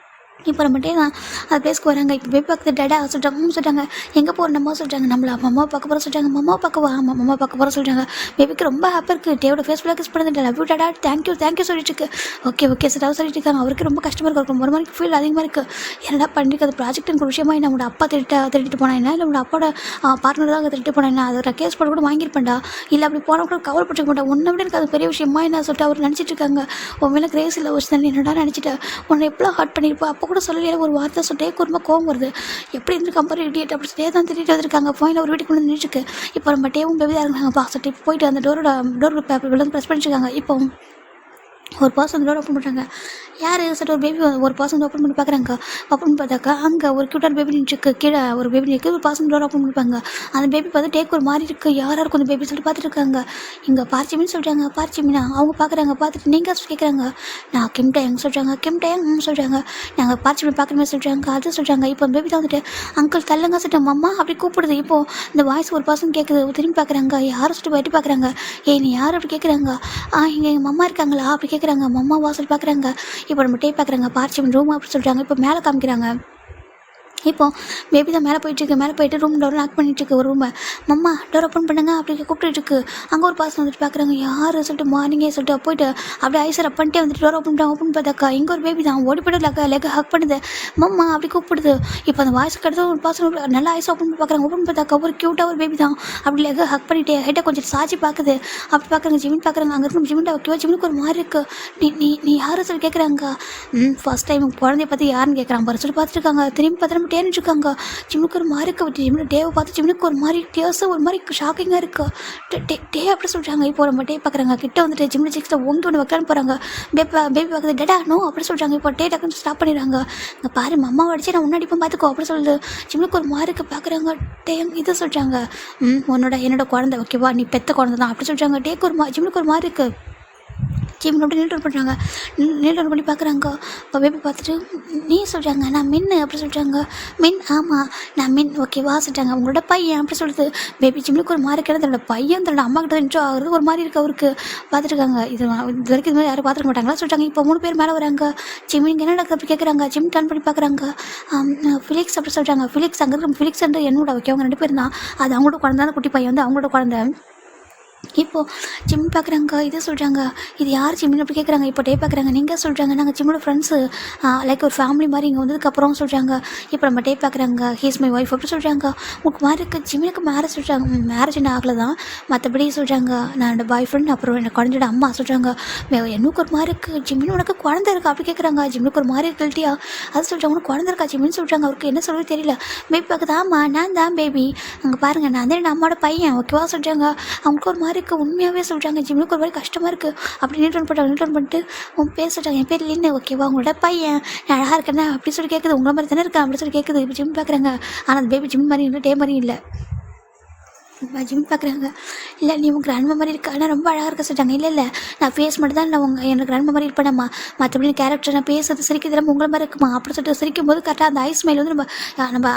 இப்போ நம்மகிட்டே நான் அது பேசுக்கு வராங்க. இப்போ பேபி பார்க்குறது டேடா சொல்கிறாங்க. சொல்கிறாங்க எங்கே போகிறோம்மா சொல்கிறாங்க. நம்மள அம்மா பார்க்க போகிற சொல்கிறாங்க. அம்மா பார்க்கவா? ஆமாம் அம்மா பார்க்க போகிற சொல்கிறாங்க. பேபிக்கு ரொம்ப ஹாப்பியாக இருக்குது. டேவோட ஃபேஸ்புக்கில் கிஸ் பண்ணுறது லவ் யூ டேடா தேங்க்யூ சொல்லிட்டு இருக்கு. ஓகே சார் சொல்லிட்டு இருக்காங்க. அவருக்கு ரொம்ப கஷ்டமாக இருக்கும். ஒரு மாதிரி ஃபீல் அதிகமாக இருக்குது. என்னடா பண்ணிருக்கு அது ப்ராஜெக்ட் எனக்கு விஷயமா நம்மளோட அப்பா திருட்டு போனா என்ன, இல்லை நம்மளோட அப்பாவோட பார்ட்னர் தான் திருட்டு போனா என்ன, அதை கேஸ் போட கூட வாங்கியிருப்பேன்டா, இல்லை அப்படி போனால் கூட கவர் பண்ணிக்க மாட்டேன். ஒன்றை விட எனக்கு அது பெரிய விஷயமா என்ன சொல்லிட்டு அவர் நினச்சிட்டு இருக்காங்க. உன் மேலே கிரேஸ் இல்லை வச்சு தானே என்னடா நினச்சிட்டேன், உன்னை எவ்வளோ ஹார்ட் பண்ணியிருப்போம் அப்போ கூட சொல்லலையே ஒரு வார்த்தை சொல்லிட்டே ரொம்ப கோவம் வருது. எப்படி இருந்து கம்பெனி இடியட் அப்படி சொல்லி தான் திட்டிட்டு வந்திருக்காங்க. ஃபோனில் ஒரு வீட்டுக்கு வந்து நின்றுருக்கு. இப்போ நம்ம டேவும் பேபி தான் இருக்காங்க. பார்த்துட்டு இப்போ போயிட்டு அந்த டோர் பேப்பர் விழுந்து ப்ரெஸ் பண்ணிச்சுருக்காங்க. இப்போ ஒரு பர்சன் டோர் ஓப்பன் பண்ணுறாங்க. யார் சொல்லிட்டு ஒரு பேபி ஒரு பர்சன் ஓப்பன் பண்ணி பார்க்குறாங்க. ஓப்பன் பண்ணி பார்த்தாக்கா அங்கே ஒரு க்யூட்டான பேபி நின்றுருக்கு. கீழே ஒரு பேபி நிற்கு. ஒரு பர்சன் டோர் ஓப்பன் பண்ணிப்பாங்க. அந்த பேபி பார்த்து டேக் ஒரு மாதிரி இருக்குது. யாராக இருக்கும் அந்த பேபி சொல்லிட்டு பார்த்துட்டு இருக்காங்க. இங்கே பார்ச்சிமின்னு சொல்கிறாங்க. பார்ச்சிமினா அவங்க பார்க்குறாங்க. பார்த்துட்டு நீங்கள் கேட்குறாங்க. நான் கிம் டேங் சொல்கிறாங்க. கிம் டேங் சொல்கிறாங்க. நாங்கள் பார்ச்சிமின் பார்க்குற மாதிரி சொல்கிறாங்க. அது சொல்கிறாங்க. இப்போ அந்த பேபி தான் வந்துட்டு அங்கிள் தள்ளுங்க சொல்லிட்டு மம்மா அப்படி கூப்பிடுது. இப்போது இந்த வாய்ஸ் ஒரு பர்சன் கேட்குது. திரும்பி பார்க்குறாங்க. யாரும் சொல்லிட்டு பயிட்டு பார்க்குறாங்க. நீ யார் அப்படி கேட்குறாங்க. இங்கே எங்கள் மம்மா இருக்காங்களா அப்படி கேட்குறாங்க. மம்மா வாசல் பார்க்குறாங்க. இப்போ நம்ம டே பார்க்குறாங்க. பார்ச்சிமின் ரூம் அப்படி சொல்கிறாங்க. இப்போ மேலே காமிக்கிறாங்க. இப்போ பேபி தான் மேலே போயிட்டு ரூம் டோர் லாக் பண்ணிட்டுருக்கு. ஒரு ரூமை மம்மா டோர் ஓப்பன் பண்ணுங்க அப்படி கூப்பிட்டுருக்கு. அங்கே ஒரு பாசம் வந்துட்டு பார்க்குறாங்க. யார் சொல்லிட்டு மார்னிங்கே சொல்லிட்டு போயிட்டு அப்படியே ஐசர் அப் பண்ணிட்டே வந்துட்டு டோர் ஓப்பன் பார்த்தாக்கா இங்கே ஒரு பேபி தான் ஓடி போய்ட்டு லெக் ஹக் பண்ணுது. மம்மா அப்படி கூப்பிடுது. இப்போ அந்த வாய்ஸ் கிட்ட ஒரு பாசம் நல்லா ஐஸ் ஓப்பன் பார்க்குறாங்க. ஓப்பன் பார்த்தாக்கா ஒரு க்யூட்டாக ஒரு பேபி தான் அப்படி லெக் ஹக் பண்ணிட்டு ஹெட்டை கொஞ்சம் சாச்சி பார்க்குது. அப்படி பார்க்குறாங்க. ஜிமின் பார்க்குறாங்க. அங்கே இருக்கும் ஜிமின் ஓகேவா? ஜிமினுக்கு ஒரு மாதிரி இருக்குது. நீ யாரும் சொல்லி கேட்குறாங்க. ஃபர்ஸ்ட் டைம் குழந்தைய பார்த்து யாருன்னு கேட்குறாங்க. பாரு சொல்லி பார்த்துருக்காங்க. திரும்பி பார்த்து டேன்னு இருக்காங்க. ஜிம்முக்கு ஒரு மாதிரி இருக்க விட்டு ஜிம்மில் டேவை பார்த்து ஜிம்முக்கு ஒரு மாதிரி டேஸாக ஒரு மாதிரி ஷாக்கிங்காக இருக்கு. டே அப்படி சொல்கிறாங்க. இப்போ நம்ம டே பார்க்குறாங்க. கிட்ட வந்துட்டு ஜிம்மில் சிக்ஸில் ஒன்று வைக்கலான்னு போகிறாங்க. பேபி பார்க்குறது டேடா நோ அப்படி சொல்கிறாங்க. இப்போ டே டக்குன்னு ஸ்டாப் பண்ணிடுறாங்க. இங்கே பாரு அம்மா அடிச்சு நான் முன்னாடி இப்போ பார்த்துக்கோ அப்படி சொல்லுது. ஜிம்முக்கு ஒரு மாதிரி இருக்கு. பார்க்குறாங்க. டே இதை சொல்கிறாங்க. என்னோட குழந்தை ஓகேவா, நீ பெத்த குழந்தை தான் அப்படி சொல்கிறாங்க. டேக்கு ஒரு ஜிம்முக்கு ஒரு மாதிரி இருக்குது. ஜிம் அப்படி நீல் பண்ணுறாங்க. நீல் பண்ணி பார்க்குறாங்க. இப்போ பேபி பார்த்துட்டு நீ சொல்கிறாங்க. நான் மின் அப்படி சொல்கிறாங்க. மின் ஆமாம் நான் மின் ஓகேவா சொல்கிறாங்க. உங்களோட பையன் அப்படி சொல்லுது. பேபி ஜிம்முக்கு ஒரு மாதிரி இருக்கிறது தன்னோட பையன் தன்னோட அம்மா கிட்ட இன்ட்ரோ ஆகுறது ஒரு மாதிரி இருக்குது. அவருக்கு பார்த்துருக்காங்க. இது வரைக்கும் இது மாதிரி யாரும் பார்த்துருக்க மாட்டாங்களா சொல்கிறாங்க. இப்போ 3 பேர் மேலே வராங்க. ஜிம்மிங்க என்ன நடக்குது அப்படி கேட்குறாங்க. ஜிம் டர்ன் பண்ணி பார்க்குறாங்க. ஃபிலிக்ஸ் அப்படி சொல்கிறாங்க. ஃபிலிக்ஸ் அங்கே இருக்கிற ஃபிலிக்ஸ் என்னோட ஓகே அவங்க 2 பேர் தான். அது அவங்களோட குழந்தை. குட்டி பையன் வந்து அவங்களோட குழந்தை. இப்போது ஜிம் பார்க்குறாங்க. இது சொல்கிறாங்க. இது யார் ஜிம்னு அப்படி கேட்குறாங்க. இப்போ டே பார்க்குறாங்க. நீங்கள் சொல்கிறாங்க. நாங்கள் ஜிம்மோட ஃப்ரெண்ட்ஸு லைக் ஒரு ஃபேமிலி மாதிரி இங்கே வந்ததுக்கப்புறம் சொல்கிறாங்க. இப்போ நம்ம டே பார்க்குறாங்க. ஹீஸ் மை ஒய்ஃப் அப்படி சொல்கிறாங்க. உங்களுக்கு மாதிரி இருக்குது. ஜிம்முக்கு மேரேஜ் சொல்கிறாங்க. மேரேஜ் என்ன ஆகலை தான், மற்றபடி சொல்கிறாங்க. நான் என்னோட பாய் ஃப்ரெண்ட் அப்புறம் என்னோட குழந்தையோட அம்மா சொல்கிறாங்க. எனக்கு ஒரு மாதிரி இருக்குது. ஜிம்மின்னு உனக்கு குழந்தை இருக்கா அப்படி கேட்குறாங்க. ஜிம்முக்கு ஒரு மாதிரி கில்ட்டியா அது சொல்கிறாங்க. உனக்கு குழந்தை இருக்கா ஜிம்மின்னு சொல்கிறாங்க. அவருக்கு என்ன சொல்லவே தெரியல. பேபி பார்க்குது. ஆமாம் நான் தான் பேபி. அங்கே பாருங்கள் நான் தான் என்னோட அம்மாவோட பையன் ஓகேவா சொல்கிறாங்க. அவங்களுக்கு ஒரு மாதிரி இருக்குது உண்மையாகவே சொல்கிறாங்க. ஜிம்முக்கு ஒரு மாதிரி கஷ்டமாக இருக்குது அப்படி நீட் பண்ணிட்டு உன் பேர் சொல்கிறாங்க. என் பேர் லின்னு ஓகேவா, உங்களோட பையன் நான் அழகாக இருக்கேன்னா அப்படி சொல்லி கேட்குது. உங்களை மாதிரி தானே இருக்கேன் அப்படி சொல்லி கேட்குது. இப்போ ஜிம் பார்க்குறாங்க. ஆனால் அந்த பேபி ஜிம் மாதிரி இல்லை, டே மாதிரி இல்லை. ஜிம் பார்க்குறாங்க. இல்லை நீ உங்கள் கிராண்ட்மா மாதிரி இருக்கா, ஆனால் ரொம்ப அழகாக இருக்க சொல்லிட்டாங்க. இல்லை நான் ஃபேஸ் மட்டும் தான் நான் எனக்கு கிராண்ட்மா மாதிரி இருப்பேனம்மா, மற்றபடி கேரக்டர் நான் பேசுறது சிரிக்கிறது நம்ம உங்களை மாதிரி இருக்குமா அப்படி சொல்லிட்டு சிரிக்கும் போது கரெக்டாக அந்த ஐ ஸ்மைல் வந்து நம்ம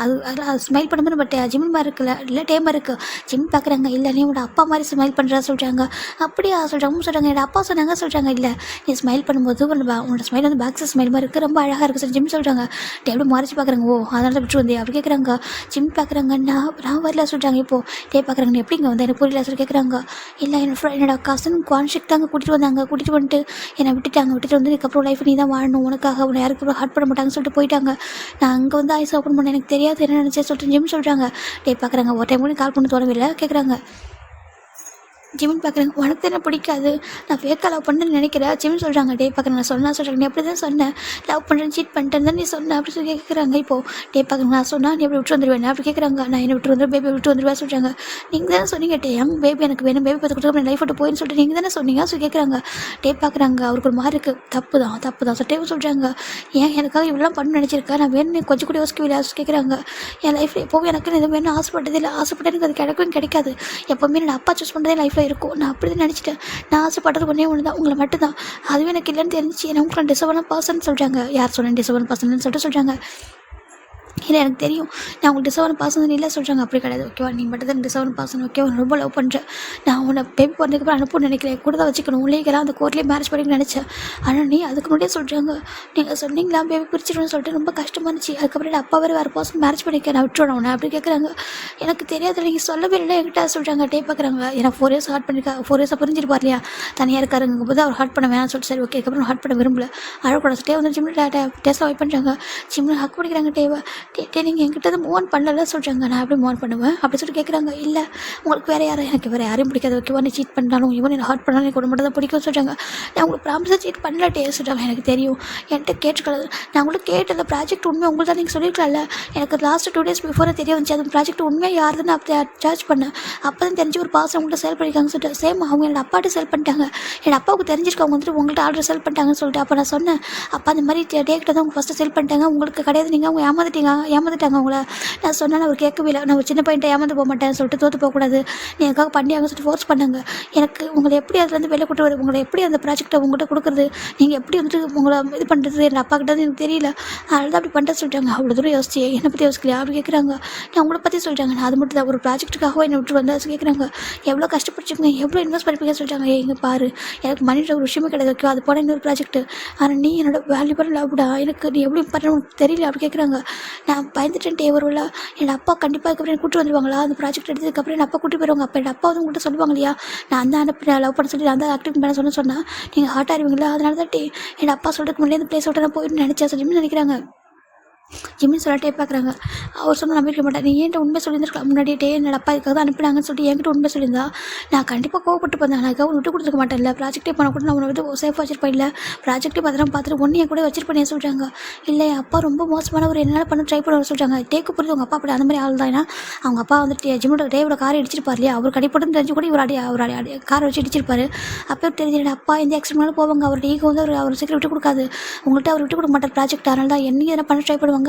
அது ஸ்மைல் பண்ணும்போது பட் ஜிம் மாதிரி இருக்குல்ல, இல்லை டே மாதிரி இருக்குது. ஜிம் பார்க்குறாங்க. இல்லை நீ உங்களோட அப்பா மாதிரி ஸ்மைல் பண்ணுறா சொல்கிறாங்க. அப்படியா சொல்கிறாங்க. என்னோட அப்பா சொன்னாங்க சொல்கிறாங்க. இல்லை நீ ஸ்மைல் பண்ணும்போது உன்னோட ஸ்மைல் வந்து பேக் சைட் ஸ்மைல் மாதிரி இருக்குது, ரொம்ப அழகாக இருக்குது சொல்லி ஜிம் சொல்கிறாங்க. டே எப்படி மறைச்சி பார்க்குறாங்க. ஓ அதனால தான் விட்டு வந்தே அப்படி கேட்குறாங்க. ஜிம் பார்க்குறாங்க. நான் வரல சொல்கிறாங்க. இப்போது டே பார்க்குறாங்க. எப்படிங்க வந்து எனக்கு புரியல சொல்லி கேட்குறாங்க. இல்லை என்னோட கசன் குவான்ஷிக் தாங்க கூட்டிகிட்டு வந்தாங்க. கூட்டிகிட்டு வந்துட்டு என்னை விட்டுட்டு வந்து இதுக்கப்புறம் லைஃப் நீ தான் வாழணும், உனக்காக உன்னை யாருக்கு ஹார்ட் பண்ண மாட்டாங்கன்னு சொல்லிட்டு போயிட்டாங்க. நான் அங்கே வந்து ஐஸ் ஓப்பன் பண்ண எனக்கு தெரியாது என்ன நினச்சேன் சொல்லிட்டு ஜிம் சொல்கிறாங்க. டே பார்க்குறாங்க. ஒரு டைம் கூட கால் பண்ண தோணவில்லை கேட்குறாங்க. ஜிமின் பார்க்குறாங்க. உனக்கு என்ன பிடிக்காது, நான் ஃபேக்காக லவ் பண்ணுறேன்னு நினைக்கிறேன். ஜிமின் சொல்கிறாங்க. டே பார்க்குறாங்க. நான் சொல்கிறேன் நீ எப்படி தான் சொன்னேன் லவ் பண்ணுறேன்னு சீட் பண்ணிட்டேன்னு தான் நீ சொன்னேன் அப்படி சொல்லி கேட்குறாங்க. இப்போது டே பார்க்குறாங்க. நான் சொன்னால் நீ எப்படி விட்டு வந்துடுவேன் அப்படி கேட்குறாங்க. நான் என்ன விட்டு வந்துடுவேன் பேபி விட்டு வந்துடுவேன் சொல்கிறாங்க. நீங்கள் தானே சொன்னீங்க டே யங் பேபி எனக்கு வேணும், பேபி பார்த்து கொடுத்து லைஃப் விட்டு போயின்னு சொல்லிட்டு நீங்கள் தானே சொன்னீங்க சொல்லி கேட்குறாங்க. டே பார்க்குறாங்க. அவருக்கு ஒரு மாதிரி இருக்குது. தப்பு தான் சட்டேவும் சொல்கிறாங்க. ஏன் எனக்காக இவ்வளோ பண்ணு நினச்சிருக்கா, நான் வேணும் கொஞ்சம் கூட யோசிக்கவில்லை கேட்குறாங்க. என் லைஃப்பில் எப்போவும் எனக்கு இது வேணும் ஆசைப்பட்டதே இல்லை, ஆசைப்பட்டு எனக்கு அது கிடைக்காது. எப்போவுமே என்னோட அப்பா சூஸ் பண்ணுறதே லைஃப்பில் இருக்கும். நான் அப்படி நினச்சிட்டேன். நான் ஆசைப்பட்டது ஒன்றே ஒன்று தான், உங்களை மட்டும் தான். அதுவே எனக்கு இல்லைன்னு தெரிஞ்சு என்ன உங்களுக்கு டிசர்வான பர்சன் சொல்கிறாங்க. யார் சொன்னேன் டிசர்வான பர்சன் சொல்கிறாங்க. இல்லை எனக்கு தெரியும் நான் உங்களுக்கு டிசர்வன் பாசன் இல்லை சொல்கிறாங்க. அப்படி கிடையாது ஓகேவா, நீ மட்டும் தான் டிசர்வன் பாசன் ஓகேவா, ரொம்ப லவ் பண்ணுறேன். நான் உன்னை பேபி பண்ணதுக்கப்புறம் அனுப்பணும்னு நினைக்கிறேன், கூட தான் வச்சுக்கணும். உள்ளேக்கெல்லாம் அந்த கோர்ட்லேயே மேரேஜ் பண்ணிக்கணும்னு நினச்சேன். ஆனால் நீ அதுக்கு முன்னாடியே சொல்கிறாங்க. நீங்கள் சொன்னீங்களா பேபி பிரிச்சிடணும்னு சொல்லிட்டு ரொம்ப கஷ்டமாக இருந்துச்சு. அதுக்கப்புறம் அப்பா வேறு பர்சன் மேரேஜ் பண்ணிக்க நான் விட்டுருவேன் உன்னை அப்படி கேட்குறாங்க. எனக்கு தெரியாது நீங்கள் சொல்லவே இல்லை என்கிட்ட சொல்கிறாங்க. டே பார்க்குறாங்க. எனக்கு 4 years ஹார்ட் பண்ணியிருக்கா, 4 years புரிஞ்சிருப்பார் இல்லையா, தனியாக இருக்காருங்க போது அவர் ஹார்ட் பண்ண வேணாம்னு சொல்லிட்டு சரி ஓகே அதுக்கப்புறம் ஹார்ட் பண்ண விரும்பல அழக்கூட டே வந்து ஜிம்மில் டேஸ்ட் அவாய்ட் பண்ணுறாங்க. ஜிம்மில் ஹக் பண்ணிக்கிறாங்க. டே நீங்கள் என்கிட்ட மூவ் ஆன் பண்ணல சொல்கிறாங்க. நான் எப்படி மூவ் ஆன் பண்ணுவேன் அப்படி சொல்லிட்டு கேட்குறாங்க. இல்லை உங்களுக்கு வேறு யாரும் எனக்கு வேறு யாரையும் பிடிக்காது ஓகேவா, நீ சீட் பண்ணாலும் இவன் என்ன ஹார்ட் பண்ணாலும் எனக்கு ஒரு மட்டும் தான் பிடிக்கும் சொல்கிறாங்க. நான் உங்களுக்கு ப்ராமிஸாக சீட் பண்ணல டே சொல்கிறாங்க. எனக்கு தெரியும் என்கிட்ட கேட்டுக்கூடாது, நான் உங்களுக்கு கேட்ட அந்த ப்ராஜெக்ட் உண்மையாக உங்களுக்கு தான் நீங்கள் சொல்லியிருக்கல. எனக்கு லாஸ்ட் 2 days பிஃபோரே தெரிய வந்துச்சு அந்த ப்ராஜெக்ட் உண்மையாக யாருன்னு அப்படி சார்ஜ் பண்ணேன். அப்போ தான் தெரிஞ்சு ஒரு பாஸ் உங்கள்கிட்ட செல் பண்ணியிருக்காங்க சொல்லிட்டு சேம் அவங்க என்னோட அப்பாட்ட செல் பண்ணிட்டாங்க. என் அப்பாவுக்கு தெரிஞ்சிருக்க அவங்க வந்துட்டு உங்கள்கிட்ட ஆர்டர் செல் பண்ணிட்டாங்கன்னு சொல்லிட்டு அப்போ நான் சொன்னேன். அப்போ அந்த மாதிரி டேக்கிட்ட தான் அவங்க ஃபஸ்ட்டு செல் பண்ணிட்டாங்க, உங்களுக்கு கிடையாது, நீங்கள் அவங்க ஏமாந்துட்டாங்க அவங்கள. நான் சொன்னேன் அவர் கேட்கவே இல்லை. நான் ஒரு சின்ன பையன்ட்ட ஏமாந்து போக மாட்டேன் சொல்லிட்டு தோற்று போகக்கூடாது, நீ எனக்காக பண்ணியாங்க சொல்லிட்டு ஃபோர்ஸ் பண்ணாங்க. எனக்கு உங்களை எப்படி அதுலேருந்து வெளில கூட்டு வருது, உங்களை எப்படி அந்த ப்ராஜெக்டை உங்கள்கிட்ட கொடுக்குறது, நீங்கள் எப்படி வந்துட்டு உங்களை இது பண்ணுறது என் அப்பா கிட்ட எனக்கு தெரியல, அதனால தான் அப்படி பண்ணிட்டு சொல்லிட்டாங்க. அவ்வளோ தூரம் யோசிச்சு என்னை பற்றி யோசிக்கலையா அப்படி கேட்குறாங்க. நான் உங்களை பற்றி சொல்லிட்டாங்க. நான் அது மட்டும் தான் ஒரு ப்ராஜெக்ட்டுக்காக என்னை விட்டு வந்தாச்சு கேட்குறாங்க. எவ்வளோ கஷ்டப்பட்டுருங்க, எவ்வளோ இன்வெஸ்ட் பண்ணிப்பீங்க சொல்லிட்டாங்க. எங்கள் பாரு எனக்கு மணின்ற ஒரு விஷயமே கிடையாது ஓகே, அது போட இன்னொரு ப்ராஜெக்ட், ஆனால் நீ என்னோட வேல்யூபல் லவ்டா, எனக்கு நீ எப்படி பண்ணணும் தெரியல அப்படி கேட்குறாங்க. நான் பயந்துட்டேன்ட்டே வரும்ல, என் அப்பா கண்டிப்பாக அதுக்கப்புறம் கூட்டு வந்துடுவாங்களா, அந்த ப்ராஜெக்ட் எடுத்ததுக்கப்புறம் என் அப்பா கூட்டி போயிடுவாங்க. அப்போ என் அப்பா வந்து உங்கள்கிட்ட சொல்லுவாங்க இல்லையா, நான் அந்த அனுப்பி லவ் பண்ண சொல்லி அந்த ஆக்டிவிட்டி பண்ண சொன்னால் நீங்கள் ஹார்ட் ஆகிடுவீங்களா, அதனால தான் என் அப்பா சொல்கிறதுக்கு முன்னாடி அந்த பிளேஸ் விட்டு நான் போயிட்டு நினச்சேன் சொல்லி நினைக்கிறாங்க. ஜிம்மின்னு சொல்லிட்டே பார்க்குறாங்க. அவர் சொன்னால் நம்பிக்க மாட்டேன். நீ ஏன்ட்ட உண்மை சொல்லியிருந்துருக்கலாம் முன்னாடியே, என்னோட அப்பா இதுக்காக தான் அனுப்பினாங்கன்னு சொல்லிட்டு என்கிட்ட உண்மை சொல்லியிருந்தா நான் கண்டிப்பாக கோவப்பட்டு பார்த்தேன். நான் அதுக்காக விட்டு கொடுத்துருக்க மாட்டேன். இல்லை ப்ராஜெக்டே பண்ண கூட நான் உன்னை விட்டு சேஃபாக வச்சிருப்பேன், இல்லை ப்ராஜெக்டே பார்த்துட்டு ஒன்று என் கூட வச்சிருப்பேன் சொல்கிறாங்க. இல்லை என் அப்பா ரொம்ப மோசமான ஒரு என்னால் பண்ண ட்ரை பண்ண சொல்கிறாங்க. டேக்கு புரியுது உங்கள் அப்பா அப்படி அந்த மாதிரி ஆள் தான். ஏன்னா அவங்க அப்பா வந்துட்டு ஜிம்மோட டேவோட காரை இடிச்சிருப்பார் இல்லையா, அவர் கடைப்பட்டு தெரிஞ்சு கூட இவர் காரை வச்சு இடிச்சிருப்பாரு. அப்போ தெரிஞ்சு என்னோட அப்பா எந்த ஆக்சிடென்ட்னாலும் போவாங்க, அவர் ஈகோ வந்து அவர் சீக்கிரம் விட்டு கொடுக்காது, உங்கள்கிட்ட அவர் விட்டு கொடுக்க மாட்டார் ப்ராஜெக்ட். அதனால தான் என்னையும் எதனா பண்ண ட்ரை பண்ணுவாங்க,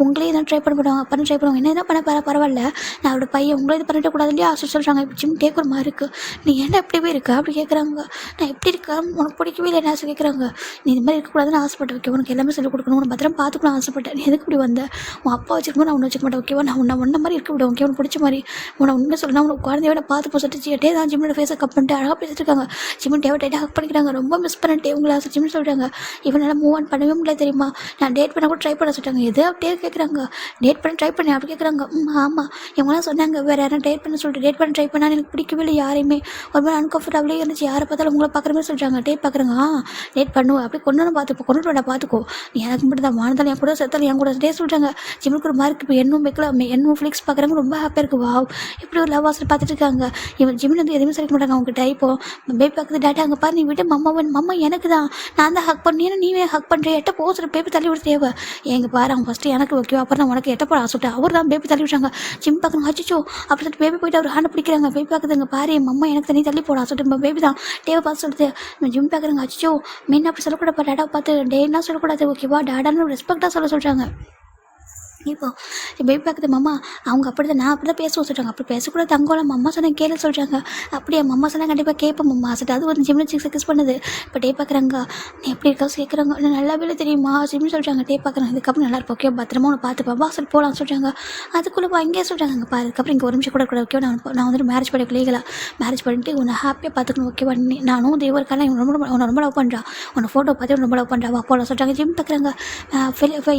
உங்களே எதாவது ட்ரை பண்ண ட்ரை பண்ணுவாங்க, என்ன பண்ண பரவாயில்ல, நான் அவரோட பையன் உங்களே இது பண்ணிட்டு கூடாது இல்லையா சொல்கிறாங்க. இப்போ ஜிம் டேக் ஒரு மாதிரி இருக்குது, நீ என்ன எப்படிவே இருக்கா அப்படி கேட்குறாங்க. நான் எப்படி இருக்கேன் உனக்கு பிடிக்கவே இல்லை என்ன கேட்குறாங்க. நீ இது மாதிரி இருக்கக்கூடாதுன்னு ஆசைப்பட்டு ஓகே, உனக்கு எல்லாமே சொல்லிக் கொடுக்கணும், உனக்கு பத்திரம் பார்த்துக்கணும் ஆசைப்பட்டேன். நீ எதுக்கு இப்படி வந்த, உன் அப்பா வச்சிருக்கோம் நான் ஒன்று வச்சுக்க மாட்டேன் ஓகேவா, நான் ஒன்றை மாதிரி இருக்க விட ஓகே, உனக்கு பிடிச்ச மாதிரி உன்னை உண்மை சொல்லணும், உனக்கு குழந்தைய விட பார்த்து போட்டு டே தான் ஜிம்மோட ஃபேஸை கப் பண்ணிட்டு அழகாக பேசிட்டு இருக்காங்க. ஜிம்மன் டேவை டைட்டாக ஹக் பண்ணிக்கிறாங்க. ரொம்ப மிஸ் பண்ணிட்டே உங்களை ஜிம்னு சொல்கிறாங்க. இவனால் மூவ் ஆன் பண்ணவே முடியல தெரியுமா, நான் டேட் பண்ண கூட ட்ரை பண்ண சொல்லிட்டாங்க. எது அப்படியே கேட்குறாங்க. டேட் பண்ண ட்ரை பண்ணேன் அப்படி கேட்குறாங்க. ஆமாம் இவங்களாம் சொன்னாங்க வேறு யாரும் டேட் பண்ண சொல்லிட்டு டேட் பண்ண ட்ரை பண்ணால் எனக்கு பிடிக்கவே இல்லை, யாரையுமே ஒரு மாதிரி அன்கம்ஃபர்டபுளே இருந்துச்சு, யாரை பார்த்தாலும் உங்களை பார்க்குற மாதிரி சொல்கிறாங்க. டேட் பார்க்குறாங்க. டேட் பண்ணுவோம் அப்படி கொண்டு வேண்டாம் பார்த்துக்கோ, நீ எனக்கு மட்டும் தான் வாழ்ந்தாலும் என் கூட செத்தாலும் என் கூட டே சொல்கிறாங்க. ஜிம்முக்கு ஒரு மார்க் இப்போ என்னும் வைக்கலாம், என்னும் ஃப்ளிக்ஸ் பார்க்குறாங்க. ரொம்ப ஹாப்பியாக இருக்குது. வாவ் இப்படி ஒரு லவ் வாசல் பார்த்துட்டு இருக்காங்க. இவன் ஜிம்மில் வந்து எதுவுமே சொல்லிக்க மாட்டாங்க அவங்ககிட்ட. இப்போ பேபி பார்க்குறது டேட்டா அங்கே பாரு, நீ விட்டு மம்மா எனக்கு தான், நான் தான் ஹக் பண்ணி நீவே ஹக் பண்ணுறேன், எட்ட போகிற பேப்பர் தள்ளி விட தேவை. எங்கள் பாரு விட்டாங்க. ஃபஸ்ட்டு எனக்கு ஓகேவா, அப்புறம் தான் உனக்கு எட்டப்போ சொல்லிட்டு அவர் தான் பேபி தள்ளி விட்டாங்க. ஜிம் பார்க்குறாங்க, அச்சோ அப்படி சொல்லிட்டு பேபி போயிட்டு அவர் ஹேண்ட் பிடிக்கிறாங்க. பேபி பார்க்குதுங்க, பாரு என் அம்மா எனக்கு தண்ணி தள்ளி போடா சொல்லிட்டு பேபி தான் டேவை பார்த்து சொல்லிட்டு ஜிம் பார்க்குறாங்க, அச்சோ மீன் அப்படி சொல்லக்கூடாது, டேடாவை பார்த்து டேன்னா சொல்லக்கூடாது ஓகேவா, டேடான்னு ரெஸ்பெக்டாக சொல்கிறாங்க. இப்போ பேபி பார்க்குது மாமா அவங்க அப்படி தான் நான் அப்படி தான் பேசுவோம் சொல்கிறாங்க. அப்படி பேசக்கூடாது தங்கோலாம் அம்மா சொன்ன கேளு சொல்கிறாங்க. அப்படியே அம்மா சொன்னால் கண்டிப்பாக கேட்போம் அம்மா சொல்லிட்டு அது ஒரு ஜிம்மில் கிஸ் பண்ணுது. இப்போ டே பார்க்குறாங்க, நீ எப்படி இருக்கா கேட்குறாங்க, இல்லை நல்லாவே தெரியுமா ஜிம்னு சொல்கிறாங்க. டே பார்க்குறாங்க, இதுக்கப்புறம் நல்லா இருப்போம் ஓகே, பத்திரமா உன்னை பார்த்துப்பா வா சொல்லி போகலாம் சொல்கிறாங்க. அதுக்குள்ளே அங்கேயே சொல்கிறாங்க, அங்கே பாரு அதுக்கப்புறம் இங்கே ஒரு நிமிஷம் கூட ஓகே, நான் வந்துட்டு மேரேஜ் பண்ண லீகலாக மேரேஜ் பண்ணிட்டு உன்னை ஹாப்பியாக பார்த்துக்கணும் ஓகேவா, நானும் தேவருக்கான உன்னை ரொம்ப லவ் பண்ணுறா, உன்னை ஃபோட்டோ பார்த்து ரொம்ப லவ் பண்ணுறா வா போகலாம் சொல்கிறாங்க. ஜிம் பார்க்குறாங்க,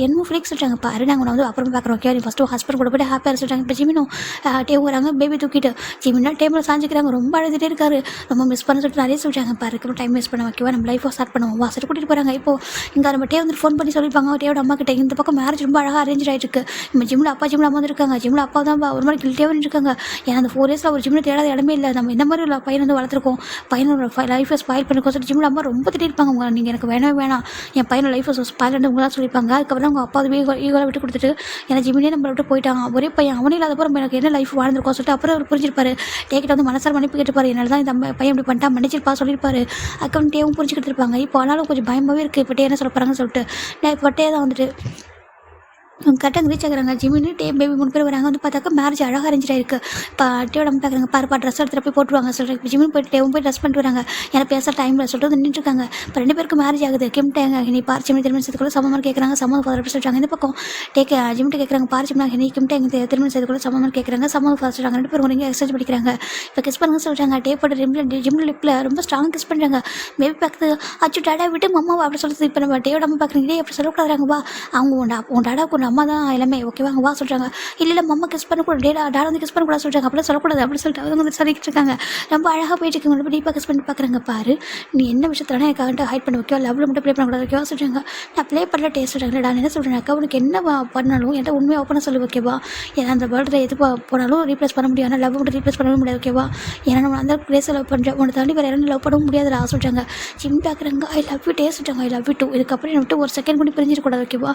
என்னமோ ஃபிலிக்ஸ் சொல்கிறாங்க, பாரு நாங்கள் உன்னை வந்து அப்புறம் பார்க்குறோம் ஓகே, நீ ஃபஸ்ட்டு ஹஸ்பண்ட் கூட போய்ட்டு ஹாப்பியாக சொல்கிறாங்க. இப்போ ஜிமினும் டேவ் வராங்க, பேபி தூக்கிட்டு ஜிமினா டேபிள் சாஞ்சிக்கிறாங்க, ரொம்ப அழுதுகிட்டே இருக்காரு, ரொம்ப மிஸ் பண்ண சொல்லிட்டு நிறைய சொல்கிறாங்க. பாருக்கு டைம் வேஸ்ட் பண்ண ஓகேவா, நம்ம லைஃபை ஸ்டார்ட் பண்ணுவோம் வா சரி கூட்டிகிட்டு போகிறாங்க. இப்போ இங்கே நம்ம டே வந்து ஃபோன் பண்ணி சொல்லியிருப்பாங்க டேவோட அம்மா கிட்ட, இந்த பக்கம் மேரேஜ் ரொம்ப அழகாக அரேஞ்ச் ஆகிட்டு இருக்கு. நம்ம ஜிம்மில் அப்பா ஜிம்மில் அம்மா வந்துருக்காங்க, ஜிம்மில் அப்பா தான் ஒரு மாதிரி கில்ட்டே இருக்காங்க. ஏன்னா அந்த 4 இயர்ஸில் ஒரு ஜிம்மில் தேடாத இடமே இல்லை, நம்ம இந்த மாதிரி ஒரு பையன் வந்து வளர்த்துருக்கோம், பையனோட லைஃபை ஸ்பாயில் பண்ணிக்கோ சொல்லிட்டு ஜிம்மில் அம்மா ரொம்ப திட்டிருப்பாங்க. உங்களை நீங்கள் எனக்கு வேணவே வேணாம், என் பையனோட லைஃபை ஸ்பாயில் பண்ணி உங்களாம் சொல்லியிருப்பாங்க. அதுக்கப்புறம் அவங்க அப்பா ஈகோலை விட்டு கொடுத்துட்டு ஏன்னா ஜிம்மிலே நம்ம விட்டு போயிட்டாங்க. ஒரே பையன் அவனே இல்லாதப்போ நம்ம எனக்கு என்ன லைஃப் வாழ்ந்துருக்கோம் சொல்லிட்டு அப்புறம் அவர் புரிஞ்சிருப்பாரு. டேக்கிட்ட வந்து மனசார மன்னிப்பு கேட்டுப்பாரு, என்னால் தான் இந்த பையன் இப்படி பண்ணிட்டா மன்னிச்சிருப்பா சொல்லியிருப்பாரு. அதுக்கு டேவும் புரிஞ்சுக்கிட்டு இருப்பாங்க. இப்போ ஆனாலும் கொஞ்சம் பயமாகவே இருக்குது, இப்போ டே என்ன சொல்ல போகிறாங்கன்னு சொல்லிட்டு நான் இப்போ டே தான் வந்துட்டு கரெக்டாக ரீச் ஆகுறாங்க. ஜிமின்னு டே பேபி 3 பேர் வராங்க. வந்து பார்த்தாக்கா மேரேஜ் அழகாக அரேஞ்சாக இருக்குது. இப்போ டேவோட நம்ம பார்க்குறாங்க, பாருப்பா ட்ரெஸ் எடுத்துகிட்டு போய் போட்டுருவாங்க சொல்கிறேன். இப்போ ஜிமின் போய்ட்டு டேவும் போய் ட்ரெஸ் பண்ணிட்டு வராங்க. எனக்கு பேச டைமில் சொல்லிட்டு நின்றுருக்காங்க. இப்போ 2 பேருக்கு மேரேஜ் ஆகுது. கிம்ட்டாங்க நீ பார் ஜிமின் திருமணம் செய்துக்குள்ள சமமாக கேட்குறாங்க. சமமாக ஃபாதர் சொல்கிறாங்க. இந்த பக்கம் ஜிமிட்டு கேட்குறாங்க, பார் ஜிம்னா நீ கிம்ட்டா எங்கள் திருமணம் செய்துக்குள்ள சமமாக கேட்குறாங்க. சமமாக ஃபாதர் சொல்கிறாங்க. 2 பேரும் இங்கே எக்ஸ்சேஞ்ச் பண்ணிக்கிறாங்க. இப்போ கிஸ் பண்ணுங்க சொல்கிறாங்க. டே போட்டு ஜிம்மில் லிப்பில் ரொம்ப ஸ்ட்ராங் கிஸ் பண்ணுறாங்க. பேபி பார்க்குது, அச்சு டாடா விட்டு அம்மா அப்படி சொல்லிட்டு இப்போ நம்ம டேவோட அம்மா பார்க்குறீங்க அப்படி சொல்லக்கூடாதுறாங்க. வா அவங்க உன் டாடாவுக்கு உன் அம்மா தான் எல்லாமே ஓகேவா வா சொல்கிறாங்க. இல்லை மம்மா கிஸ் பண்ணக்கூடாது, டாடா வந்து கிஸ் பண்ணக்கூடாது சொல்கிறாங்க. அப்படியே சொல்லக்கூடாது அப்படி சொல்லிட்டு அவங்க வந்து சொல்லிட்டு இருக்காங்க. ரொம்ப அழகாக போயிட்டு இருக்காங்க. ரொம்ப டீப்பாக கிஸ் பண்ணி பார்க்குறாங்க. பாரு நீ என்ன விஷயத்தில் எனக்கு ஹைட் பண்ண வைக்கோ, லெவலில் மட்டும் ப்ளே பண்ணக்கூடாது ஓகேவா சொல்கிறாங்க. நான் ப்ளே பண்ணல டேஸ்ட் சொல்கிறாங்க. நான் என்ன சொல்கிறேன்னாக்கா உனக்கு என்ன பண்ணாலும் என்கிட்ட உண்மையாக ஓப்பனாக சொல்லு ஓகேவா. ஏன்னா அந்த வேர்ல்டில் எது போனாலும் ரீப்ளேஸ் பண்ண முடியும், ஆனால் லவ் மட்டும் ரீப்ளேஸ் பண்ணவே முடியாது ஓகேவா. ஏன்னா நம்ம அந்த பிளேஸில் லவ் பண்ணுறேன், உன்னை தாண்டி வேறு யாரும் லவ் பண்ணவும் முடியாது சொல்கிறாங்க. ஜிம் பார்க்குறாங்க. ஐ லவ் யூ டேஸ்ட் சொல்கிறாங்க. I love you too. இதுக்கப்புறம் என்ன விட்டு ஒரு செகண்ட் கூட பிரிஞ்சிடக்கூடாது ஓகேவா.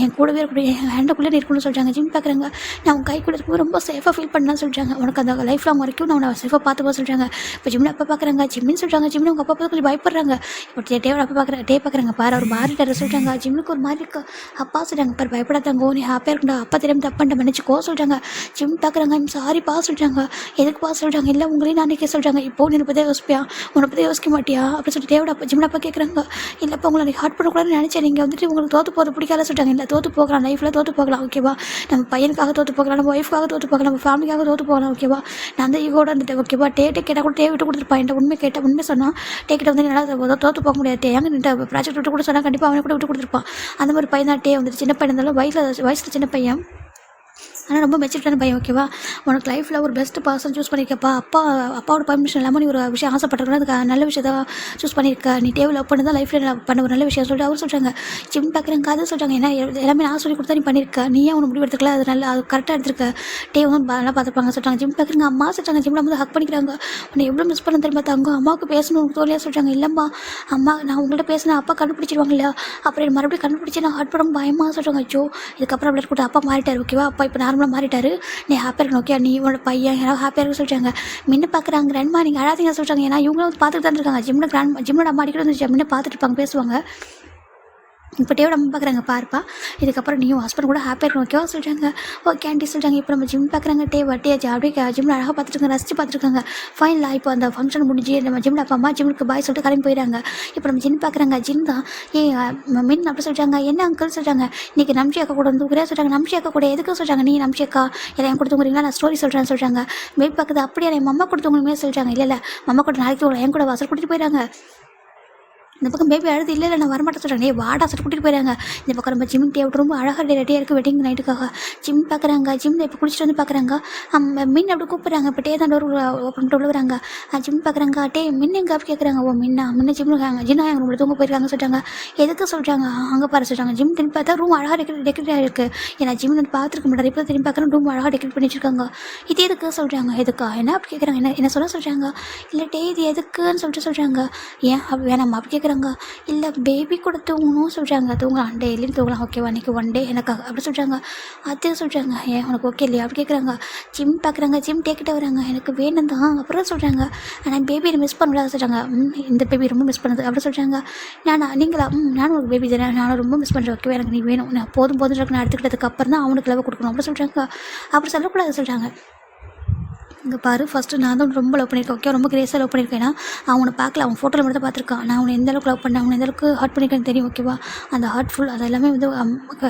என் கூடவே இருக்கக்கூடிய என் ஹேண்டுக்குள்ளே இருக்கணும்னு சொல்கிறாங்க. ஜிம் பார்க்குறாங்க. நான் உன் கை கூட இருக்கும்போது ரொம்ப சேஃபாக ஃபீல் பண்ணலாம் சொல்கிறாங்க. உனக்கு அந்த லைஃப் லாங் வரைக்கும் நான் உன்னை சேஃபாக பார்த்துப்போம் சொல்கிறாங்க. இப்போ ஜிம்மில் அப்பா பார்க்குறாங்க. ஜிம்மின்னு சொல்கிறாங்க. ஜிம்மில் உங்கள் அப்பா பார்த்து கொஞ்சம் பயப்படுறாங்க. இப்போ டேவோட அப்பா பார்க்குறாங்க. பாரு அவர் மாறிட்டார் சொல்கிறாங்க. ஜிம்முக்கு ஒரு மாதிரி இருக்கு. அப்பா சொல்கிறாங்க, பாரு பயப்படாதாங்கோ, நீ ஹாப்பியாக இருக்கா, அப்பா தெரியாமல் தப்பாண்ட மன்னிச்சுக்கோ சொல்கிறாங்க. ஜிம் பார்க்குறாங்க. சாரி பா சொல்கிறாங்க. எதுக்கு பா சொல்கிறாங்க. இல்லை உங்களையும் நானே சொல்கிறாங்க. இப்போ நீ பற்றி யோசிப்பியா, உன்னை பற்றி யோசிக்க மாட்டியா அப்படி சொல்லிட்டு டேவோட அப்பா ஜிம்மில் அப்பா கேட்குறாங்க. இல்லைப்பா உங்களை நீ ஹார்ட் பண்ணக்கூடாதுன்னு நினச்சேன், நீங்கள் வந்துட்டு உங்களுக்கு தோற்று போகிறது பிடிக்காத சொல்கிறாங்க. இல்லை தோற்று போகலாம், லைஃப்பில் தோற்று போகலாம் ஓகேவா. நம்ம பையனுக்காக தோற்று போகலாம், நம்ம ஒய்ஃப்காக தோற்று போகலாம், நம்ம ஃபேமிலிக்காக தோற்று போகலாம் ஓகேவா. நான் அந்த ஈகோட வந்துட்டு ஓகேவா. டே கேட்டால் கூட விட்டு கொடுத்துருப்பா. என்கிட்ட உண்மை கேட்டால் உண்மை சொன்னால் கிட்ட வந்து நல்லா தோற்று போக முடியாது. ஏங்க இந்த ப்ராஜெக்ட் விட்டு கூட சொன்னால் கண்டிப்பாக அவனை கூட விட்டு கொடுத்துருப்பான். அந்த மாதிரி பையன் தான் டே வந்துட்டு. சின்ன பையன் இருந்தாலும் வயசில் சின்ன பையன், ஆனால் ரொம்ப மெச்சூரிட்டான பையன் ஓகேவா. உனக்கு லைஃப்பில் ஒரு பெஸ்ட் பர்சன் சூஸ் பண்ணியிருக்கப்பா. அப்பாவோட பர்மிஷன் இல்லாமல் நீ ஒரு விஷயம் ஆசைப்பட்டிருக்கணும், அதுக்கு நல்ல விஷயத்த சூஸ் பண்ணியிருக்க. நீ டேவில் லவ் பண்ணி தான் லைஃப்பில் பண்ண ஒரு நல்ல விஷயம் சொல்லிட்டு அவர் சொல்கிறாங்க. ஜிம் பார்க்குறேங்க அது சொல்கிறாங்க. ஏன்னா எல்லாமே நான் சொல்லி கொடுத்தா நீ பண்ணியிருக்க, நீ ஏன் உனக்கு முடிவு எடுத்துக்கல, அது நல்லா அது கரெக்டாக எடுத்துருக்க. டே வந்து நல்லா பார்த்துருப்பாங்க சொல்கிறாங்க. ஜிம் பார்க்குறேங்க. அம்மா சொல்கிறாங்க. ஜிம்மில் வந்து ஹக் பண்ணிக்கிறாங்க. உன்னை எவ்வளோ மிஸ் பண்ண தெரியுமா தாங்க, அம்மாவுக்கு பேசணும் தோழியாக சொல்கிறாங்க. இல்லைம்மா அம்மா நான் உங்கள்கிட்ட பேசினேன், அப்பா கண்டுபிடிச்சிருவாங்க இல்லையா, அப்புறம் மறுபடியும் கண்டுபிடிச்சி நான் ஹார்ட் பண்ண பயமாக சொல்கிறாங்க. அச்சோ இதுக்கப்புறம் அப்படி இருக்கட்டும், அப்பா மாறிட்டார் ஓகேவா. அப்பா இப்போ நார்மலாக மாறிட்டார், நீ ஹாப்பியாக இருக்கணும் ஓகே. நீ உன்னோட பையன் யாராவது ஹாப்பியாக இருக்க சொல்கிறாங்க. முன்ன பார்க்குறாங்க. கிராண்ட்மா நீங்கள் அழாதீங்க சொல்கிறாங்க. ஏன்னா இவங்களும் வந்து பார்த்துட்டு தான் இருக்காங்க. ஜிம்மோட அம்மா அடிக்கடி வந்து முன்ன பார்த்துட்டு இருப்பாங்க, பேசுவாங்க. இப்போ டேவோட அம்மா பார்க்குறாங்க. பாருப்பா இதுக்கப்புறம் நீயும் ஹஸ்பண்ட் கூட ஹாப்பியாக இருக்கணும் ஓகேவா சொல்கிறாங்க. ஓகே ஆண்டி சொல்கிறாங்க. இப்போ நம்ம ஜிம் பார்க்குறாங்க. டேஜ் அப்படியே ஜிம்மில் அழகாக பார்த்துருக்காங்க, ரசித்து பார்த்துருக்காங்க. ஃபைனலாக இப்போ அந்த ஃபங்க்ஷன் முடிஞ்சு நம்ம ஜிம்மில் அப்பா அம்மா ஜிம்முக்கு பாய் சொல்லிட்டு கிளம்பி போயிடறாங்க. இப்போ நம்ம ஜிம் பார்க்குறாங்க. ஜிம் தான் மின் அப்படி சொல்கிறாங்க. என்ன அங்கிள் சொல்கிறாங்க, இன்றைக்கி நம்ச்சி அக்கா கூட வந்து ஒரே சொல்கிறாங்க. நம்ச்சி அக்கா கூட எதுக்கு சொல்கிறாங்க, நீ நம்ச்சி அக்கா எல்லாம் என் கொடுத்துங்கிறீங்களா, நான் ஸ்டோரி சொல்கிறேன்னு சொல்கிறாங்க. மேபி பார்க்குது அப்படியே என் மம்மா கொடுத்தவங்களுமே சொல்கிறாங்க. இல்லை மம்மா கூட நாளைக்கு என் கூட வாசல் கூட்டிகிட்டு போயிடறாங்க. இந்த பக்கம் பேபி அழுது இல்லை நான் வரமாட்டேன் சொல்கிறாங்க. வாடா சொல்லிட்டு கூட்டிகிட்டு போயிடறாங்க. இந்த பக்கம் நம்ம ஜிம் டே ரொம்ப அழகாக ரெடியாக இருக்குது வெட்டிங் நைட்டுக்காக. ஜிம் பார்க்குறாங்க. ஜிம்மில் இப்போ குளிச்சுட்டு வந்து பார்க்குறாங்க. மின் அப்படி கூப்பிட்றாங்க. இப்போ டே தான் டோர் ஓப்பன் விழுவுறாங்க. ஜிம் பார்க்குறாங்க. டே மின் எங்கே அப்படி கேட்குறாங்க. முன்ன ஜிம்முக்காங்க ஜின்னா எங்கள் ரூமில் தூங்க போயிருக்காங்க சொல்கிறாங்க. எதுக்கு சொல்கிறாங்க, அங்கே பாரு சொல்கிறாங்க. ஜிம் திரும்பி பார்த்தா ரூம் அழகாக டெக்கரேட் ஆகிருக்கு. ஏன்னா ஜிம் வந்து பார்த்துருக்க மாட்டார், இப்போ திரும்பி பார்க்குறேன் ரூம் அழகாக டெக்கரேட் பண்ணி வச்சுருக்காங்க. இது எதுக்கு சொல்கிறாங்க. எதுக்கா என்ன அப்படி கேட்குறாங்க. என்ன சொல்ல சொல்கிறாங்க. இல்லை டே இது எதுக்குன்னு சொல்லிட்டு சொல்கிறாங்க. ஏன் அப்படி வேணாம்மா அப்படி கேட்குறாங்க. கேட்குறாங்க. இல்லை பேபி கூட தூங்கணும் சொல்கிறாங்க. தூங்கலாம், டெய்லியும் தூங்கலாம், ஓகேவா, இன்றைக்கி ஒன் டே எனக்காக அப்படி சொல்கிறாங்க. அதே சொல்கிறாங்க. ஏன் உனக்கு ஓகே இல்லையா அப்படி கேட்குறாங்க. ஜிம் பார்க்குறாங்க, ஜிம் டேக்கிட்ட வராங்க. எனக்கு வேணும் தான் அப்புறம் சொல்கிறாங்க. ஆனால் பேபியை மிஸ் பண்ணல சொல்கிறாங்க. இந்த பேபி ரொம்ப மிஸ் பண்ணுது அப்படி சொல்கிறாங்க. நீங்களா நானும் ஒரு பேபி தானே, நானும் ரொம்ப மிஸ் பண்ணுறேன், ஓகேவா, எனக்கு நீ வேணும், நான் போதும் போதும் நான் எடுத்துக்கிட்டதுக்கு அப்புறம் தான் அவனுக்கு லவ் கொடுக்கணும் அப்படி சொல்கிறாங்க. அப்படி சொல்லக்கூடாது சொல்கிறாங்க. இங்கே பாரு, ஃபஸ்ட்டு நான் தான் ரொம்ப லவ் பண்ணியிருக்கேன், ஓகே, ரொம்ப கிரேஸாக லவ் பண்ணியிருக்கேன். ஏன்னா அவனை பார்க்கல, அவன் ஃபோட்டோவில் மட்டும் தான் பார்த்துருக்கான். நான் அவனை எந்த அளவுக்கு லவ் பண்ணேன், அவனை எந்த அளவுக்கு ஹார்ட் பண்ணியிருக்கேன்னு தெரியும், ஓகேவா. அந்த ஹார்ட்ஃபுல் அது எல்லாமே வந்து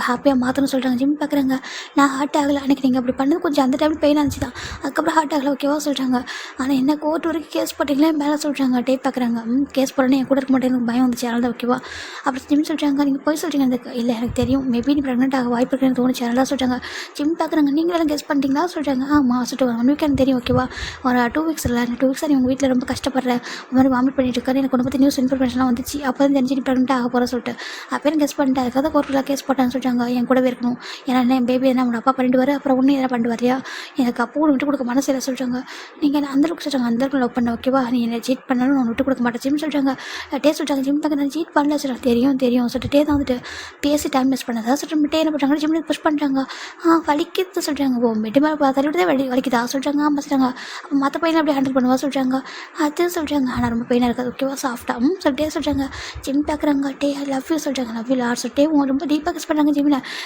ஹாப்பியாக மாற்றணும்னு சொல்கிறாங்க. ஜிம் பார்க்குறாங்க. நான் ஹார்ட் ஆகலை, அன்றைக்கி நீங்கள் அப்படி பண்ணது கொஞ்சம் அந்த டைமில் பெயின் ஆச்சு தான், அதுக்கப்புறம் ஹார்ட் ஆகலை, ஓகேவா சொல்கிறாங்க. ஆனால் என்ன கோர்ட் வரைக்கும் கேஸ் போட்டிங்களே மேலே சொல்கிறாங்க. டேப் பார்க்குறாங்க. கேஸ் போடனே என் கூட இருக்க மாட்டேன், எனக்கு பயம் வந்துச்சு, அதனால தான், ஓகேவா. அப்படி ஜிம் சொல்கிறாங்க. நீங்கள் போய் சொல்கிறீங்க அந்த இல்லை எனக்கு தெரியும், மேபி நீ ப்ரெக்னென்ட் ஆக வாய்ப்பு இருக்குன்னு தோணுச்சு, அதனால சொல்கிறாங்க. ஜிம் பார்க்குறாங்க. நீங்களும் கெஸ் பண்ணிட்டீங்களா சொல்கிறாங்க. ஆமாம் சொல்லிட்டு 1 வீக் எனக்கு தெரியும், ஓகேவா. ஒரு 2 வீக்ஸ் இல்லை, 2 வீக்ஸாக நீ உங்கள் வீட்டில் ரொம்ப கஷ்டப்படுற, இந்த மாதிரி வாமிட் பண்ணிட்டு இருக்காரு, எனக்கு ஒன்று பற்றி நியூஸ் இன்ஃபர்மேஷன்லாம் வந்துச்சு, அப்போ தான் தெரிஞ்சு நீ ப்ரெக்னென்ட் ஆக போகிற சொல்லிட்டு அப்போ எனக்கு கெஸ் பண்ணிட்டேன். அதுக்காக கோர்ட்டில் கேஸ் போட்டான்னு சொல்கிறாங்க. என் கூடவே இருக்கணும், ஏன்னா என்ன என் பேபி என்ன உங்கள் அப்பா பண்ணிட்டு வர, அப்புறம் ஒன்றும் எதாவது பண்ணிட்டு வரையா, எனக்கு அப்போ ஒன்று விட்டு கொடுக்க மனசு இல்லை சொல்கிறாங்க. நீங்கள் என்ன அந்தளவுக்கு சொல்கிறாங்க, அந்தளவுக்கு லவ் பண்ண, ஓகேவா, நீ என்ன சீட் பண்ணாலும் நான் விட்டு கொடுக்க மாட்டேன் ஜிம் சொல்கிறாங்க. டே சொல்கிறாங்க. ஜிம் பார்க்க நான் சீட் பண்ணல சொல்கிறாங்க. தெரியும் சொல்லிட்டு டே தான் வந்துட்டு பேசி டைம் வேஸ்ட் பண்ணதா சொல்லிட்டு டே என்ன பண்ணுறாங்க, ஜிம்மில் புஷ் பண்ணுறாங்க. வலிக்குது சொல்கிறாங்க. ஓ மெட்டு மேலே தள்ளி விட்டு வலிக்குதா சொல்கிறாங்க. ஆமாம் சொல்கிறாங்க. அப்போ மற்ற பையனை அப்படி ஹேண்டில் பண்ணுவா சொல்கிறாங்க. அது சொல்கிறாங்க. ஆனால் ரொம்ப பெயினாக இருக்காது, ஓகேவா, சாஃப்டாக சொல்லிட்டே சொல்கிறாங்க. ஜிம் பார்க்குறாங்க. டே ஐ லவ் யூ சொல்கிறாங்க. லவ் யூ லார் சொல்லிட்டே ரொம்ப டீப்பாக கிஸ் பண்ணுறாங்க.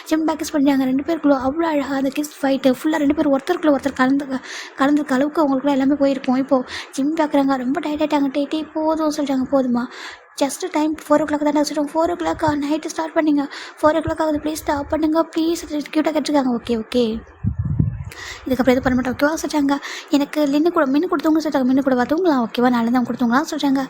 ஜிம் பேக் கிஸ் பண்ணுறாங்க. 2 பேருக்குள்ள அவ்வளோ அழகாக அந்த கிஸ் ஃபைட்டு ஃபுல்லாக 2 பேர் ஒருத்தருக்குள்ள ஒருத்தர் கலந்துக்க அளவுக்கு அவங்களுக்குள்ள எல்லாமே போயிருக்கும். இப்போது ஜிம் பார்க்குறாங்க. ரொம்ப டயர்ட் ஆகிட்டாங்க. டே போதும் சொல்கிறாங்க. போதுமா, ஜஸ்ட்டு டைம் 4 o'clock தானே வச்சுருக்கோம், 4 o'clock நைட்டு ஸ்டார்ட் பண்ணிங்க, 4 o'clock ஆகுது, ப்ளீஸ் ஸ்டாப் பண்ணுங்க ப்ளீஸ் க்யூட்டாக கேட்டிருக்காங்க. ஓகே இதுக்கப்புறம் எது பண்ண மாட்டேன், ஓகேவா சொல்கிறாங்க. எனக்கு மின்னு கொடுத்தவங்க சொல்கிறாங்க. மின்னு கூட பார்த்தவங்களா, ஓகேவா, நாலு தான் கொடுத்தவங்களாம் சொல்கிறாங்க.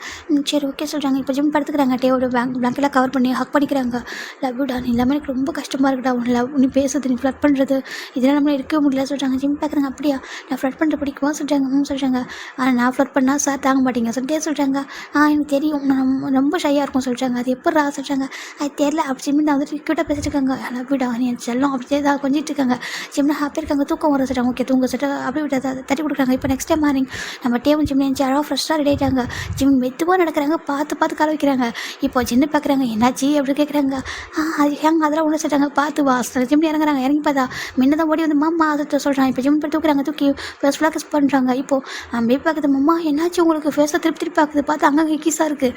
சரி ஓகே சொல்கிறாங்க. இப்போ ஜிம் படுத்துக்கிறாங்க. டேவோட பிளாங்கெல்லாம் கவர் பண்ணி ஹக் பண்ணிக்கிறாங்க. லவ் யூடா, நீ எல்லாமே எனக்கு ரொம்ப கஷ்டமாக இருக்குடா, உன் லவ் நீ பேசுறது, நீ ஃப்ளட் பண்ணுறது, இதெல்லாம் நம்மளால் இருக்கவே முடியல சொல்கிறாங்க. ஜிம் பார்க்குறாங்க. அப்படியா, நான் ஃப்ளட் பண்ணுற பிடிக்குமா சொல்கிறாங்க. சொல்கிறாங்க. ஆனால் நான் ஃப்ளட் பண்ணால் சார் தாங்க மாட்டீங்க சொல்லிட்டே சொல்கிறாங்க. எனக்கு தெரியும், நான் ரொம்ப ஷையாக இருக்கும் சொல்கிறாங்க. அது எப்போ சொல்கிறாங்க. அது தெரியல. அப்படி ஜிம்மில் வந்துட்டு க்யூட்டாக பேசிட்டு இருக்காங்க. லவ் யூடா, நீ செல்லம் அப்படியே தான் கொஞ்சிட்டு இருக்காங்க. ஜிம்மில் ஹாப்பியாக இருக்காங்க. தூக்கம் வர சொல்கிறாங்க. ஓகே தூங்க சொல்லிட்டு அப்படியே விட்டு தட்டி கொடுக்குறாங்க. இப்போ நெக்ஸ்ட் டைம் மார்னிங் நம்ம டேபிள் ஜிம் நினச்சி அழகாக ஃப்ரெஷ்ஷாக ரெடி ஆகிட்டாங்க. ஜிம் மெதுவாக நடக்கிறாங்க. பார்த்து கால வைக்கிறாங்க. இப்போ ஜின்னு பார்க்குறாங்க. என்னாச்சு அப்படி கேட்குறாங்க. அது அதெல்லாம் ஒன்று சொல்கிறாங்க. பார்த்து வா ஜிம் இறங்குறாங்க. இறங்கி பார்த்தா முன்ன தான் ஓடி வந்து மாமா அதை சொல்கிறாங்க. இப்போ ஜிம் தூக்குறாங்க. தூக்கி ஃபேஸ் ஃபுல்லாக கிஸ் பண்ணுறாங்க. இப்போது பேபி பார்க்குது. மம்மா என்னாச்சு உங்களுக்கு, ஃபேஸை திருப்பி பார்க்குது, பார்த்து அங்கங்கே கீஸாக இருக்குது.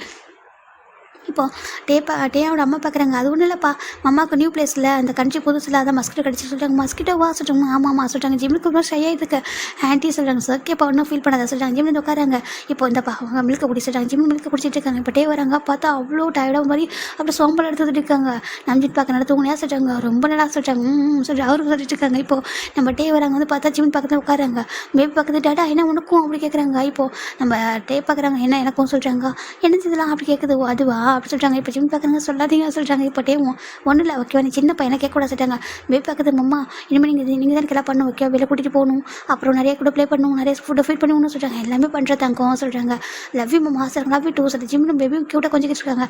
இப்போது டேயோட அம்மா பார்க்குறாங்க. அது ஒன்றும் இல்லைப்பா, அம்மாவுக்கு நியூ பிளேஸில் அந்த கண்ட்ரி புதுசில் அதான் மஸ்கிட்டோ கிடச்சி சொல்கிறாங்க. மஸ்கிட்டோவா சொல்கிறாங்க. ஆமாம்மா சொல்கிறாங்க. ஜிம்முக்கு ரொம்ப ஷையாக இதுக்கு ஆன்ட்டி சொல்கிறாங்க. சார் கேப்பா ஒன்றும் ஃபீல் பண்ணாத சொல்கிறாங்க. ஜிம்மில் உட்காராங்க. இப்போ இந்தப்பா அவங்க மில்க குடி சொல்கிறாங்க. ஜிம் மில்க குடிச்சிட்டு இருக்காங்க. இப்போ டே வராங்க. பார்த்தா அவ்வளோ டயர்டாக மாதிரி அப்படி சோம்பல் எடுத்துகிட்டு இருக்காங்க. நம்ஜித் பார்க்க நடத்துவங்க சொல்கிறாங்க. ரொம்ப நல்லா சொல்கிறாங்க. சொல்லி அவருக்கு சொல்லிட்டு இருக்காங்க. இப்போது நம்ம டே வராங்க. வந்து பார்த்தா ஜிம் பக்கத்தில் உட்காராங்க. பேபி பக்கத்து டேட்டா என்ன உனக்கும் அப்படி கேட்குறாங்க. இப்போது நம்ம டே பார்க்குறாங்க. என்ன எனக்கும் சொல்கிறாங்க. என்ன இதெல்லாம் அப்படி கேட்குது. அதுவா அப்படி சொல்கிறாங்க. இப்போ ஜிம் பார்க்குறாங்க. சொல்லாதீங்க சொல்கிறாங்க. இப்போ டேவும் ஒன்றும் இல்லை, ஓகேவா, நீ சின்ன பையனை கேட்கக்கூடாது சொல்லிட்டாங்க. பேபி பார்க்குது. மம்மா இனிமேல் நீங்கள் தான் எல்லாம் பண்ணணும், ஓகே, வெளில கூட்டிகிட்டு போகணும், அப்புறம் நிறைய கூட ப்ளே பண்ணணும், நிறைய ஃபுட்டை ஃபீல் பண்ணணும்னு சொல்கிறாங்க. எல்லாமே பண்ணுறதாங்க சொல்கிறாங்க. லவ் யூ மம்மா சொல்கிறாங்க. லவ் யூ டூ சொல்லி ஜிம்மும் பேபியும் க்யூட்டாக கொஞ்சம் இருக்காங்க.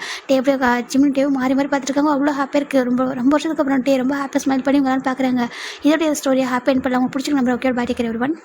ஜிம்மும் டேவும் மாறி பார்த்துருக்காங்க. அவ்வளோ ஹாப்பியாக இருக்குது. ரொம்ப வருஷத்துக்கு அப்புறம் டே ரொம்ப ஹாப்பியாக ஸ்மைல் பண்ணி உங்களால் பார்க்குறாங்க. இதோடைய ஸ்டோரியை ஹாப்பி பண்ணலாம். உங்களுக்கு பிடிச்சிருக்கு. நம்ம okay bye, take care everyone.